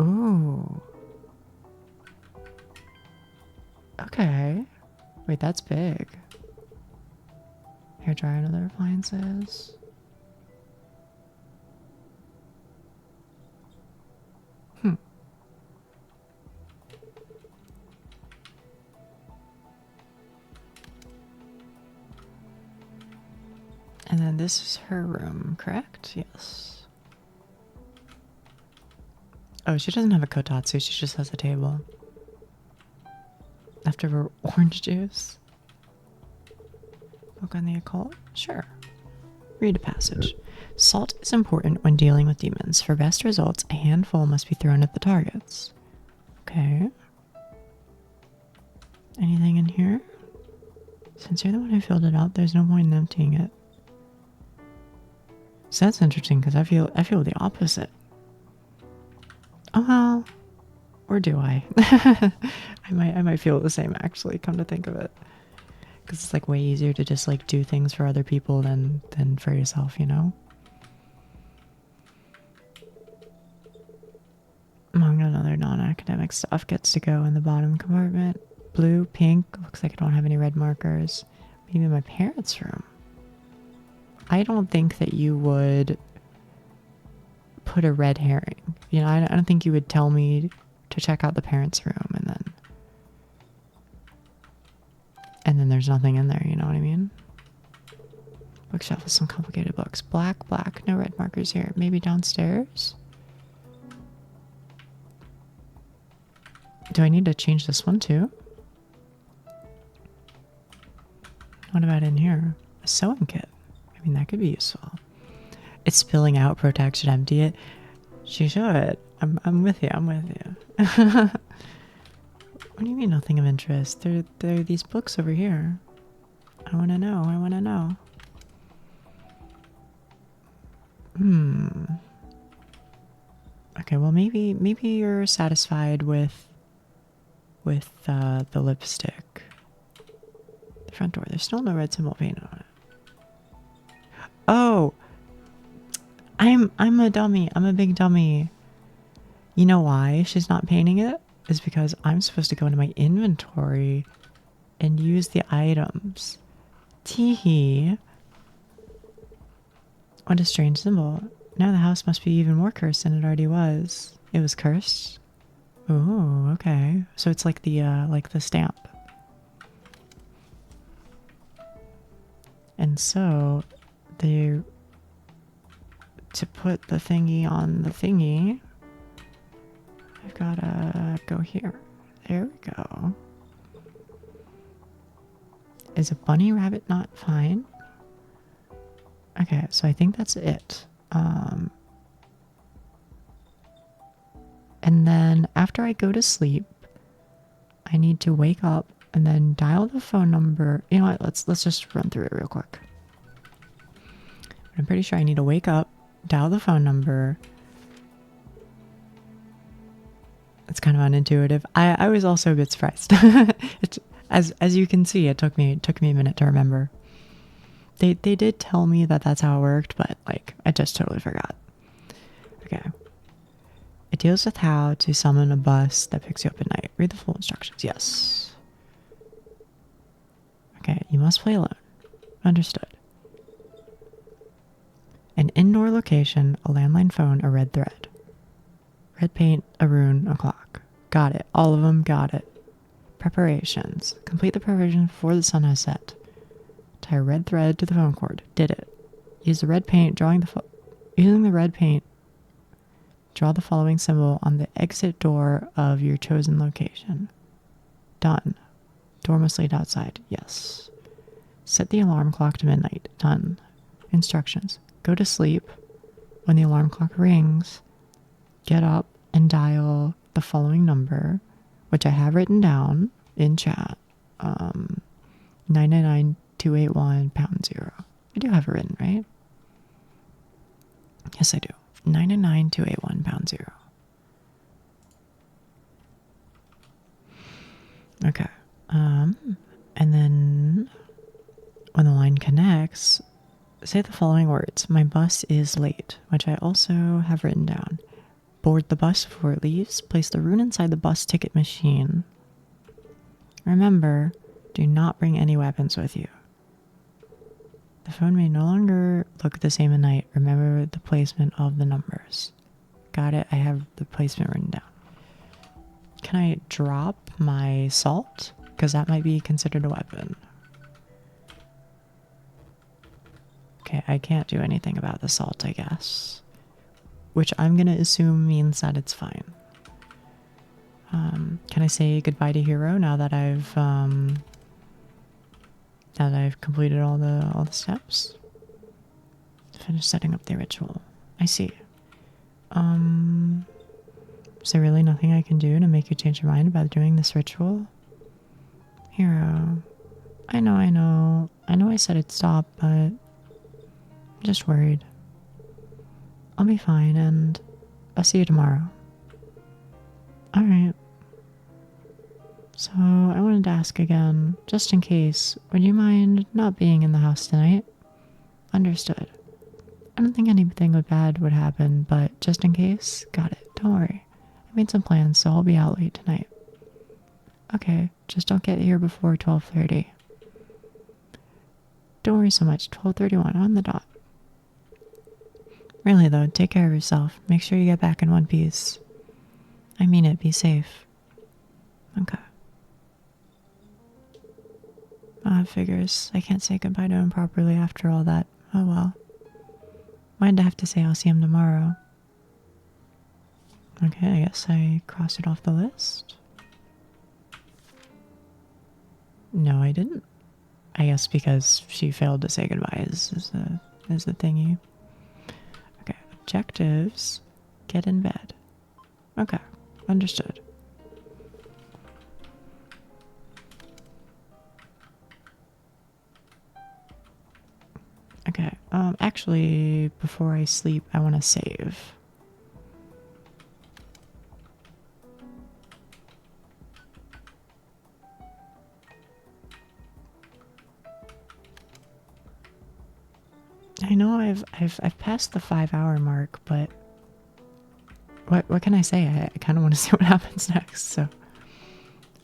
Ooh. Okay. Wait, that's big. Hair dryer and other appliances. And then this is her room, correct? Yes. Oh, she doesn't have a kotatsu, she just has a table. After her orange juice. Book on the occult? Sure. Read a passage. Salt is important when dealing with demons. For best results, a handful must be thrown at the targets. Okay. Anything in here? Since you're the one who filled it out, there's no point in emptying it. So that's interesting because I feel the opposite. Oh well, or do I? I might feel the same actually. Come to think of it, because it's like way easier to just like do things for other people than for yourself, you know. Among another non-academic stuff gets to go in the bottom compartment. Blue, pink. Looks like I don't have any red markers. Maybe my parents' room. I don't think that you would put a red herring. You know, I don't think you would tell me to check out the parents' room and then there's nothing in there, you know what I mean? Bookshelf with some complicated books. Black, no red markers here. Maybe downstairs? Do I need to change this one too? What about in here? A sewing kit. I mean, that could be useful. It's spilling out. Protect should empty it. She should. I'm with you. I'm with you. What do you mean nothing of interest? There are these books over here. I want to know. I want to know. Okay, well maybe you're satisfied with the lipstick. The front door. There's still no red symbol painted on it. Oh, I'm a dummy. I'm a big dummy. You know why she's not painting it? Is because I'm supposed to go into my inventory and use the items. Teehee. What a strange symbol. Now the house must be even more cursed than it already was. It was cursed? Oh, okay. So it's like the stamp. And so to put the thingy on the thingy, I've gotta go here. There we go. Is a bunny rabbit not fine? Okay, so I think that's it. And then after I go to sleep, I need to wake up and then dial the phone number. You know what? Let's just run through it real quick. I'm pretty sure I need to wake up, dial the phone number. It's kind of unintuitive. I was also a bit surprised. As you can see, it took me a minute to remember. They did tell me that that's how it worked, but like I just totally forgot. Okay. deals with how to summon a bus that picks you up at night. Read the full instructions. Yes. Okay, you must play alone. Understood. An indoor location, a landline phone, a red thread. Red paint, a rune, a clock. Got it. All of them, got it. Preparations. Complete the preparation before the sun has set. Tie a red thread to the phone cord. Did it. Use the red paint, using the red paint, draw the following symbol on the exit door of your chosen location. Done. Door must lead outside. Yes. Set the alarm clock to midnight. Done. Instructions. Go to sleep. When the alarm clock rings, get up and dial the following number, which I have written down in chat. 999281 pound zero. I do have it written, right? Yes, I do. 999281 pound zero. Okay. And then when the line connects, say the following words. My bus is late, which I also have written down. Board the bus before it leaves. Place the rune inside the bus ticket machine. Remember, do not bring any weapons with you. The phone may no longer look the same at night. Remember the placement of the numbers. Got it. I have the placement written down. Can I drop my salt? Because that might be considered a weapon. Okay, I can't do anything about the salt, I guess. Which I'm going to assume means that it's fine. Can I say goodbye to Hero now that I've completed all the steps? Finish setting up the ritual. I see. Is there really nothing I can do to make you change your mind about doing this ritual? Hero. I know I said it'd stop, but I'm just worried. I'll be fine, and I'll see you tomorrow. Alright. So, I wanted to ask again, just in case, would you mind not being in the house tonight? Understood. I don't think anything bad would happen, but just in case, got it. Don't worry. I made some plans, so I'll be out late tonight. Okay, just don't get here before 12:30. Don't worry so much. 12:31 on the dot. Really though, take care of yourself. Make sure you get back in one piece. I mean it, be safe. Okay. It figures. I can't say goodbye to him properly after all that. Oh well. Why'd I have to say I'll see him tomorrow? Okay, I guess I crossed it off the list. No, I didn't. I guess because she failed to say goodbye is the thingy. Okay, objectives. Get in bed. Okay, understood. Okay, actually, before I sleep, I want to save. I know I've passed the 5-hour mark, but what can I say? I kind of want to see what happens next, so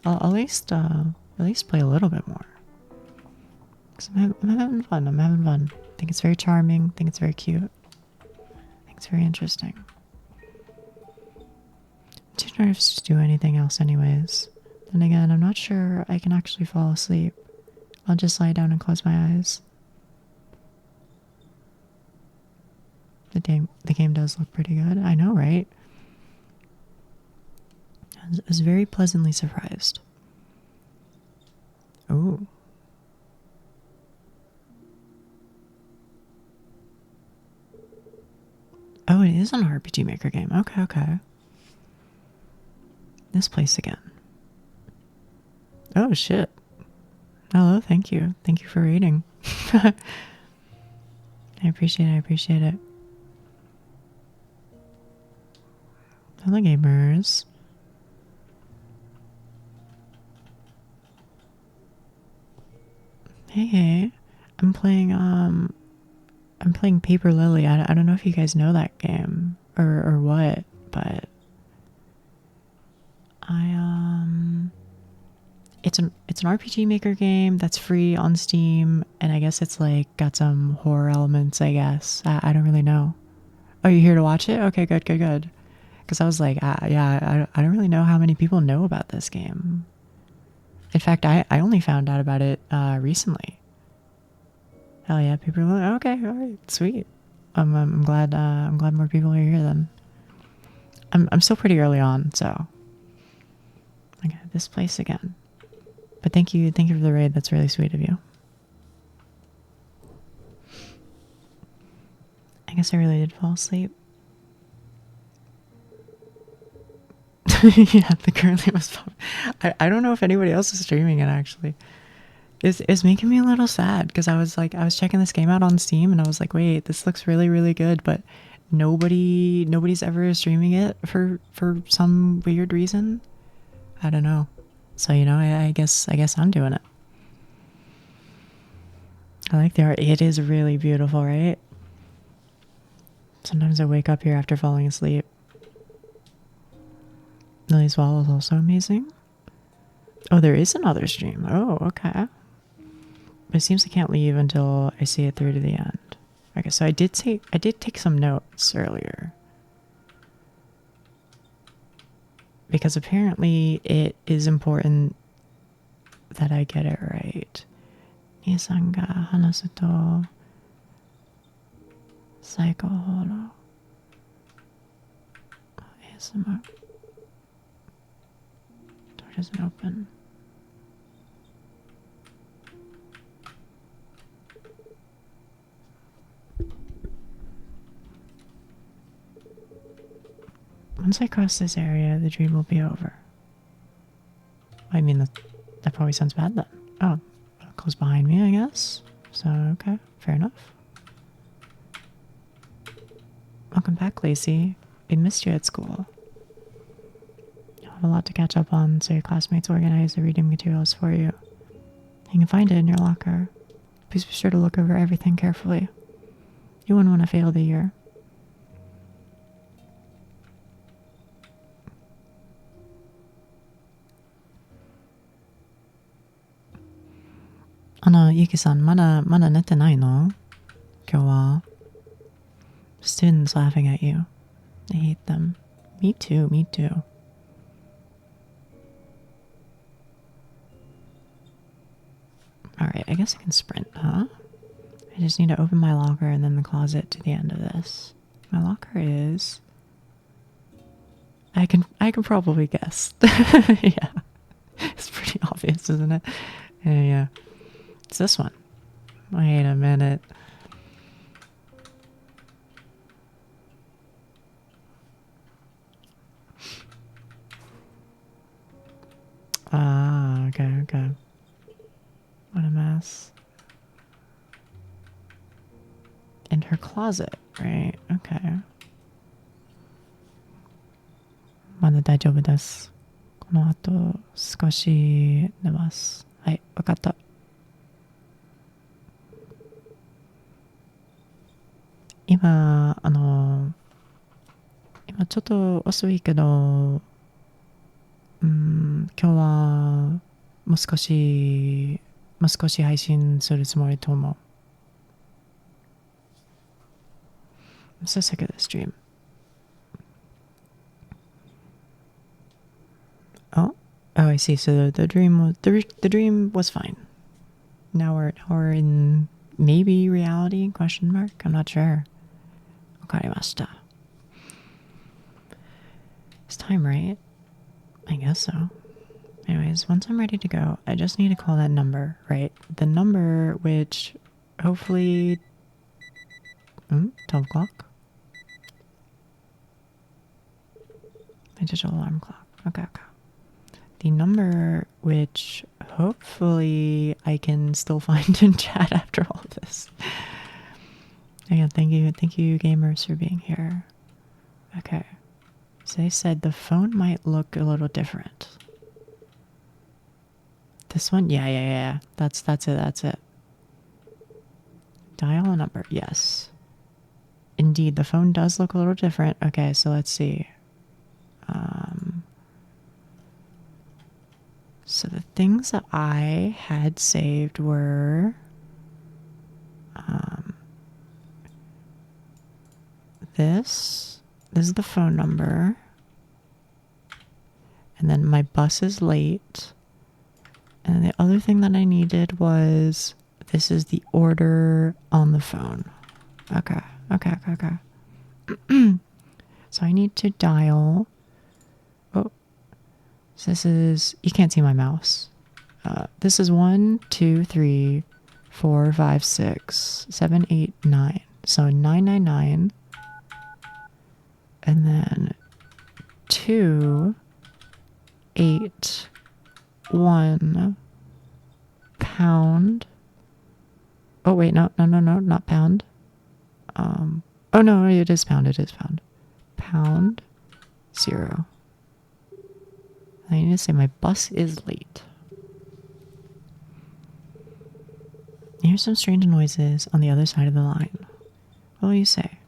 I'll at least play a little bit more. 'Cause I'm having fun. I'm having fun. I think it's very charming. I think it's very cute. I think it's very interesting. I'm too nervous to do anything else anyways. Then again, I'm not sure I can actually fall asleep. I'll just lie down and close my eyes. The game does look pretty good. I know, right? I was very pleasantly surprised. Ooh. Oh, it is an RPG Maker game. Okay, okay. This place again. Oh, shit. Hello, thank you. Thank you for reading. I appreciate it, I appreciate it. Hello, gamers. Hey, I'm playing Paper Lily. I don't know if you guys know that game or what, but It's an RPG Maker game that's free on Steam, and I guess it's like got some horror elements, I guess. I don't really know. Oh, you're here to watch it? Okay, good, good, good. Because I was like, yeah, I don't really know how many people know about this game. In fact, I only found out about it recently. Hell yeah, people are like, okay, all right, sweet. I'm glad more people are here then. I'm still pretty early on, so okay, this place again. But thank you for the raid. That's really sweet of you. I guess I really did fall asleep. Yeah, the currently was. I don't know if anybody else is streaming it actually. It's making me a little sad because I was checking this game out on Steam and I was like, wait, this looks really, really good, but nobody's ever streaming it for some weird reason. I don't know. So I guess I'm doing it. I like the art. It is really beautiful, right? Sometimes I wake up here after falling asleep. Lily's Wall is also amazing. Oh, there is another stream. Oh, okay. But it seems I can't leave until I see it through to the end. Okay, so I did take some notes earlier. Because apparently it is important that I get it right. Nii-san ga hanasu to Psycho Holo ASMR. Door doesn't open. Once I cross this area, the dream will be over. I mean, that probably sounds bad then. Oh, close behind me, I guess. So, okay, fair enough. Welcome back, Lacey. We missed you at school. You have a lot to catch up on, so your classmates organize the reading materials for you. You can find it in your locker. Please be sure to look over everything carefully. You wouldn't want to fail the year. Yuki-san, まだ寝てないの? 今日は? Students laughing at you. I hate them. Me too, me too. Alright, I guess I can sprint, huh? I just need to open my locker and then the closet to the end of this. My locker is... I can probably guess. Yeah. It's pretty obvious, isn't it? Yeah. It's this one. Wait a minute. Ah, okay. What a mess. In her closet, right? Okay. まだ大丈夫です。この後少し寝ます。はい、わかった。今ちょっと遅いけど、今日はもう少し配信するつもりと思う。I'm so sick of this dream. Oh, I see. So the dream was fine. Now we're in maybe reality? Question mark. I'm not sure. わかりました. It's time, right? I guess so. Anyways, once I'm ready to go, I just need to call that number, right? The number which hopefully 12 o'clock? My digital alarm clock. Okay. The number which hopefully I can still find in chat after all of this. Again, thank you gamers for being here. Okay. So they said the phone might look a little different. This one? Yeah. That's it. Dial a number. Yes. Indeed, the phone does look a little different. Okay, so let's see. So the things that I had saved were this is the phone number, and then my bus is late, and the other thing that I needed was this is the order on the phone. Okay. So I need to dial. Oh, so this is, you can't see my mouse. This is 1, 2, 3, 4, 5, 6, 7, 8, 9. So 999. And then 2, 8, 1, pound. Oh wait, no, not pound. Oh no, it is pound. Pound 0. I need to say my bus is late. I hear some strange noises on the other side of the line. What will you say?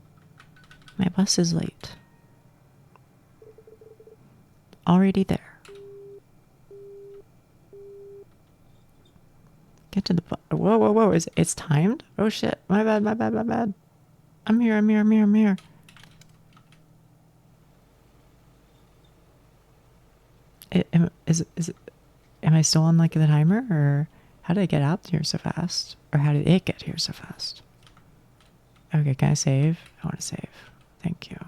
My bus is late. Already there. Get to the bus. Whoa. It's timed? Oh shit. My bad. I'm here. Am I still on like the timer, or how did I get out here so fast? Or how did it get here so fast? Okay, can I save? I want to save. Thank you.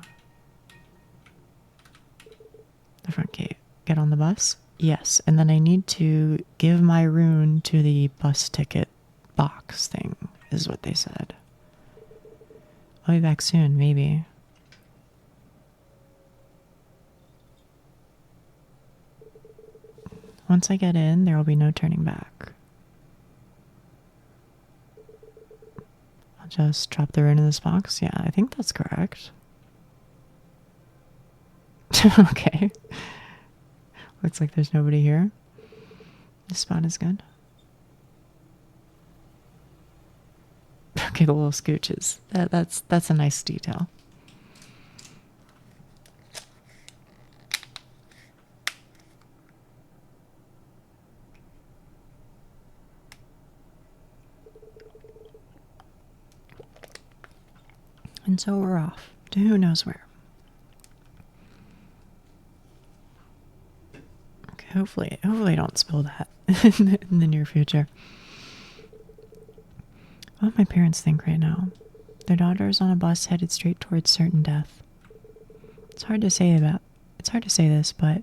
The front gate. Get on the bus? Yes, and then I need to give my rune to the bus ticket box thing, is what they said. I'll be back soon, maybe. Once I get in, there will be no turning back. I'll just drop the rune in this box. Yeah, I think that's correct. Okay. Looks like there's nobody here. This spot is good. Okay, the little scooches. That's a nice detail. And so we're off to who knows where. Okay, hopefully I don't spill that in the near future. What do my parents think right now? Their daughter is on a bus headed straight towards certain death. It's hard to say this, but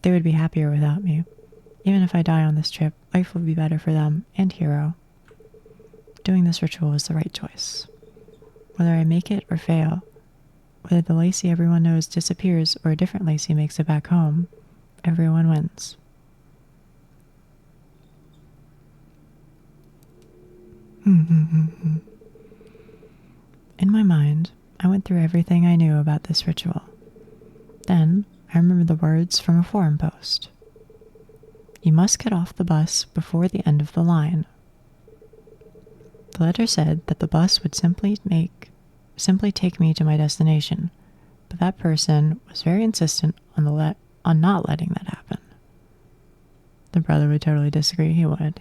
they would be happier without me. Even if I die on this trip, life will be better for them and Hero. Doing this ritual is the right choice. Whether I make it or fail, whether the Lacey everyone knows disappears or a different Lacey makes it back home, everyone wins. In my mind, I went through everything I knew about this ritual. Then, I remembered the words from a forum post. You must get off the bus before the end of the line. The letter said that the bus would simply take me to my destination, but that person was very insistent on not letting that happen. The brother would totally disagree. He would.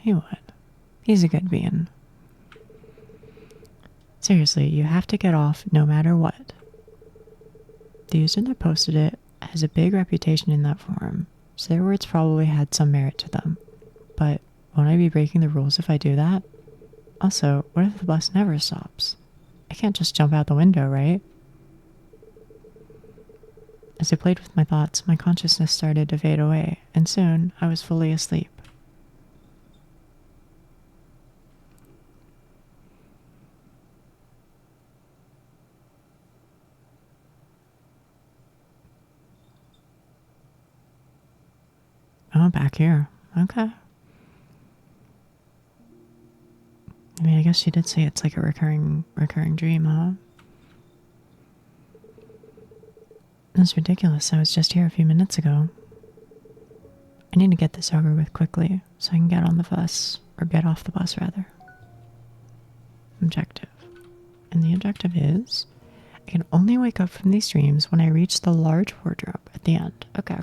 He's a good being. Seriously, you have to get off no matter what. The user that posted it has a big reputation in that forum, so their words probably had some merit to them. But won't I be breaking the rules if I do that? Also, what if the bus never stops? I can't just jump out the window, right? As I played with my thoughts, my consciousness started to fade away, and soon I was fully asleep. Oh, back here. Okay. I mean, I guess she did say it's like a recurring dream, huh? That's ridiculous. I was just here a few minutes ago. I need to get this over with quickly so I can get on the bus, or get off the bus rather. Objective. And the objective is, I can only wake up from these dreams when I reach the large wardrobe at the end. Okay.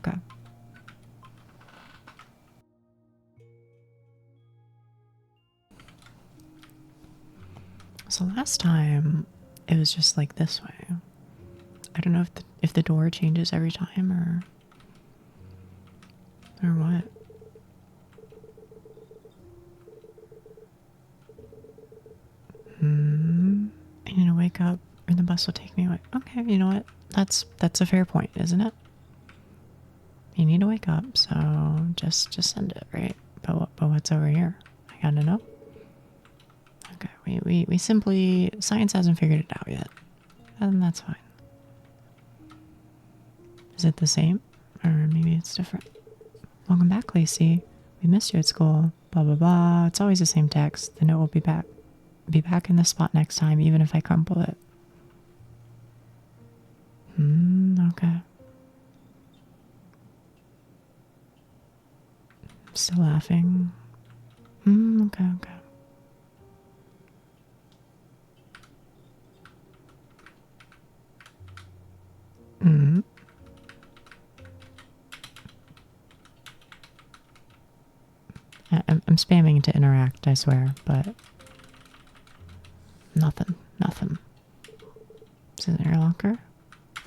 So last time it was just like this way. I don't know if the door changes every time or what. I need to wake up or the bus will take me away. Okay, you know what? That's a fair point, isn't it? You need to wake up, so just send it, right? But what's over here? I gotta know. Okay, we simply, science hasn't figured it out yet. And that's fine. Is it the same? Or maybe it's different. Welcome back, Lacey. We missed you at school. Blah blah blah. It's always the same text. The note will be back. Be back in the spot next time, even if I crumple it. Okay. Still laughing. Okay. I'm spamming to interact, I swear, but nothing. Is it an air locker?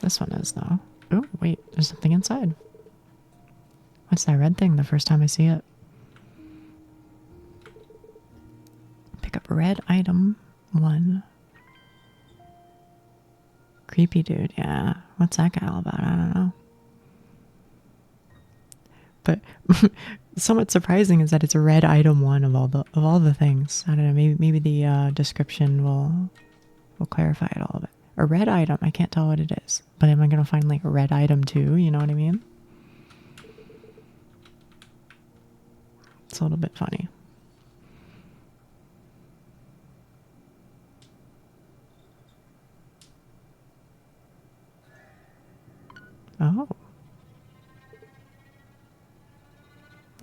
This one is, though. Oh, wait, there's something inside. What's that red thing the first time I see it? Pick up red item 1. Creepy dude, yeah. What's that guy all about? I don't know. But somewhat surprising is that it's a red item 1 of all the things. I don't know, maybe the description will clarify it all a bit. A red item, I can't tell what it is. But am I gonna find like a red item 2, you know what I mean? It's a little bit funny. Oh.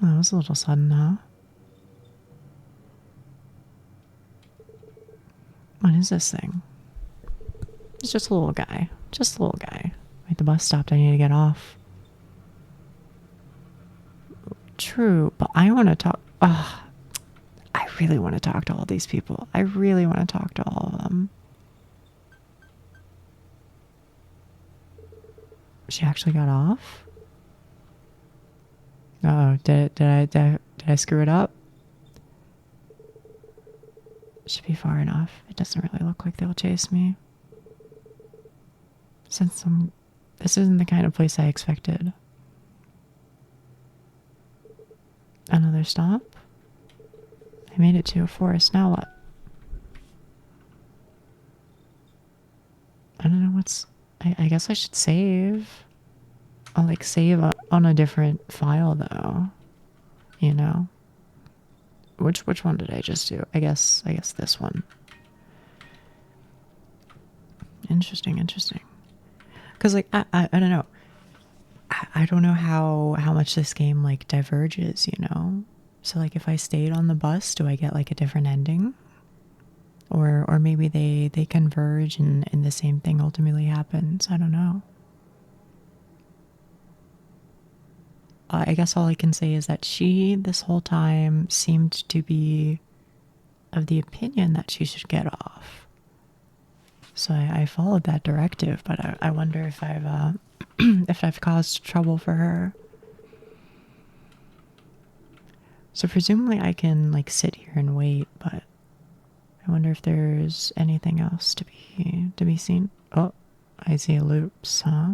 That was a little sudden, huh? What is this thing? It's just a little guy. Just a little guy. Wait, the bus stopped. I need to get off. True, but I want to talk. I really want to talk to all these people. I really want to talk to all of them. She actually got off? Oh, did I screw it up? Should be far enough. It doesn't really look like they'll chase me. Since this isn't the kind of place I expected. Another stop? I made it to a forest. Now what? I don't know what's... I guess I should save. I'll like save on a different file though. You know? Which one did I just do? I guess this one. Interesting. Because like I don't know. I don't know how much this game like diverges, you know? So like if I stayed on the bus, do I get like a different ending? Or maybe they converge and the same thing ultimately happens. I don't know. I guess all I can say is that she, this whole time, seemed to be of the opinion that she should get off. So I followed that directive, but I wonder if I've if I've caused trouble for her. So presumably I can like sit here and wait, but I wonder if there's anything else to be seen. Oh, I see a loops, huh?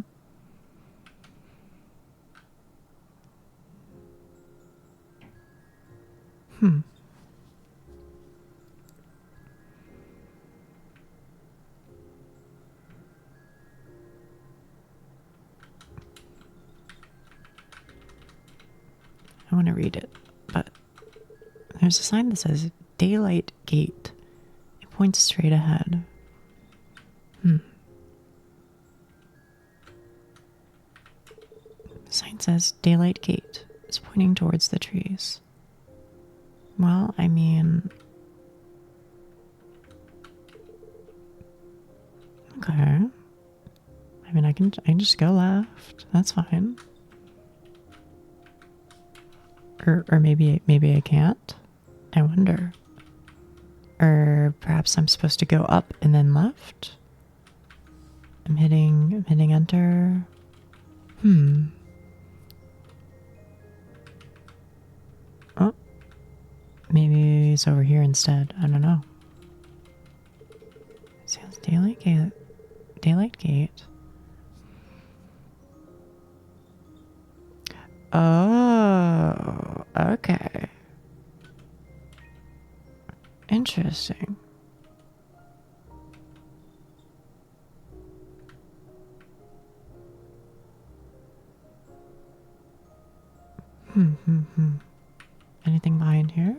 I want to read it, but there's a sign that says Daylight Gate. It points straight ahead. The sign says Daylight Gate. It's pointing towards the trees. Well, I mean... Okay. I mean, I can just go left. That's fine. Or maybe I can't. I wonder. Or perhaps I'm supposed to go up and then left? I'm hitting enter. Oh, maybe it's over here instead. I don't know. It says daylight gate. Daylight gate. Oh, okay. Interesting. Anything behind here?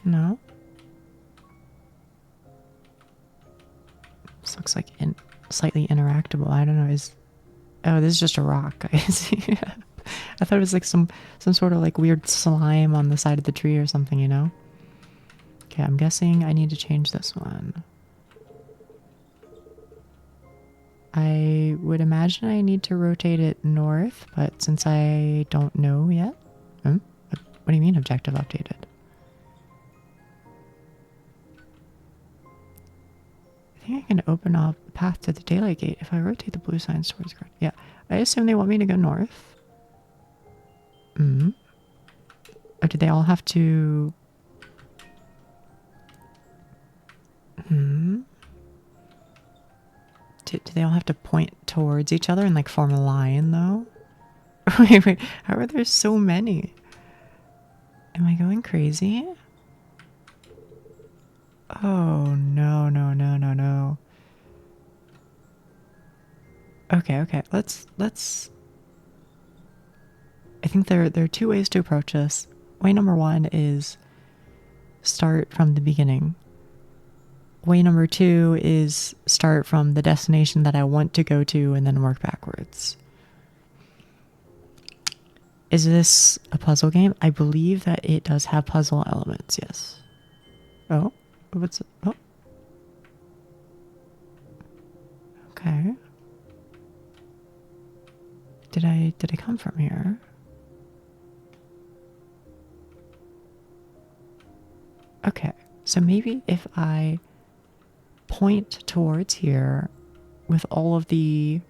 No. This looks like slightly interactable. I don't know. Oh, this is just a rock. I see. I thought it was like some sort of like weird slime on the side of the tree or something, you know? Okay, I'm guessing I need to change this one. I would imagine I need to rotate it north, but since I don't know yet... What do you mean objective updated? I think I can open up a path to the daylight gate if I rotate the blue signs towards the yeah. I assume they want me to go north. Or do they all have to... Do they all have to point towards each other and like form a line though? Wait, how are there so many? Am I going crazy? Oh, no. Okay. Let's... I think there are two ways to approach this. Way number one is start from the beginning. Way number two is start from the destination that I want to go to and then work backwards. Is this a puzzle game? I believe that it does have puzzle elements, yes. Oh, what's it? Oh. Okay. Did I come from here? Okay, so maybe if I point towards here with all of the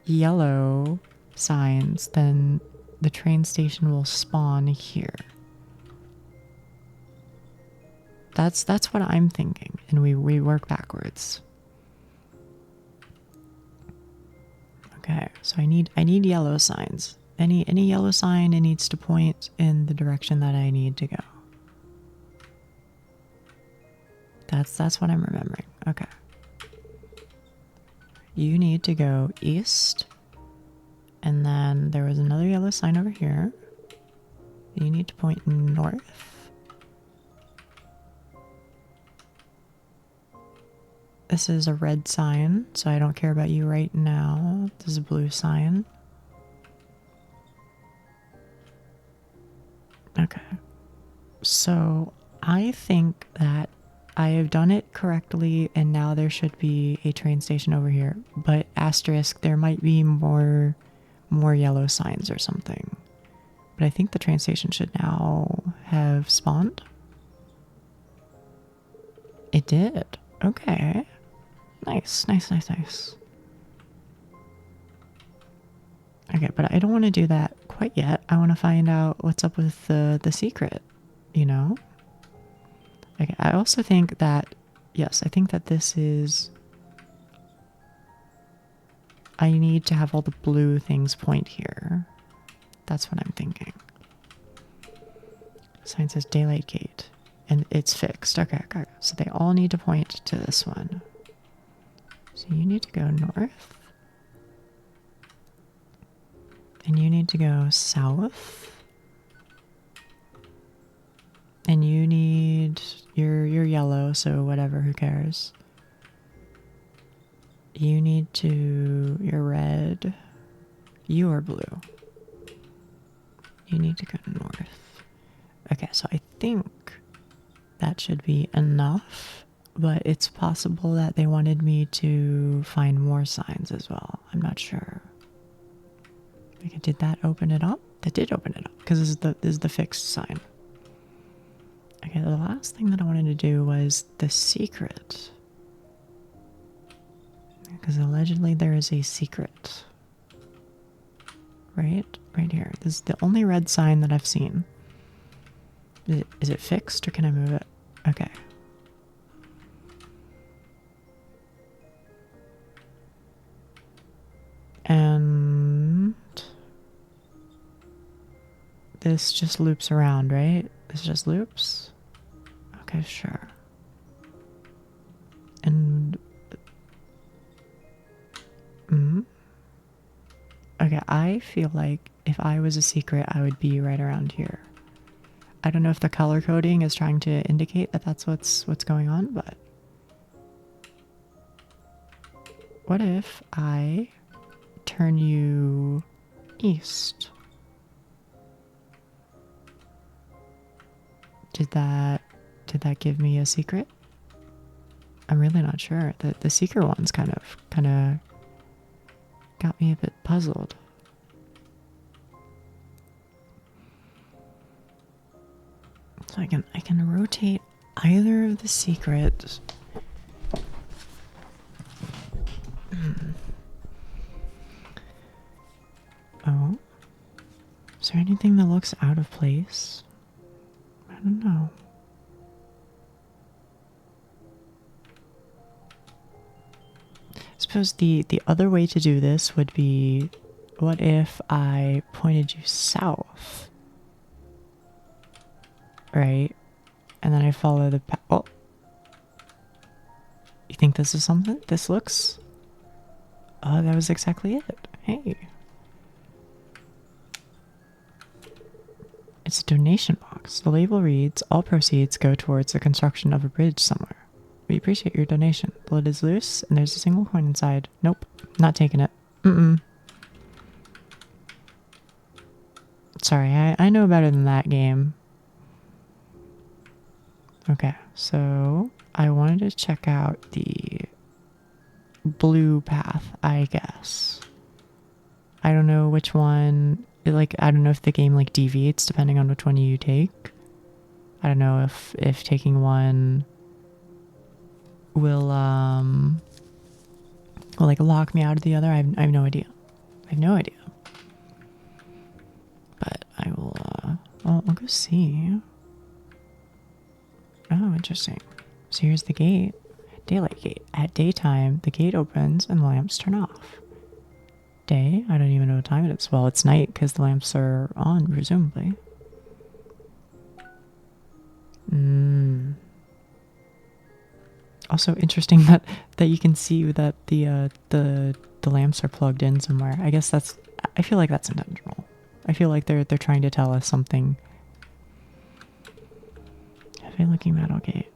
yellow signs, then the train station will spawn here. That's what I'm thinking, and we work backwards. Okay, so I need yellow signs. Any yellow sign, it needs to point in the direction that I need to go. That's what I'm remembering. Okay. You need to go east, and then there was another yellow sign over here. You need to point north. This is a red sign, so I don't care about you right now. This is a blue sign. Okay. So I think that I have done it correctly, and now there should be a train station over here. But asterisk, there might be more yellow signs or something. But I think the train station should now have spawned. It did. Okay. Nice. Okay, but I don't want to do that quite yet. I want to find out what's up with the secret, you know? Okay, I also think that, yes, I think that this is... I need to have all the blue things point here. That's what I'm thinking. Sign says daylight gate, and it's fixed. Okay. So they all need to point to this one. So you need to go north. And you need to go south. And you need... You're yellow, so whatever, who cares? You need to... You're red. You are blue. You need to go north. Okay, so I think that should be enough, but it's possible that they wanted me to find more signs as well. I'm not sure. Okay, did that open it up? That did open it up, because this is the fixed sign. Okay, the last thing that I wanted to do was the secret. Because allegedly there is a secret. Right? Right here. This is the only red sign that I've seen. Is it fixed or can I move it? Okay. And this just loops around, right? This just loops? Okay, sure. And okay, I feel like if I was a secret, I would be right around here. I don't know if the color coding is trying to indicate that that's what's going on, but what if I turn you east? Did that give me a secret? I'm really not sure. The secret one's kind of got me a bit puzzled. So I can rotate either of the secrets. Oh. Is there anything that looks out of place? I don't know. I suppose the other way to do this would be, what if I pointed you south? Right? And then I follow the path. Oh. You think this is something? This looks... Oh, that was exactly it. Hey. It's a donation box. The label reads, all proceeds go towards the construction of a bridge somewhere. We appreciate your donation. The lid is loose, and there's a single coin inside. Nope. Not taking it. Sorry, I know better than that game. Okay, so I wanted to check out the blue path, I guess. I don't know which one, like, I don't know if the game, like, deviates depending on which one you take. I don't know if taking one will, like, lock me out of the other. I have no idea. I have no idea. But I will, I'll go see. Oh, interesting. So here's the gate. Daylight gate. At daytime, the gate opens and the lamps turn off. Day? I don't even know what time it is. Well, it's night because the lamps are on, presumably. Also interesting that you can see that the lamps are plugged in somewhere. I guess that's... I feel like that's intentional. I feel like they're trying to tell us something. Heavy looking metal gate.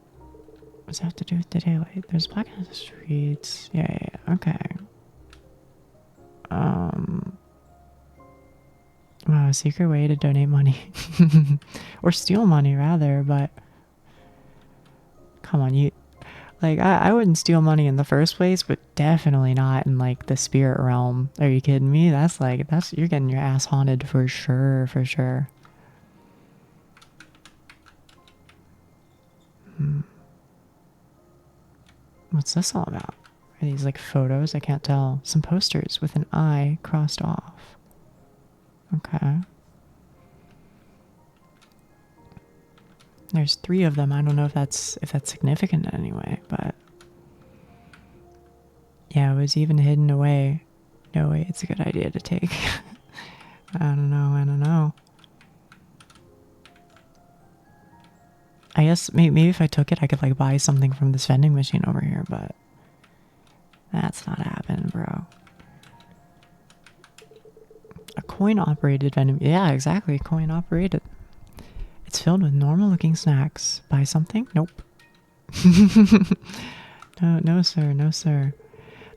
What's that have to do with the daylight? There's black in the streets. Yeah, okay. Wow, a secret way to donate money. Or steal money, rather, but... Come on, you... Like, I wouldn't steal money in the first place, but definitely not in, like, the spirit realm. Are you kidding me? That's, like, you're getting your ass haunted for sure, for sure. What's this all about? Are these, like, photos? I can't tell. Some posters with an eye crossed off. Okay. There's 3 of them. I don't know if that's significant in any way, but yeah, it was even hidden away. No way, it's a good idea to take. I don't know. I guess maybe if I took it, I could, like, buy something from this vending machine over here, but that's not happening, bro. A coin-operated vending... Yeah, exactly, coin-operated. It's filled with normal-looking snacks. Buy something? Nope. No, sir. No, sir.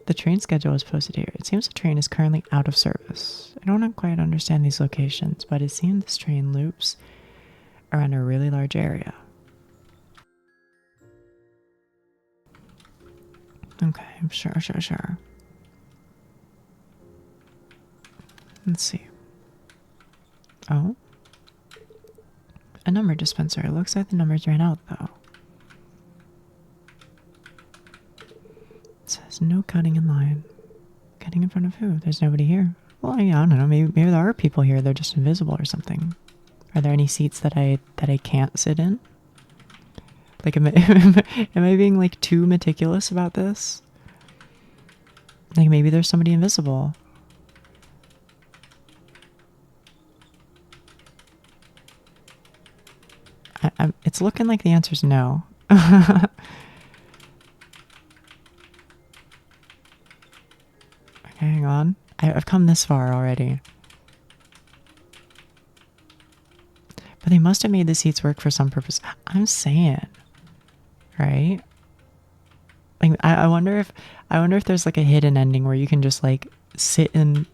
The train schedule is posted here. It seems the train is currently out of service. I don't quite understand these locations, but it seems this train loops around a really large area. Okay, sure. Let's see. Oh. a number dispenser. It looks like the numbers ran out, though. It says no cutting in line. Cutting in front of who? There's nobody here. Well, yeah, I don't know. Maybe there are people here. They're just invisible or something. Are there any seats that I can't sit in? Like, am I being like too meticulous about this? Like maybe there's somebody invisible. It's looking like the answer's no. Okay, hang on. I've come this far already. But they must have made the seats work for some purpose. I'm saying, right? Like I wonder if there's like a hidden ending where you can just like sit and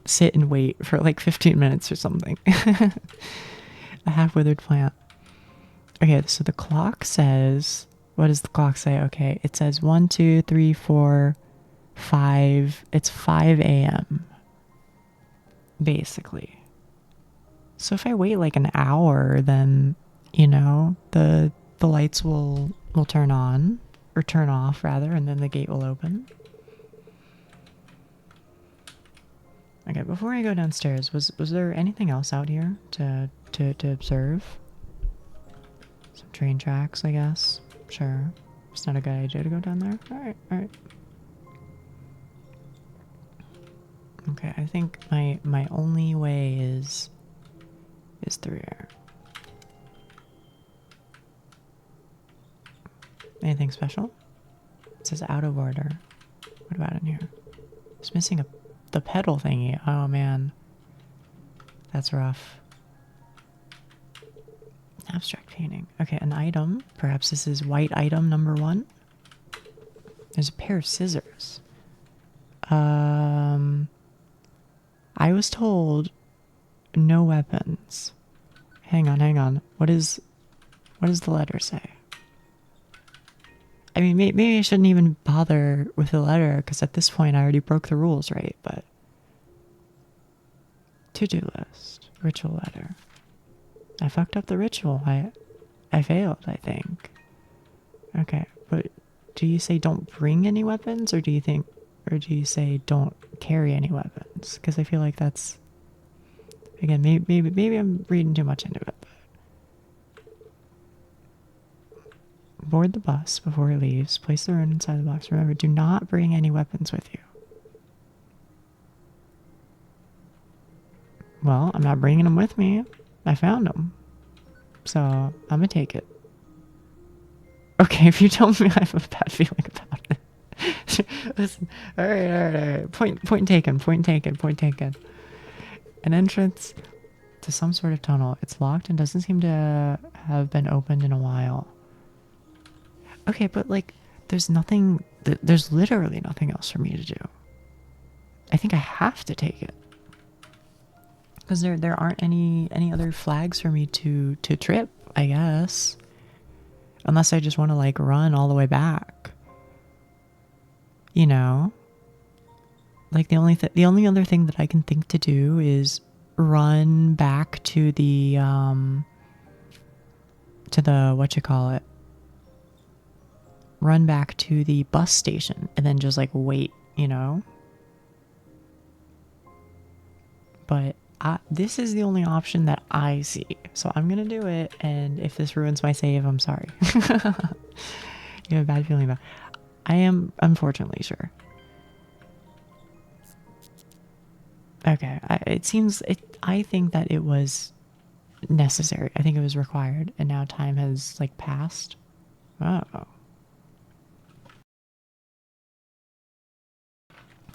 wait for like 15 minutes or something. A half-withered plant. Okay, so the clock says, what does the clock say? Okay, it says 1, 2, 3, 4, 5. It's 5 a.m. basically. So if I wait like an hour, then, you know, the lights will turn on, or turn off rather, and then the gate will open. Okay, before I go downstairs, was there anything else out here to observe? Some train tracks, I guess. Sure. It's not a good idea to go down there. Alright, alright. Okay, I think my only way is through here. Anything special? It says out of order. What about in here? It's missing the pedal thingy. Oh man. That's rough. Abstract painting. Okay, an item. Perhaps this is white item number 1. There's a pair of scissors. I was told no weapons. Hang on. What does the letter say? I mean, maybe I shouldn't even bother with the letter, because at this point I already broke the rules, right? But to-do list, ritual letter. I fucked up the ritual. I failed, I think. Okay, but do you say don't bring any weapons, or do you say don't carry any weapons? Because I feel like that's, again, maybe I'm reading too much into it. But board the bus before it leaves. Place the rune inside the box. Remember, do not bring any weapons with you. Well, I'm not bringing them with me. I found them. So, I'm gonna take it. Okay, if you tell me I have a bad feeling about it. Listen, alright. Point taken. An entrance to some sort of tunnel. It's locked and doesn't seem to have been opened in a while. Okay, but like, there's literally nothing else for me to do. I think I have to take it. Because there aren't any other flags for me to trip, I guess. Unless I just want to like run all the way back. You know? Like the only other thing that I can think to do is run back to the whatchamacallit. Run back to the bus station and then just like wait, you know? But this is the only option that I see. So I'm gonna do it, and if this ruins my save, I'm sorry. You have a bad feeling about it. I am unfortunately sure. Okay, I think that it was necessary. I think it was required, and now time has like passed. Oh.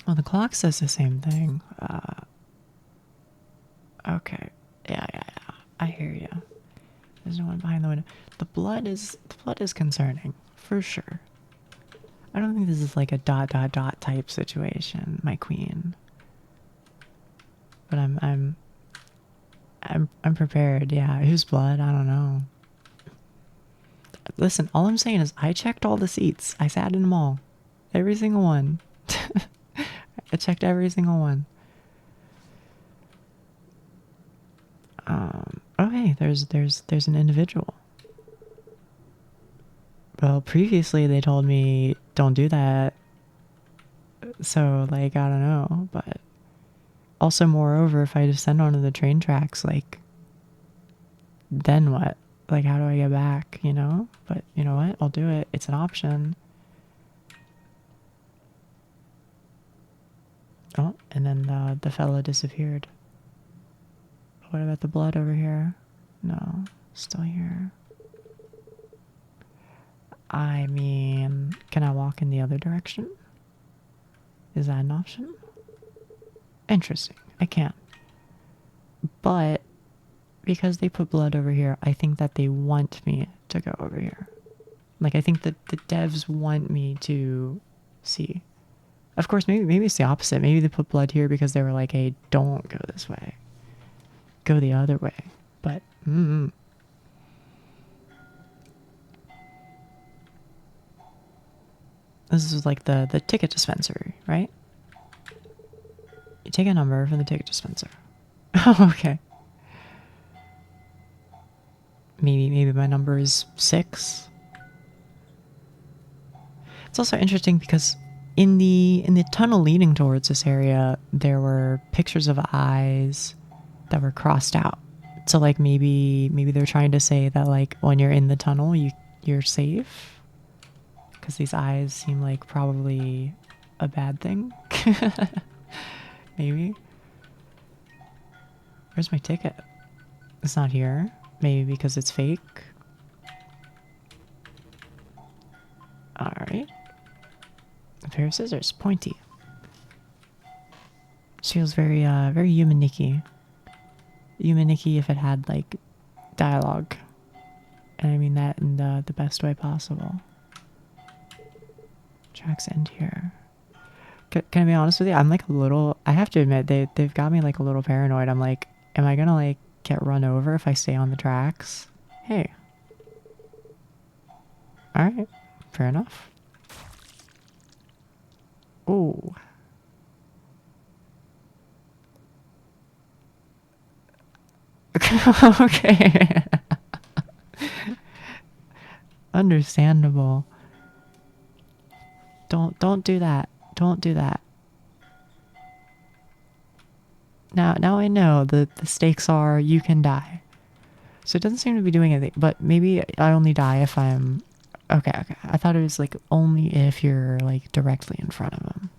Well, the clock says the same thing. Okay. Yeah. I hear you. There's no one behind the window. The blood is concerning, for sure. I don't think this is like a ... type situation, my queen. But I'm prepared. Yeah, whose blood? I don't know. Listen, all I'm saying is I checked all the seats. I sat in them all. Every single one. I checked every single one. Oh hey, there's an individual. Well, previously they told me don't do that. So like I don't know, but also moreover, if I descend onto the train tracks, like then what? Like how do I get back, you know? But you know what? I'll do it. It's an option. Oh, and then the fella disappeared. What about the blood over here? No, still here. I mean, can I walk in the other direction? Is that an option? Interesting. I can. But because they put blood over here, I think that they want me to go over here. Like, I think that the devs want me to see. Of course, maybe it's the opposite. Maybe they put blood here because they were like, hey, don't go this way. Go the other way. But, This is like the ticket dispenser, right? You take a number from the ticket dispenser. Oh, okay. Maybe my number is 6. It's also interesting because in the tunnel leading towards this area, there were pictures of eyes that were crossed out. So like maybe they're trying to say that like when you're in the tunnel, you're safe, because these eyes seem like probably a bad thing. Maybe. Where's my ticket? It's not here. Maybe because it's fake. Alright. A pair of scissors. Pointy. This feels very, very human-icky. Human-icky if it had, like, dialogue. And I mean that in the best way possible. Tracks end here. Can I be honest with you? I'm like a little... I have to admit, they've got me like a little paranoid. I'm like, am I gonna like get run over if I stay on the tracks? Hey. Alright. Fair enough. Ooh. Okay. Understandable. Don't do that. Don't do that. Now I know the stakes are you can die. So it doesn't seem to be doing anything, but maybe I only die if I'm... Okay. I thought it was like only if you're like directly in front of him.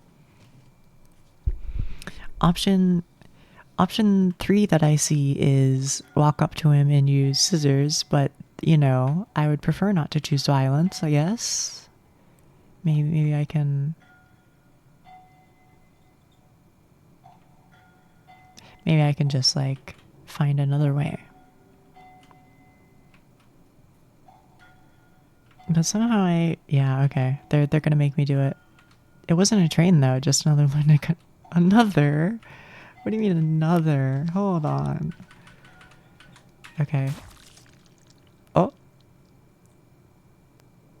Option 3 that I see is walk up to him and use scissors, but you know, I would prefer not to choose violence, I guess. Maybe I can... Maybe I can just like find another way. But somehow yeah, okay. They're gonna make me do it. It wasn't a train though, just another one. Another? What do you mean another? Hold on. Okay. Oh.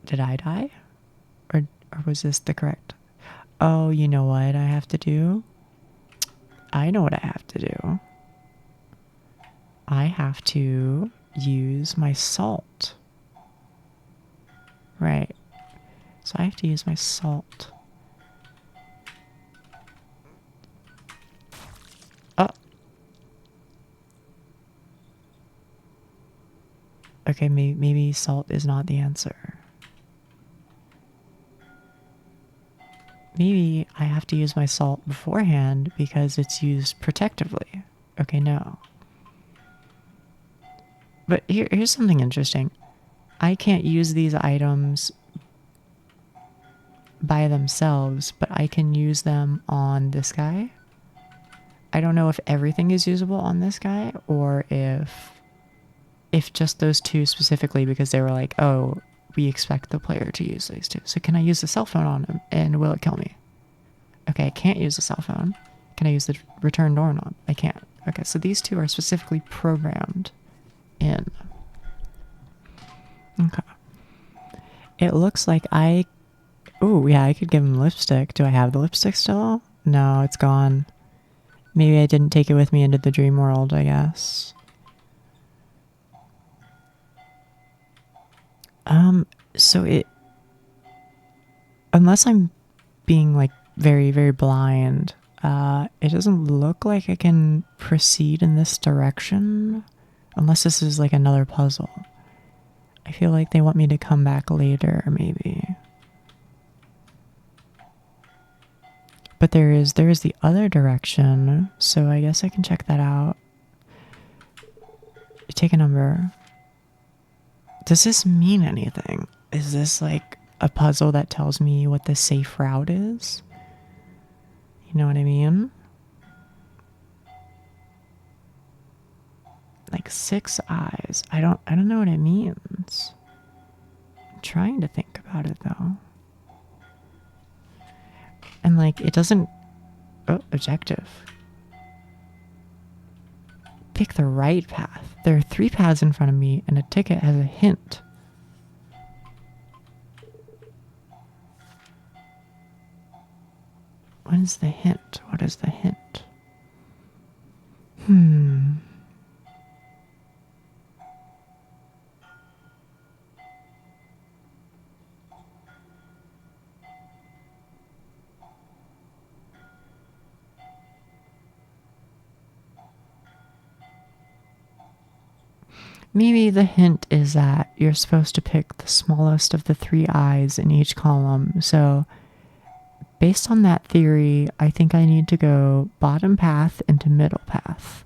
Did I die? Or was this the correct? Oh, you know what I have to do? I know what I have to do. I have to use my salt. Right. So I have to use my salt. Oh. Okay, maybe salt is not the answer. Maybe I have to use my salt beforehand because it's used protectively. Okay, no. But here's something interesting. I can't use these items by themselves, but I can use them on this guy. I don't know if everything is usable on this guy or if just those two specifically, because they were like, oh, we expect the player to use these two. So can I use the cell phone on him and will it kill me? Okay, I can't use the cell phone. Can I use the return doorknob? I can't. Okay, so these two are specifically programmed in. Okay. It looks like oh, yeah, I could give him lipstick. Do I have the lipstick still? No, it's gone. Maybe I didn't take it with me into the dream world, I guess. So unless I'm being like very, very blind, it doesn't look like I can proceed in this direction unless this is like another puzzle. I feel like they want me to come back later, maybe. But there is the other direction, so I guess I can check that out. Take a number. Does this mean anything? Is this like a puzzle that tells me what the safe route is? You know what I mean? Like 6 eyes. I don't know what it means. I'm trying to think about it though. And like it doesn't. Oh, objective. Pick the right path. There are 3 paths in front of me, and a ticket has a hint. What is the hint? What is the hint? Maybe the hint is that you're supposed to pick the smallest of the 3 eyes in each column. So, based on that theory, I think I need to go bottom path into middle path.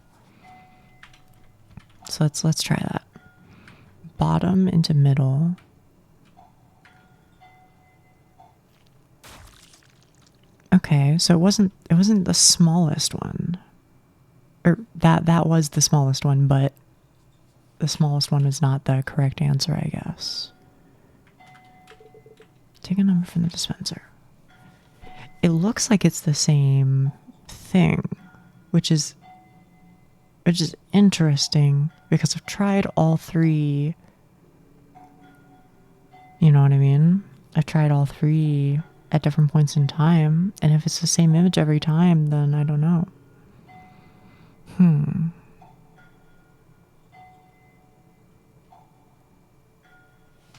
So let's try that. Bottom into middle. Okay, so it wasn't the smallest one. Or that was the smallest one, but the smallest one is not the correct answer, I guess. Take a number from the dispenser. It looks like it's the same thing, which is interesting because I've tried all 3. You know what I mean? I've tried all 3 at different points in time, and if it's the same image every time, then I don't know.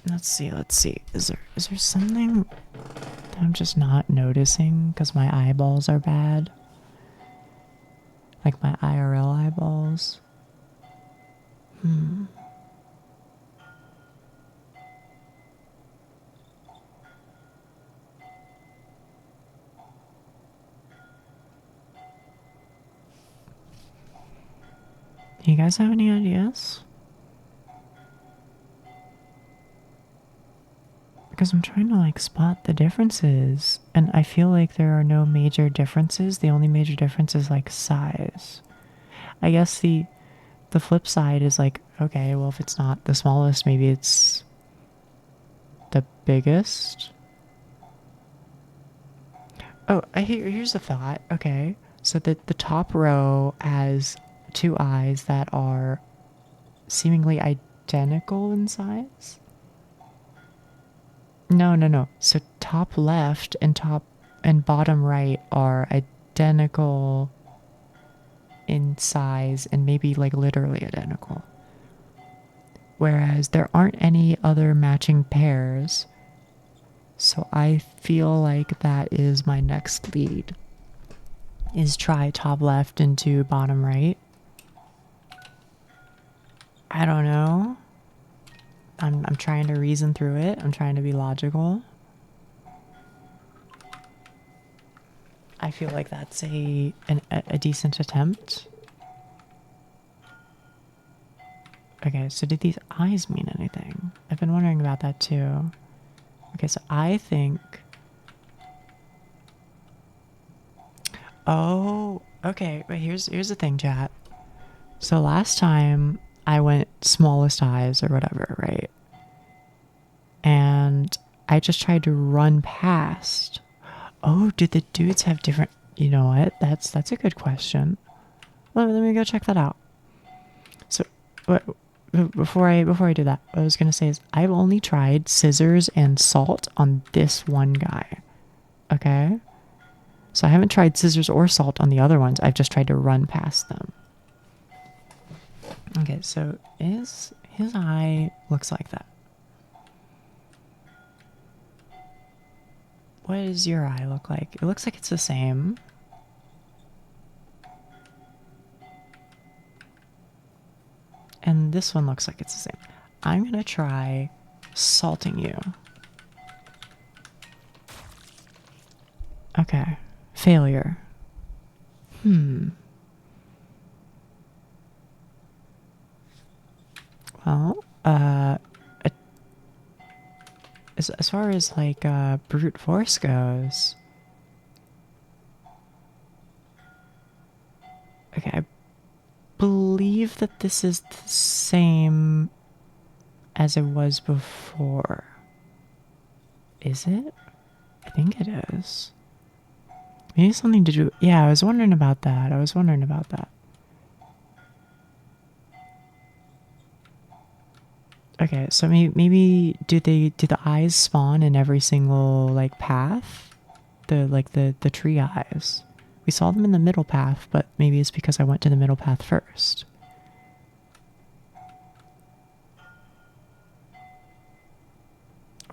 Let's see. Is there something that I'm just not noticing because my eyeballs are bad? Like my IRL eyeballs? Do you guys have any ideas? Because I'm trying to like spot the differences, and I feel like there are no major differences. The only major difference is like size. I guess the flip side is like, okay, well, if it's not the smallest, maybe it's the biggest. Oh, here's a thought. Okay, so the top row has 2 eyes that are seemingly identical in size. No. So top left and top and bottom right are identical in size and maybe like literally identical. Whereas there aren't any other matching pairs. So I feel like that is my next lead. Is try top left into bottom right. I don't know. I'm trying to reason through it. I'm trying to be logical. I feel like that's a decent attempt. Okay, so did these eyes mean anything? I've been wondering about that too. Okay, so I think... Oh, okay. But here's the thing, chat. So last time I went smallest eyes or whatever, right? And I just tried to run past. Oh, did the dudes have different... You know what? That's a good question. Let me go check that out. So, before I do that, what I was gonna say is I've only tried scissors and salt on this one guy. Okay? So I haven't tried scissors or salt on the other ones. I've just tried to run past them. Okay, so his eye looks like that. what does your eye look like? It looks like it's the same. And this one looks like it's the same. I'm gonna try salting you. Okay. Failure. Well, as far as like brute force goes, okay, I believe that this is the same as it was before. Is it? I think it is. Maybe something to do. Yeah, I was wondering about that. Okay, so maybe do the eyes spawn in every single like path? The tree eyes. We saw them in the middle path, but maybe it's because I went to the middle path first.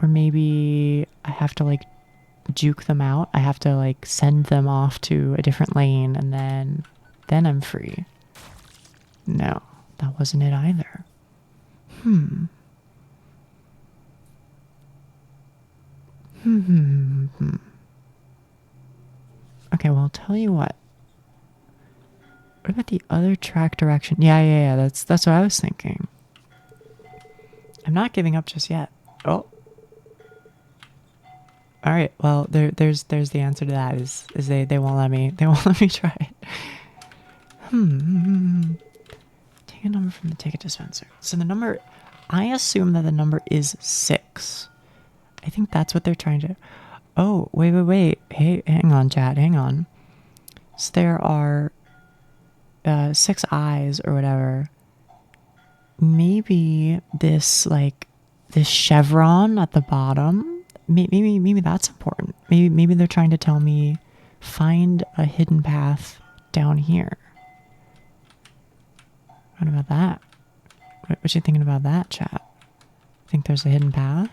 Or maybe I have to like juke them out. I have to like send them off to a different lane and then I'm free. No, that wasn't it either. Okay, well, I'll tell you what. What about the other track direction? Yeah, that's what I was thinking. I'm not giving up just yet. Oh. All right. Well, there's the answer to that is they won't let me try it. Take a number from the ticket dispenser. So the number, I assume that the number is 6. I think that's what they're trying to. Oh, wait. Hey, hang on, chat. Hang on. So there are 6 eyes or whatever. Maybe this chevron at the bottom. Maybe that's important. Maybe they're trying to tell me find a hidden path down here. What about that? What you thinking about that, chat? Think there's a hidden path?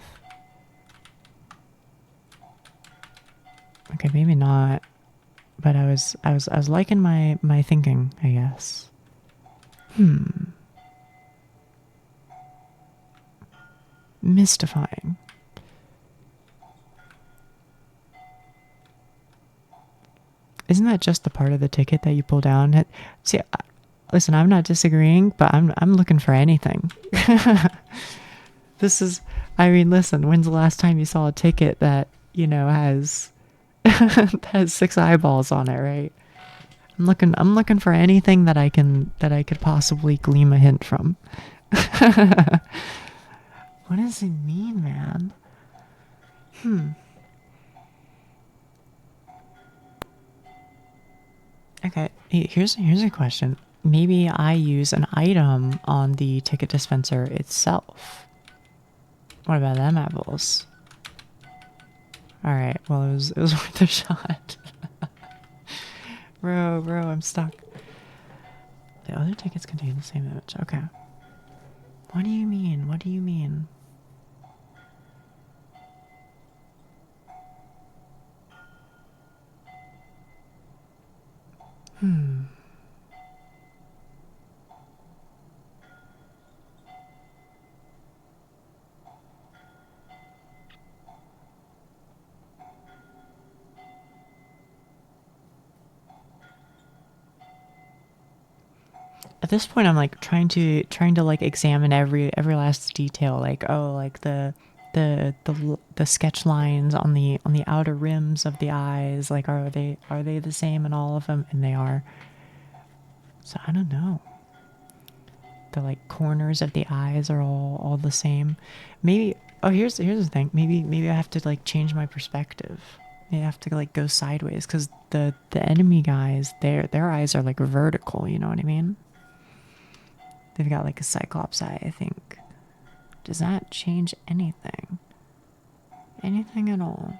Okay, maybe not. But I was liking my thinking, I guess. Mystifying. Isn't that just the part of the ticket that you pull down? See, listen, I'm not disagreeing, but I'm looking for anything. This is, I mean, listen, when's the last time you saw a ticket that, has has 6 eyeballs on it, right? I'm looking for anything that I could possibly glean a hint from. What does it mean, man? Okay, here's a question. Maybe I use an item on the ticket dispenser itself. What about them apples? All right, well it was worth a shot. Bro, I'm stuck. The other tickets contain the same image. Okay. What do you mean? At this point I'm like trying to like examine every last detail, like the sketch lines on the outer rims of the eyes, like are they the same in all of them? And they are. So I don't know. The like corners of the eyes are all the same. Maybe, oh, here's the thing. Maybe I have to like change my perspective. Maybe I have to like go sideways because the enemy guys, their eyes are like vertical. You know what I mean? They've got like a cyclops eye, I think. Does that change anything? Anything at all?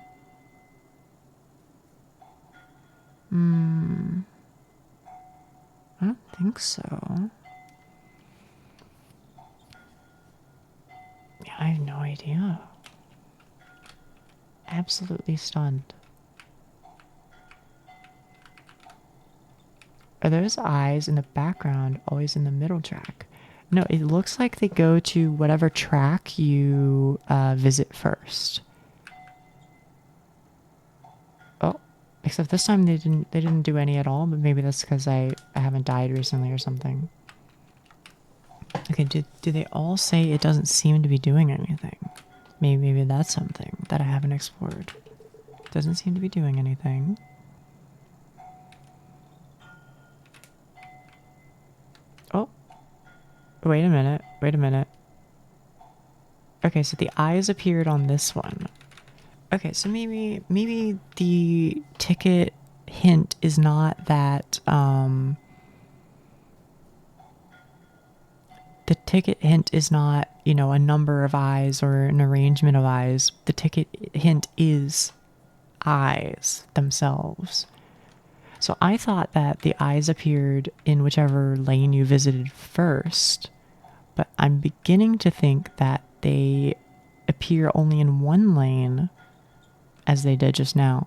I don't think so. Yeah, I have no idea. I absolutely stunned. Are those eyes in the background always in the middle track? No, it looks like they go to whatever track you visit first. Oh, except this time they didn't do any at all, but maybe that's because I haven't died recently or something. Okay, do they all say it doesn't seem to be doing anything? Maybe that's something that I haven't explored. Doesn't seem to be doing anything. Oh, wait a minute. Wait a minute. Okay, so the eyes appeared on this one. Okay, so maybe the ticket hint is not that the ticket hint is not, you know, a number of eyes or an arrangement of eyes. The ticket hint is eyes themselves. So I thought that the eyes appeared in whichever lane you visited first, but I'm beginning to think that they appear only in one lane as they did just now.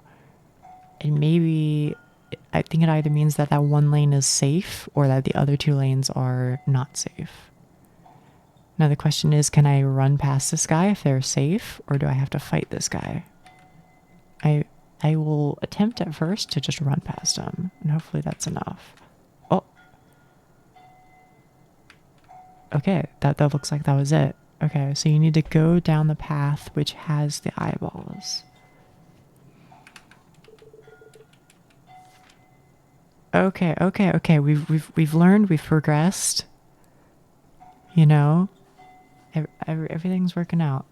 And maybe I think it either means that that one lane is safe or that the other two lanes are not safe. Now the question is, can I run past this guy if they're safe, or do I have to fight this guy? I will attempt at first to just run past him, and hopefully that's enough. Oh. Okay, that looks like that was it. Okay, so you need to go down the path which has the eyeballs. Okay. We've learned, we've progressed. You know, everything's working out.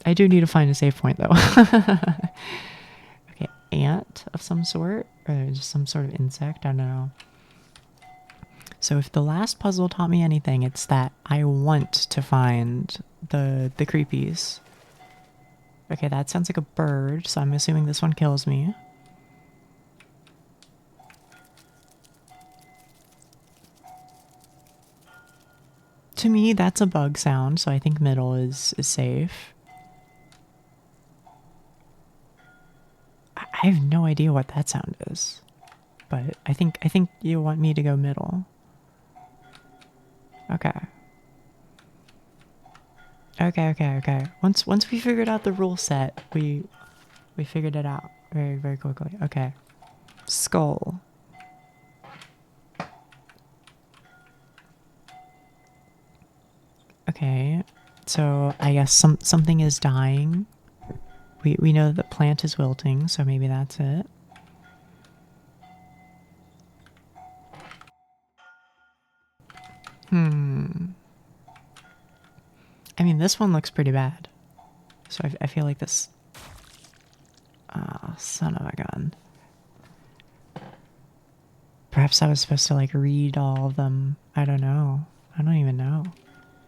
I do need to find a save point though. Okay, ant of some sort, or just some sort of insect. I don't know. So if the last puzzle taught me anything, it's that I want to find the creepies. Okay, that sounds like a bird, so I'm assuming this one kills me. To me, that's a bug sound, so I think middle is safe. I have no idea what that sound is, but I think you want me to go middle. Okay. Okay. Once we figured out the rule set, we figured it out very quickly. Okay. Skull. Okay. So I guess something is dying. We know that the plant is wilting, so maybe that's it. I mean, this one looks pretty bad. So I feel like this... Oh, son of a gun. Perhaps I was supposed to, like, read all of them. I don't know. I don't even know.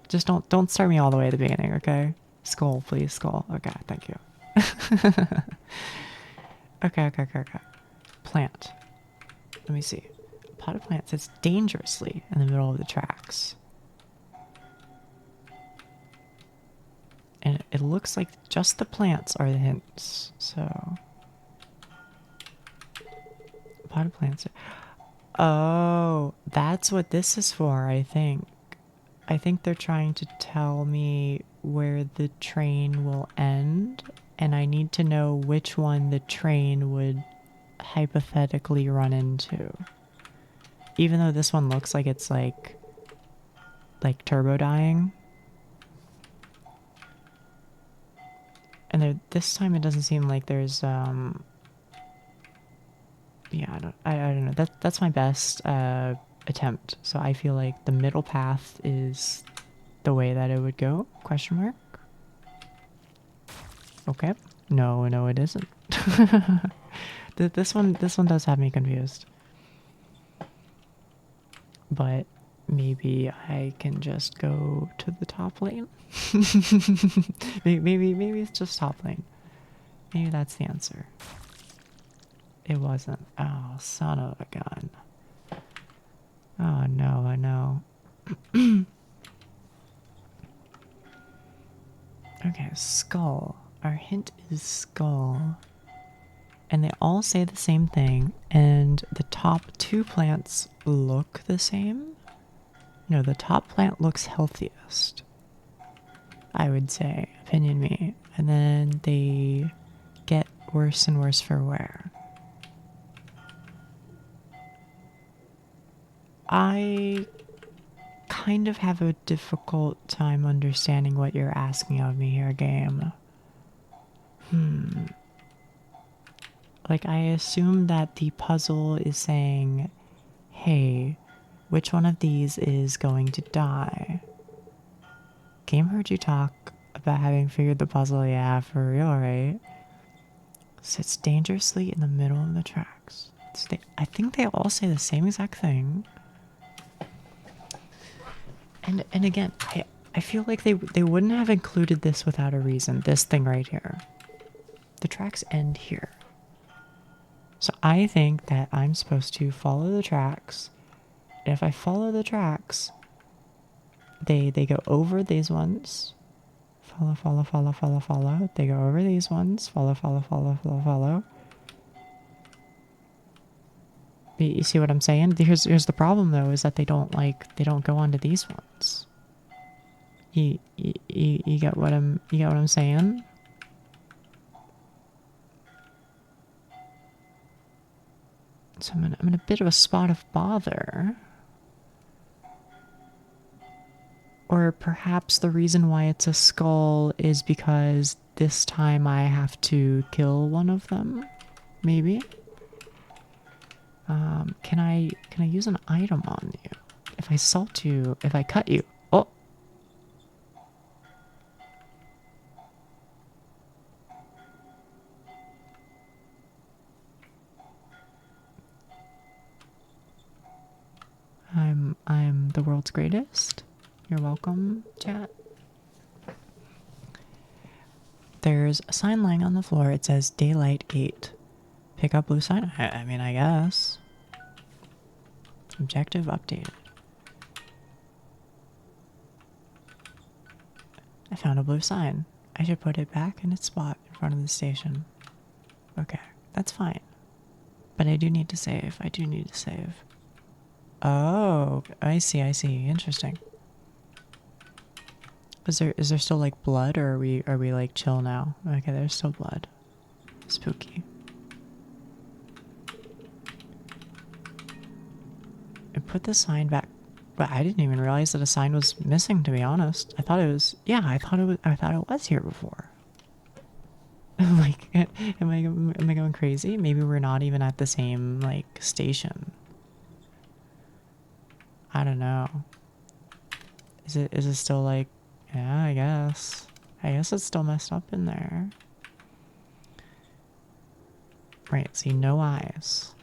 Just don't start me all the way at the beginning, okay? Skull, please. Skull. Okay, thank you. Okay. Plant. Let me see. A pot of plants sits dangerously in the middle of the tracks. And it looks like just the plants are the hints, so... A pot of plants... Oh, that's what this is for, I think. I think they're trying to tell me where the train will end, and I need to know which one the train would hypothetically run into. Even though this one looks like it's like turbo dying. And this time it doesn't seem like there's yeah, I don't know. That's my best attempt. So I feel like the middle path is the way that it would go? Question mark? Okay. No, it isn't. This one does have me confused. But maybe I can just go to the top lane. maybe it's just top lane. Maybe that's the answer. It wasn't. Oh, son of a gun. Oh no, I know. Okay, skull. our hint is skull. And they all say the same thing, and the top two plants look the same. No, the top plant looks healthiest, I would say, opinion me. And then they get worse and worse for wear. I kind of have a difficult time understanding what you're asking of me here, game. Like, I assume that the puzzle is saying, hey, which one of these is going to die? Game heard you talk about having figured the puzzle. Yeah, for real, right? Sits dangerously in the middle of the tracks. I think they all say the same exact thing. And again, I feel like they wouldn't have included this without a reason. This thing right here. The tracks end here. So I think that I'm supposed to follow the tracks. And if I follow the tracks, they go over these ones. Follow, follow, follow, follow, follow. They go over these ones. Follow, follow, follow, follow, follow. You see what I'm saying? Here's the problem though, is that they don't go onto these ones. You get what I'm saying? So I'm in a bit of a spot of bother. Or perhaps the reason why it's a skull is because this time I have to kill one of them. Maybe. Can I use an item on you? If I salt you, if I cut you. Oh. I'm the world's greatest. You're welcome, chat. There's a sign lying on the floor. It says Daylight Gate. Pick up blue sign? I mean, I guess. Objective updated. I found a blue sign. I should put it back in its spot in front of the station. Okay, that's fine. But I do need to save. I do need to save. Oh, I see. Interesting. Is there still like blood, or are we like chill now? Okay, there's still blood. Spooky. I put the sign back. But I didn't even realize that a sign was missing, to be honest. I thought it was, yeah, I thought it was here before. Like, am I going crazy? Maybe we're not even at the same like station. I don't know. Is it still like, yeah, I guess it's still messed up in there. Right, see, no eyes.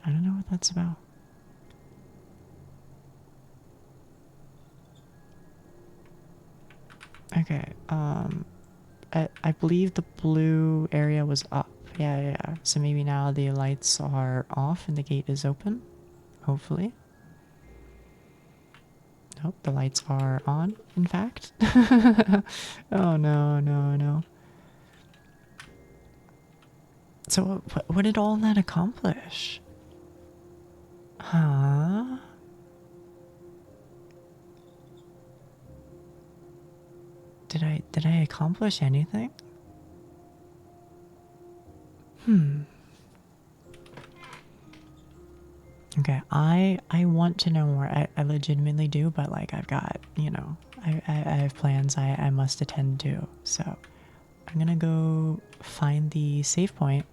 I don't know what that's about. Okay, I believe the blue area was up. Yeah. So maybe now the lights are off and the gate is open. Hopefully. Nope, the lights are on, in fact. Oh, no. So what did all that accomplish? Huh? Did I accomplish anything? Okay, I want to know more. I legitimately do, but like I've got, you know, I have plans I must attend to. So I'm gonna go find the save point,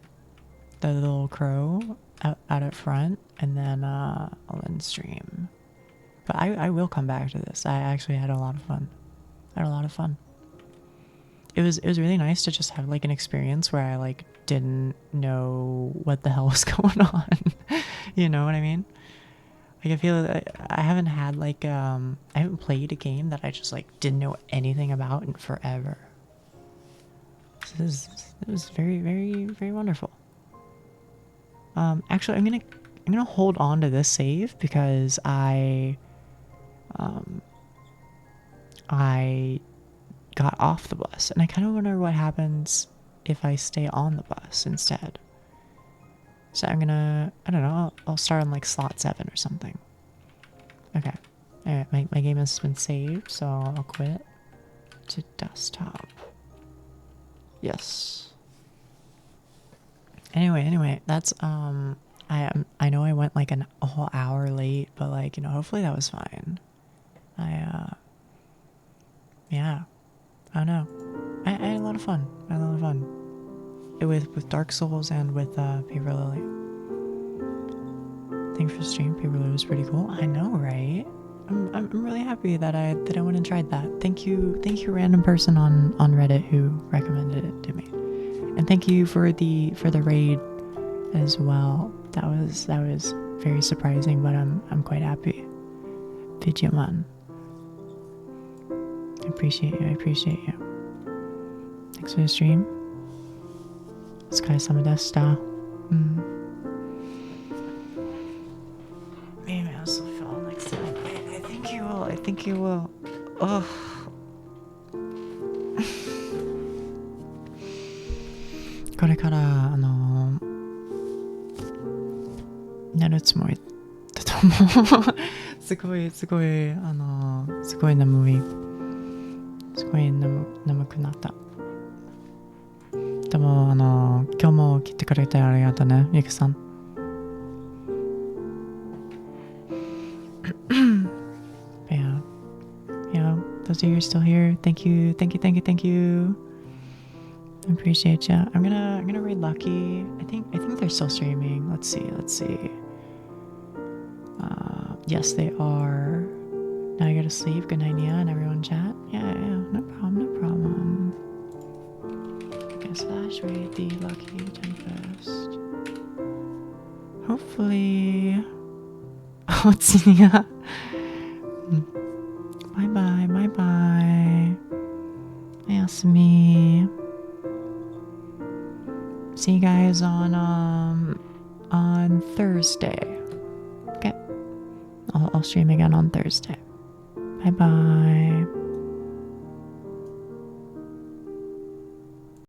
the little crow out at front, and then I'll end stream. But I will come back to this. I actually had a lot of fun. It was really nice to just have like an experience where I like didn't know what the hell was going on. You know what I mean? Like I feel like I haven't had like I haven't played a game that I just like didn't know anything about in forever. So it was very wonderful. Actually I'm gonna hold on to this save because I got off the bus, and I kind of wonder what happens if I stay on the bus instead. So I'm gonna, I don't know, I'll start on like slot 7 or something. Okay. Alright, my game has been saved, so I'll quit to desktop. Yes. Anyway, that's I know I went like a whole hour late, but like, you know, hopefully that was fine. Yeah. I don't know. I had a lot of fun. With Dark Souls and with Paper Lily. Thanks for the stream. Paper Lily was pretty cool. I know, right? I'm really happy that I went and tried that. Thank you, random person on Reddit who recommended it to me, and thank you for the raid as well. That was very surprising, but I'm quite happy. Vidyaman, I appreciate you. Thanks for the stream. Otsukare-sama deshita. Maybe I'll still fall next time. I think you will. Oh. これからやるつもりだと思う。すごい眠い。すごい眠くなった。でも今日も来てくれてありがとうね、ゆきさん。Yeah, those of you who are still here, thank you. I appreciate ya. I'm gonna raid Lucky. I think they're still streaming. Let's see. Yes, they are. Now I gotta sleep. Good night, Nia, and everyone chat. Yeah, no problem. Okay, slash raid the Lucky Tempest. Hopefully. Oh, it's Nia. Bye. Ayasumi. See you guys on Thursday. Okay. I'll stream again on Thursday. Bye.